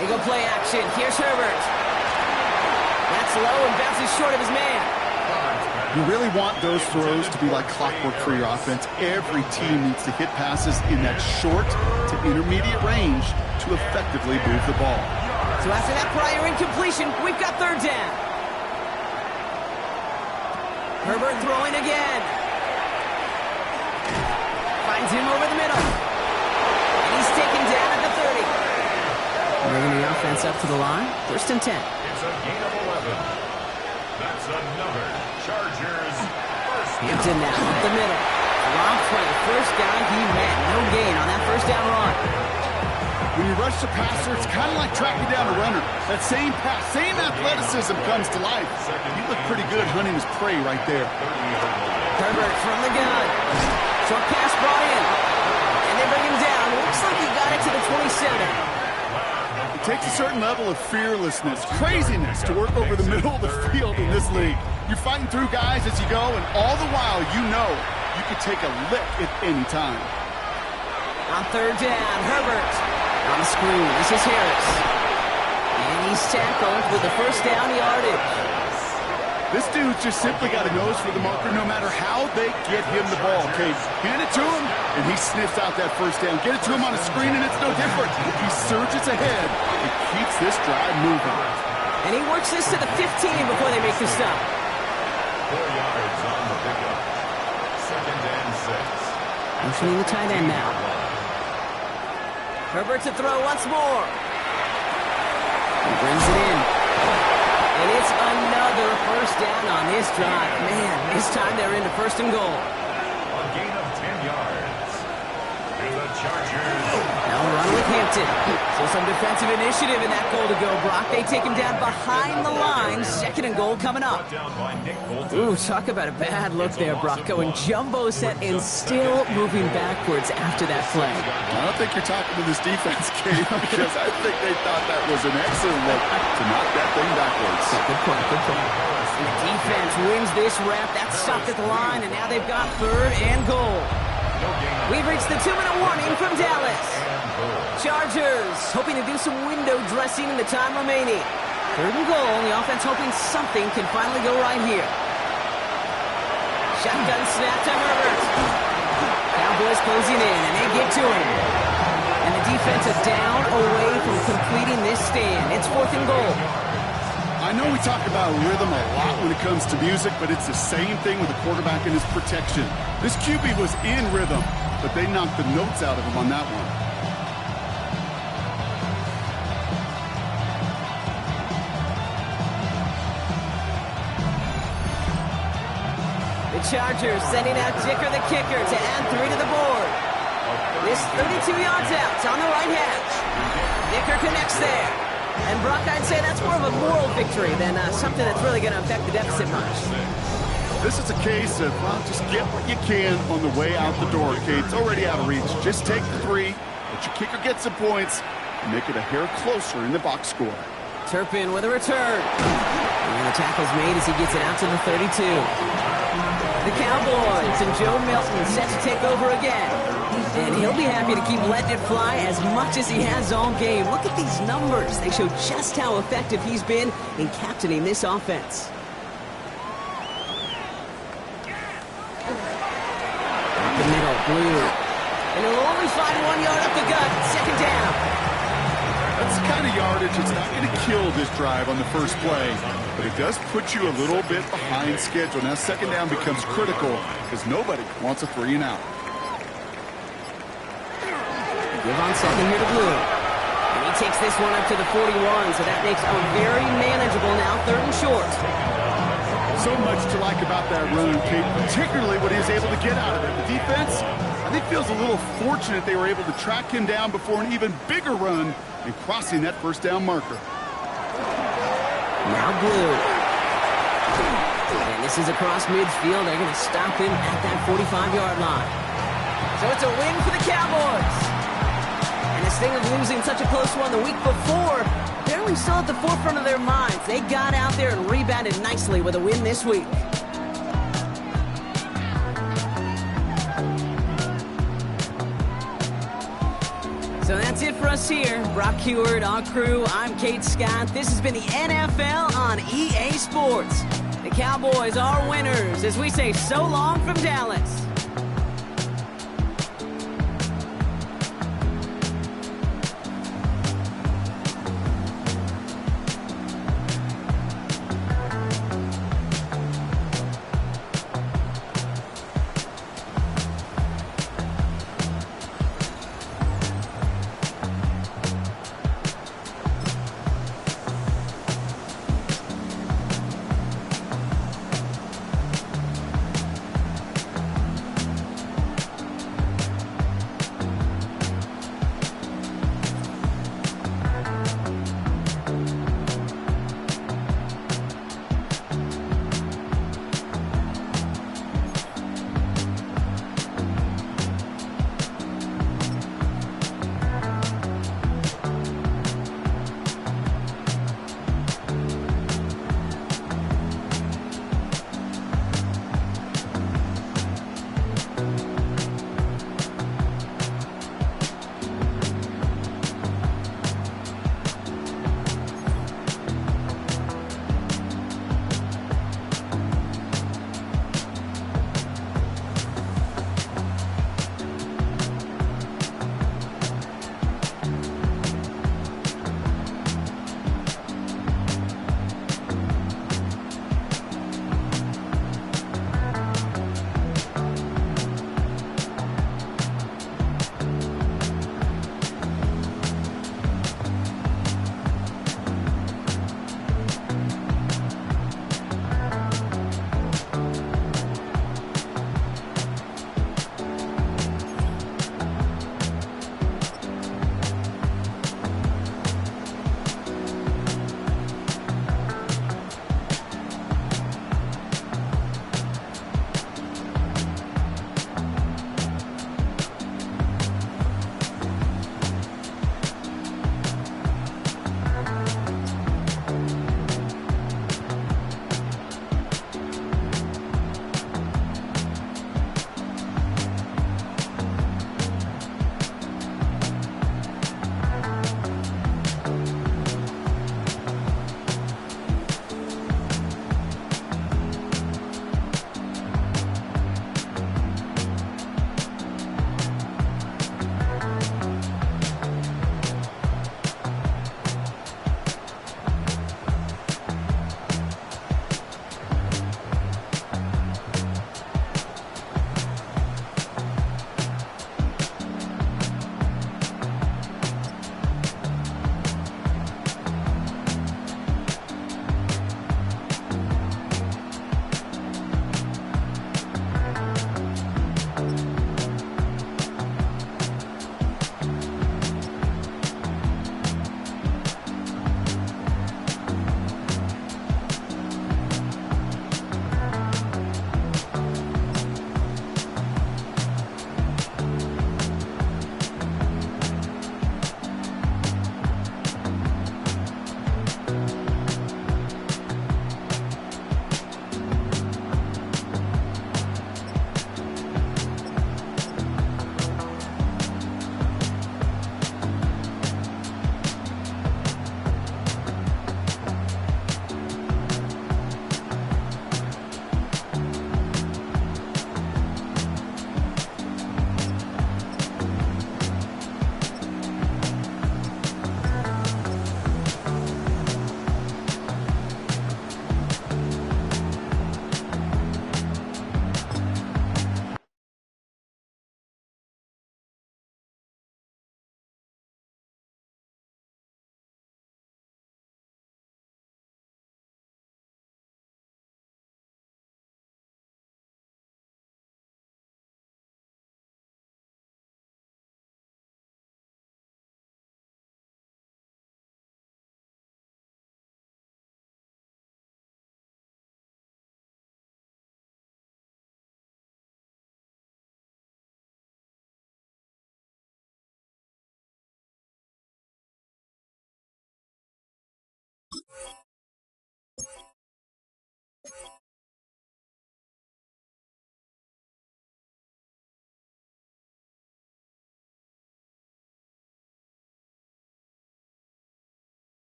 They go play action. Here's Herbert. That's low and bounces short of his man. You really want those throws to be like clockwork for your offense. Every team needs to hit passes in that short to intermediate range to effectively move the ball. So after that prior incompletion, we've got 3rd down. Herbert throwing again. Finds him over the middle. And he's taken down at the 30. Bringing the offense up to the line. 1st and 10. It's a gain of 11. That's another Chargers first down. Hampton now up the middle. Long play. First guy he met. No gain on that first down run. When you rush the passer, it's kind of like tracking down a runner. That same pass, same athleticism comes to life. He looked pretty good hunting his prey right there. Herbert from the gun. Short pass brought in. And they bring him down. Looks like he got it to the 27. It takes a certain level of fearlessness, craziness to work over the middle of the field in this league. You're fighting through guys as you go, and all the while you know you could take a lick at any time. On third down, Herbert on the screen. This is Harris. And he's tackled with the first down yardage. This dude's just simply got a nose for the marker no matter how they get him the ball. Okay, hand it to him, and he sniffs out that first down. Get it to him on a screen, and it's no different. He surges ahead and keeps this drive moving. And he works this to the 15 before they make the stop. 4 yards on the pickup. 2nd and 6. Motioning the tight end now. Herbert to throw once more. He brings it in. And it's another first down on this drive. Man, this time they're into 1st and goal. A gain of 10 yards. To the Chargers. Now run with Hampton. So some defensive initiative in that goal to go, Brock. They take him down behind the line. 2nd and goal coming up. Down by Nick Bolton. Ooh, talk about a bad look there, Brock. Going jumbo set and still moving backwards after that play. I don't think you're talking to this defense, Kate, because I think they thought that was an excellent look to knock that thing backwards. Good point, good point. The defense wins this rep. That's stopped at the line, and now they've got 3rd and goal. We've reached the 2-minute warning from Dallas. Chargers hoping to do some window dressing in the time remaining. 3rd and goal, the offense hoping something can finally go right here. Shotgun snap to Herbert. Cowboys closing in, and they get to him. And the defense is down away from completing this stand. It's 4th and goal. I know we talk about rhythm a lot when it comes to music, but it's the same thing with the quarterback and his protection. This QB was in rhythm, but they knocked the notes out of him on that one. The Chargers sending out Dicker the kicker to add 3 to the board. This 32 yards out. It's on the right hash. Dicker connects there. And Brock, I'd say that's more of a moral victory than something that's really going to affect the deficit much. This is a case of, well, just get what you can on the way out the door, Kate. It's already out of reach. Just take the 3, let your kicker get some points, and make it a hair closer in the box score. Turpin with a return. And the tackle's made as he gets it out to the 32. The Cowboys and Joe Milton set to take over again. And he'll be happy to keep letting it fly as much as he has all game. Look at these numbers. They show just how effective he's been in captaining this offense. Up the middle, Blue. And he'll only find 1 yard up the gut. 2nd down. That's the kind of yardage that's not going to kill this drive on the first play, but it does put you a little bit behind schedule. Now 2nd down becomes critical because nobody wants a 3 and out. Give on 2nd here to Blue. And he takes this one up to the 41, so that makes a very manageable now 3rd and short. So much to like about that run, Kate, particularly what he was able to get out of it. The defense, I think, feels a little fortunate they were able to track him down before an even bigger run and crossing that 1st down marker. Now Blue. And this is across midfield. They're going to stop him at that 45-yard line. So it's a win for the Cowboys. And this thing of losing such a close one the week before, apparently still at the forefront of their minds. They got out there and rebounded nicely with a win this week. So that's it for us here. Brock Heward, our crew, I'm Kate Scott. This has been the NFL on EA Sports. The Cowboys are winners as we say so long from Dallas.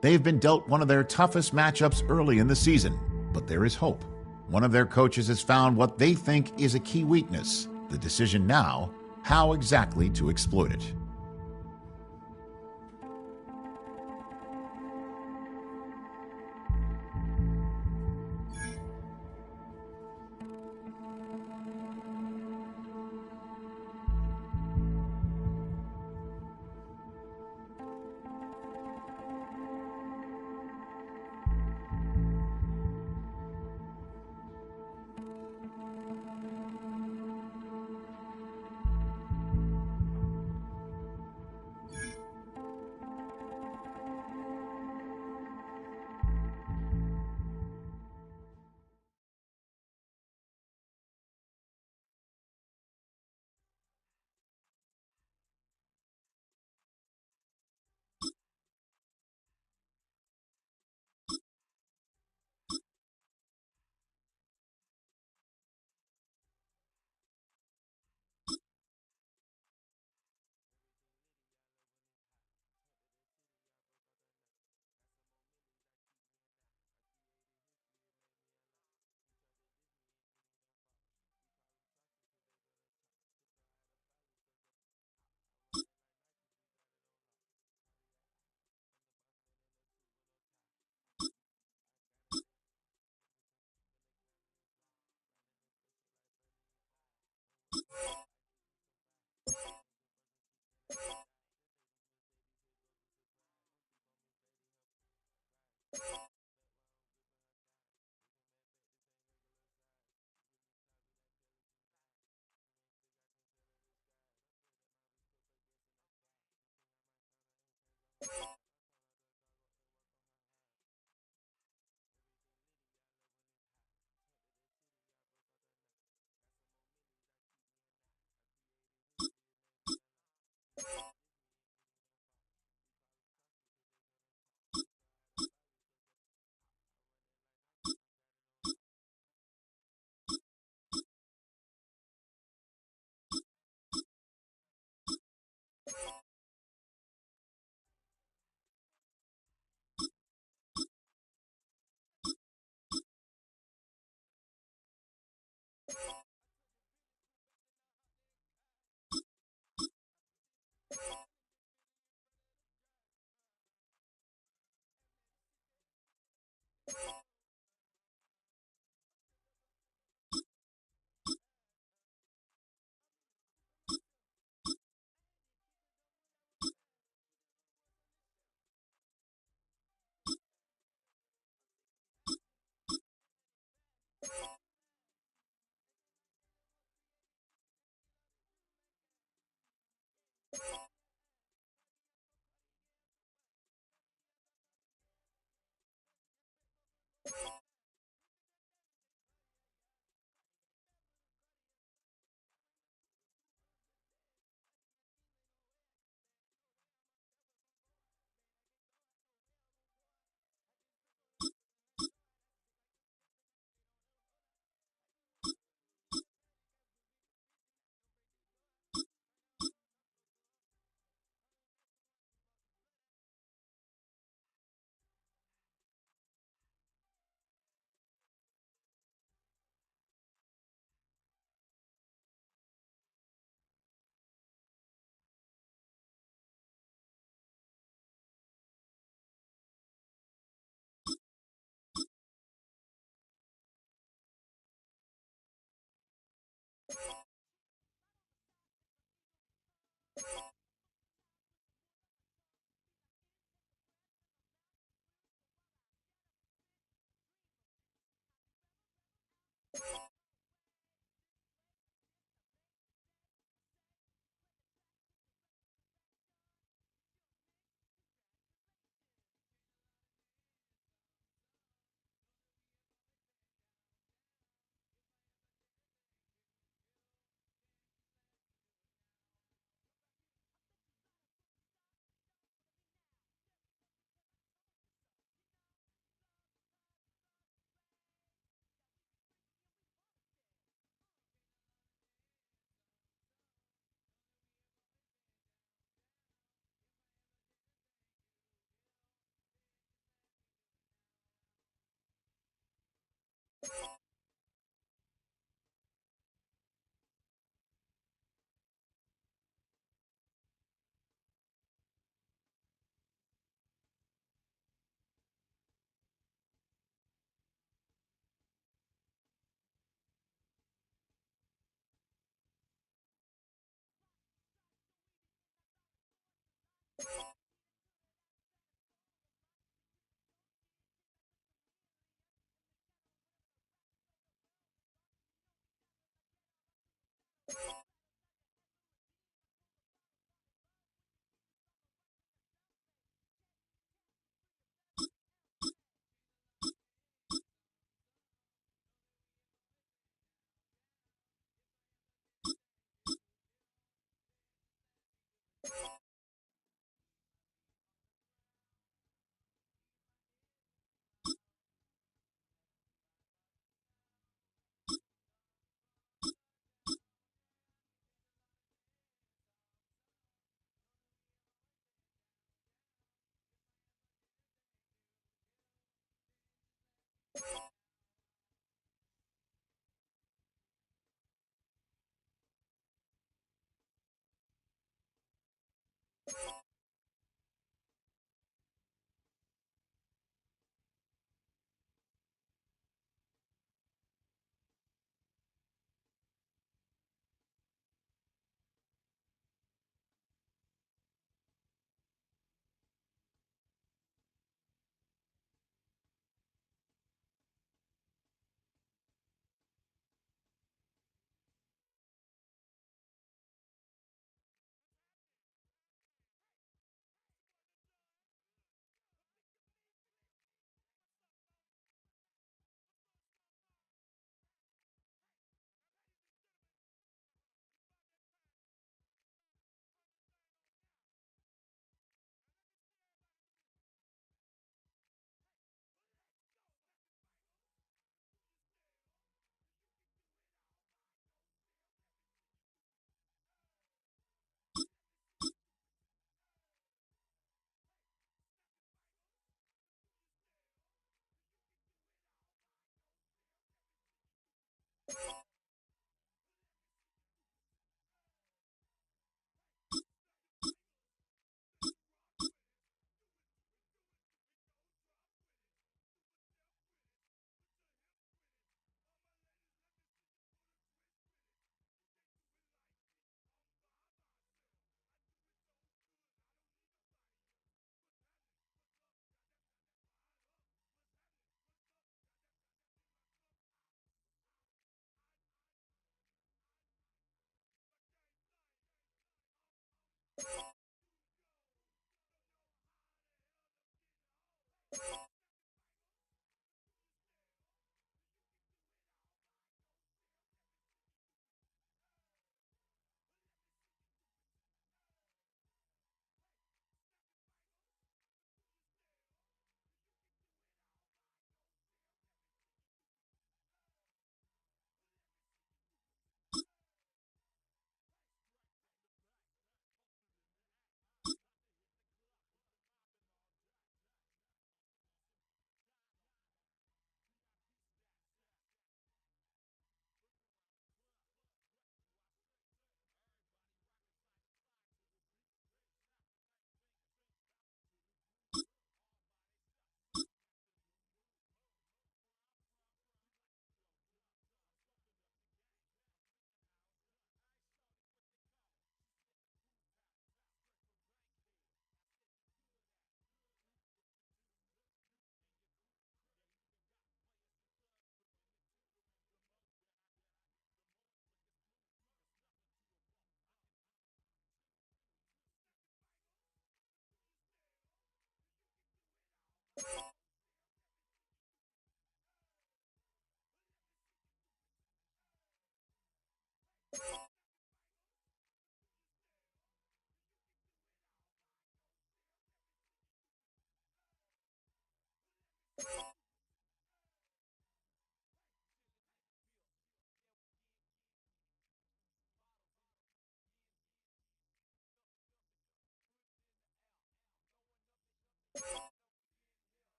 They've been dealt one of their toughest matchups early in the season, but there is hope. One of their coaches has found what they think is a key weakness. The decision now, how exactly to exploit it.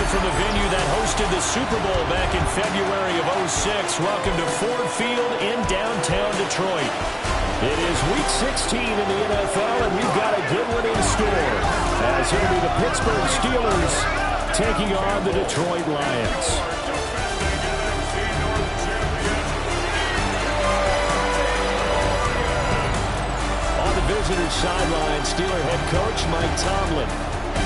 from the venue that hosted the Super Bowl back in February of '06. Welcome to Ford Field in downtown Detroit. It is Week 16 in the NFL, and we've got a good one in store, as it'll be the Pittsburgh Steelers taking on the Detroit Lions. On the visitor's sideline, Steeler head coach Mike Tomlin.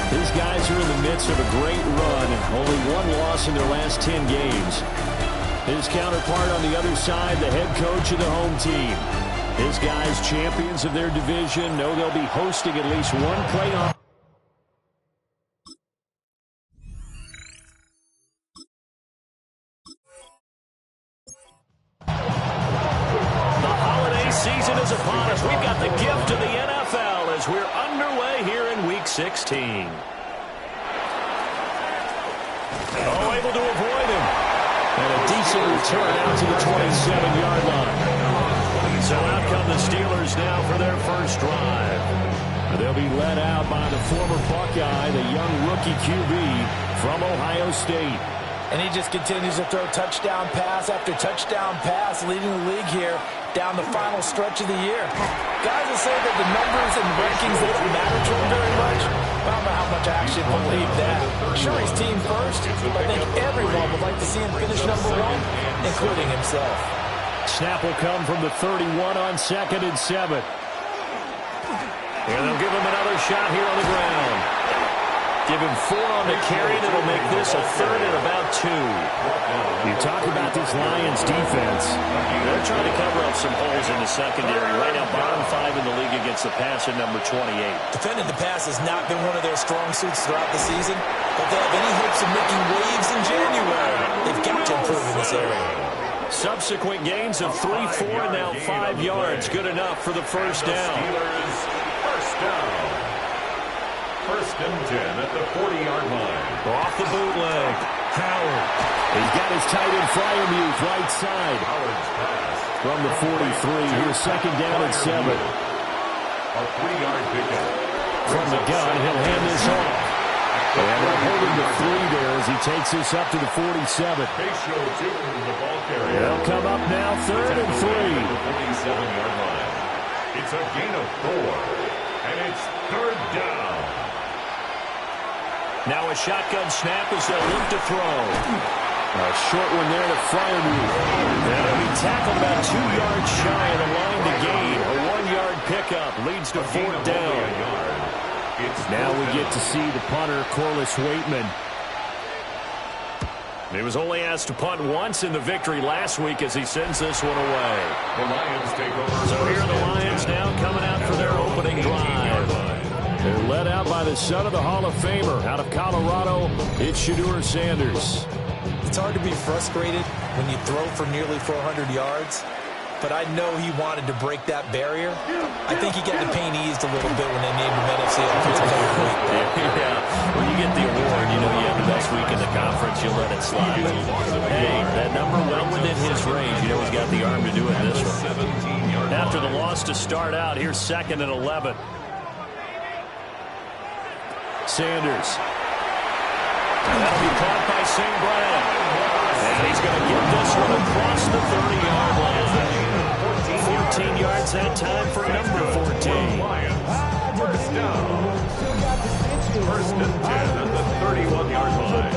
These guys are in the midst of a great run, only one loss in their last 10 games. His counterpart on the other side, the head coach of the home team. His guys, champions of their division, know they'll be hosting at least one playoff. The holiday season is upon us. We've got the gift of the NFL as we're underway here in Week 16. Oh, able to avoid him. And a decent return out to the 27-yard line. So out come the Steelers now for their first drive. They'll be led out by the former Buckeye, the young rookie QB from Ohio State. And he just continues to throw touchdown pass after touchdown pass, leading the league here down the final stretch of the year. Guys will say that the numbers and rankings, they don't matter to him very much. I don't know how much I actually believe that. Sure, he's team first, but I think everyone would like to see him finish number one, including himself. Snap will come from the 31 on 2nd and 7. And they'll give him another shot here on the ground. Give him 4 on the carry. That'll make this a 3rd and about 2. You talk about this Lions defense. They're trying to cover up some holes in the secondary. Right now, bottom 5 in the league against the pass at number 28. Defending the pass has not been one of their strong suits throughout the season. But they have any hopes of making waves in January, they've got to improve in this area. Subsequent gains of 3, 4, and now 5 yards. Good enough for the first down. First down. 1st and 10 at the 40-yard line. Off the bootleg. Howard. He's got his tight end Fryermuth right side. Howard's pass. From the 43, here's 2nd down and 7. A 3-yard pickup. From the gun, he'll hand this off. And they're holding the 3 there as he takes this up to the 47. Ratio to the ball carrier. They'll come up now, 3rd and 3. The 47-yard line. It's a gain of 4. And it's 3rd down. Now a shotgun snap as they'll look to throw. A short one there to Fryermuth. And he'll be tackled about 2 yards shy of the line to gain. A 1-yard pickup leads to 4th down. Now we get to see the punter, Corliss Waitman. He was only asked to punt once in the victory last week as he sends this one away. The Lions take over. So here are the Lions now coming out for their opening drive. They're led out by the son of the Hall of Famer. Out of Colorado, it's Shedeur Sanders. It's hard to be frustrated when you throw for nearly 400 yards, but I know he wanted to break that barrier. I think he got the pain eased a little bit when they named him NFC Offensive Player of the Week. Yeah, when you get the award, you know you have the best week in the conference, you let it slide. But, hey, that number well within his range. You know he's got the arm to do it this one. After the loss to start out, here's 2nd and 11. Sanders. That'll be caught by St. Brown. And he's going to get this one across the 30-yard line. 14 yards that time for number 14. First down. 1st and 10 at the 31-yard line.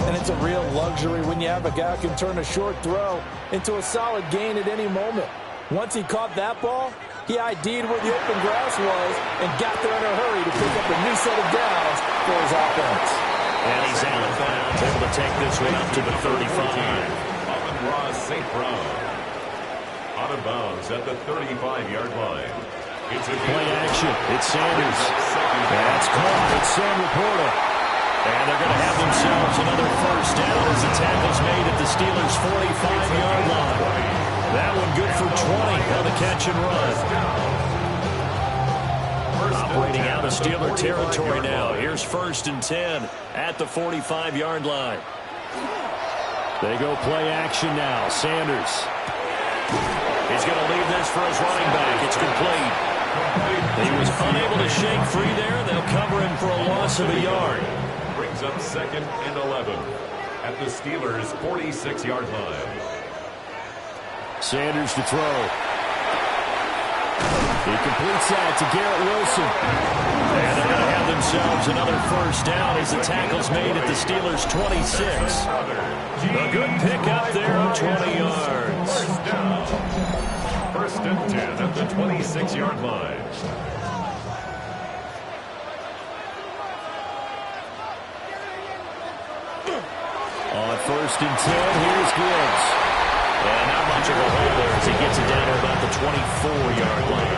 And it's a real luxury when you have a guy who can turn a short throw into a solid gain at any moment. Once he caught that ball, he ID'd where the open grass was and got there in a hurry to pick up a new set of downs for his offense. And he's out of bounds, able to take this one up to the 35. Amon-Ra St. Brown. Out of bounds at the 35-yard line. It's a play action. It's Sanders. That's caught. It's Sam Laporta. And they're going to have themselves another first down as the tackle's made at the Steelers' 45-yard line. That one good for 20 on the catch and run. Operating out of Steeler territory now. Here's 1st and 10 at the 45-yard line. They go play action now. Sanders. He's going to leave this for his running back. It's complete. He was unable to shake free there. They'll cover him for a loss of a yard. Brings up 2nd and 11 at the Steelers' 46-yard line. Sanders to throw. He completes that to Garrett Wilson. And they're going to have themselves another first down as the tackle's made at the Steelers' 26. A good pick up there of 20 yards. First down. 1st and 10 at the 26-yard line. On 1st and 10, here's Gibbs. And not much of a hole there as he gets it down to about the 24-yard line.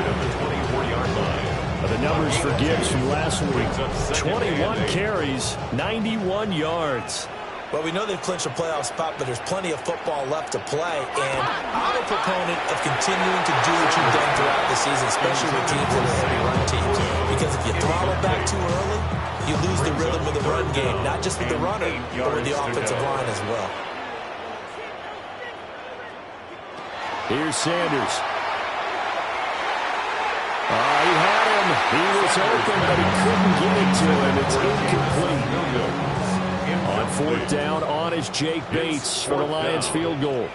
The numbers for Gibbs from last week, 21 carries, 91 yards. Well, we know they've clinched a playoff spot, but there's plenty of football left to play. And I'm a proponent of continuing to do what you've done throughout the season, especially with teams that are heavy run teams. Because if you throttle back too early, you lose the rhythm of the run game, not just with the runner, but with the offensive line as well. Here's Sanders. He had him. He was open, but he couldn't get it to him. It's incomplete. On 4th down, on is Jake Bates for the Lions field goal.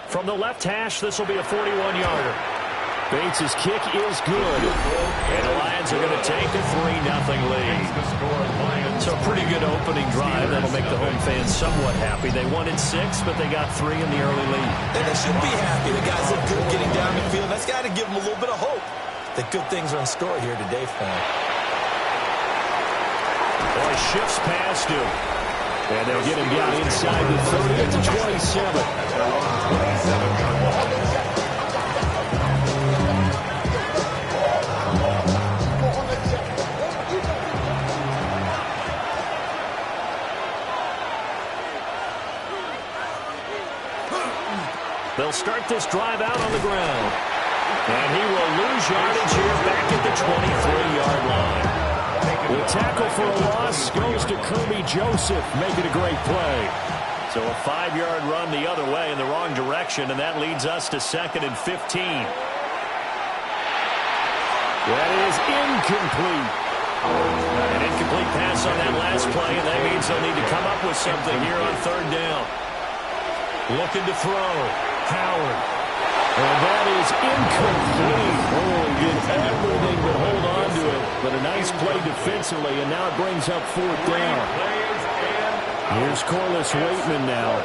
From the left hash, this will be a 41-yarder. Bates' kick is good. And the Lions are going to take a 3-0 lead. So a pretty good opening drive. That'll make the home fans somewhat happy. They wanted 6, but they got 3 in the early lead. And they should be happy. The guys look good getting down the field. That's got to give them a little bit of hope that good things are in store here today for them. Boy, shifts past him. And they'll get him down inside the 30 at the 27. They'll start this drive out on the ground. And he will lose yardage here back at the 23-yard line. The tackle for a loss goes to Kirby Joseph, making a great play. So a 5-yard run the other way in the wrong direction, and that leads us to 2nd and 15. That is incomplete. An incomplete pass on that last play, and that means they'll need to come up with something here on 3rd down. Looking to throw. Howard. And that is incomplete. Oh, he did everything but hold on to it. But a nice play defensively, and now it brings up 4th down. Here's Corliss Waitman now.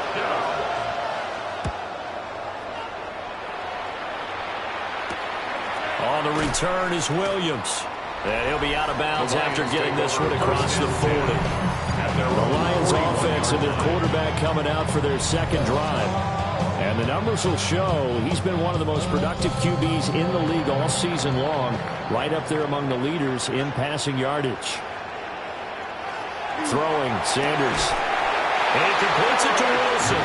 On the return is Williams. And he'll be out of bounds after getting this one across the 40. The Lions offense and their quarterback coming out for their 2nd drive. And the numbers will show he's been one of the most productive QBs in the league all season long, right up there among the leaders in passing yardage. Throwing, Sanders. And he completes it to Wilson.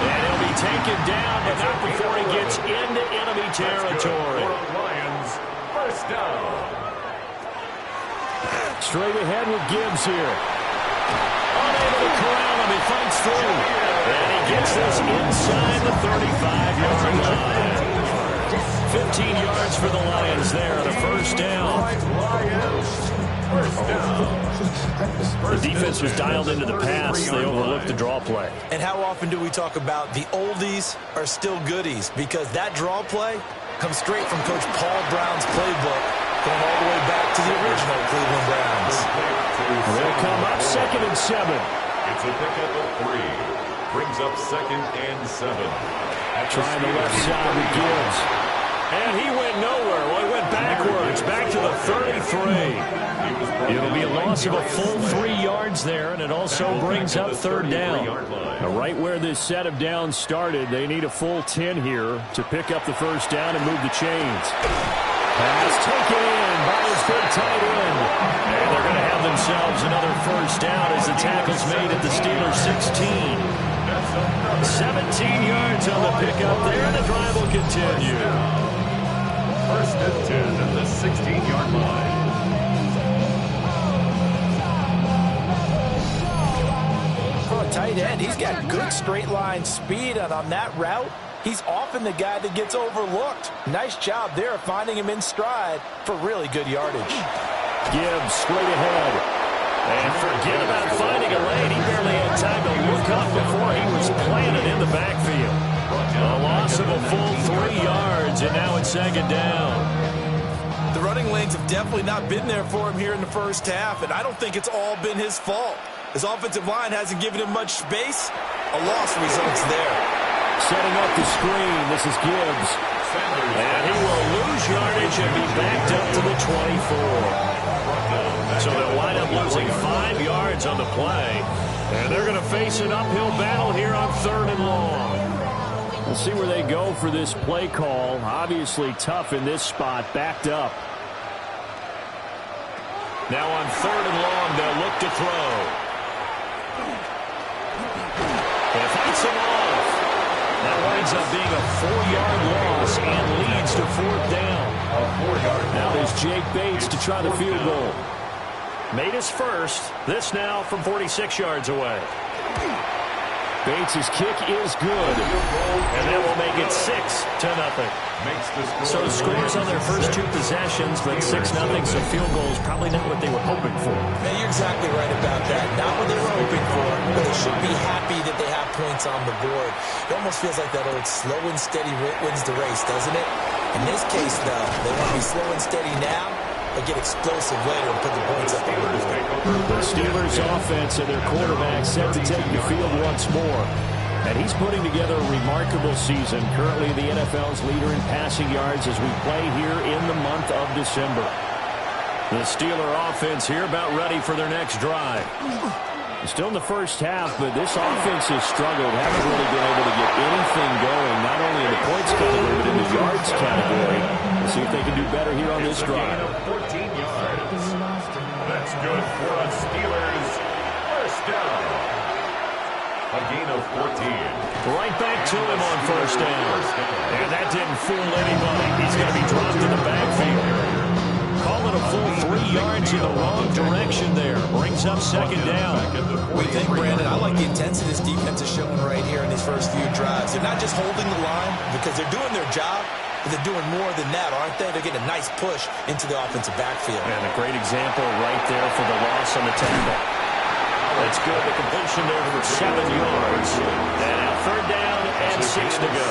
And he'll be taken down, but not before he gets into enemy territory. Lions, first down. Straight ahead with Gibbs here. Unable to corral him, he fights through. And he gets this inside the 35-yard line. 15 yards for the Lions there on a first down. The defense was dialed into the pass. They overlooked the draw play. And how often do we talk about the oldies are still goodies? Because that draw play comes straight from Coach Paul Brown's playbook, going all the way back to the original Cleveland Browns. They'll come up 2nd and 7. It's a pickup of 3. Brings up 2nd and 7. Trying the left side with Gibbs. And he went nowhere. Well, he went backwards, back to the 33. It'll be a loss of a full 3 yards there, and it also brings up 3rd down. Now, right where this set of downs started, they need a full 10 here to pick up the first down and move the chains. Pass taken in by his big tight end. And they're going to have themselves another first down as the tackle's made at the Steelers' 16. 17 yards on the pickup there, and the drive will continue. 1st and 10 at the 16-yard line. For a tight end, he's got good straight line speed, and on that route, He's often the guy that gets overlooked. Nice job there finding him in stride for really good yardage. Gibbs straight ahead. And forget about finding a lane. He barely had time to look up before he was planted in the backfield. A loss of a full 3 yards, and now it's second down. The running lanes have definitely not been there for him here in the first half, and I don't think it's all been his fault. His offensive line hasn't given him much space. A loss results there. Setting up the screen, this is Gibbs. And he will lose yardage and be backed up to the 24. So they'll wind up losing 5 yards on the play. And they're going to face an uphill battle here on 3rd and long. We'll see where they go for this play call. Obviously tough in this spot, backed up. Now on 3rd and long, they'll look to throw. And fights him off. That winds up being a 4-yard loss and leads to 4th down. Now there's Jake Bates to try the field goal. Made his first. This now from 46 yards away. Bates' kick is good. And that will make it 6-0. So scores on their first 2 possessions, but 6-0, so field goal is probably not what they were hoping for. Yeah, you're exactly right about that. Not what they were hoping for, but they should be happy that they have points on the board. It almost feels like that old slow and steady wins the race, doesn't it? In this case, though, they want to be slow and steady now, but get explosive later and put the points up on the board. The Steelers' offense and their quarterback set to take the field once more. And he's putting together a remarkable season, currently the NFL's leader in passing yards as we play here in the month of December. The Steeler offense here about ready for their next drive. Still in the first half, but this offense has struggled. Haven't really been able to get anything going, not only in the points category, but in the yards category. We'll see if they can do better here on this drive. 14 yards. That's good for the Steelers. First down. A gain of 14. Right back to him on first down. And that didn't fool anybody. He's going to be dropped in the backfield. Call it a full 3 yards in the wrong direction there. Brings up second down. We think, Brandon, I like the intensity this defense is showing right here in these first few drives. They're not just holding the line because they're doing their job, but they're doing more than that, aren't they? They're getting a nice push into the offensive backfield. And a great example right there for the loss on the tackle. That's good. The completion there for 7 yards. And now 3rd down and 6 to go.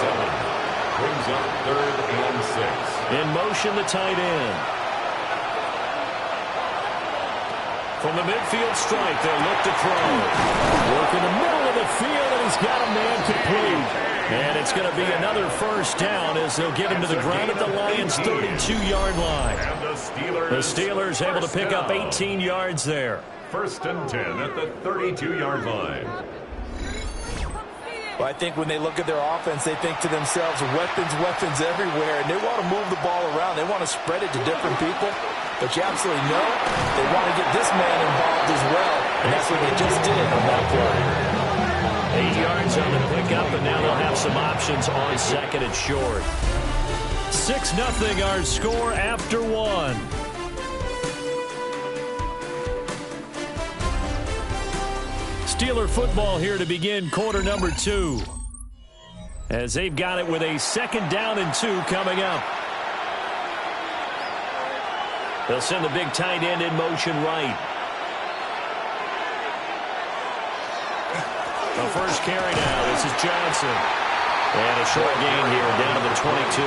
Brings up 3rd and 6. In motion, the tight end. From the midfield strike, they'll look to throw. Work in the middle of the field, and he's got a man complete. And it's going to be another first down as they'll get him to the ground at the Lions' 32-yard line. The Steelers able to pick up 18 yards there. 1st and 10 at the 32-yard line. Well, I think when they look at their offense, they think to themselves, weapons everywhere, and they want to move the ball around. They want to spread it to different people. But you absolutely know they want to get this man involved as well, and that's what they just did on that play. 8 yards on the pickup, and now they'll have some options on second and short. 6-0 our score after 1. Steeler football here to begin quarter number 2. As they've got it with a 2nd down and 2 coming up. They'll send the big tight end in motion right. The first carry now. This is Johnson. And a short gain here down to the 22.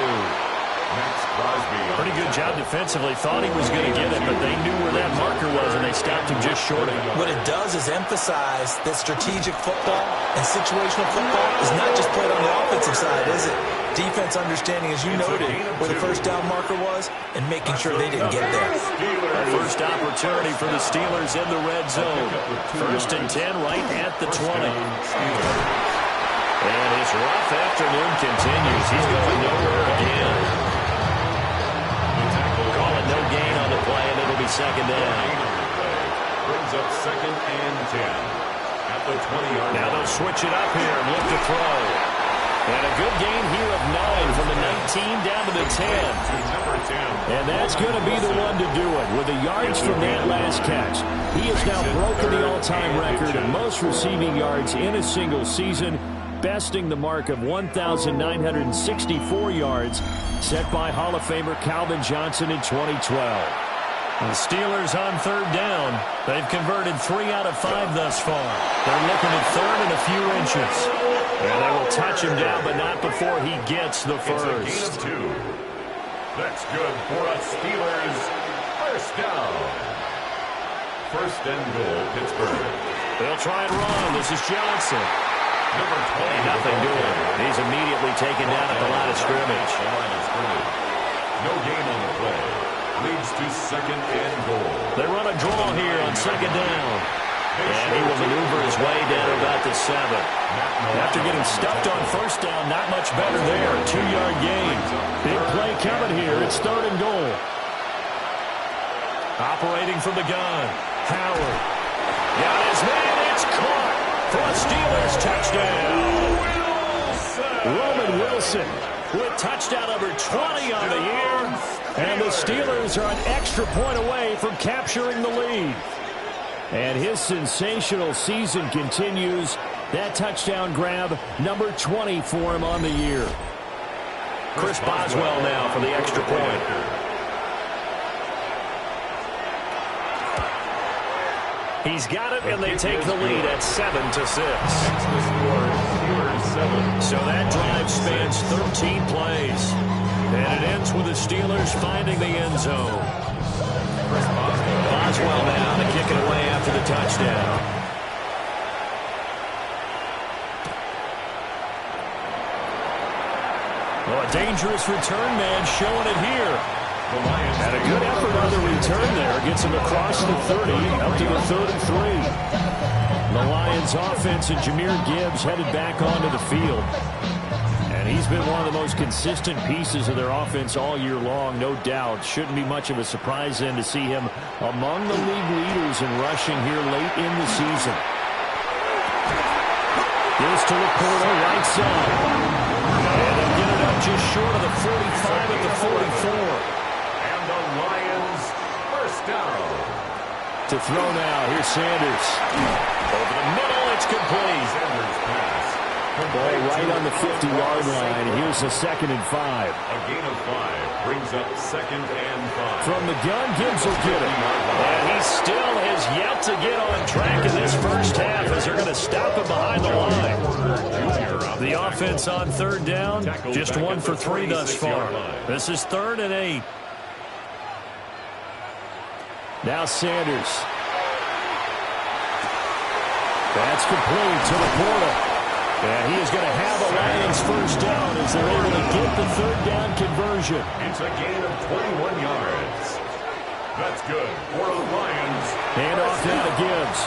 Pretty good job defensively. Thought he was going to get it, but they knew where that marker was, and they stopped him just short of it. What it does is emphasize that strategic football and situational football is not just played on the offensive side, is it? Defense understanding, as you noted, where the first down marker was and making sure they didn't get there. Our first opportunity for the Steelers in the red zone. 1st and 10 right at the 20. And his rough afternoon continues. He's going nowhere again. Call it no gain on the play, and it'll be 2nd down. Brings up 2nd and 10 at the 20-yard line. Now they'll switch it up here and look to throw. And a good gain here of 9 from the 19 down to the 10. And that's going to be the one to do it with the yards from that last catch. He has now broken the all-time record of most receiving yards in a single season. besting the mark of 1,964 yards set by Hall of Famer Calvin Johnson in 2012. The Steelers on third down. They've converted 3 out of 5 thus far. They're looking at third and a few inches. And they will touch him down, but not before he gets the first. It's a gain of 2. That's good for a Steelers first down. First and goal, Pittsburgh. They'll try and run. This is Johnson. Number 20. Nothing doing. He's immediately taken down at the line of scrimmage. No gain on the play. Leads to second and goal. They run a draw here on second down. And he will maneuver his way down to about the 7. After getting stuffed on first down, not much better there. A 2-yard gain. Big play coming here. It's third and goal. Operating from the gun. Howard. Got his man. It's caught for a Steelers touchdown. Roman Wilson with touchdown number 20 on the year. And the Steelers are an extra point away from capturing the lead. And his sensational season continues. That touchdown grab, number 20 for him on the year. Chris Boswell now for the extra point. He's got it, and they take the lead at 7-6. So that drive spans 13 plays. And it ends with the Steelers finding the end zone. Boswell now to kick it away after the touchdown. Well, a dangerous return man showing it here. Had a good effort on the return there. Gets him across the 30, up to the 3rd and 3. The Lions offense and Jahmyr Gibbs headed back onto the field. And he's been one of the most consistent pieces of their offense all year long, no doubt. Shouldn't be much of a surprise then to see him among the league leaders in rushing here late in the season. Gives to Laporta, right side. And they'll get it up just short of the 45 at the 44. And the Lions first down. To throw now, here's Sanders. Over the middle, it's complete. Sanders pass. Ball right on the 50-yard line. Here's a 2nd and 5. A gain of 5 brings up 2nd and 5. From the gun, Gibbs will get it. And he still has yet to get on track in this first half as they're going to stop him behind the line. The offense on third down, just 1 for 3 thus far. This is 3rd and 8. Now Sanders. That's complete to Laporta. And he is going to have a Lions first down as they're able to get the 3rd down conversion. It's a gain of 21 yards. That's good for the Lions. Hand off now to Gibbs.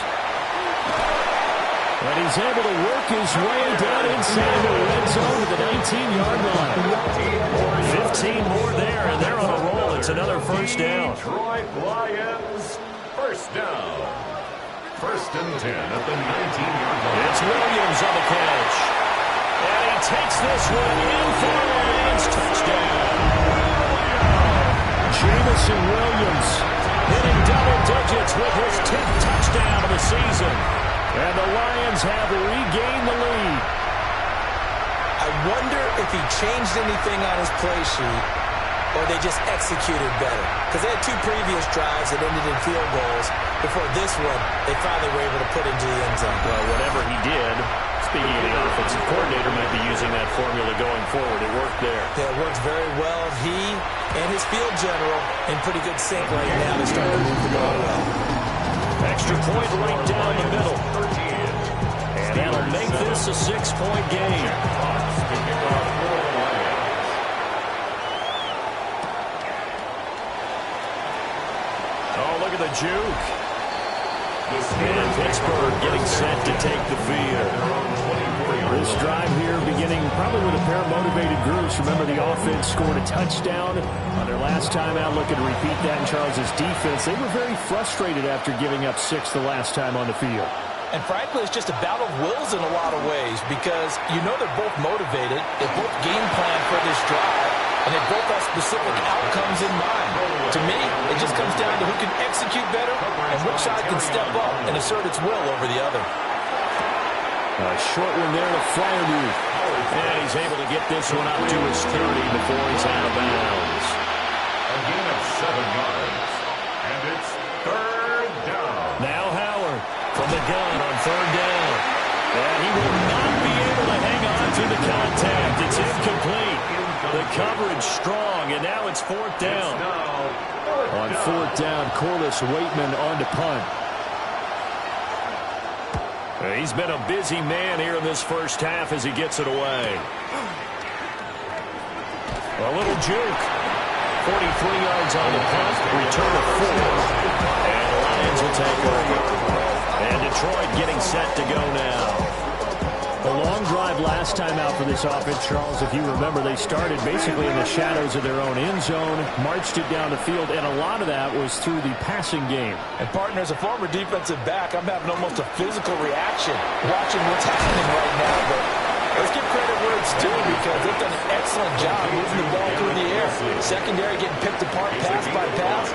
And he's able to work his way down inside the red zone to the 19-yard line. 15 more there, and they're on a roll. It's another first down. Detroit Lions first down. 1st and 10 at the 19-yard line. It's Williams on the catch. And he takes this one in for the Lions touchdown. Jamison Williams hitting double digits with his 10th touchdown of the season. And the Lions have regained the lead. I wonder if he changed anything on his play sheet or they just executed better. Because they had 2 previous drives that ended in field goals. Before this one, they finally were able to put into the end zone. Well, whatever he did, speaking of the offensive coordinator, might be using that formula going forward. It worked there. Yeah, it works very well. He and his field general in pretty good sync right now. They're starting to move the ball well. Extra point right down the middle. And that'll make this a 6-point game. Oh, look at the juke. And Pittsburgh getting set to take the field. This drive here beginning probably with a pair of motivated groups. Remember, the offense scored a touchdown on their last time out. Looking to repeat that in Charles' defense. They were very frustrated after giving up 6 the last time on the field. And frankly, it's just a battle of wills in a lot of ways because you know they're both motivated. They both game plan for this drive, and they both have specific outcomes in mind. To me, it just comes down to who can execute better and which side can step up and assert its will over the other. A short one there to Fryermuth. And he's able to get this one up to his 30 before he's out of bounds. A gain of 7 yards. And it's third down. Now Howard from the gun on third down. And he will not be able to hang on to the contact. It's incomplete. The coverage strong, and now it's fourth down. On fourth down, Corliss Waitman on to punt. He's been a busy man here in this first half as he gets it away. A little juke. 43 yards on the punt. Return of 4. And the Lions will take over. And Detroit getting set to go now. A long drive last time out for this offense, Charles. If you remember, they started basically in the shadows of their own end zone, marched it down the field, and a lot of that was through the passing game. And, partner, as a former defensive back, I'm having almost a physical reaction watching what's happening right now. But let's give credit where it's due because they've done an excellent job moving the ball through the air. Secondary getting picked apart pass by pass.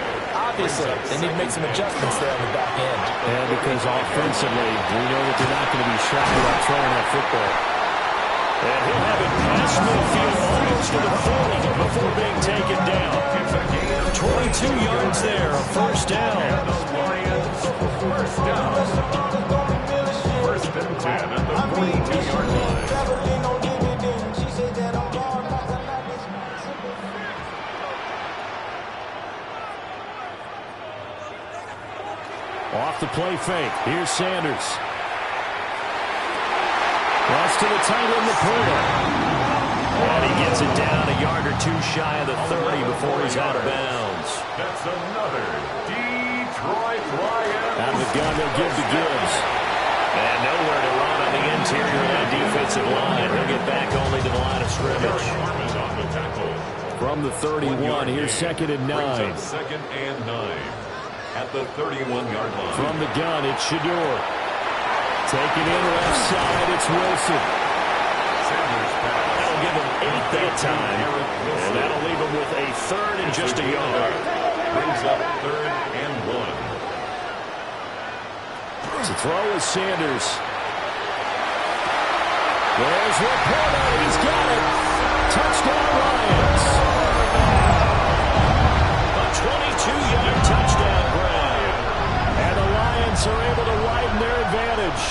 Obviously, they need to make some adjustments there on the back end. And because offensively, we know that they're not going to be shy about throwing that football. And he'll have it past midfield almost to the 40 before being taken down. 22 yards there, a first down. And the Lions, first down. First and 10 at the 42-yard line. Off the play fake. Here's Sanders. Cross to the tight end, Laporta. And he gets it down a yard or two shy of the 30 before he's out of bounds. That's another Detroit Lions. Out of the gun, they'll give to Gibbs. And nowhere to run on the interior of that defensive line. He'll get back only to the line of scrimmage. From the 31, here's second and 9. Second and 9. At the 31-yard line. From the gun, it's Shador. Taken in left side, it's Wilson. That'll give him 8 that time. And that'll leave him with a third and just a yard. Brings up third and 1. To throw is Sanders. There's Laporta. He's got it. Touchdown, Lions. A 22-yard touchdown grab. And the Lions are able to widen their advantage.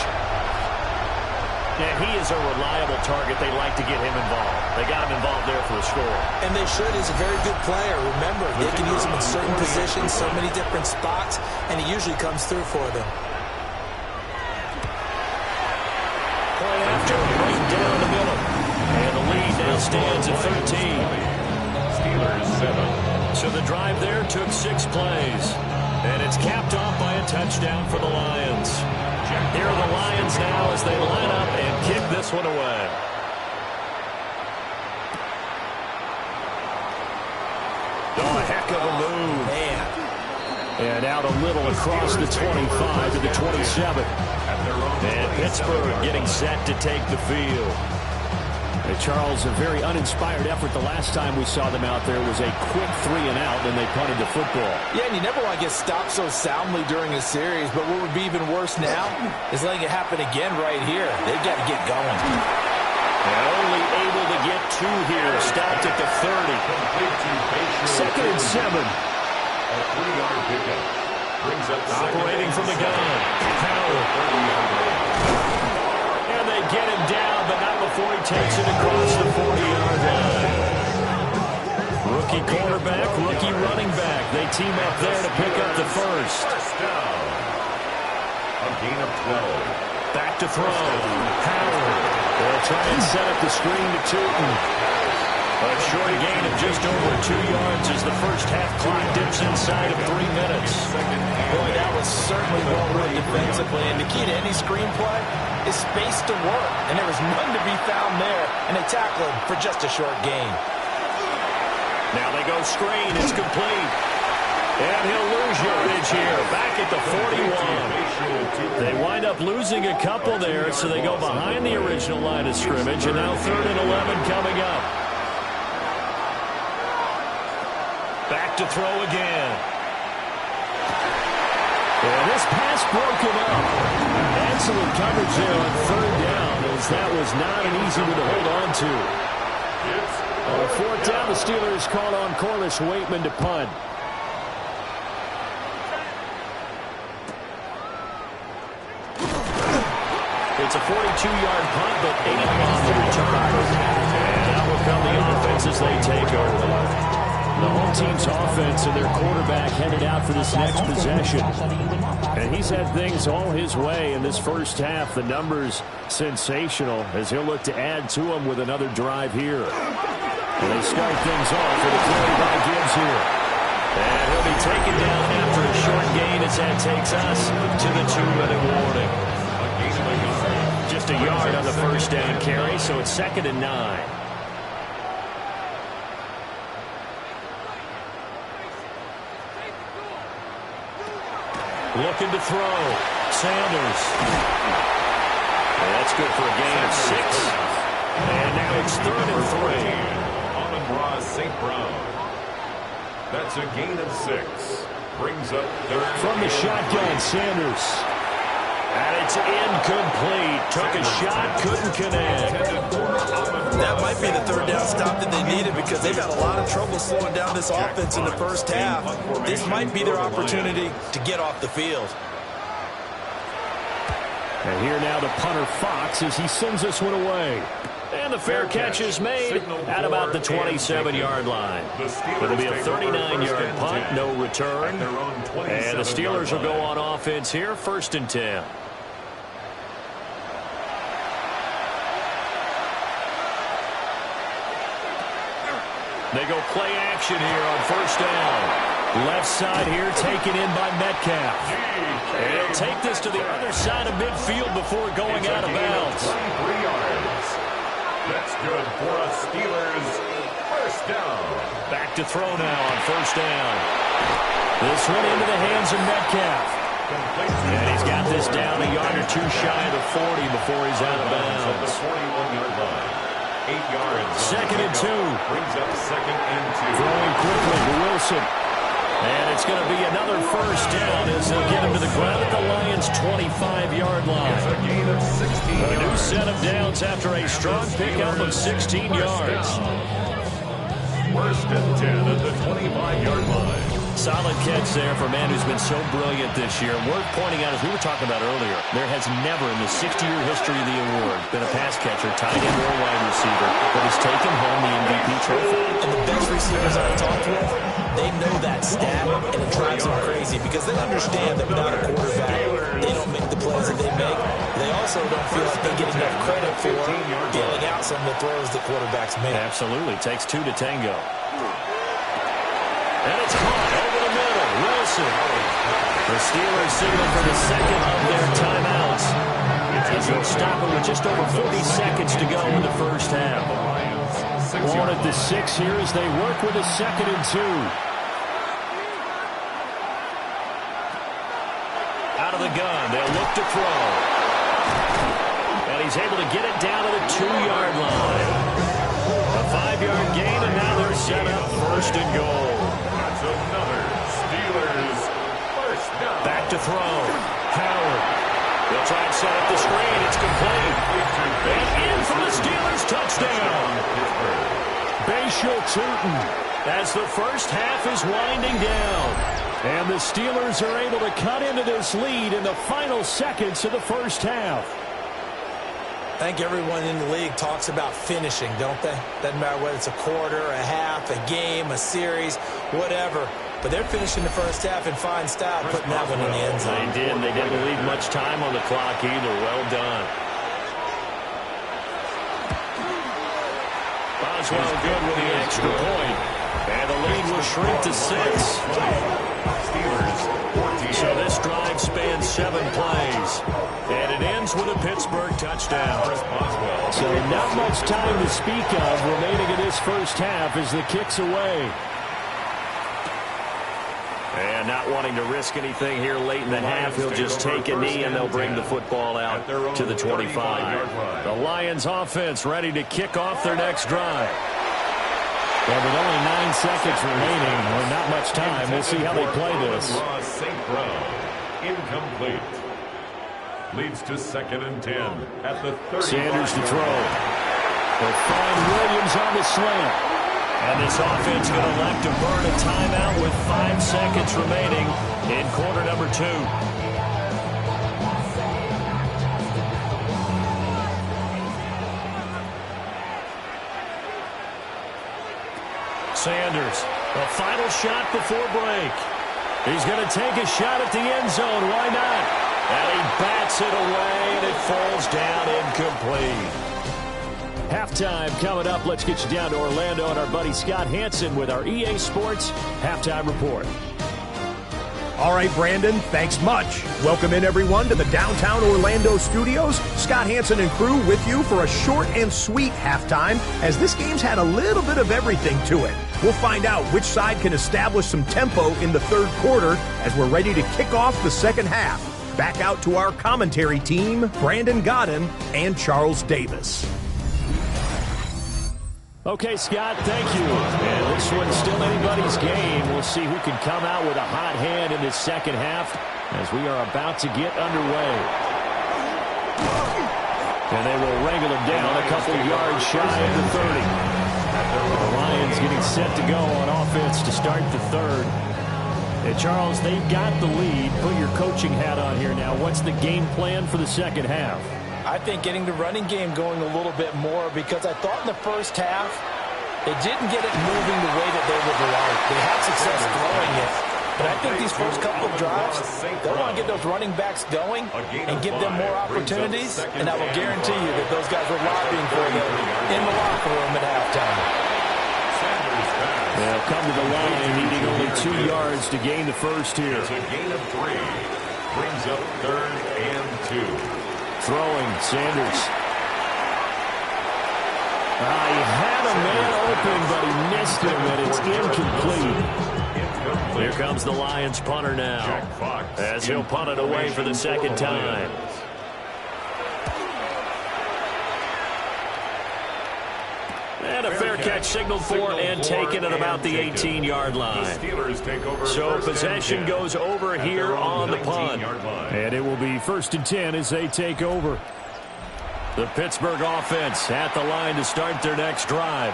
And he is a reliable target. They like to get him involved. They got him involved there for the score. And they should. He's a very good player. Remember, they can use him in certain positions, so many different spots, and he usually comes through for them. Point after, right down the middle. And the lead now stands at 13. Steelers 7. So the drive there took 6 plays. And it's capped off by a touchdown for the Lions. Here are the Lions now as they line up and kick this one away. Oh, a heck of a move. Man. And out a little across the 25 to the 27. And Pittsburgh getting set to take the field. And Charles, a very uninspired effort. The last time we saw them out there was a quick 3 and out, and they punted the football. Yeah, and you never want to get stopped so soundly during a series, but what would be even worse now is letting it happen again right here. They've got to get going. And only able to get 2 here. Stopped at the 30. Second and 7. A 3-yard pickup. Brings up operating from the gun. Howard. And they get him down, but not before he takes it across the 40-yard line. Rookie quarterback, rookie running back. They team up there to pick up the first. First down. A gain of 12. Back to throw. Howard. They'll try and set up the screen to Tootin. A short gain of just over 2 yards as the first half clock dips inside of 3 minutes. Boy, that was certainly well run defensively. And the key to any screenplay is space to work. And there was none to be found there. And they tackle him for just a short gain. Now they go screen. It's complete. And he'll lose yardage here. Back at the 41. They wind up losing a couple there, so they go behind the original line of scrimmage. And now 3rd and 11 coming up. Back to throw again. And this pass broken up. And excellent coverage there on third down, as that was not an easy one to hold on to. On fourth down, the Steelers call on Corliss Waitman to punt. It's a 42-yard punt, but 80 on the return. And out will come the offense as they take over. The home team's offense and their quarterback headed out for this next possession. And he's had things all his way in this first half. The numbers sensational as he'll look to add to them with another drive here. And they start things off with a play by Gibbs here. And he'll be taken down after a short gain as that takes us to the 2-minute warning. Just a yard on the first down carry, so it's 2nd and 9. Looking to throw. Sanders. And that's good for a gain of 6. And now it's 3rd and 3. Amon-Ra St. Brown. That's a gain of 6. Brings up 3rd. From the shotgun, Sanders. And it's incomplete. Took a shot, couldn't connect. That might be the 3rd down stop that they needed because they've had a lot of trouble slowing down this offense in the first half. This might be their opportunity to get off the field. And here now the punter Fox as he sends this one away. And the fair catch is made at about the 27-yard line. It'll be a 39-yard punt, no return. And the Steelers will go on offense here, 1st and 10. They go play action here on 1st down. Left side here taken in by Metcalf. And he'll take this to the other side of midfield before going out of bounds. 23 yards. That's good for a Steelers 1st down. Back to throw now on 1st down. This one into the hands of Metcalf. And he's got this down a yard or 2 shy of the 40 before he's out of bounds. 41-yard line. 8 yards. 2nd and 2. Brings up 2nd and 2. Throwing quickly to Wilson. And it's going to be another 1st down as they'll get him to the ground at the Lions' 25-yard line. It's a gain of 16 A new yards. set of downs after a strong pickup of 16 yards. 1st and 10 at the 25-yard line. Solid catch there for a man who's been so brilliant this year. Worth pointing out, as we were talking about earlier, there has never in the 60-year history of the award been a pass catcher, tight end, or wide receiver that has taken home the MVP trophy. And the best receivers I've talked with, they know that stat, and it drives them crazy because they understand that without a quarterback, they don't make the plays that they make. They also don't feel like they get enough credit for bailing out some of the throws the quarterbacks make. Absolutely. Takes 2 to tango. And it's caught over the middle. Wilson. The Steelers signal for the 2nd of their timeouts. As they'll stop it with just over 40 seconds to go in the first half. On at the 6 here as they work with a 2nd and 2. Out of the gun. They'll look to throw. And he's able to get it down to the 2-yard line. A 5-yard gain, and now they're set up 1st and goal. That's another Steelers 1st down. Back to throw. Howard. They'll try and set up the screen. It's complete. And in for the Steelers touchdown. Bashal Tootin as the first half is winding down. And the Steelers are able to cut into this lead in the final seconds of the first half. I think everyone in the league talks about finishing, don't they? Doesn't matter whether it's a quarter, a half, a game, a series, whatever. But they're finishing the first half in fine style, putting that one in the end zone. They did. They didn't leave much time on the clock either. Well done. Boswell good with the extra point. And the lead will shrink to 6. Steelers 14. So this drive spans 7 plays. And it ends with a Pittsburgh touchdown. So not much time to speak of remaining in this first half as the kick's away. And not wanting to risk anything here late in the half, he'll just take a knee and they'll bring the football out to the 25. The Lions offense ready to kick off their next drive. Well, with only 9 seconds remaining, or not much time, we'll see how they play this. St. Brown, incomplete. Leads to 2nd and 10 at the 30. Sanders to throw. They'll find Williams on the slant. And this offense going to elect to burn a timeout with 5 seconds remaining in quarter number 2. Sanders, a final shot before break. He's going to take a shot at the end zone. Why not? And he bats it away, and it falls down incomplete. Halftime coming up. Let's get you down to Orlando and our buddy Scott Hansen with our EA Sports Halftime Report. All right, Brandon, thanks much. Welcome in, everyone, to the downtown Orlando studios. Scott Hansen and crew with you for a short and sweet halftime, as this game's had a little bit of everything to it. We'll find out which side can establish some tempo in the third quarter as we're ready to kick off the second half. Back out to our commentary team, Brandon Godden and Charles Davis. Okay, Scott, thank you. And this one's still anybody's game. We'll see who can come out with a hot hand in this second half as we are about to get underway. And they will wrangle him down a couple yards shy of the 30. The Lions getting set to go on offense to start the third. And Charles, they've got the lead. Put your coaching hat on here now. What's the game plan for the second half? I think getting the running game going a little bit more, because I thought in the first half they didn't get it moving the way that they would like. They had success throwing it. But I think these first couple of drives, they'll want to get those running backs going and give them more opportunities. And I will guarantee you that those guys were lobbying for them in the locker room at halftime. They'll come to the line needing only 2 yards to gain the first here. It's a gain of 3. Brings up 3rd and 2. Throwing, Sanders. He had a man open, but he missed him, and it's incomplete. Here comes the Lions punter now, as he'll punt it away for the second time. And a fair catch signaled for and taken at about the 18-yard line. So possession goes over here on the punt. And it will be 1st and 10 as they take over. The Pittsburgh offense at the line to start their next drive.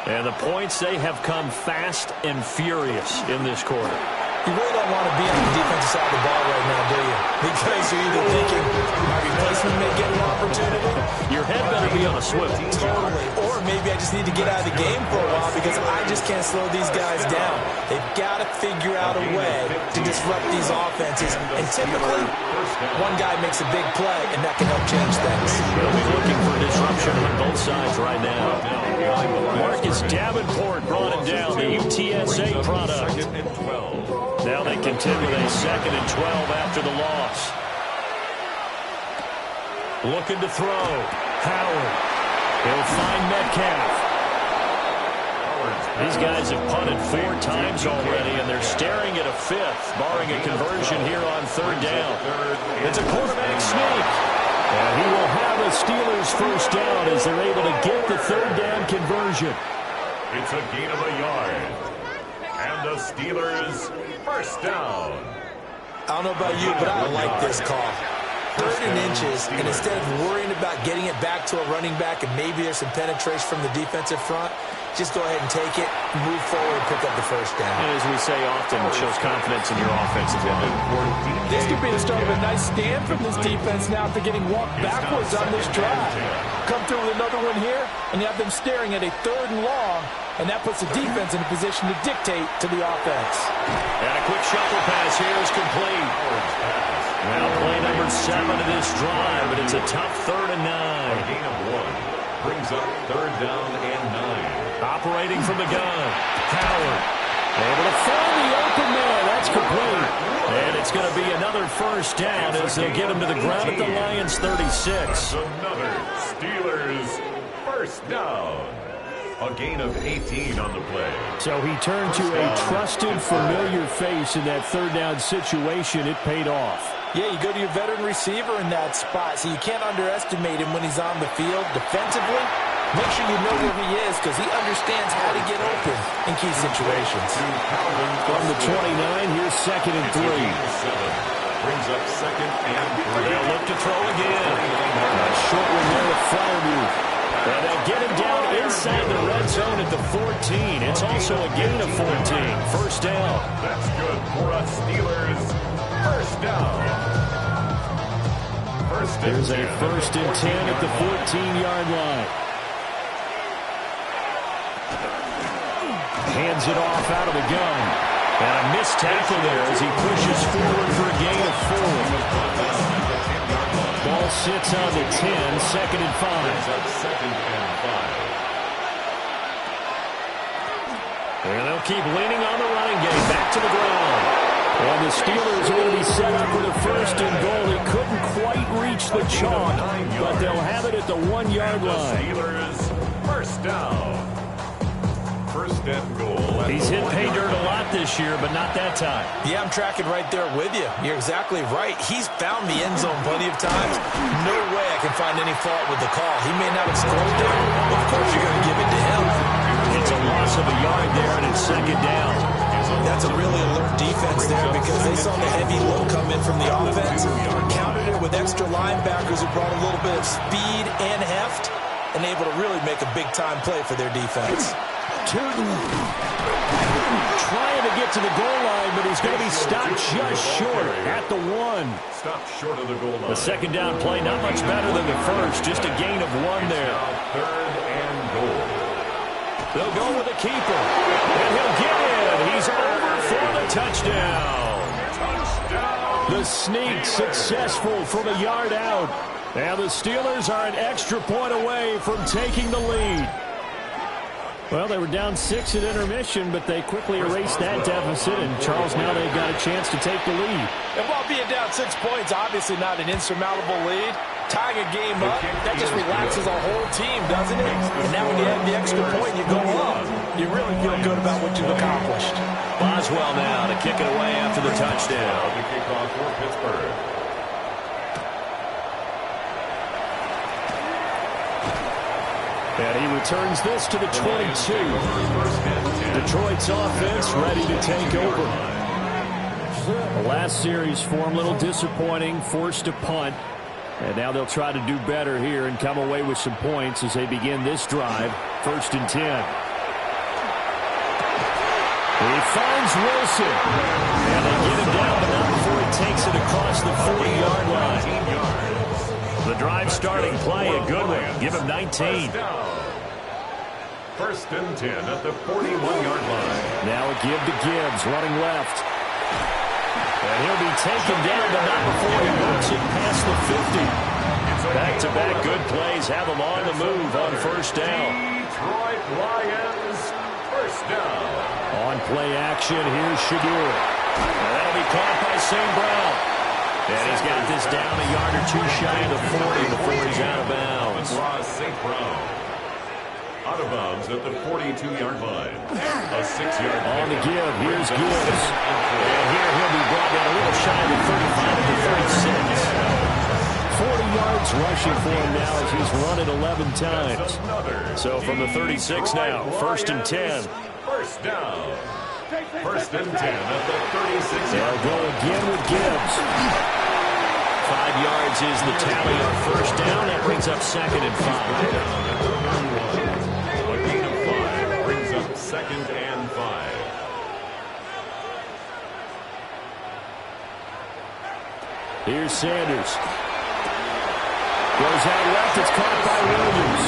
And the points, they have come fast and furious in this quarter. You really don't want to be on the defensive side of the ball right now, do you? Because you're either thinking my replacement may get an opportunity. Your head better be on a swivel. Totally. Or maybe I just need to get out of the game for a while because I just can't slow these guys down. They've got to figure out a way to disrupt these offenses. And typically, one guy makes a big play, and that can help change things. They'll be looking for disruption on both sides right now. Marcus Davenport brought him down, the UTSA product. Now they continue with a 2nd and 12 after the loss. Looking to throw. Howard. He'll find Metcalf. These guys have punted 4 times already, and they're staring at a 5th, barring a conversion here on 3rd down. It's a quarterback sneak. And he will have a Steelers first down as they're able to get the 3rd down conversion. It's a gain of a yard. And the Steelers first down. I don't know about you, but I like this call. 3rd and inches, and instead of worrying about getting it back to a running back and maybe there's some penetration from the defensive front, just go ahead and take it, move forward, and pick up the first down. And as we say often, it shows confidence in your offensive line. This could be the start of a nice stand from this defense now after getting walked backwards on this drive. Come through with another one here, and you have them staring at a 3rd and long, and that puts the defense in a position to dictate to the offense. And a quick shuffle pass here is complete. Now play number 7 of this drive, but it's a tough 3rd and 9. A gain of 1 brings up 3rd down and 9. Operating from the gun, Howard. Able to find the open man. That's complete. And it's going to be another first down as they'll get him to the ground at the Lions 36. Another Steelers first down. A gain of 18 on the play. So he turned to a trusted, familiar face in that 3rd down situation. It paid off. Yeah, you go to your veteran receiver in that spot, so you can't underestimate him when he's on the field defensively. Make sure you know where he is because he understands how to get open in key situations. From the 29, here's 2nd and 3. Brings up second and 3. They'll look to throw again. A short one there with Fryermuth. And they'll get him down inside the red zone at the 14. It's also a gain of 14. First down. That's good for us Steelers. First down. There's a first and 10 at the 14-yard line. Hands it off out of the gun. And a missed tackle there as he pushes forward for a gain of 4. Ball sits on the 10, second and 5. Second and 5. And they'll keep leaning on the running game. Back to the ground. And the Steelers are going to be set up with a first and goal. They couldn't quite reach the chalk, but they'll have it at the 1-yard line. Steelers, first down. First and goal. He's hit pay dirt a lot this year, but not that time. Yeah, I'm tracking right there with you. You're exactly right. He's found the end zone plenty of times. No way I can find any fault with the call. He may not have scored there. Of course you're going to give it to him. It's a loss of a yard there, and it's second down. That's a really alert defense there because they saw the heavy load come in from the offense, countered it with extra linebackers who brought a little bit of speed and heft, and able to really make a big-time play for their defense. Trying to get to the goal line, but he's going to be stopped just short at the 1. Stopped short of the goal line. The second down play, not much better than the first, just a gain of 1 there. Third and goal. They'll go with the keeper, and he'll get in. He's over for the touchdown. The sneak successful from a yard out. And the Steelers are an extra point away from taking the lead. Well, they were down 6 at intermission, but they quickly erased that deficit. And, Charles, now they've got a chance to take the lead. And while being down 6 points, obviously not an insurmountable lead, tying a game up, that just relaxes our whole team, doesn't it? And now when you have the extra point, you go on. You really feel good about what you've accomplished. Boswell now to kick it away after the touchdown. The kickoff for Pittsburgh. And he returns this to the 22. Detroit's offense ready to take over. The last series for him, a little disappointing, forced to punt. And now they'll try to do better here and come away with some points as they begin this drive. First and 10. He finds Wilson. And they get him down, but not before he takes it across the 40-yard line. The drive starting play, a good one. Give him 19. First and 10 at the 41-yard line. Now a give to Gibbs, running left. And he'll be taken down, but not before he works it past the 50. Back-to-back good plays have him on the move on first down. Detroit Lions, first down. On play action, here's Shadur. And that'll be caught by St. Brown. And he's got this down a yard or two shy of the 40 before he's out of bounds. St. Brown. Out of bounds at the 42-yard line. A 6-yard on the give. Here's Gibbs. And here he'll be brought down a little shy of the 35 to the 36. 40 yards rushing for him now as he's run it 11 times. So from the 36 now, first and 10. First down. First and 10 at the 36. They'll go again with Gibbs. 5 yards is the tally on first down. That brings up second and 5. A gain of 5 brings up second and 5. Here's Sanders. Goes out left. It's caught by Williams.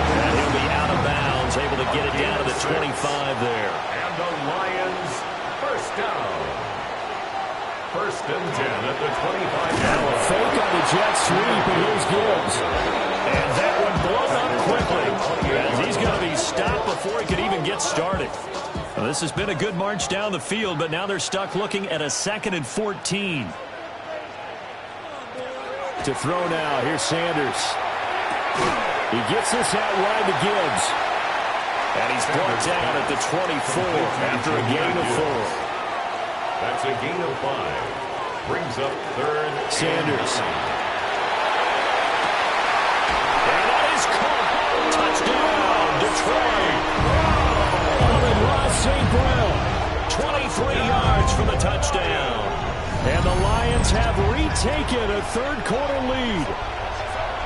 And he'll be out of bounds, able to get it down to the 25 there. And the Lions, first down. First and 10 at the 25. Now a fake on the jet sweep, and here's Gibbs. And that one blown up quickly, as he's going to be stopped before he could even get started. Well, this has been a good march down the field, but now they're stuck looking at a second and 14. To throw now, here's Sanders. He gets this out wide to Gibbs. And he's brought down at the 24 after a gain of 4. That's a gain of 5. Brings up third. Sanders. And that is caught. Touchdown, Detroit. Amon-Ra St. Brown. 23 yards for the touchdown. And the Lions have retaken a third-quarter lead.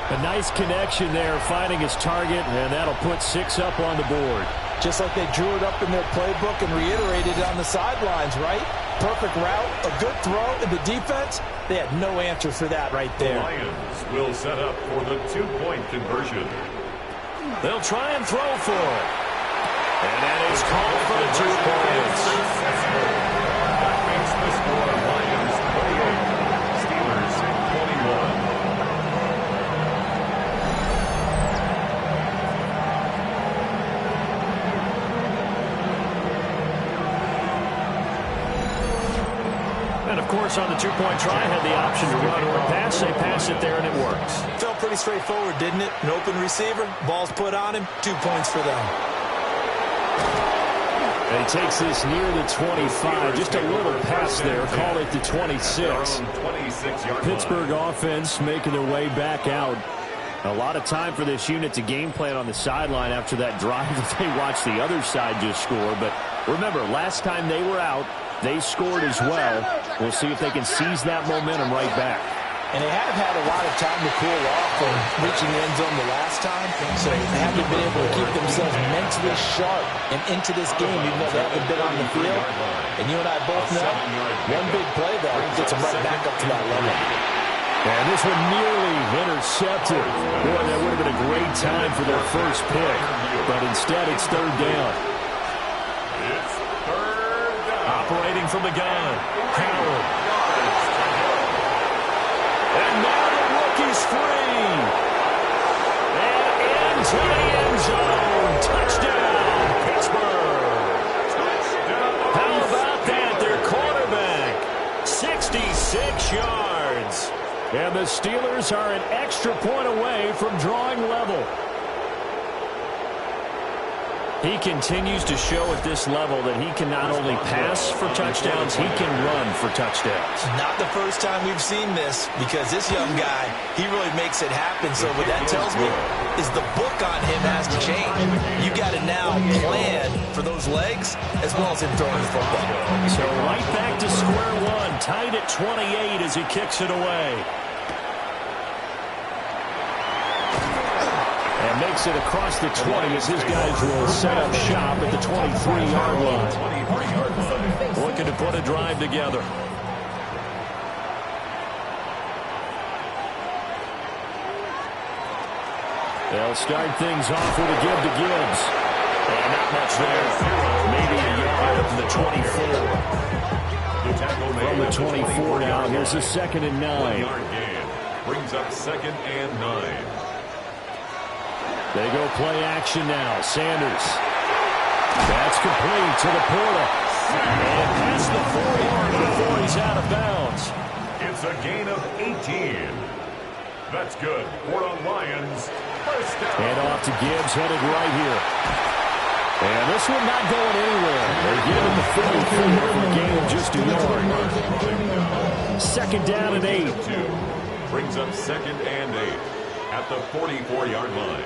A nice connection there, finding his target, and that'll put 6 up on the board. Just like they drew it up in their playbook and reiterated it on the sidelines, right? Perfect route, a good throw, and the defense, they had no answer for that right there. The Lions will set up for the 2-point conversion. They'll try and throw for it. And that is called for the 2 points. That makes the score Lions 28, Steelers 21. And, of course, on the 2-point try, had the option to run or pass. They pass it there, and it works. Felt pretty straightforward, didn't it? An open receiver, ball's put on him, 2 points for them. And he takes this near the 25. Just a little pass there. Call it the 26. Pittsburgh offense making their way back out. A lot of time for this unit to game plan on the sideline after that drive that they watched the other side just score. But remember, last time they were out, they scored as well. We'll see if they can seize that momentum right back. And they haven't had a lot of time to cool off from reaching the end zone the last time, so they haven't been able to keep themselves mentally sharp and into this game, even though they haven't been on the field. And you and I both know, one big play, though, gets them right back up to that level. And this one nearly intercepted. Boy, that would have been a great time for their first pick, but instead it's third down. It's third down. Operating from the gun, Howard. And now the rookie's free. And into the end zone. Touchdown, Pittsburgh. How about that? Their quarterback, 66 yards. And the Steelers are an extra point away from drawing level. He continues to show at this level that he can not only pass for touchdowns, he can run for touchdowns. Not the first time we've seen this, because this young guy, he really makes it happen. So what that tells me is the book on him has to change. You got to now plan for those legs as well as him throwing the football. So right back to square one, tied at 28 as he kicks it away. And makes it across the 20 as his guys will set up shop at the 23-yard line. Looking to put a drive together. They'll start things off with a give to Gibbs. And not much there. Maybe a yard from the 24. From the 24 now, here's a 2nd and 9. Brings up 2nd and 9. They go play action now. Sanders. That's complete to the portal. And past the 4-yard before he's out of bounds. It's a gain of 18. That's good for the Lions. First down. And off to Gibbs, headed right here. And this one not going anywhere. They give him the 44 for a gain of just a yard. 2nd down and 8. Brings up 2nd and 8 at the 44-yard line.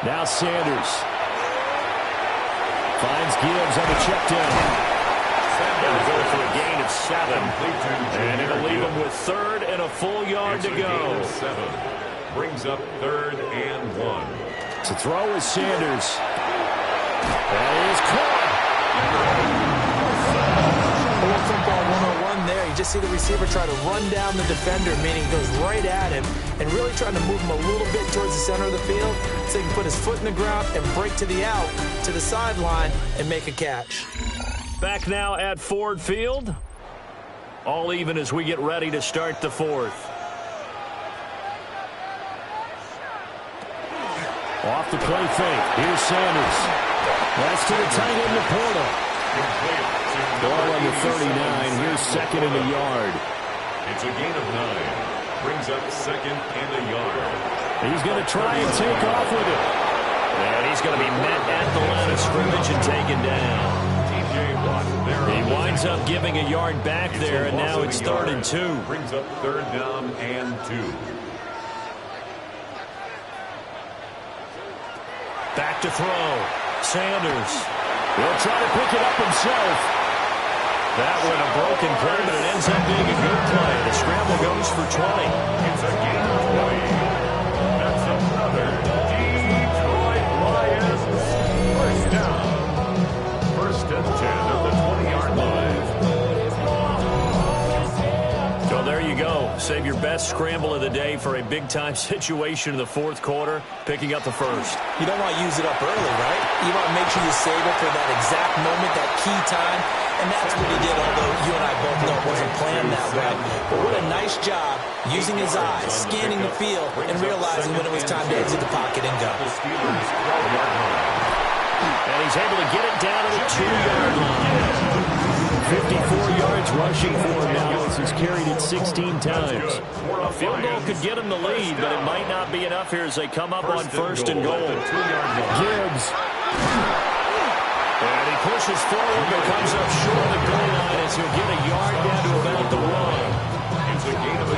Now Sanders finds Gibbs on the check down. Going to go for a gain of 7. And it'll leave him with 3rd and a full yard to go. 7. Brings up 3rd and 1. To throw is Sanders. That is caught. Football 101 there. You just see the receiver try to run down the defender, meaning he goes right at him and really trying to move him a little bit towards the center of the field so he can put his foot in the ground and break to the out, to the sideline, and make a catch. Back now at Ford Field. All even as we get ready to start the 4th. Off the play fake. Here's Sanders. That's to the tight end, Laporta. Ball on the 39. Here's 2nd and a yard. It's a gain of 9. Brings up 2nd and a yard. He's going to try and take off with it. And he's going to be met at the line of scrimmage and taken down. He winds up giving a yard back there, and now it's 3rd and 2. Brings up 3rd down and 2. Back to throw. Sanders will try to pick it up himself. That one a broken play, but it ends up being a good play. The scramble goes for 20. It's a gain of 20. That's another Detroit Lions first down. First and 10 at the 20-yard line. So there you go. Save your best scramble of the day for a big-time situation in the fourth quarter, picking up the first. You don't want to use it up early, right? You want to make sure you save it for that exact moment, that key time. And that's what he did, although you and I both know it wasn't planned that way. But what a nice job using his eyes, scanning the field, and realizing when it was time to exit the pocket and go. And he's able to get it down to the 2-yard line. 54 yards rushing for him now as he's carried it 16 times. A field goal could get him the lead, but it might not be enough here as they come up on first and goal. Gibbs. And he pushes forward, but comes up short of the goal line as he'll get a yard down to about the 1.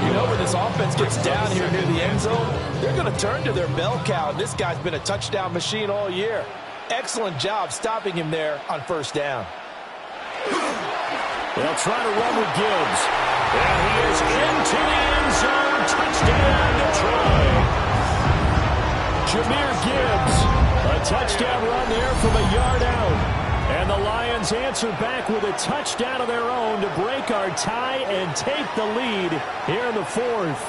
You know, when this offense gets down here near the end zone, they're going to turn to their bell cow. And this guy's been a touchdown machine all year. Excellent job stopping him there on first down. They'll try to run with Gibbs. And he is into the end zone. Touchdown, Detroit. Jahmyr Gibbs. A touchdown run there from a yard out. And the Lions answer back with a touchdown of their own to break our tie and take the lead here in the fourth.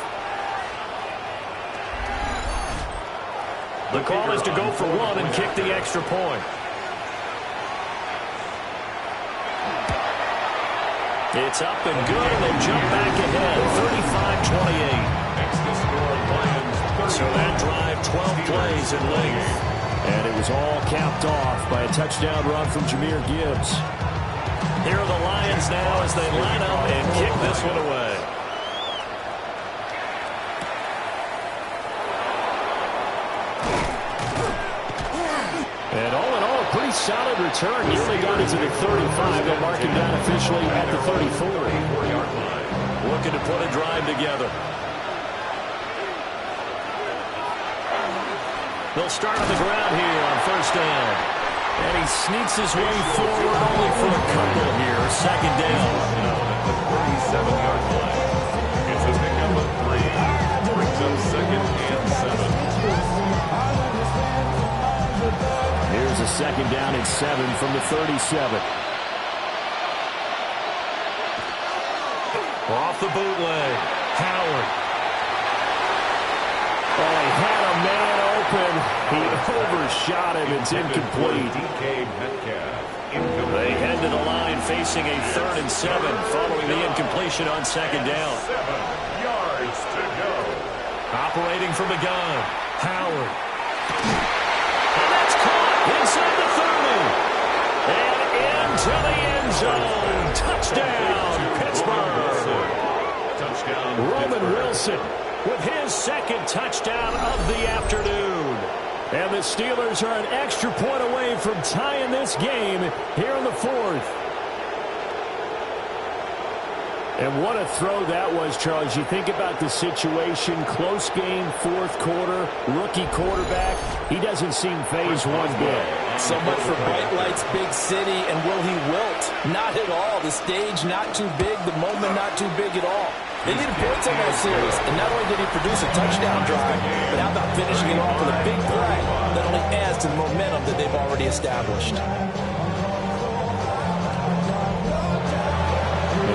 The call is to go for one and kick the extra point. It's up and good, and they jump back ahead, 35-28. So that drive, 12 plays in length. And it was all capped off by a touchdown run from Jahmyr Gibbs. Here are the Lions now as they line up and kick this one away. And all in all, a pretty solid return. He only got it to the 35. They'll mark him down officially at the 34-yard line. Looking to put a drive together. They'll start on the ground here on first down. And he sneaks his way forward only for a couple here. Second down. At the 37-yard line. It's a pickup of 3. Brings up second and 7. Here's a second down and 7 from the 37. Off the bootleg. Howard. Oh, he had a man open. He overshot him. It's incomplete. They head to the line facing a 3rd and 7 following the incompletion on second down. 7 yards to go. Operating from the gun. Howard. And that's caught inside the 30. And into the end zone. Touchdown, Pittsburgh. Touchdown, Roman Wilson with his second touchdown of the afternoon. And the Steelers are an extra point away from tying this game here in the fourth. And what a throw that was, Charles. You think about the situation, close game, fourth quarter, rookie quarterback. He doesn't seem phased one bit. So much for bright lights, big city, and will he wilt? Not at all. The stage not too big, the moment not too big at all. They needed points on that series, and not only did he produce a touchdown drive, but how about finishing it off with a big play that only adds to the momentum that they've already established.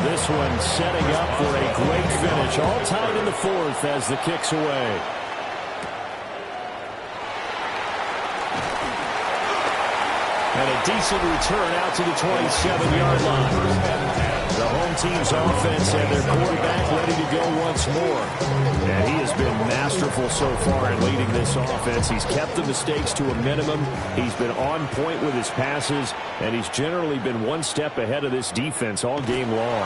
This one setting up for a great finish. All tied in the fourth as the kick's away. And a decent return out to the 27-yard line. The home team's offense and their quarterback ready to go once more. And he has been masterful so far in leading this offense. He's kept the mistakes to a minimum. He's been on point with his passes, and he's generally been one step ahead of this defense all game long.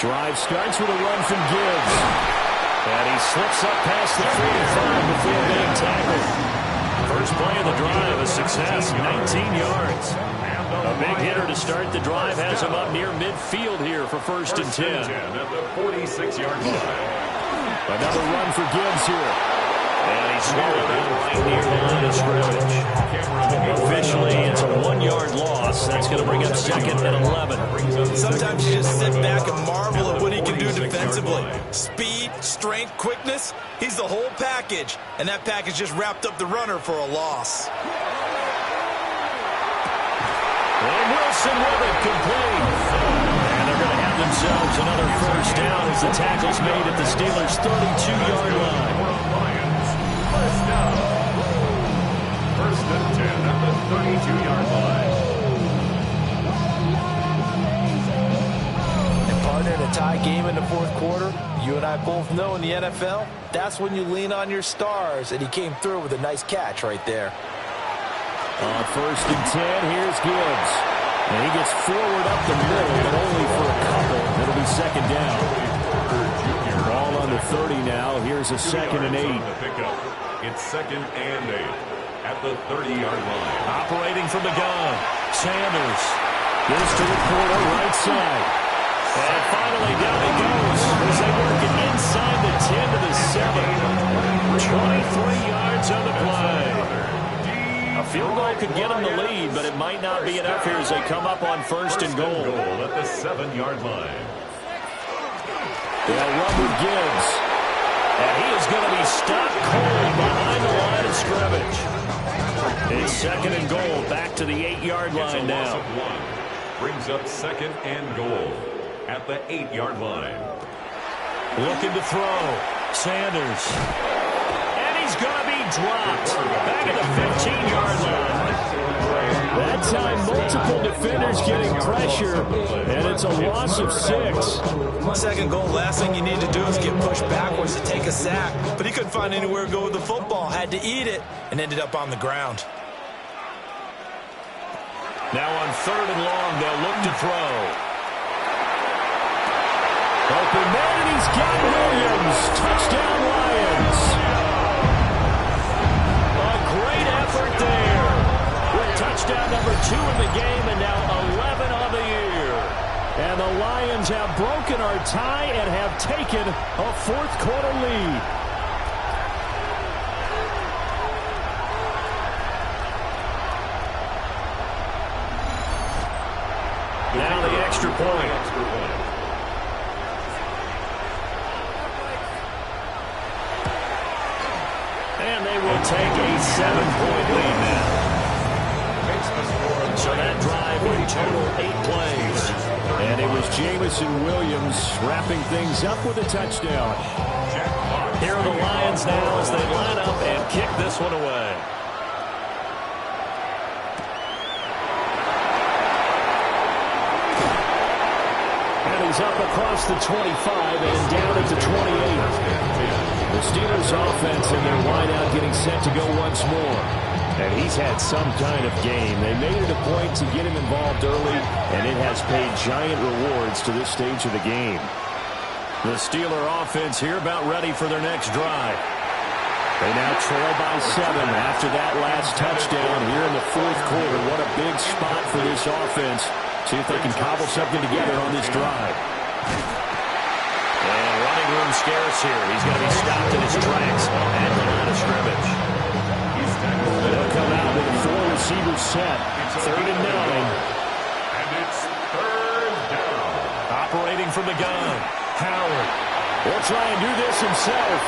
Drive starts with a run from Gibbs. And he slips up past the 45 before being tackled. First play of the drive, a success, 19 yards. A big hitter to start the drive has him up near midfield here for first and 10. At the 46-yard line. Another run for Gibbs here. And he swallowed it right near the line of scrimmage. Officially, it's a 1-yard loss. That's going to bring up second and 11. Sometimes you just sit back and marvel at what he can do defensively. Speed, strength, quickness. He's the whole package. And that package just wrapped up the runner for a loss. And Wilson with it, complete. And they're going to have themselves another first down as the tackle's made at the Steelers' 32-yard line. First down. First and 10 at the 32-yard line. And partner, in a tie game in the fourth quarter, you and I both know in the NFL, that's when you lean on your stars. And he came through with a nice catch right there. On first and 10, here's Gibbs. And he gets forward up the middle, but only for a couple. It'll be second down. Ball on the 30 now. Here's a second and 8. It's second and 8 at the 30-yard line. Operating from the gun. Sanders goes to the corner, right side. And finally down he goes as they work it inside the 10 to the 7. 23 yards on the play. A field goal could get them the lead, but it might not be enough here as they come up on first and goal. At the 7-yard line. They'll run with Gibbs. And he is going to be stopped cold behind the line of scrimmage. It's second and goal, back to the 8-yard line now. Brings up second and goal at the 8-yard line. Looking to throw. Sanders. And he's going to be dropped back at the 15-yard line. That time, multiple defenders getting pressure, and it's a loss of 6. Second goal, last thing you need to do is get pushed backwards to take a sack. But he couldn't find anywhere to go with the football, had to eat it, and ended up on the ground. Now on third and long, they'll look to throw. Open man, and he's got Williams. Touchdown, Lions. A great effort there. With touchdown number 2 in the game, and now 11 on the year. And the Lions have broken our tie and have taken a fourth-quarter lead. Now the extra point. And they will take a 7-point lead now. So that drive would total 8 plays. And it was Jamison Williams wrapping things up with a touchdown. Here are the Lions now as they line up and kick this one away. And he's up across the 25 and down at the 28. The Steelers offense and their wideout getting set to go once more. And he's had some kind of game. They made it a point to get him involved early, and it has paid giant rewards to this stage of the game. The Steeler offense here about ready for their next drive. They now trail by 7 after that last touchdown here in the fourth quarter. What a big spot for this offense. See if they can cobble something together on this drive. And running room scarce here. He's going to be stopped in his tracks at the line of scrimmage. They'll come out with a 4-receiver set. Third and 9. And it's third down. Operating from the gun. Howard will try and do this himself.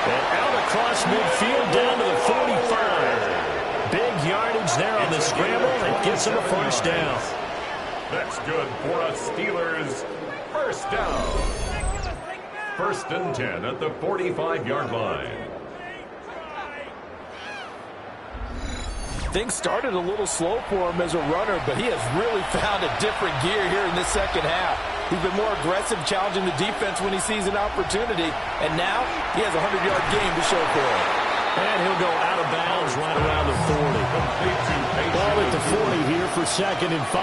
And out across midfield down to the 45. Big yardage there on the scramble. It gets him a first down. That's good for a Steelers first down. First and 10 at the 45-yard line. Things started a little slow for him as a runner, but he has really found a different gear here in this second half. He's been more aggressive, challenging the defense when he sees an opportunity, and now he has a 100-yard game to show for it. And he'll go out of bounds right around the 40. Ball at the 40 here for second and 5.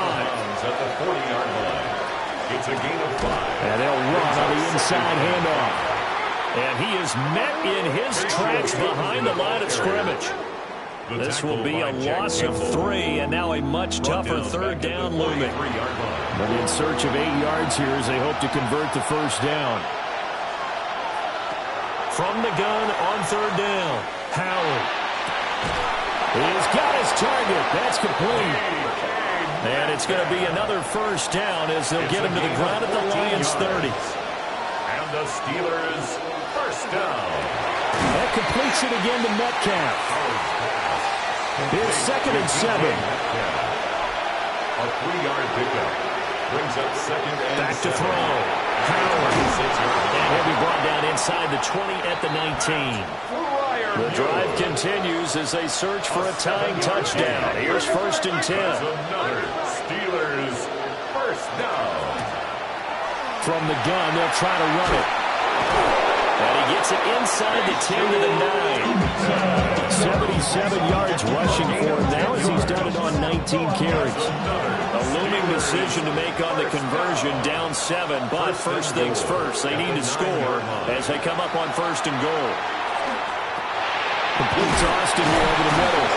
At the 40-yard line. It's a gain of 5. And they'll run on the inside handoff. And he is met in his tracks behind the line of scrimmage. This will be a loss of 3, and now a much tougher third down looming. But in search of 8 yards here as they hope to convert the first down. From the gun on third down, Howard. He's got his target. That's complete. And it's going to be another first down as they'll get him to the ground at the Lions' 30. And the Steelers first down. That completes it again to Metcalf. It's 2nd and 7. A 3-yard pickup. Brings up 2nd and Back to 7. throw. Howard. And he'll be brought down inside the 20 at the 19. The drive continues as they search for a tying touchdown. Here's 1st and 10. Another Steelers first down. From the gun, they'll try to run it. And he gets it inside the 10 to the 9. 77 yards rushing for him now as he's done it on 19 carries. A looming decision to make on the conversion, down 7. But first things first, they need to score as they come up on 1st and goal. Completes Austin here over the middle.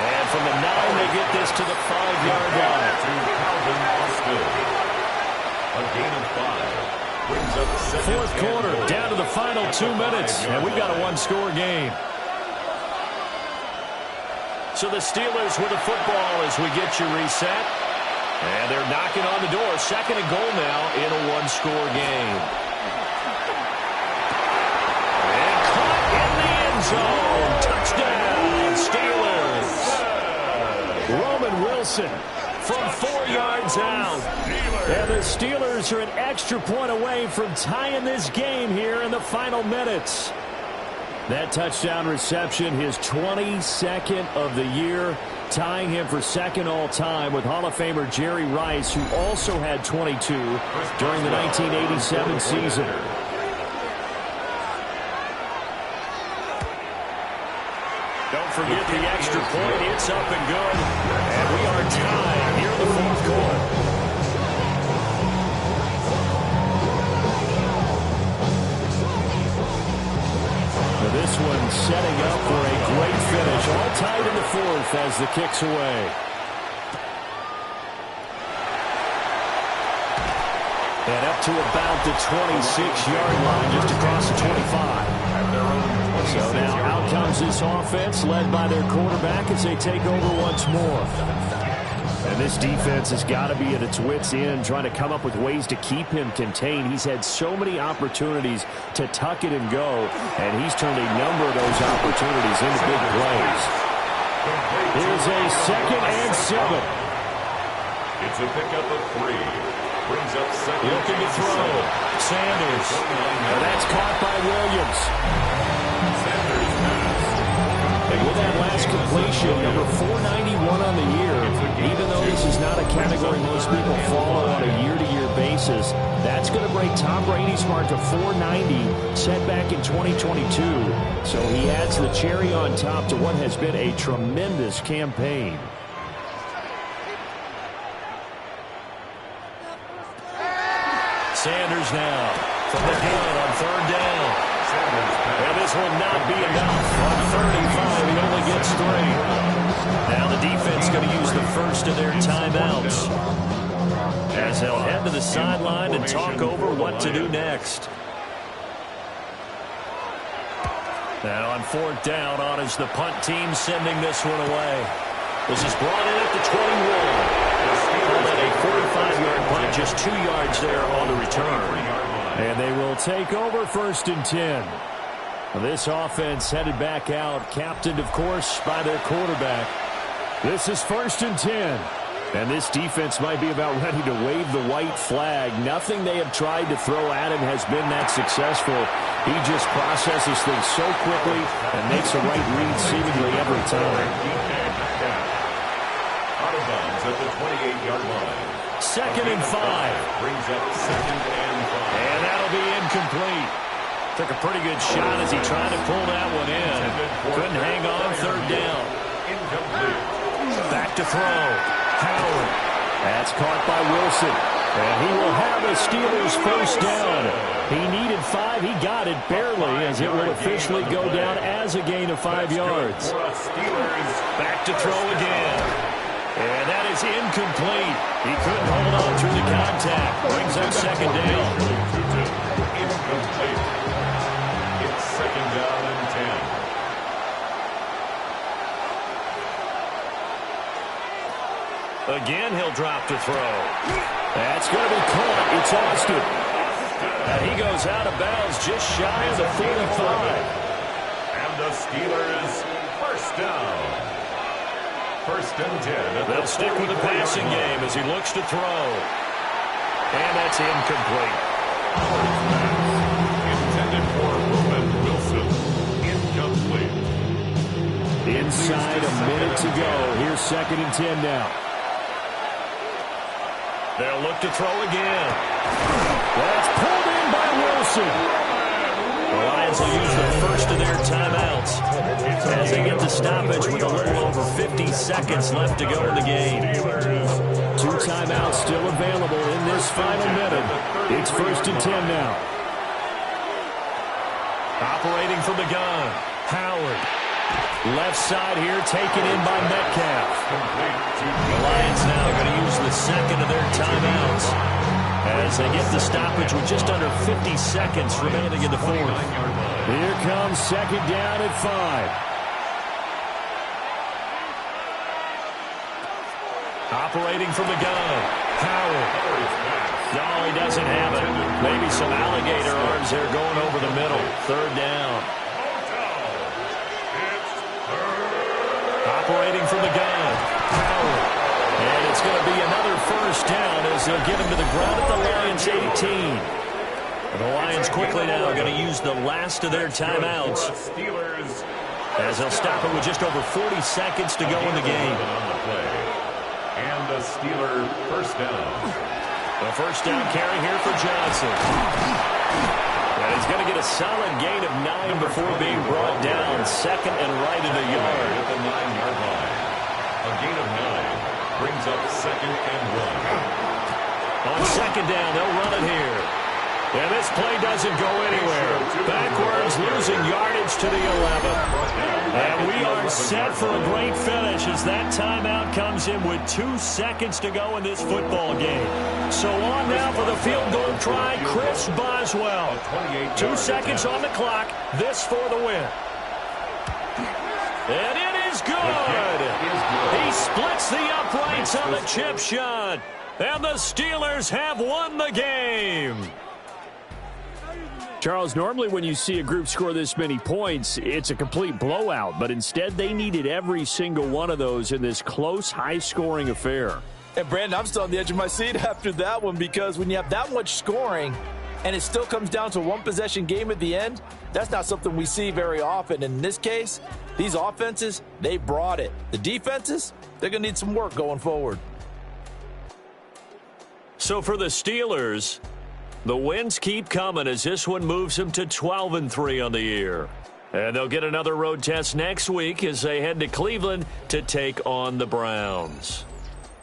And from the 9, they get this to the 5-yard line. Calvin Austin. A gain of 5. Brings up 4th quarter, down to the final 2 minutes, and we've got a one-score game. So the Steelers with the football as we get you reset. And they're knocking on the door. 2nd and goal now in a one-score game. And caught in the end zone. Touchdown, Steelers. Roman Wilson from 4 yards out. And the Steelers are an extra point away from tying this game here in the final minutes. That touchdown reception, his 22nd of the year, tying him for 2nd all-time with Hall of Famer Jerry Rice, who also had 22 during the 1987 season. Don't forget the extra point. It's up and good. And we are tied here in the 4th quarter. This one setting up for a great finish. All tied in the 4th as the kick's away. And up to about the 26-yard line, just across the 25. So now out comes this offense, led by their quarterback as they take over once more. And this defense has got to be at its wits' end, trying to come up with ways to keep him contained. He's had so many opportunities to tuck it and go, and he's turned a number of those opportunities into big plays. Here's a 2nd and 7. It's a pickup of 3. Brings up 2nd. Looking to throw. Sanders. And that's caught by Williams. And with that last completion, number 491 on the year, even though this is not a category most people follow on a year-to-year basis, that's going to break Tom Brady's mark of 490 set back in 2022. So he adds the cherry on top to what has been a tremendous campaign. Sanders now from the gun on 3rd down. And this will not be enough. On 35, he only gets 3. Now the defense going to use the first of their timeouts as they'll head to the sideline and talk over what to do next. Now on 4th down, on is the punt team sending this one away. This is brought in at the 21. Call that a 45-yard punt, just 2 yards there on the return. And they will take over 1st and 10. This offense headed back out, captained, of course, by their quarterback. This is 1st and 10. And this defense might be about ready to wave the white flag. Nothing they have tried to throw at him has been that successful. He just processes things so quickly and makes the right read seemingly every time. Out of bounds at the 28-yard line. 2nd and 5. Brings up 2nd and 5. And that'll be incomplete. Took a pretty good shot as he tried to pull that one in. Couldn't hang on 3rd down. Incomplete. Back to throw. Howard. That's caught by Wilson. And he will have a Steelers first down. He needed 5. He got it barely as it will officially go down as a gain of 5 yards. Back to throw again. And that is incomplete. He couldn't hold on through the contact. Brings up 2nd down. Incomplete. It's Again, he'll drop to throw. That's going to be caught. It's Austin. And he goes out of bounds just shy of the 45. And the Steelers first down. First and 10. They'll stick with the passing game as he looks to throw. And that's incomplete. Intended for Ruben Wilson. Incomplete. Inside a minute to go. Here's 2nd and 10 now. They'll look to throw again. That's pulled in by Wilson. The Lions will use the first of their timeouts as they get the stoppage with a little over 50 seconds left to go in the game. 2 timeouts still available in this final minute. It's 1st and 10 now. Operating from the gun, Howard. Left side here taken in by Metcalf. The Lions now are going to use the second of their timeouts as they get the stoppage with just under 50 seconds remaining in the fourth. Here comes 2nd down at 5. Operating from the gun, Howard. No, he doesn't have it. Maybe some alligator arms there going over the middle. 3rd down. Operating from the gun, Howard. And it's going to be another first down as they'll get him to the ground at the Lions' 18. And the Lions quickly now are going to use the last of their timeouts as they'll stop it with just over 40 seconds to go in the game. And the Steeler first down. The first down carry here for Johnson. And he's going to get a solid gain of 9 before being brought down. 2nd and right in the yard. At the 9-yard line. A gain of 9 brings up 2nd and 1. On 2nd down, they'll run it here. And this play doesn't go anywhere. Backwards, losing yardage to the 11. And we are set for a great finish as that timeout comes in with 2 seconds to go in this football game. So on now for the field goal try, Chris Boswell. 2 seconds on the clock. This for the win. And it is good. He splits the uprights on the chip shot. And the Steelers have won the game. Charles, normally when you see a group score this many points, it's a complete blowout. But instead, they needed every single one of those in this close, high-scoring affair. And, Brandon, I'm still on the edge of my seat after that one because when you have that much scoring and it still comes down to a one-possession game at the end, that's not something we see very often. In this case, these offenses, they brought it. The defenses, they're going to need some work going forward. So for the Steelers, the wins keep coming as this one moves them to 12-3 on the year. And they'll get another road test next week as they head to Cleveland to take on the Browns.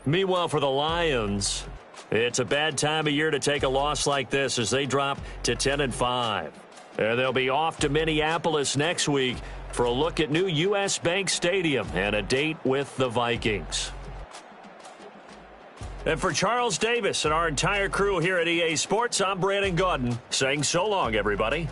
Meanwhile, for the Lions, it's a bad time of year to take a loss like this as they drop to 10-5. And they'll be off to Minneapolis next week for a look at new U.S. Bank Stadium and a date with the Vikings. And for Charles Davis and our entire crew here at EA Sports, I'm Brandon Gaudin saying so long, everybody.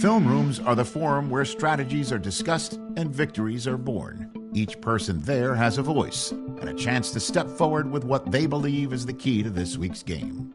Film rooms are the forum where strategies are discussed and victories are born. Each person there has a voice and a chance to step forward with what they believe is the key to this week's game.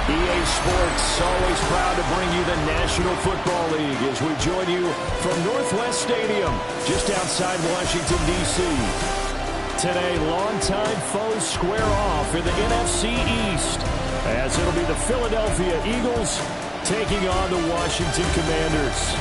EA Sports, always proud to bring you the National Football League as we join you from Northwest Stadium, just outside Washington, D.C. Today, longtime foes square off in the NFC East, as it'll be the Philadelphia Eagles taking on the Washington Commanders.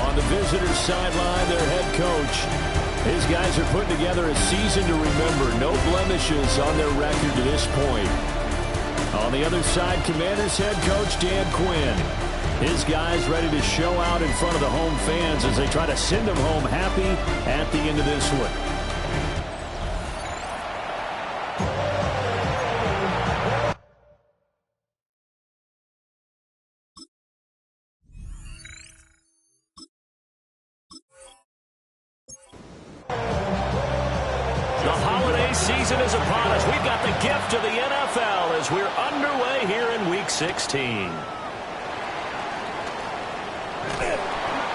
On the visitors' sideline, their head coach. His guys are putting together a season to remember. No blemishes on their record to this point. On the other side, Commanders head coach Dan Quinn. His guys ready to show out in front of the home fans as they try to send them home happy at the end of this one. Season is upon us. We've got the gift of the NFL as we're underway here in Week 16.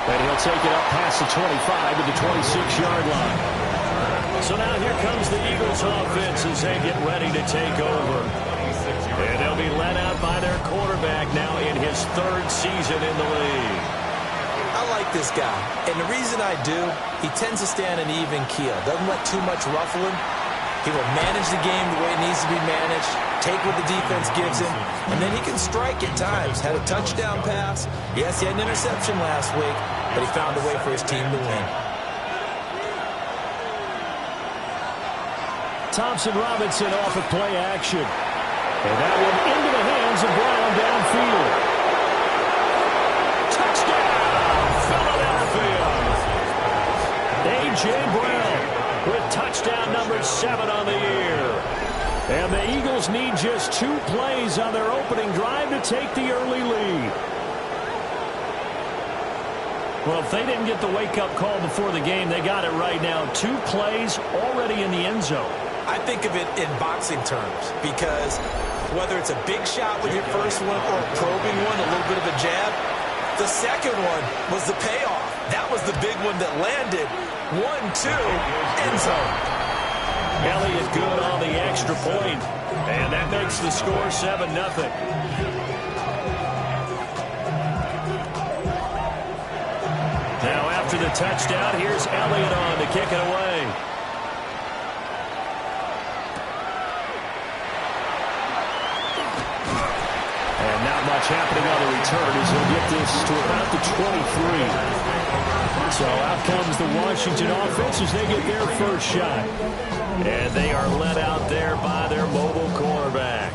And he'll take it up past the 25 to the 26-yard line. So now here comes the Eagles offense as they get ready to take over. And they'll be led out by their quarterback now in his his third season in the league. I like this guy, and the reason I do, he tends to stay on an even keel. Doesn't let too much ruffle him. He will manage the game the way it needs to be managed, take what the defense gives him, and then he can strike at times. Had a touchdown pass. Yes, he had an interception last week, but he found a way for his team to win. Thompson Robinson off of play action. And that one into the hands of Brown downfield. Touchdown, Philadelphia! A.J. Brown with touchdown number 7 on the year. And the Eagles need just 2 plays on their opening drive to take the early lead. Well, if they didn't get the wake-up call before the game, they got it right now. 2 plays already in the end zone. I think of it in boxing terms because whether it's a big shot with your first one or a probing one, a little bit of a jab, the second one was the payoff. That was the big one that landed. 1-2, end zone. Elliott good on the extra point, and that makes the score 7-0. Now after the touchdown, here's Elliott on to kick it away. And not much happening on the return as he'll get this to about the 23. So out comes the Washington offense as they get their first shot. And they are led out there by their mobile quarterback.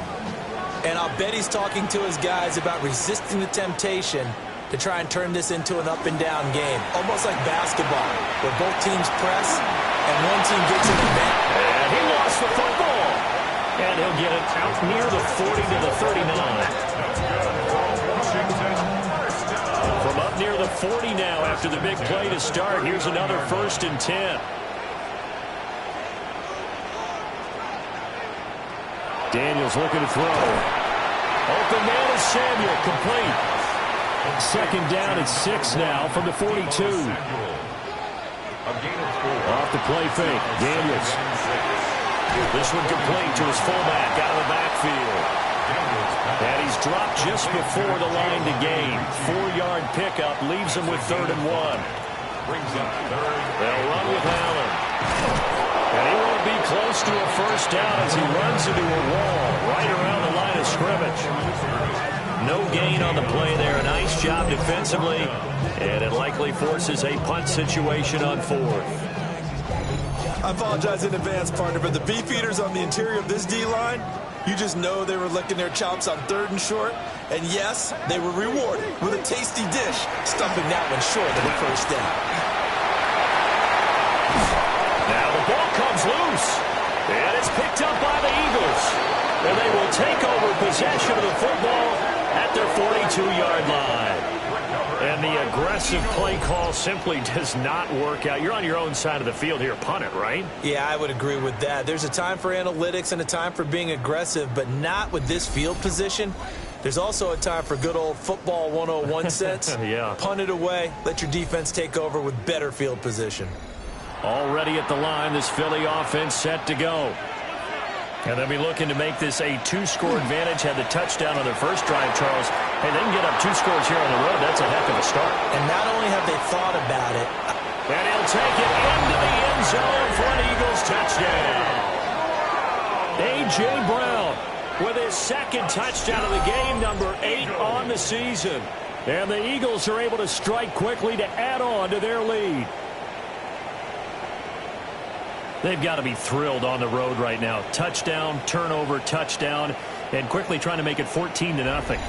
And I'll bet he's talking to his guys about resisting the temptation to try and turn this into an up-and-down game. Almost like basketball, where both teams press and one team gets in the net. And he lost the football. And he'll get it out near the 40 to the 39. From up near the 40 now after the big play to start. Here's another 1st and 10. Daniels looking to throw. Open man is Samuel, complete. Second down at 6 now from the 42. Off the play fake, Daniels. This one complete to his fullback out of the backfield. And he's dropped just before the line to gain. 4-yard pickup leaves him with 3rd and 1. They'll run with Allen. And he won't be close to a first down as he runs into a wall right around the line of scrimmage. No gain on the play there. A nice job defensively. And it likely forces a punt situation on 4th. I apologize in advance, partner, but the beef eaters on the interior of this D-line, you just know they were licking their chops on 3rd and short. And yes, they were rewarded with a tasty dish, stuffing that one short of the first down. Now the ball comes loose, and it's picked up by the Eagles. And they will take over possession of the football at their 42-yard line. And the aggressive play call simply does not work out. You're on your own side of the field here. Punt it, right? Yeah, I would agree with that. There's a time for analytics and a time for being aggressive, but not with this field position. There's also a time for good old football 101 sense. Yeah. Punt it away. Let your defense take over with better field position. Already at the line, this Philly offense set to go. And they'll be looking to make this a 2-score advantage. Had the touchdown on their first drive, Charles. Hey, they can get up 2 scores here on the road. That's a heck of a start. And not only have they thought about it. And he'll take it into the end zone for an Eagles touchdown. A.J. Brown with his 2nd touchdown of the game, number 8 on the season. And the Eagles are able to strike quickly to add on to their lead. They've got to be thrilled on the road right now. Touchdown, turnover, touchdown, and quickly trying to make it 14-0.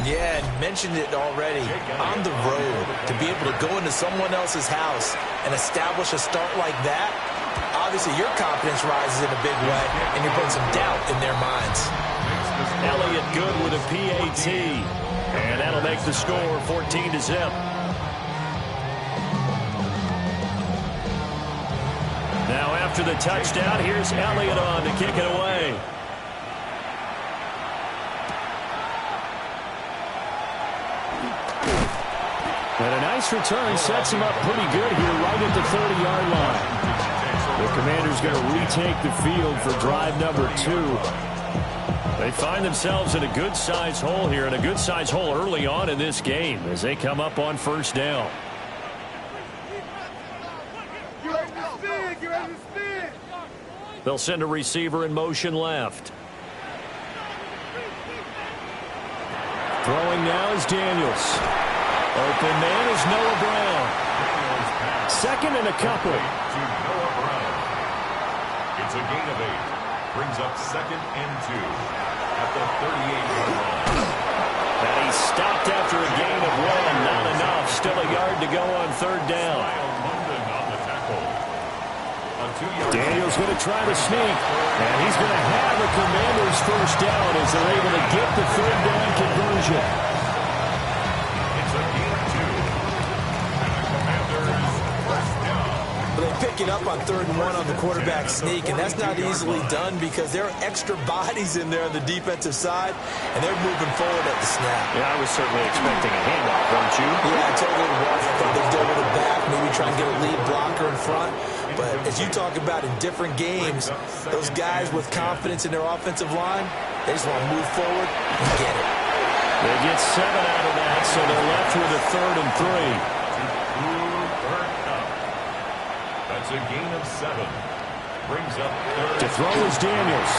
Yeah, and mentioned it already. On the road, to be able to go into someone else's house and establish a start like that, obviously your confidence rises in a big way, and you put some doubt in their minds. Elliott good with a PAT, and that'll make the score 14-0. Now after the touchdown, here's Elliott on to kick it away. And a nice return sets him up pretty good here right at the 30-yard line. The Commanders going to retake the field for drive number 2. They find themselves in a good-sized hole here, and a good-sized hole early on in this game as they come up on first down. They'll send a receiver in motion left. Throwing now is Daniels. Open man is Noah Brown. Second and a couple. To Noah Brown. It's a gain of 8. Brings up 2nd and 2 at the 38-yard line. And he stopped after a gain of 1. Not enough. Still a yard to go on third down. Daniels going to try to sneak. And he's going to have a Commanders first down as they're able to get the third down conversion. It's a gain of 2. And the Commanders first down. They pick it up on 3rd and 1 on the quarterback sneak, and that's not easily done because there are extra bodies in there on the defensive side, and they're moving forward at the snap. Yeah, I was certainly expecting a handoff, weren't you? Yeah, I totally was. I thought they'd double it back, maybe try and get a lead blocker in front. But as you talk about in different games, those guys with confidence in their offensive line, they just want to move forward and get it. They get 7 out of that, so they're left with a 3rd and 3. That's a gain of 7. Brings up 3rd. To throw is Daniels.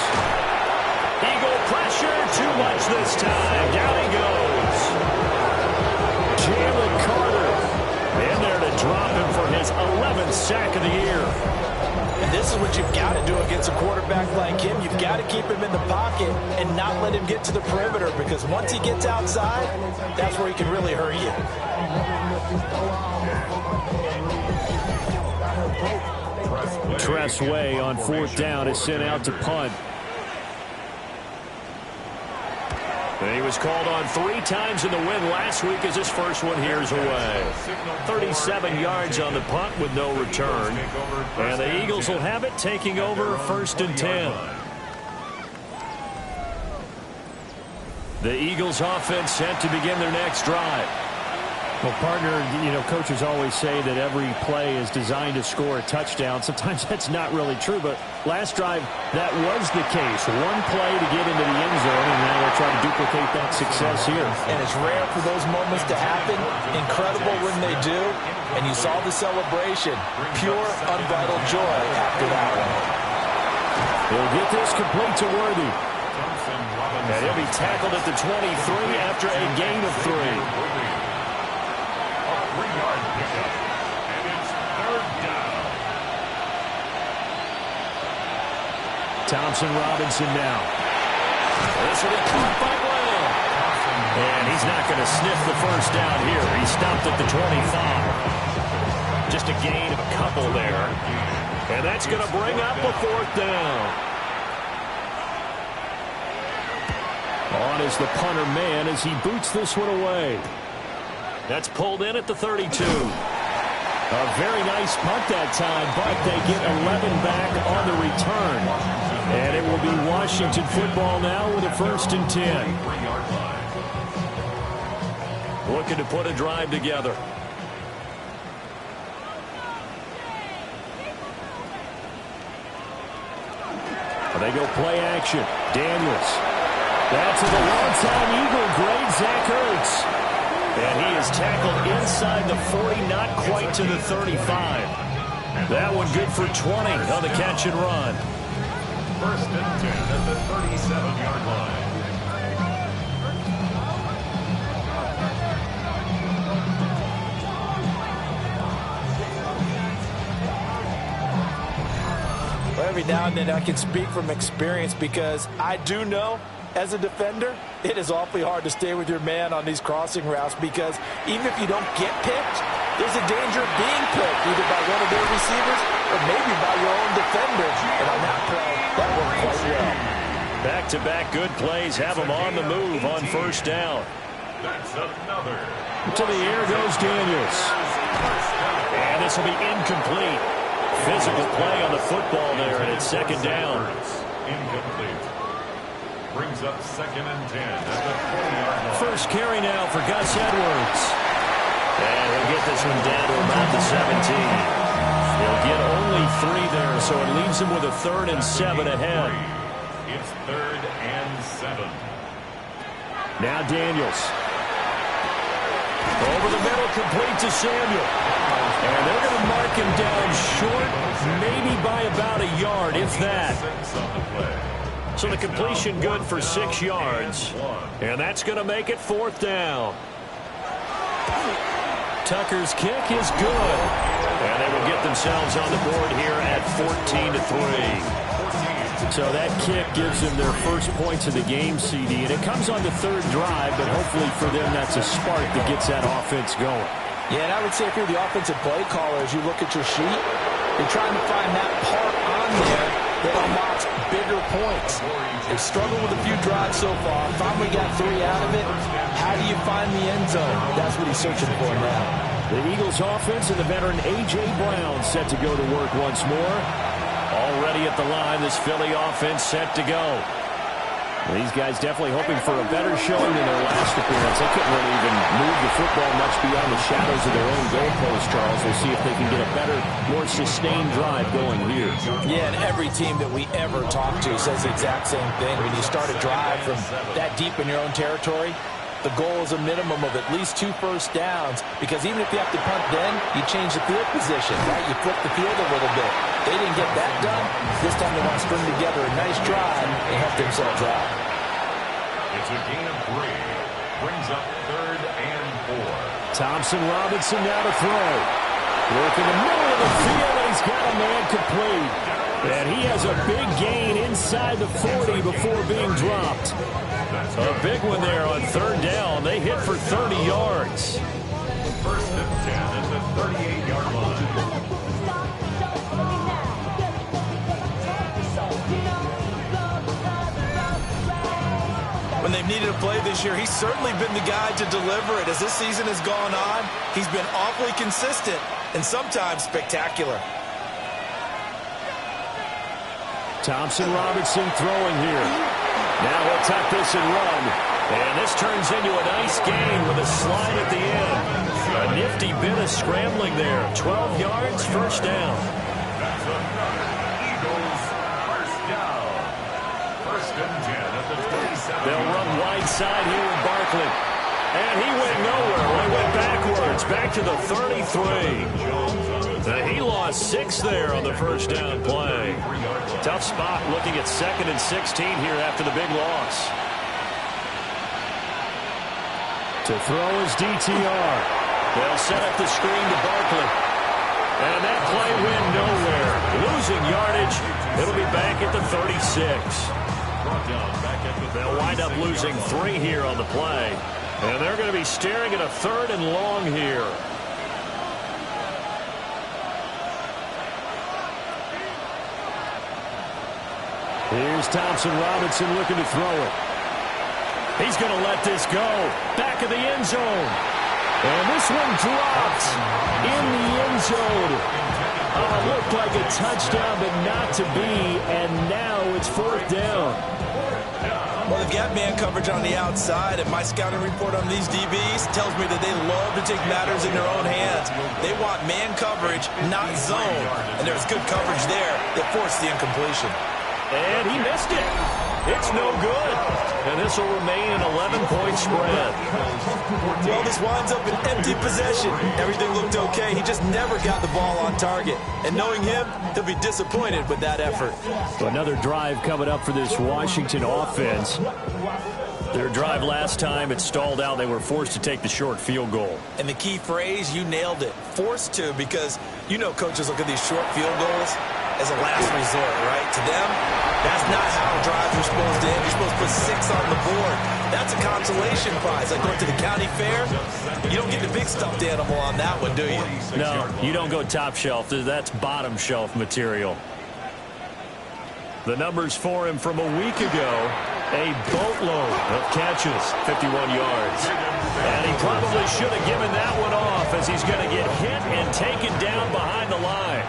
Eagle pressure, too much this time. Down he goes. Jalen Carter in there to drop him for his 11th sack of the year. And this is what you've got to do against a quarterback like him. You've got to keep him in the pocket and not let him get to the perimeter, because once he gets outside, that's where he can really hurt you. Tressway on 4th down is sent out to punt. And he was called on 3 times in the win last week as his first one here is away. 37 yards on the punt with no return. And the Eagles will have it, taking over 1st and 10. The Eagles offense set to begin their next drive. Well, partner, coaches always say that every play is designed to score a touchdown. Sometimes that's not really true, but last drive, that was the case. One play to get into the end zone, and now they'll try to duplicate that success here. And it's rare for those moments to happen. Incredible when they do. And you saw the celebration. Pure, unbridled joy after that one. He'll get this complete to Worthy. And he'll be tackled at the 23 after a gain of 3. 3-yard pickup, and it's 3rd down. Thompson Robinson now. This will be caught by Brown. And he's not going to sniff the first down here. He stopped at the 25. Just a gain of a couple there. And that's going to bring up a 4th down. On is the punter man as he boots this one away. That's pulled in at the 32. A very nice punt that time, but they get 11 back on the return. And it will be Washington football now with a 1st and 10. Looking to put a drive together. They go play action. Daniels. That's a long-time Eagle, great Zach Ertz. And he is tackled inside the 40, not quite to the 35. That one good for 20 on the catch and run. 1st and 10 at the 37-yard line. Well, every now and then I can speak from experience, because I do know, as a defender, it is awfully hard to stay with your man on these crossing routes, because even if you don't get picked, there's a danger of being picked, either by one of their receivers or maybe by your own defender. And on that play, that worked quite well. Back-to-back good plays have him on the move on 1st down. That's another. To the air goes Daniels. And this will be incomplete. Physical play on the football there, and it's 2nd down. Incomplete. Brings up 2nd and 10 at the 20-yard line. First carry now for Gus Edwards. And he'll get this one down to about the 17. He'll get only 3 there, so it leaves him with a 3rd and 7 ahead. It's 3rd and 7. Now Daniels. Over the middle, complete to Samuel. And they're going to mark him down short, maybe by about a yard, if that. So the completion good for 6 yards. And that's going to make it 4th down. Tucker's kick is good. And they will get themselves on the board here at 14-3. So that kick gives them their first points of the game, CD. And it comes on the 3rd drive, but hopefully for them that's a spark that gets that offense going. Yeah, and I would say if you're the offensive play caller, as you look at your sheet, you're trying to find that part on there that unlocks bigger points. They've struggled with a few drives so far. Finally got 3 out of it. How do you find the end zone? That's what he's searching for now. The Eagles offense and the veteran A.J. Brown set to go to work once more. Already at the line, this Philly offense set to go. These guys definitely hoping for a better showing than their last appearance. They couldn't really even move the football much beyond the shadows of their own goalpost, Charles. We'll see if they can get a better, more sustained drive going here. Yeah, and every team that we ever talk to says the exact same thing. When you start a drive from that deep in your own territory, the goal is a minimum of at least 2 first downs, because even if you have to punt then, you change the field position, right? You flip the field a little bit. They didn't get that done. This time they want to string together a nice drive and help themselves out. It's a gain of 3. Brings up 3rd and 4. Thompson Robinson now to throw. Work in the middle of the field, and he's got a man complete. And he has a big gain inside the 40 before being dropped. A big one there on 3rd down. They hit for 30 yards. 1st and 10 at the 38-yard line. When they've needed a play this year, he's certainly been the guy to deliver it. As this season has gone on, he's been awfully consistent and sometimes spectacular. Thompson Robinson throwing here. Now he'll tuck this and run. And this turns into a nice gain with a slide at the end. A nifty bit of scrambling there. 12 yards, 1st down. That's another Eagles 1st down. 1st and 10 at the 27. They'll run wide side here with Barkley. And he went nowhere. He went backwards, back to the 33. He lost 6 there on the 1st down play. Tough spot looking at 2nd and 16 here after the big loss. To throw is DTR. They'll set up the screen to Barkley. And that play went nowhere. Losing yardage. It'll be back at the 36. They'll wind up losing 3 here on the play. And they're going to be staring at a 3rd and long here. Here's Thompson Robinson looking to throw it. He's going to let this go. Back of the end zone. And this one dropped in the end zone. Looked like a touchdown, but not to be. And now it's 4th down. Well, they've got man coverage on the outside, and my scouting report on these DBs tells me that they love to take matters in their own hands. They want man coverage, not zone. And there's good coverage there that forced the incompletion. And he missed it. It's no good. And this will remain an 11-point spread. Well, this winds up an empty possession. Everything looked okay. He just never got the ball on target. And knowing him, he'll be disappointed with that effort. So another drive coming up for this Washington offense. Their drive last time, it stalled out. They were forced to take the short field goal. And the key phrase, you nailed it. Forced to, because you know coaches look at these short field goals as a last resort, right? To them, that's not how drives are supposed to end. You're supposed to put 6 on the board. That's a consolation prize. Like going to the county fair, you don't get the big stuffed animal on that one, do you? No, you don't go top shelf. That's bottom shelf material. The numbers for him from a week ago, a boatload of catches, 51 yards. And he probably should have given that one off, as he's going to get hit and taken down behind the line.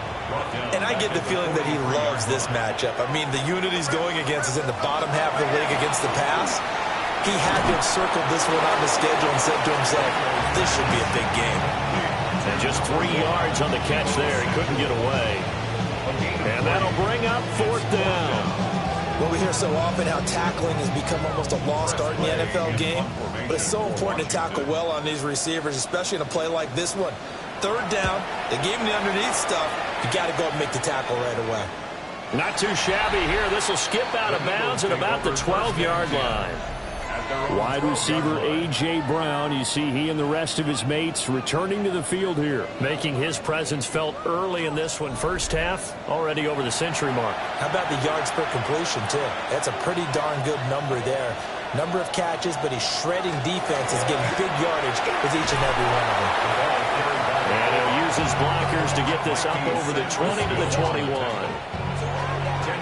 And I get the feeling that he loves this matchup. I mean, the unit he's going against is in the bottom half of the league against the pass. He had to have circled this one on the schedule and said to himself, this should be a big game. And just 3 yards on the catch there. He couldn't get away. And that'll bring up 4th down. Well, we hear so often how tackling has become almost a lost art in the NFL game, but it's so important to tackle well on these receivers, especially in a play like this one. Third down, they gave him the underneath stuff. You got to go and make the tackle right away. Not too shabby here. This will skip out of bounds at about the 12-yard line. Wide receiver A.J. Brown, you see he and the rest of his mates returning to the field here. Making his presence felt early in this one. First half, already over the century mark. How about the yards per completion, too? That's a pretty darn good number there. Number of catches, but he's shredding defenses, getting big yardage with each and every one of them. And he'll use his blockers to get this up over the 20 to the 21. 10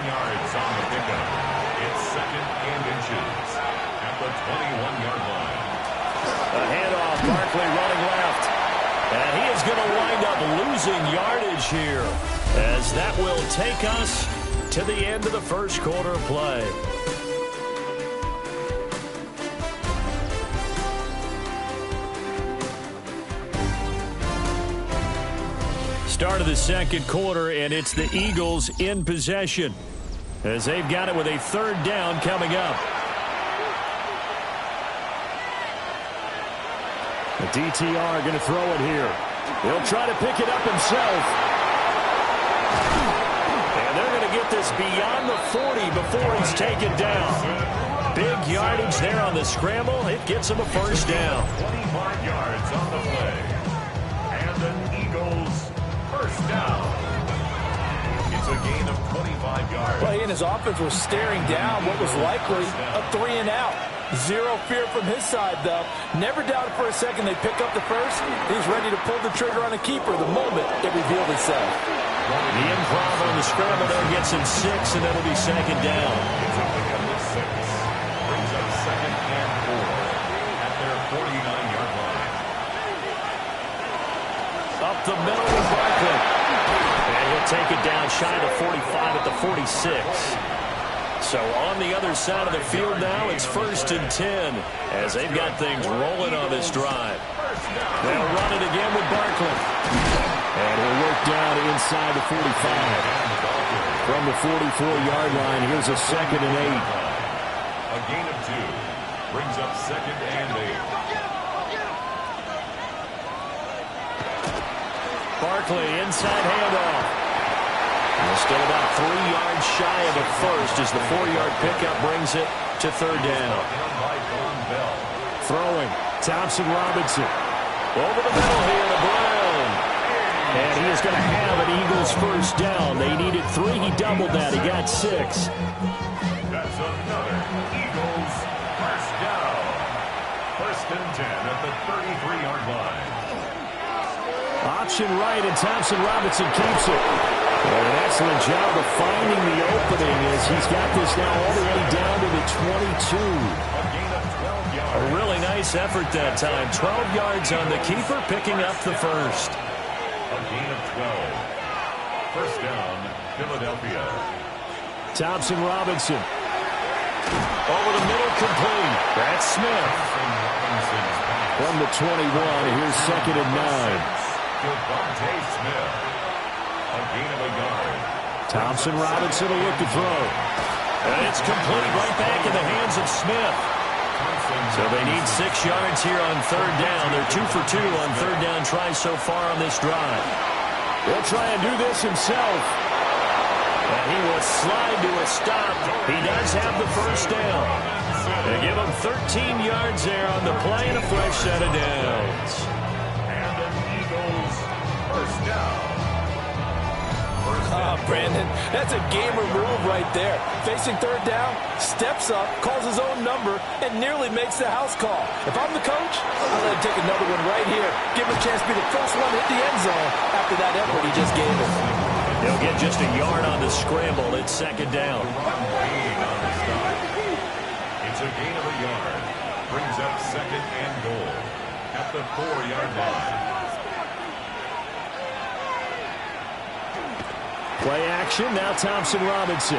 yards on the pickup. It's second and inches at the 21-yard line. A handoff, Barkley running left. And he is going to wind up losing yardage here, as that will take us to the end of the first quarter of play. Start of the second quarter, and it's the Eagles in possession, as they've got it with a third down coming up. The DTR going to throw it here. He'll try to pick it up himself. And they're going to get this beyond the 40 before he's taken down. Big yardage there on the scramble. It gets him a first down. 25 yards on the play. And the Eagles first down. It's a gain of 25 yards. Well, he and his offense were staring down what was likely a 3-and-out. Zero fear from his side, though. Never doubted for a second they pick up the first. He's ready to pull the trigger on a keeper the moment it revealed itself. The improv on the scramble there gets him 6, and that'll be second down. It's up again with 6. Brings up second and 4 at their 49-yard line. Up the middle with Barkley. And he'll take it down shy of 45 at the 46. So on the other side of the field now, it's first and 10, as they've got things rolling on this drive. They'll run it again with Barkley. And he'll work down inside the 45. From the 44-yard line, here's a second and 8. A gain of 2. Brings up second and 8. Barkley, inside handoff. Still about 3 yards shy of the first as the 4-yard pickup brings it to third down. Throwing, Thompson Robinson. Over the middle here to Brown. And he is going to have an Eagles first down. They needed 3. He doubled that. He got 6. That's another Eagles first down. First and 10 at the 33-yard line. Option right, and Thompson Robinson keeps it. An excellent job of finding the opening as he's got this now all the way down to the 22. A gain of 12 yards. A really nice effort that time. 12 yards on the keeper, picking up the first. A gain of 12. First down, Philadelphia. Thompson Robinson. Over the middle, complete. That's Smith. From the 21, here's second and 9. Devontae Smith. A gain of a yard. Thompson Robinson will look to throw. And it's complete right back in the hands of Smith. So they need 6 yards here on third down. They're 2 for 2 on third down tries so far on this drive. He'll try and do this himself. And he will slide to a stop. He does have the first down. They give him 13 yards there on the play and a fresh set of downs. And the Eagles first down. Brandon, that's a gamer move right there. Facing third down, steps up, calls his own number, and nearly makes the house call. If I'm the coach, I'll let him take another one right here. Give him a chance to be the first one to hit the end zone after that effort he just gave him. He'll get just a yard on the scramble. It's second down. It's a gain of a yard. Brings up second and goal at the 4-yard line. Play action, now Thompson Robinson.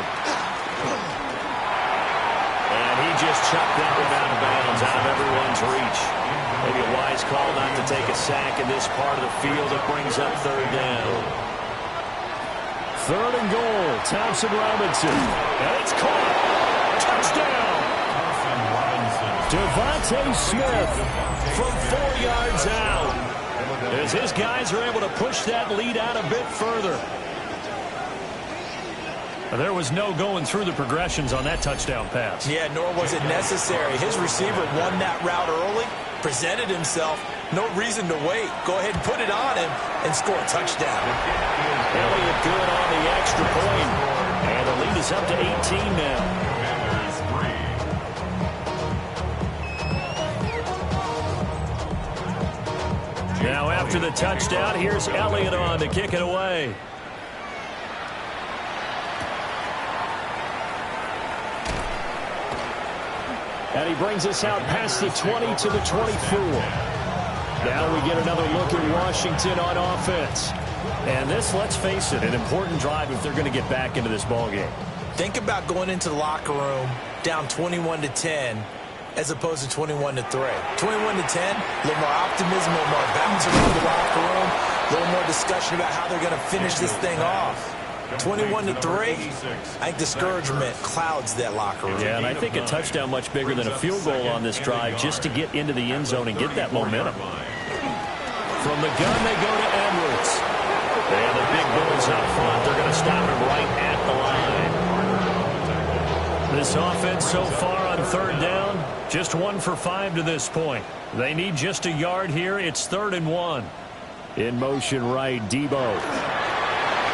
And he just chucked that one out of bounds, out of everyone's reach. Maybe a wise call not to take a sack in this part of the field. It brings up third down. Third and goal. Thompson Robinson. And it's caught. Touchdown. Devontae Smith from 4 yards out. As his guys are able to push that lead out a bit further. There was no going through the progressions on that touchdown pass. Yeah, nor was it necessary. His receiver won that route early, presented himself. No reason to wait. Go ahead and put it on him and score a touchdown. Elliott good on the extra point. And the lead is up to 18 now. Now after the touchdown, here's Elliott on to kick it away. And he brings us out past the 20 to the 24. Now we get another look at Washington on offense. And this, let's face it, an important drive if they're going to get back into this ballgame. Think about going into the locker room down 21-10 as opposed to 21-3. 21-10, a little more optimism, a little more bounce around the locker room, a little more discussion about how they're going to finish this thing off. 21-3, I think discouragement clouds that locker room. Yeah, and I think a touchdown much bigger than a field goal on this drive just to get into the end zone and get that momentum. From the gun, they go to Edwards. And the big bulls up front, they're going to stop him right at the line. This offense so far on third down, just 1 for 5 to this point. They need just a yard here. It's 3rd and 1. In motion right, Debo.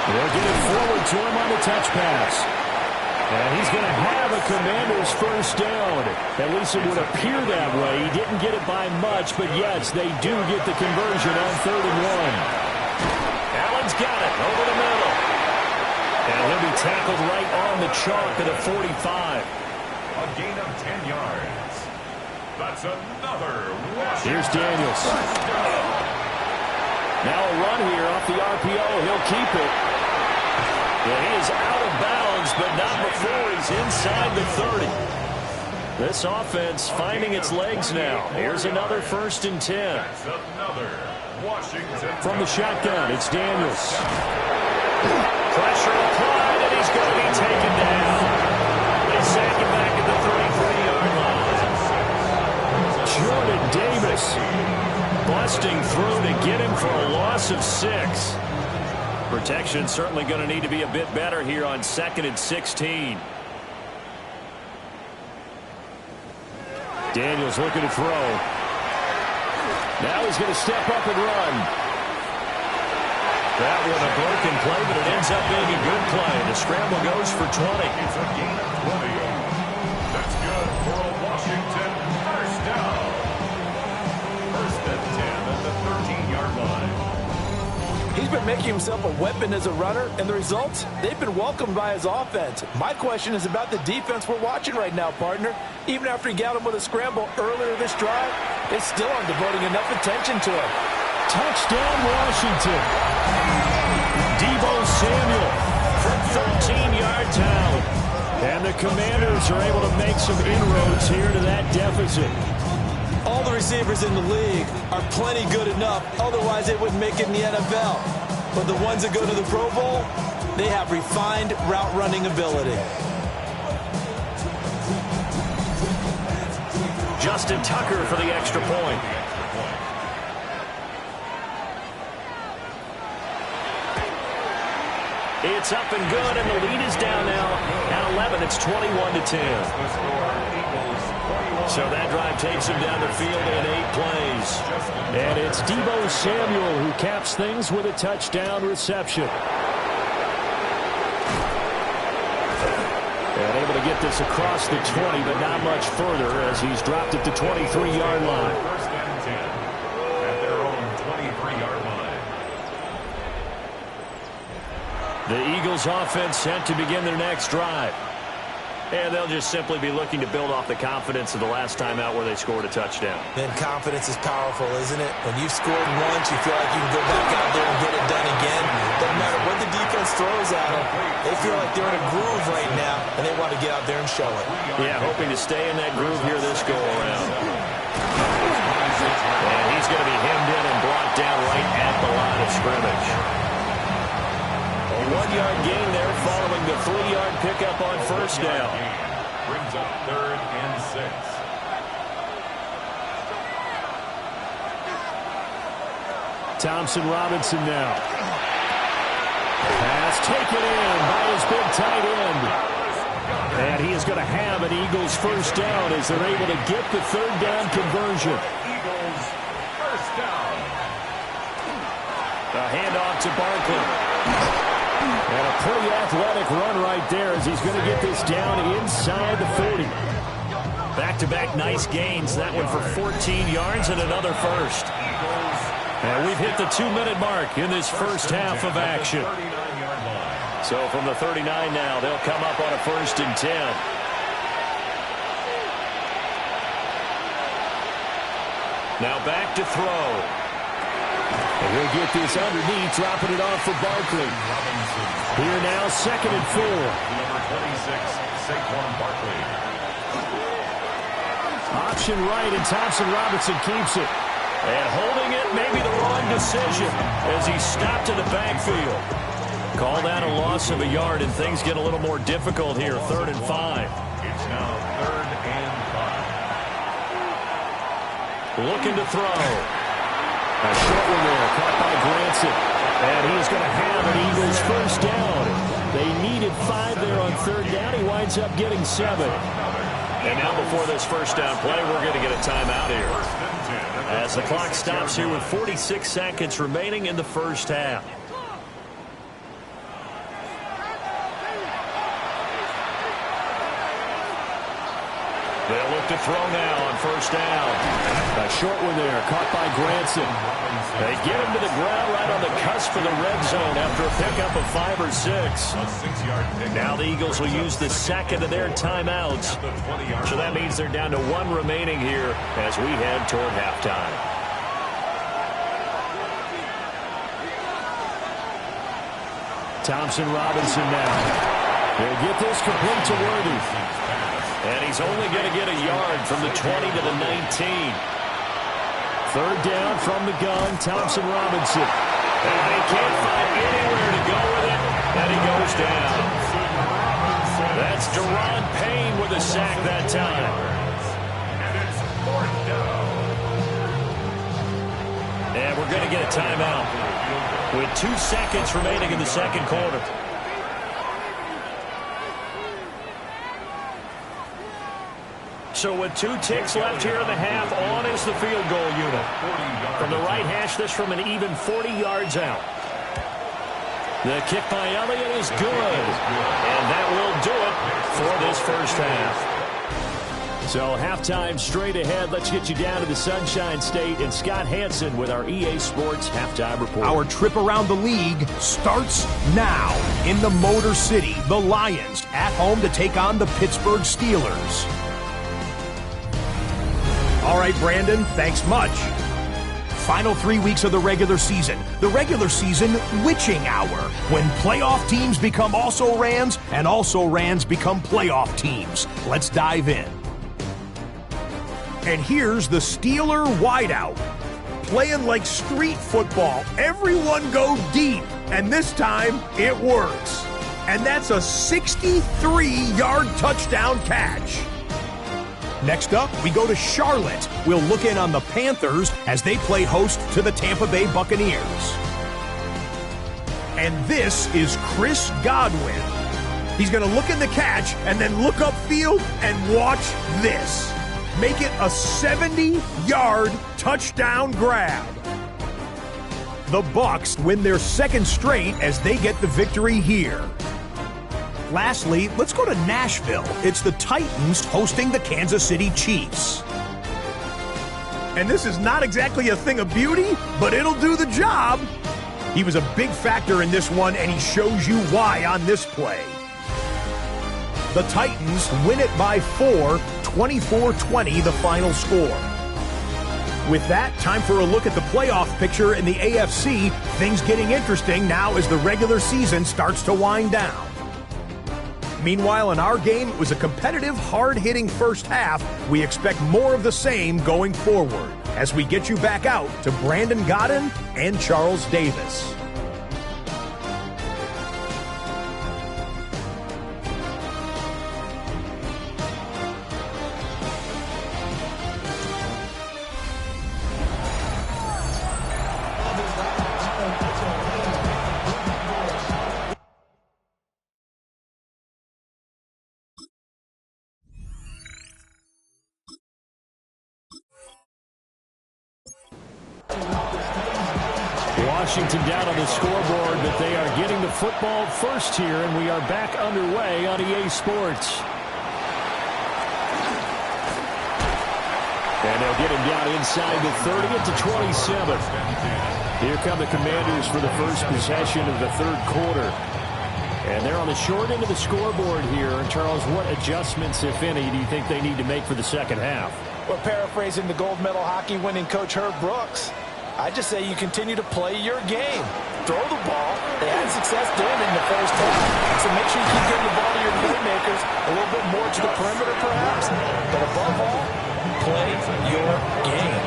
They'll get it forward to him on the touch pass. And he's going to have a Commander's first down. At least it would appear that way. He didn't get it by much, but yes, they do get the conversion on 3rd and 1. Allen's got it over the middle. And he'll be tackled right on the chalk at the 45. A gain of 10 yards. That's another Washington. Here's Daniels. Now a run here off the RPO. He'll keep it. Yeah, he is out of bounds, but not before he's inside the 30. This offense finding its legs now. Here's another 1st and 10. That's another Washington. From the shotgun, it's Daniels. Pressure applied, and he's going to be taken down. They sack him back at the 33-yard line. Jordan Davis busting through to get him for a loss of 6. Protection certainly going to need to be a bit better here on 2nd and 16. Daniels looking to throw. Now he's going to step up and run. That was a broken play, but it ends up being a good play. The scramble goes for 20. It's a gain of 20. That's good for a Washington first down. 1st and 10 at the 13-yard line. He's been making himself a weapon as a runner, and the results, they've been welcomed by his offense. My question is about the defense we're watching right now, partner. Even after he got him with a scramble earlier this drive, they still aren't devoting enough attention to him. Touchdown, Washington. Debo Samuel From 13 yards out. And the Commanders are able to make some inroads here to that deficit. All the receivers in the league are plenty good enough, otherwise they wouldn't make it in the NFL. But the ones that go to the Pro Bowl, they have refined route running ability. Justin Tucker for the extra point. It's up and good, and the lead is down now at 11. It's 21-10. So that drive takes him down the field in 8 plays. And it's Debo Samuel who caps things with a touchdown reception. And able to get this across the 20, but not much further as he's dropped at the 23-yard line. 1st and 10 at their own 23-yard line. The Eagles offense set to begin their next drive. And they'll just simply be looking to build off the confidence of the last time out where they scored a touchdown. Then confidence is powerful, isn't it? When you've scored once, you feel like you can go back out there and get it done again. Doesn't matter what the defense throws at them. They feel like they're in a groove right now, and they want to get out there and show it. Yeah, hoping to stay in that groove here this go-around. And he's going to be hemmed in and blocked down right at the line of scrimmage. A 1-yard gain first down. Brings up 3rd and 6. Thompson Robinson now. Pass taken in by his big tight end. And he is going to have an Eagles first down as they're able to get the 3rd down conversion. Eagles first down. A handoff to Barkley. And a pretty athletic run right there as he's going to get this down inside the 40. Back-to-back nice gains. That one for 14 yards and another first. And we've hit the 2-minute mark in this first half of action. So from the 39 now, they'll come up on a 1st and 10. Now back to throw. And he'll get this underneath, dropping it off for Barkley. Here now, 2nd and 4. Number 26, Saquon Barkley. Option right, and Thompson Robinson keeps it. And holding it may be the wrong decision as he stopped in the backfield. Call that a loss of a yard, and things get a little more difficult here. 3rd and 5. It's now 3rd and 5. Looking to throw. A short one there, caught by Granson. And he is going to have an Eagles first down. They needed 5 there on 3rd down. He winds up getting 7. And now before this first down play, we're going to get a timeout here, as the clock stops here with 46 seconds remaining in the first half. They'll look to throw now on first down. A short one there, caught by Granson. They get him to the ground right on the cusp of the red zone after a pickup of 5 or 6. A 6-yard pickup. Now the Eagles will use the second of their timeouts. So that means they're down to 1 remaining here as we head toward halftime. Thompson Robinson now. He'll get this complete to Worthy. And he's only going to get a yard from the 20 to the 19. 3rd down from the gun, Thompson Robinson. And he can't find anywhere to go with it, and he goes down. That's Deron Payne with a sack that time. And it's 4th down. And we're going to get a timeout with 2 seconds remaining in the second quarter. So with 2 ticks left here in the half, on is the field goal unit. From the right hash, this from an even 40 yards out. The kick by Elliott is good. And that will do it for this first half. So halftime straight ahead. Let's get you down to the Sunshine State and Scott Hansen with our EA Sports Halftime Report. Our trip around the league starts now in the Motor City. The Lions at home to take on the Pittsburgh Steelers. All right, Brandon, thanks much. Final 3 weeks of the regular season. The regular season witching hour, when playoff teams become also-rans and also-rans become playoff teams. Let's dive in. And here's the Steeler wideout. Playing like street football. Everyone go deep, and this time it works. And that's a 63-yard touchdown catch. Next up, we go to Charlotte. We'll look in on the Panthers as they play host to the Tampa Bay Buccaneers. And this is Chris Godwin. He's going to look in the catch and then look upfield and watch this. Make it a 70-yard touchdown grab. The Bucs win their 2nd straight as they get the victory here. Lastly, let's go to Nashville. It's the Titans hosting the Kansas City Chiefs. And this is not exactly a thing of beauty, but it'll do the job. He was a big factor in this one, and he shows you why on this play. The Titans win it by 4, 24-20 the final score. With that, time for a look at the playoff picture in the AFC. Things getting interesting now as the regular season starts to wind down. Meanwhile, in our game, it was a competitive, hard-hitting first half. We expect more of the same going forward as we get you back out to Brandon Godden and Charles Davis. Washington down on the scoreboard, but they are getting the football first here, and we are back underway on EA Sports. And they'll get him down inside the 30 at the 27. Here come the Commanders for the first possession of the third quarter. And they're on the short end of the scoreboard here. And Charles, what adjustments, if any, do you think they need to make for the second half? Well, paraphrasing the gold medal hockey winning coach Herb Brooks, I just say you continue to play your game. Throw the ball. They had success doing it in the first half. So make sure you keep getting the ball to your playmakers, a little bit more to the perimeter perhaps. But above all, play your game.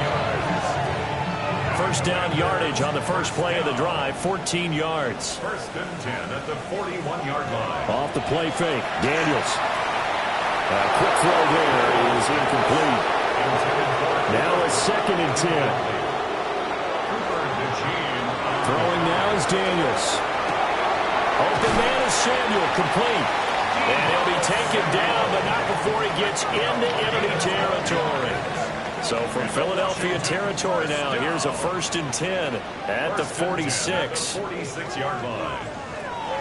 First down yardage on the first play of the drive, 14 yards. First and 10 at the 41-yard line. Off the play fake, Daniels. A quick throw there is incomplete. Now a second and 10. Throwing now is Daniels. Open man is Samuel, complete. And he'll be taken down, but not before he gets into enemy territory. So from Philadelphia territory now, here's a first and 10 at the 46. 46-yard line.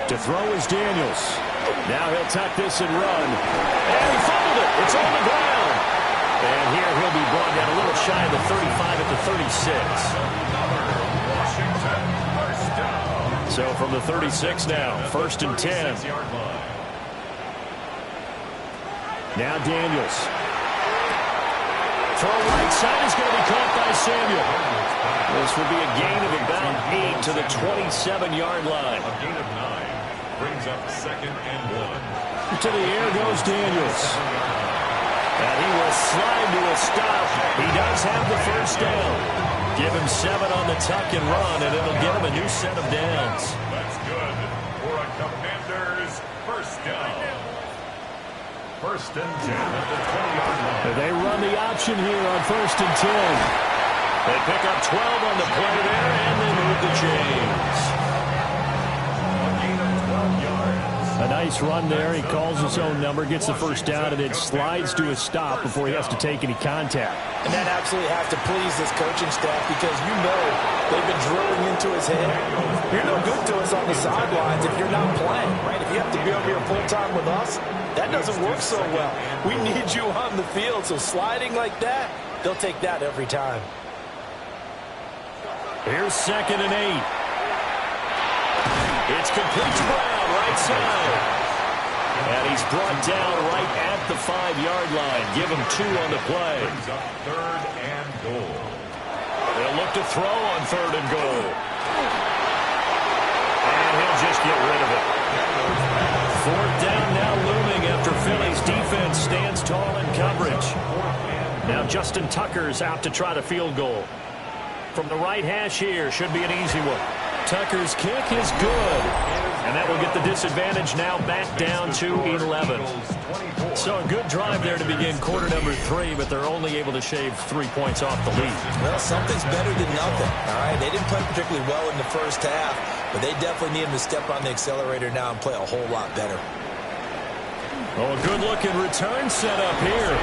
To throw is Daniels. Now he'll tuck this and run. And he fumbled it. It's on the ground. And here he'll be brought down a little shy of the 35 at the 36. So from the 36 now, first and 10. Now Daniels. Throw right side is going to be caught by Samuel. This will be a gain of about 8 to the 27-yard line. A gain of 9 brings up second and 1. To the air goes Daniels. And he will slide to a stop. He does have the first down. Give him 7 on the tuck and run, and it'll give him a new set of downs. That's good for a Commanders first down. First and 10 at the 20-yard line. They run the option here on first and 10. They pick up 12 on the play there, and they move the chains. A gain of 12 yards. A nice run there. He calls his own number, gets the first down, and then slides to a stop before he has to take any contact. And that absolutely has to please this coaching staff because you know they've been drilling into his head. You're no good to us on the sidelines if you're not playing, right? If you have to be over here full-time with us, that doesn't work so well. We need you on the field, so sliding like that, they'll take that every time. Here's second and 8. It's complete to Brown, right side. And he's brought down right at the 5-yard line. Give him 2 on the play. Brings up third and goal. They'll look to throw on third and goal. And he'll just get rid of it. Fourth down now looming after Philly's defense stands tall in coverage. Now Justin Tucker's out to try the field goal. From the right hash here, should be an easy one. Tucker's kick is good. And that will get the disadvantage now back down to 11. So a good drive there to begin quarter number 3, but they're only able to shave 3 points off the lead. Well, something's better than nothing, all right? They didn't play particularly well in the first half, but they definitely need him to step on the accelerator now and play a whole lot better. Oh, a good-looking return set up here.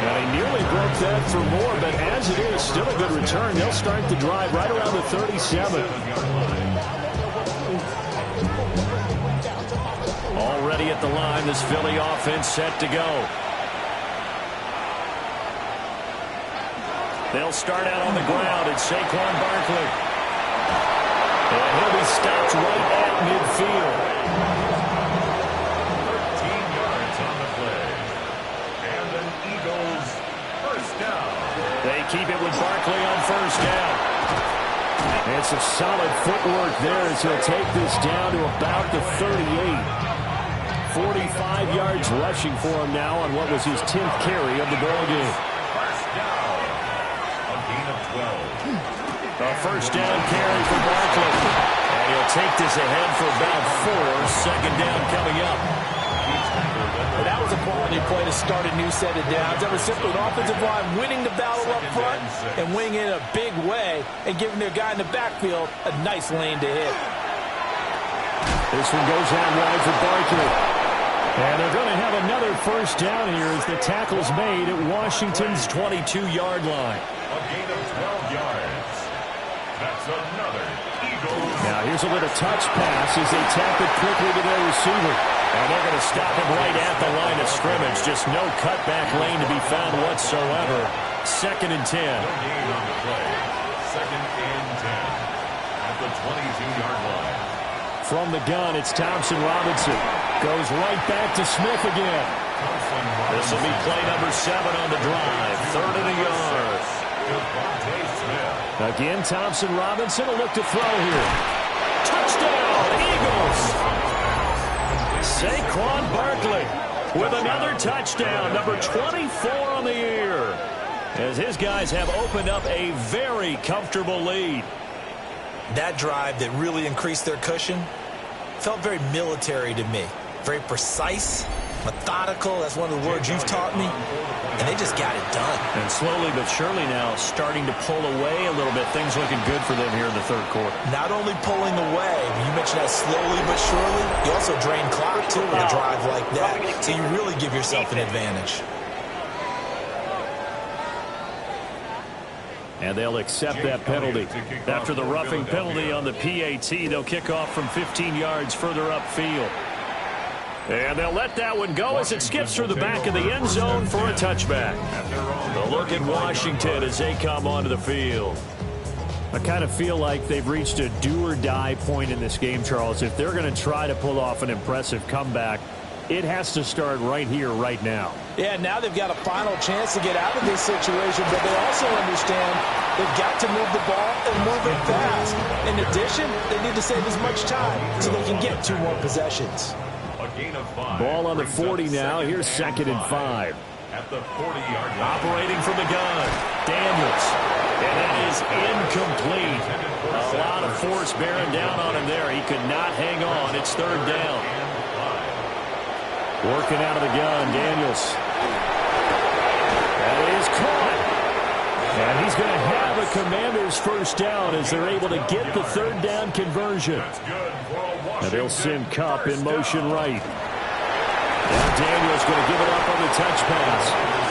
And he nearly broke that for more, but as it is, still a good return. They'll start the drive right around the 37. Already at the line, this Philly offense set to go. They'll start out on the ground. It's Saquon Barkley. And he'll be stopped right at midfield. 13 yards on the play. And an Eagles first down. They keep it with Barkley on first down. It's a solid footwork there as he'll take this down to about the 38. 45 yards rushing for him now on what was his 10th carry of the ball game. First down. A gain of 12. A first down carry for Barkley. And he'll take this ahead for about 4. Second down coming up. Well, that was a quality play to start a new set of downs. That was simply an offensive line winning the battle up front and winning it in a big way and giving their guy in the backfield a nice lane to hit. This one goes out wide for Barkley. And they're going to have another first down here as the tackle's made at Washington's 22-yard line. A gain of 12 yards. That's another Eagles. Now here's a little touch pass as they tap it quickly to their receiver. And they're going to stop him right at the line of scrimmage. Just no cutback lane to be found whatsoever. 2nd and 10. No gain on the play. 2nd and 10 at the 22-yard line. From the gun, it's Thompson Robinson. Goes right back to Smith again. This will be play number 7 on the drive. 3rd and a yard. Again, Thompson Robinson will look to throw here. Touchdown, Eagles! Saquon Barkley with another touchdown, number 24 on the year, as his guys have opened up a very comfortable lead. That drive that really increased their cushion felt very military to me. Very precise, methodical. That's one of the words you've taught me. And they just got it done. And slowly but surely now starting to pull away a little bit. Things looking good for them here in the 3rd quarter. Not only pulling away, you mentioned that slowly but surely, you also drain clock too with a drive like that. So you really give yourself an advantage. And they'll accept that penalty. After the roughing penalty on the PAT, they'll kick off from 15 yards further upfield. And they'll let that one go as it skips through the back of the end zone for a touchback. A look at Washington as they come onto the field. I kind of feel like they've reached a do-or-die point in this game, Charles. If they're going to try to pull off an impressive comeback, it has to start right here, right now. Yeah, now they've got a final chance to get out of this situation, but they also understand they've got to move the ball and move it fast. In addition, they need to save as much time so they can get 2 more possessions. Ball on the 40 now. Here's 2nd and 5. At the 40-yard line. Operating from the gun, Daniels. And that is incomplete. A lot of force bearing down on him there. He could not hang on. It's 3rd down. Working out of the gun, Daniels. That is caught. And he's going to have a Commander's first down as they're able to get the 3rd down conversion. And they'll send Kupp in motion right. Now Daniels going to give it up on the touch pass.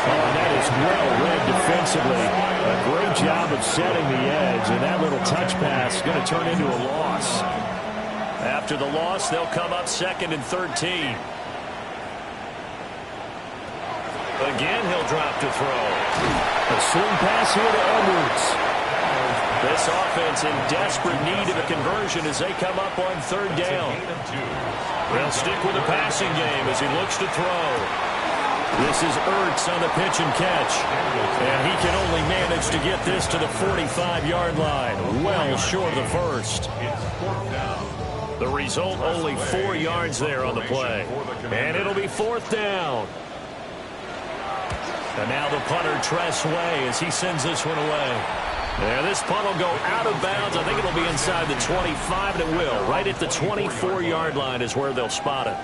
Oh, and that is well read defensively. A great job of setting the edge, and that little touch pass is going to turn into a loss. After the loss, they'll come up 2nd and 13. Again, he'll drop to throw. A swing pass here to Edwards. This offense in desperate need of a conversion as they come up on 3rd down. They'll stick with the passing game as he looks to throw. This is Ertz on the pitch and catch. And he can only manage to get this to the 45-yard line. Well short of the first. The result, only 4 yards there on the play. And it'll be 4th down. And now the punter, Tress Way, as he sends this one away. And this punt will go out of bounds. I think it'll be inside the 25, and it will. Right at the 24-yard line is where they'll spot it.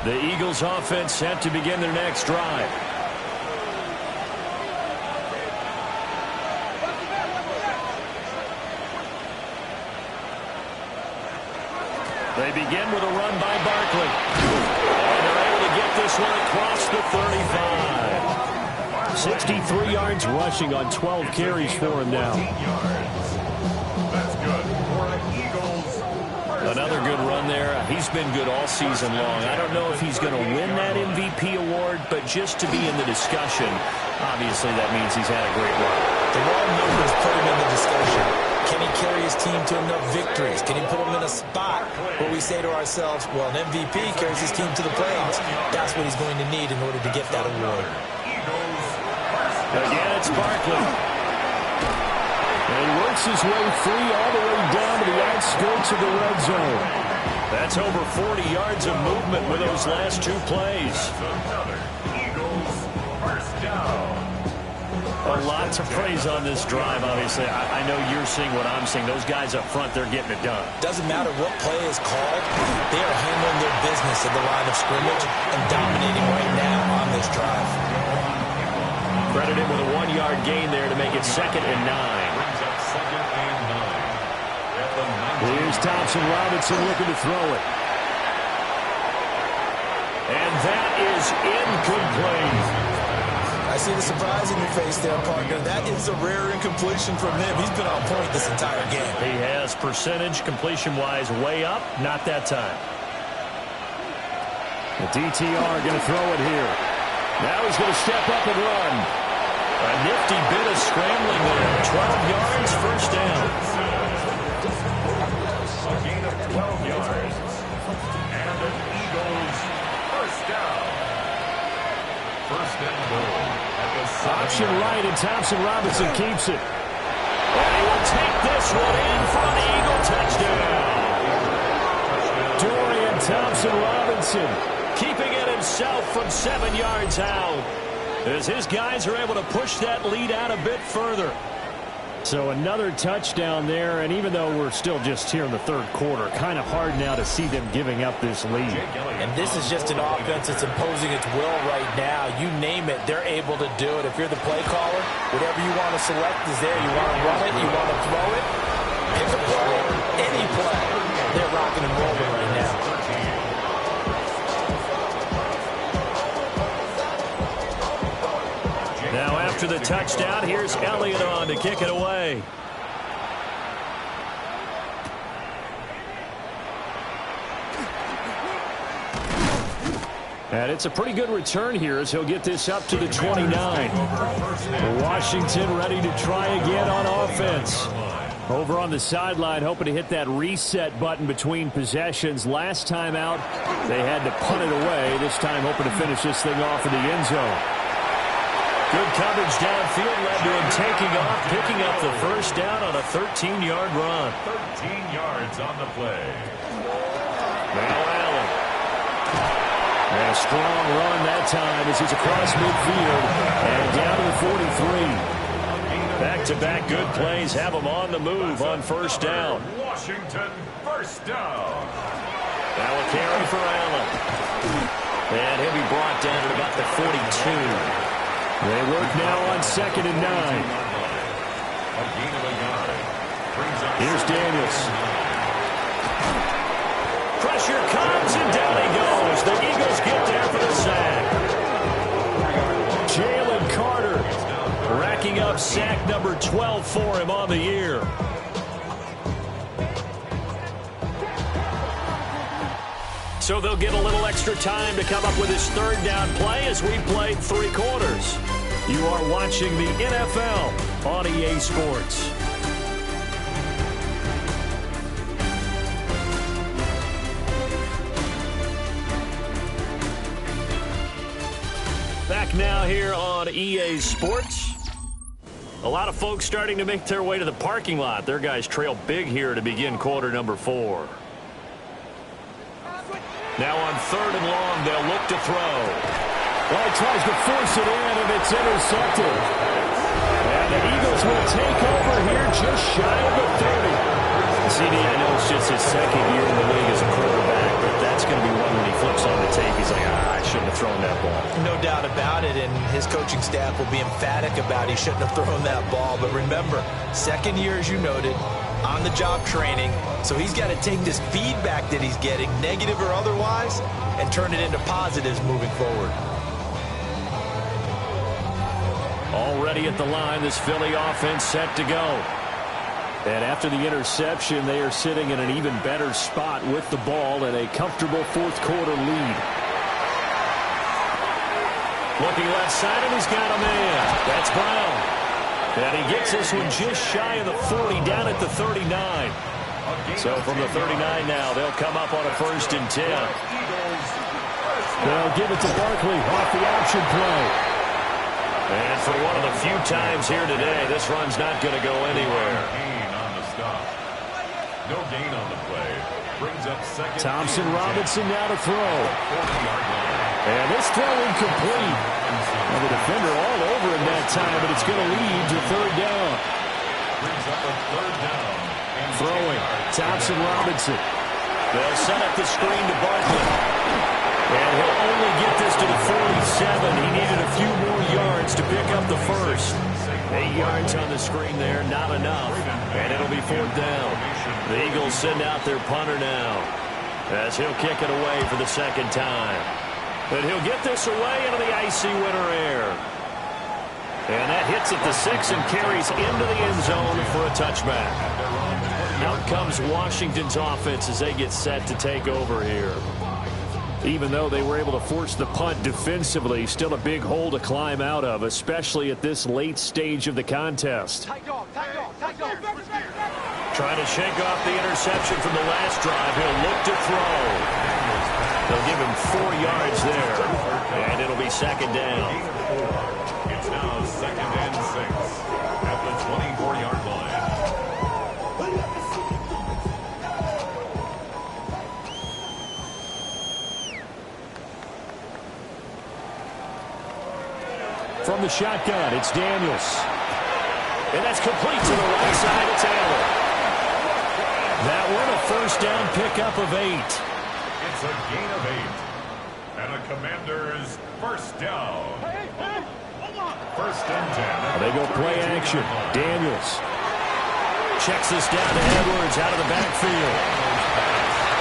The Eagles offense set to begin their next drive. They begin with a run by Barkley. And they're able to get this one across the 35. 63 yards rushing on 12 carries for him now. That's good for the Eagles. Another good run there. He's been good all season long. I don't know if he's going to win that MVP award, but just to be in the discussion, obviously that means he's had a great run. The raw numbers put him in the discussion. Can he carry his team to enough victories? Can he put them in a spot where we say to ourselves, well, an MVP carries his team to the playoffs. That's what he's going to need in order to get that award. Again, it's Barkley. And he works his way free all the way down to the outskirts of the red zone. That's over 40 yards of movement with those last 2 plays. Eagles first down. A lot to praise on this drive, obviously. I know you're seeing what I'm seeing. Those guys up front, they're getting it done. Doesn't matter what play is called. They are handling their business at the line of scrimmage and dominating right now on this drive. Credit him with a 1-yard gain there to make it 2nd and 9. Here's Thompson Robinson looking to throw it. And that is incomplete. I see the surprise in your face there, partner. That is a rare incompletion from him. He's been on point this entire game. He has percentage completion-wise way up. Not that time. The DTR going to throw it here. Now he's going to step up and run. A nifty bit of scrambling there. 12 yards, first down. A gain of 12 yards. And an Eagles first down. First and goal. Option right, and Thompson Robinson keeps it. And he will take this one in for an Eagle touchdown. Dorian Thompson-Robinson Keeping it himself from 7 yards out, as his guys are able to push that lead out a bit further. So another touchdown there, and even though we're still just here in the third quarter, kind of hard now to see them giving up this lead. And this is just an offense that's imposing its will right now. You name it, they're able to do it. If you're the play caller, whatever you want to select is there. You want to run it, you want to throw it, pick a play, any play. They're rocking and rolling right now. Now after the touchdown, here's Elliott on to kick it away. And it's a pretty good return here as he'll get this up to the 29. Washington ready to try again on offense. Over on the sideline, hoping to hit that reset button between possessions. Last time out, they had to punt it away. This time hoping to finish this thing off in the end zone. Good coverage downfield led to him taking off, picking up the first down on a 13-yard run. 13 yards on the play. Now Allen. And a strong run that time as he's across midfield and down to the 43. Back-to-back good plays have him on the move on first down. Washington first down. Now a carry for Allen. And he'll be brought down at about the 42. They work now on 2nd and 9. Here's Daniels. Pressure comes, and down he goes. The Eagles get there for the sack. Jalen Carter racking up sack number 12 for him on the year. So they'll get a little extra time to come up with his third down play as we played 3 quarters. You are watching the NFL on EA Sports. Back now here on EA Sports. A lot of folks starting to make their way to the parking lot. Their guys trail big here to begin quarter number 4. Now on 3rd and long, they'll look to throw. Well, he tries to force it in, and it's intercepted. And the Eagles will take over here just shy of the 30. CD, I know it's just his second year in the league as a quarterback, but that's going to be one when he flips on the tape. He's like, I shouldn't have thrown that ball. No doubt about it, and his coaching staff will be emphatic about he shouldn't have thrown that ball. But remember, second year, as you noted, on-the-job training, so he's got to take this feedback that he's getting, negative or otherwise, and turn it into positives moving forward. Already at the line, this Philly offense set to go. And after the interception, they are sitting in an even better spot with the ball and a comfortable fourth quarter lead. Looking left side, and he's got a man. That's Brown. And he gets this one just shy of the 40, down at the 39. So from the 39 now, they'll come up on a 1st and 10. They'll give it to Barkley off the option play. And for one of the few times here today, this run's not going to go anywhere. Gain on the stop. No gain on the play. Brings up second. Thompson Robinson now to throw. And this throw incomplete. And the defender all over him that time, but it's going to lead to 3rd down. Brings up a 3rd down. Throwing, Thompson Robinson. They'll set up the screen to Barkley. And he'll only get this to the 47. He needed a few more yards to pick up the first. 8 yards on the screen there, not enough. And it'll be 4th down. The Eagles send out their punter now, as he'll kick it away for the 2nd time. But he'll get this away into the icy winter air. And that hits at the 6 and carries into the end zone for a touchback. Out comes Washington's offense as they get set to take over here. Even though they were able to force the punt defensively, still a big hole to climb out of, especially at this late stage of the contest. Trying to shake off the interception from the last drive. He'll look to throw. They'll give him 4 yards there, and it'll be second down. It's now second and 6 at the 24-yard line. From the shotgun, it's Daniels. And that's complete to the right side. It's Allen. That one a first down pickup of 8. It's a gain of 8. And a Commander's first down. First and 10. They go play action. Daniels checks this down to Edwards out of the backfield.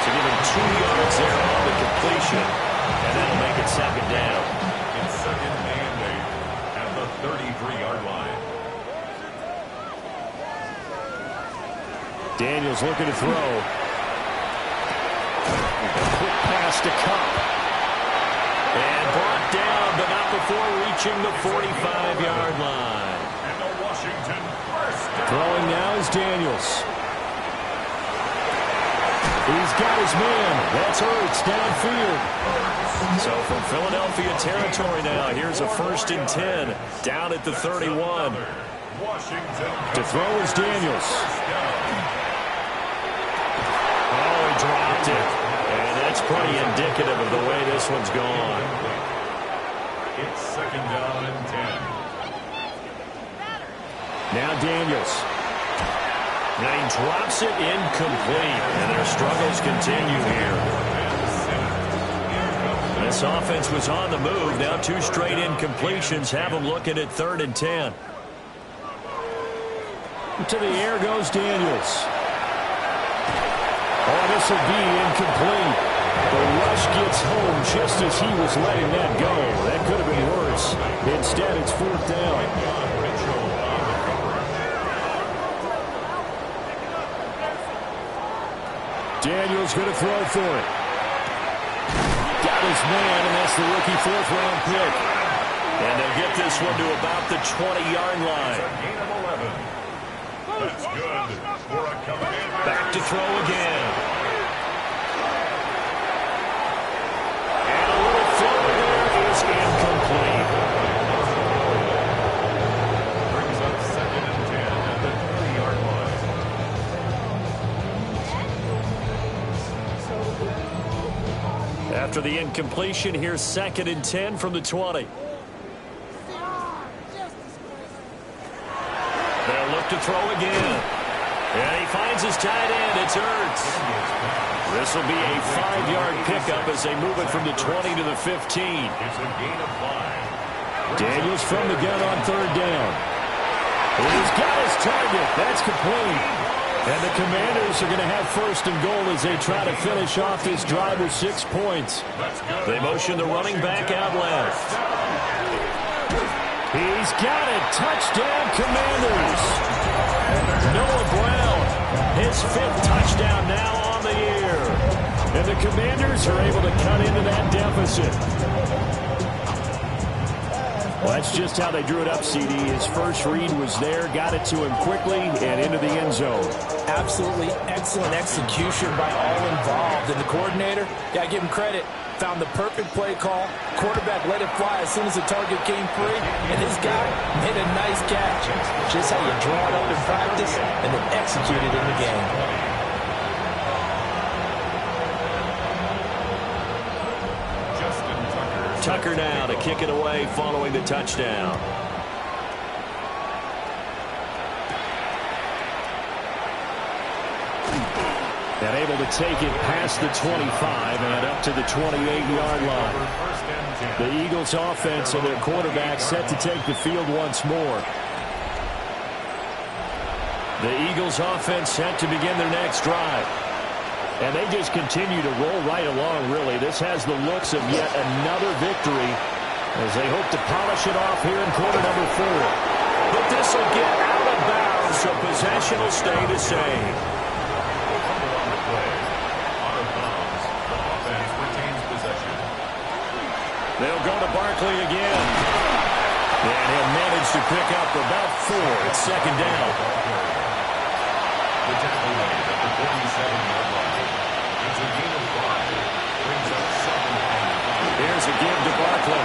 So give him 2 yards there on the completion, and that'll make it second down. It's second and 8 at the 33-yard line. Daniels looking to throw. A quick pass to Cup. And brought down, but not before reaching the 45-yard line. And the Washington first down. Throwing now is Daniels. He's got his man. That's Ertz downfield. So from Philadelphia territory now, here's a first and 10 down at the 31. Washington To throw is Daniels. Oh, he dropped it. And that's pretty indicative of the way this one's gone. It's second down and 10. Now Daniels. Now he drops it incomplete, and their struggles continue here. This offense was on the move. Now 2 straight incompletions have them looking at 3rd and 10. To the air goes Daniels. Oh, this will be incomplete. The rush gets home just as he was letting that go. That could have been worse. Instead, it's 4th down. Daniels going to throw for it. Got his man, and that's the rookie 4th-round pick. And they'll get this one to about the 20-yard line. Gain of 11. That's good for a Commander. Back to throw again. And a little throw there is incomplete. Brings up second and 10 at the 30-yard line. After the incompletion, here's 2nd and 10 from the 20. They'll look to throw again. And he finds his tight end. It's Ertz. This will be a 5-yard pickup as they move it from the 20 to the 15. It's a gain of 5. Daniels from the gun on 3rd down. He's got his target. That's complete. And the Commanders are going to have 1st and goal as they try to finish off this drive with 6 points. They motion the running back out left. He's got it. Touchdown, Commanders. Noah Brown, his 5th touchdown now on the year. And the Commanders are able to cut into that deficit. Well, that's just how they drew it up, CD. His first read was there, got it to him quickly, and into the end zone. Absolutely excellent execution by all involved. And the coordinator, got to give him credit, found the perfect play call. Quarterback let it fly as soon as the target came free, and his guy made a nice catch. Just how you draw it up in practice and then execute it in the game. Tucker now to kick it away following the touchdown. And able to take it past the 25 and up to the 28-yard line. The Eagles offense and their quarterback set to take the field once more. The Eagles offense set to begin their next drive. And they just continue to roll right along, really. This has the looks of yet another victory as they hope to polish it off here in quarter number 4. But this will get out of bounds, so possession will stay the same. They'll go to Barkley again. And he'll manage to pick up about 4 at second down. The tackle made at the 47-yard line. It's a gain of 5. Brings up 7. Here's a give to Barkley.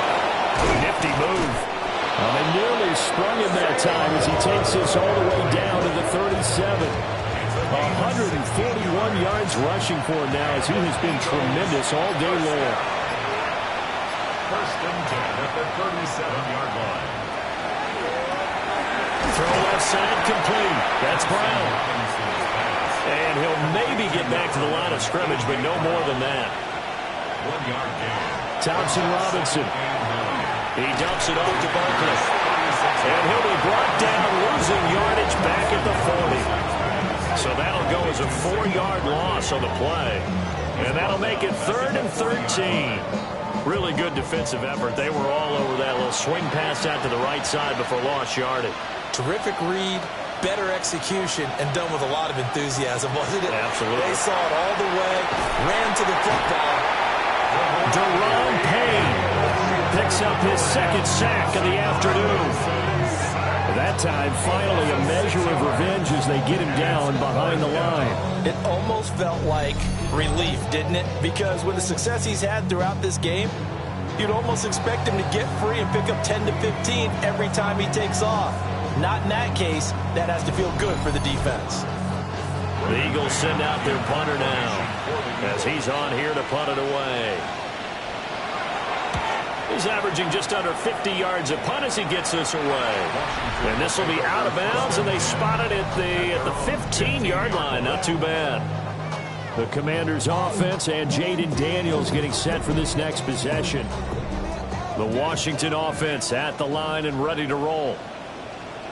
Nifty move. Well, they nearly sprung him that time as he takes this all the way down to the 37. 141 yards rushing for him now as he has been tremendous all day long. First and 10 at the 37-yard line. Throw left side complete. That's Brown. And he'll maybe get back to the line of scrimmage, but no more than that. 1-yard gain. Thompson Robinson. He dumps it off to Barkley. And he'll be brought down, losing yardage back at the 40. So that'll go as a 4-yard loss on the play. And that'll make it 3rd and 13. Really good defensive effort. They were all over that little swing pass out to the right side before lost yardage. Terrific read, better execution, and done with a lot of enthusiasm, wasn't it? Absolutely. They saw it all the way, ran to the football. Deron Payne picks up his second sack of the afternoon. That time, finally, a measure of revenge as they get him down behind the line. It almost felt like relief, didn't it? Because with the success he's had throughout this game, you'd almost expect him to get free and pick up 10 to 15 every time he takes off. Not in that case. That has to feel good for the defense. The Eagles send out their punter now as he's on here to punt it away. He's averaging just under 50 yards a punt as he gets this away. And this will be out of bounds, and they spot it at the 15-yard line. Not too bad. The Commanders' offense and Jaden Daniels getting set for this next possession. The Washington offense at the line and ready to roll.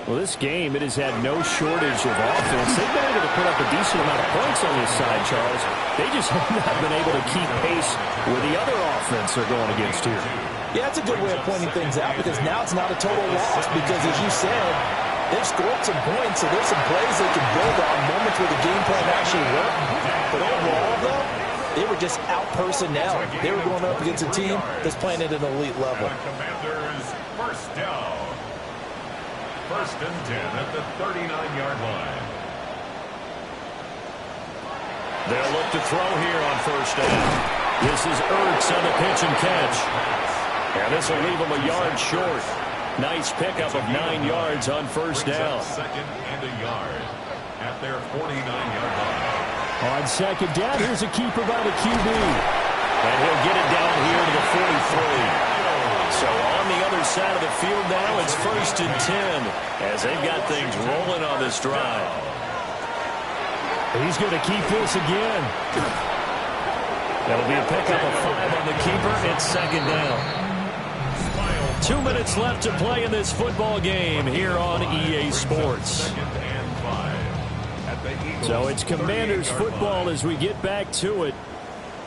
Well, this game, it has had no shortage of offense. They've been able to put up a decent amount of points on this side, Charles. They just have not been able to keep pace with the other offense they're going against here. Yeah, that's a good way of pointing things out because now it's not a total loss because, as you said, they've scored some points, so there's some plays they can build on, moments where the game plan actually worked. But overall, though, they were just out personnel. They were going up against a team that's playing at an elite level. Commanders first down. First and 10 at the 39-yard line. They'll look to throw here on first down. This is Ertz on the pitch and catch. And this will leave him a yard short. Nice pickup of 9 yards on first down. Second and a yard at their 49-yard line. On second down, here's a keeper by the QB. And he'll get it down here to the 43. So on the other side of the field now, it's first and 10 as they've got things rolling on this drive. He's going to keep this again. That'll be a pickup of 5 on the keeper. It's second down. 2 minutes left to play in this football game here on EA Sports. So it's Commanders football as we get back to it.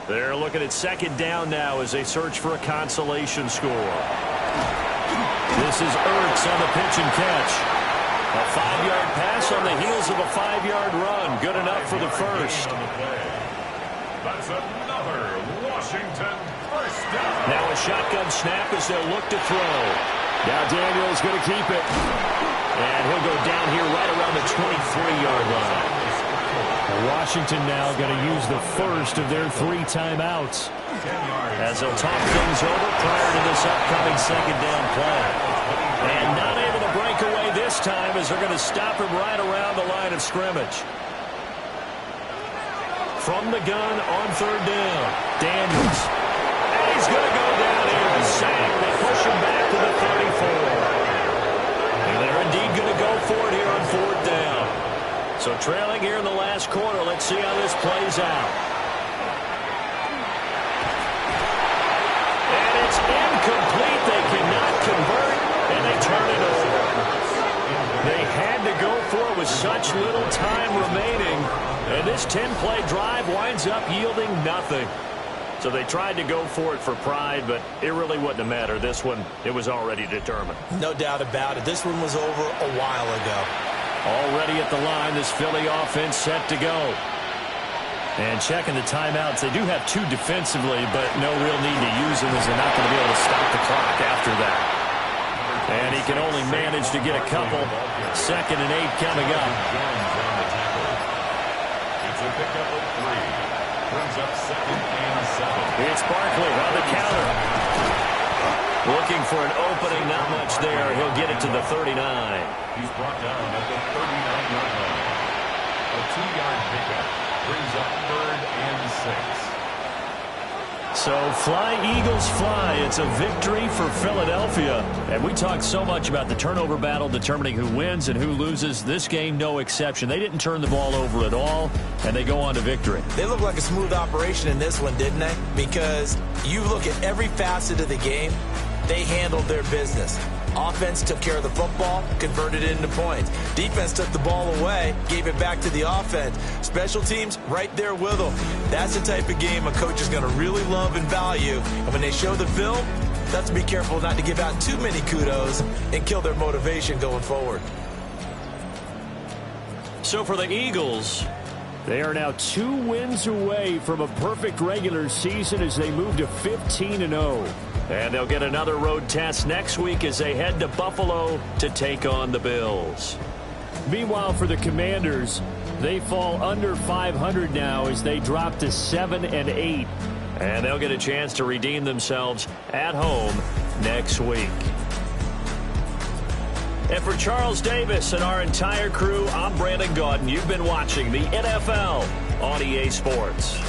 They're looking at second down now as they search for a consolation score. This is Ertz on the pitch and catch. A 5-yard pass on the heels of a 5-yard run. Good enough for the first. That's another Washington first down. Now a shotgun snap as they'll look to throw. Now Daniels going to keep it. And he'll go down here right around the 23-yard line. Washington now going to use the first of their 3 timeouts as they'll talk things over prior to this upcoming second down play. And not able to break away this time as they're going to stop him right around the line of scrimmage. From the gun on third down, Daniels. And he's going to go down here and sack. They push him back to the 34. And they're indeed going to go for it here on fourth down. So trailing here in the last quarter. Let's see how this plays out. And it's incomplete. They cannot convert, and they turn it over. They had to go for it with such little time remaining. And this 10-play drive winds up yielding nothing. So they tried to go for it for pride, but it really wouldn't have mattered. This one, it was already determined. No doubt about it. This one was over a while ago. Already at the line, this Philly offense set to go. And checking the timeouts, they do have 2 defensively, but no real need to use them as they're not going to be able to stop the clock after that. And he can only manage to get a couple. 2nd and 8 coming up. It's a pickup of 3. Brings up 2nd and 7. It's Barkley on the counter. Looking for an opening, not much there. He'll get it to the 39. He's brought down at the 39-yard line. A 2-yard pickup brings up 3rd and 6. So fly, Eagles, fly. It's a victory for Philadelphia. And we talked so much about the turnover battle determining who wins and who loses. This game, no exception. They didn't turn the ball over at all, and they go on to victory. They look like a smooth operation in this one, didn't they? Because you look at every facet of the game, they handled their business. Offense took care of the football, converted it into points. Defense took the ball away, gave it back to the offense. Special teams, right there with them. That's the type of game a coach is going to really love and value. And when they show the film, they have to be careful not to give out too many kudos and kill their motivation going forward. So for the Eagles, they are now 2 wins away from a perfect regular season as they move to 15-0. And they'll get another road test next week as they head to Buffalo to take on the Bills. Meanwhile, for the Commanders, they fall under 500 now as they drop to 7-8. And they'll get a chance to redeem themselves at home next week. And for Charles Davis and our entire crew, I'm Brandon Gaudin. You've been watching the NFL on EA Sports.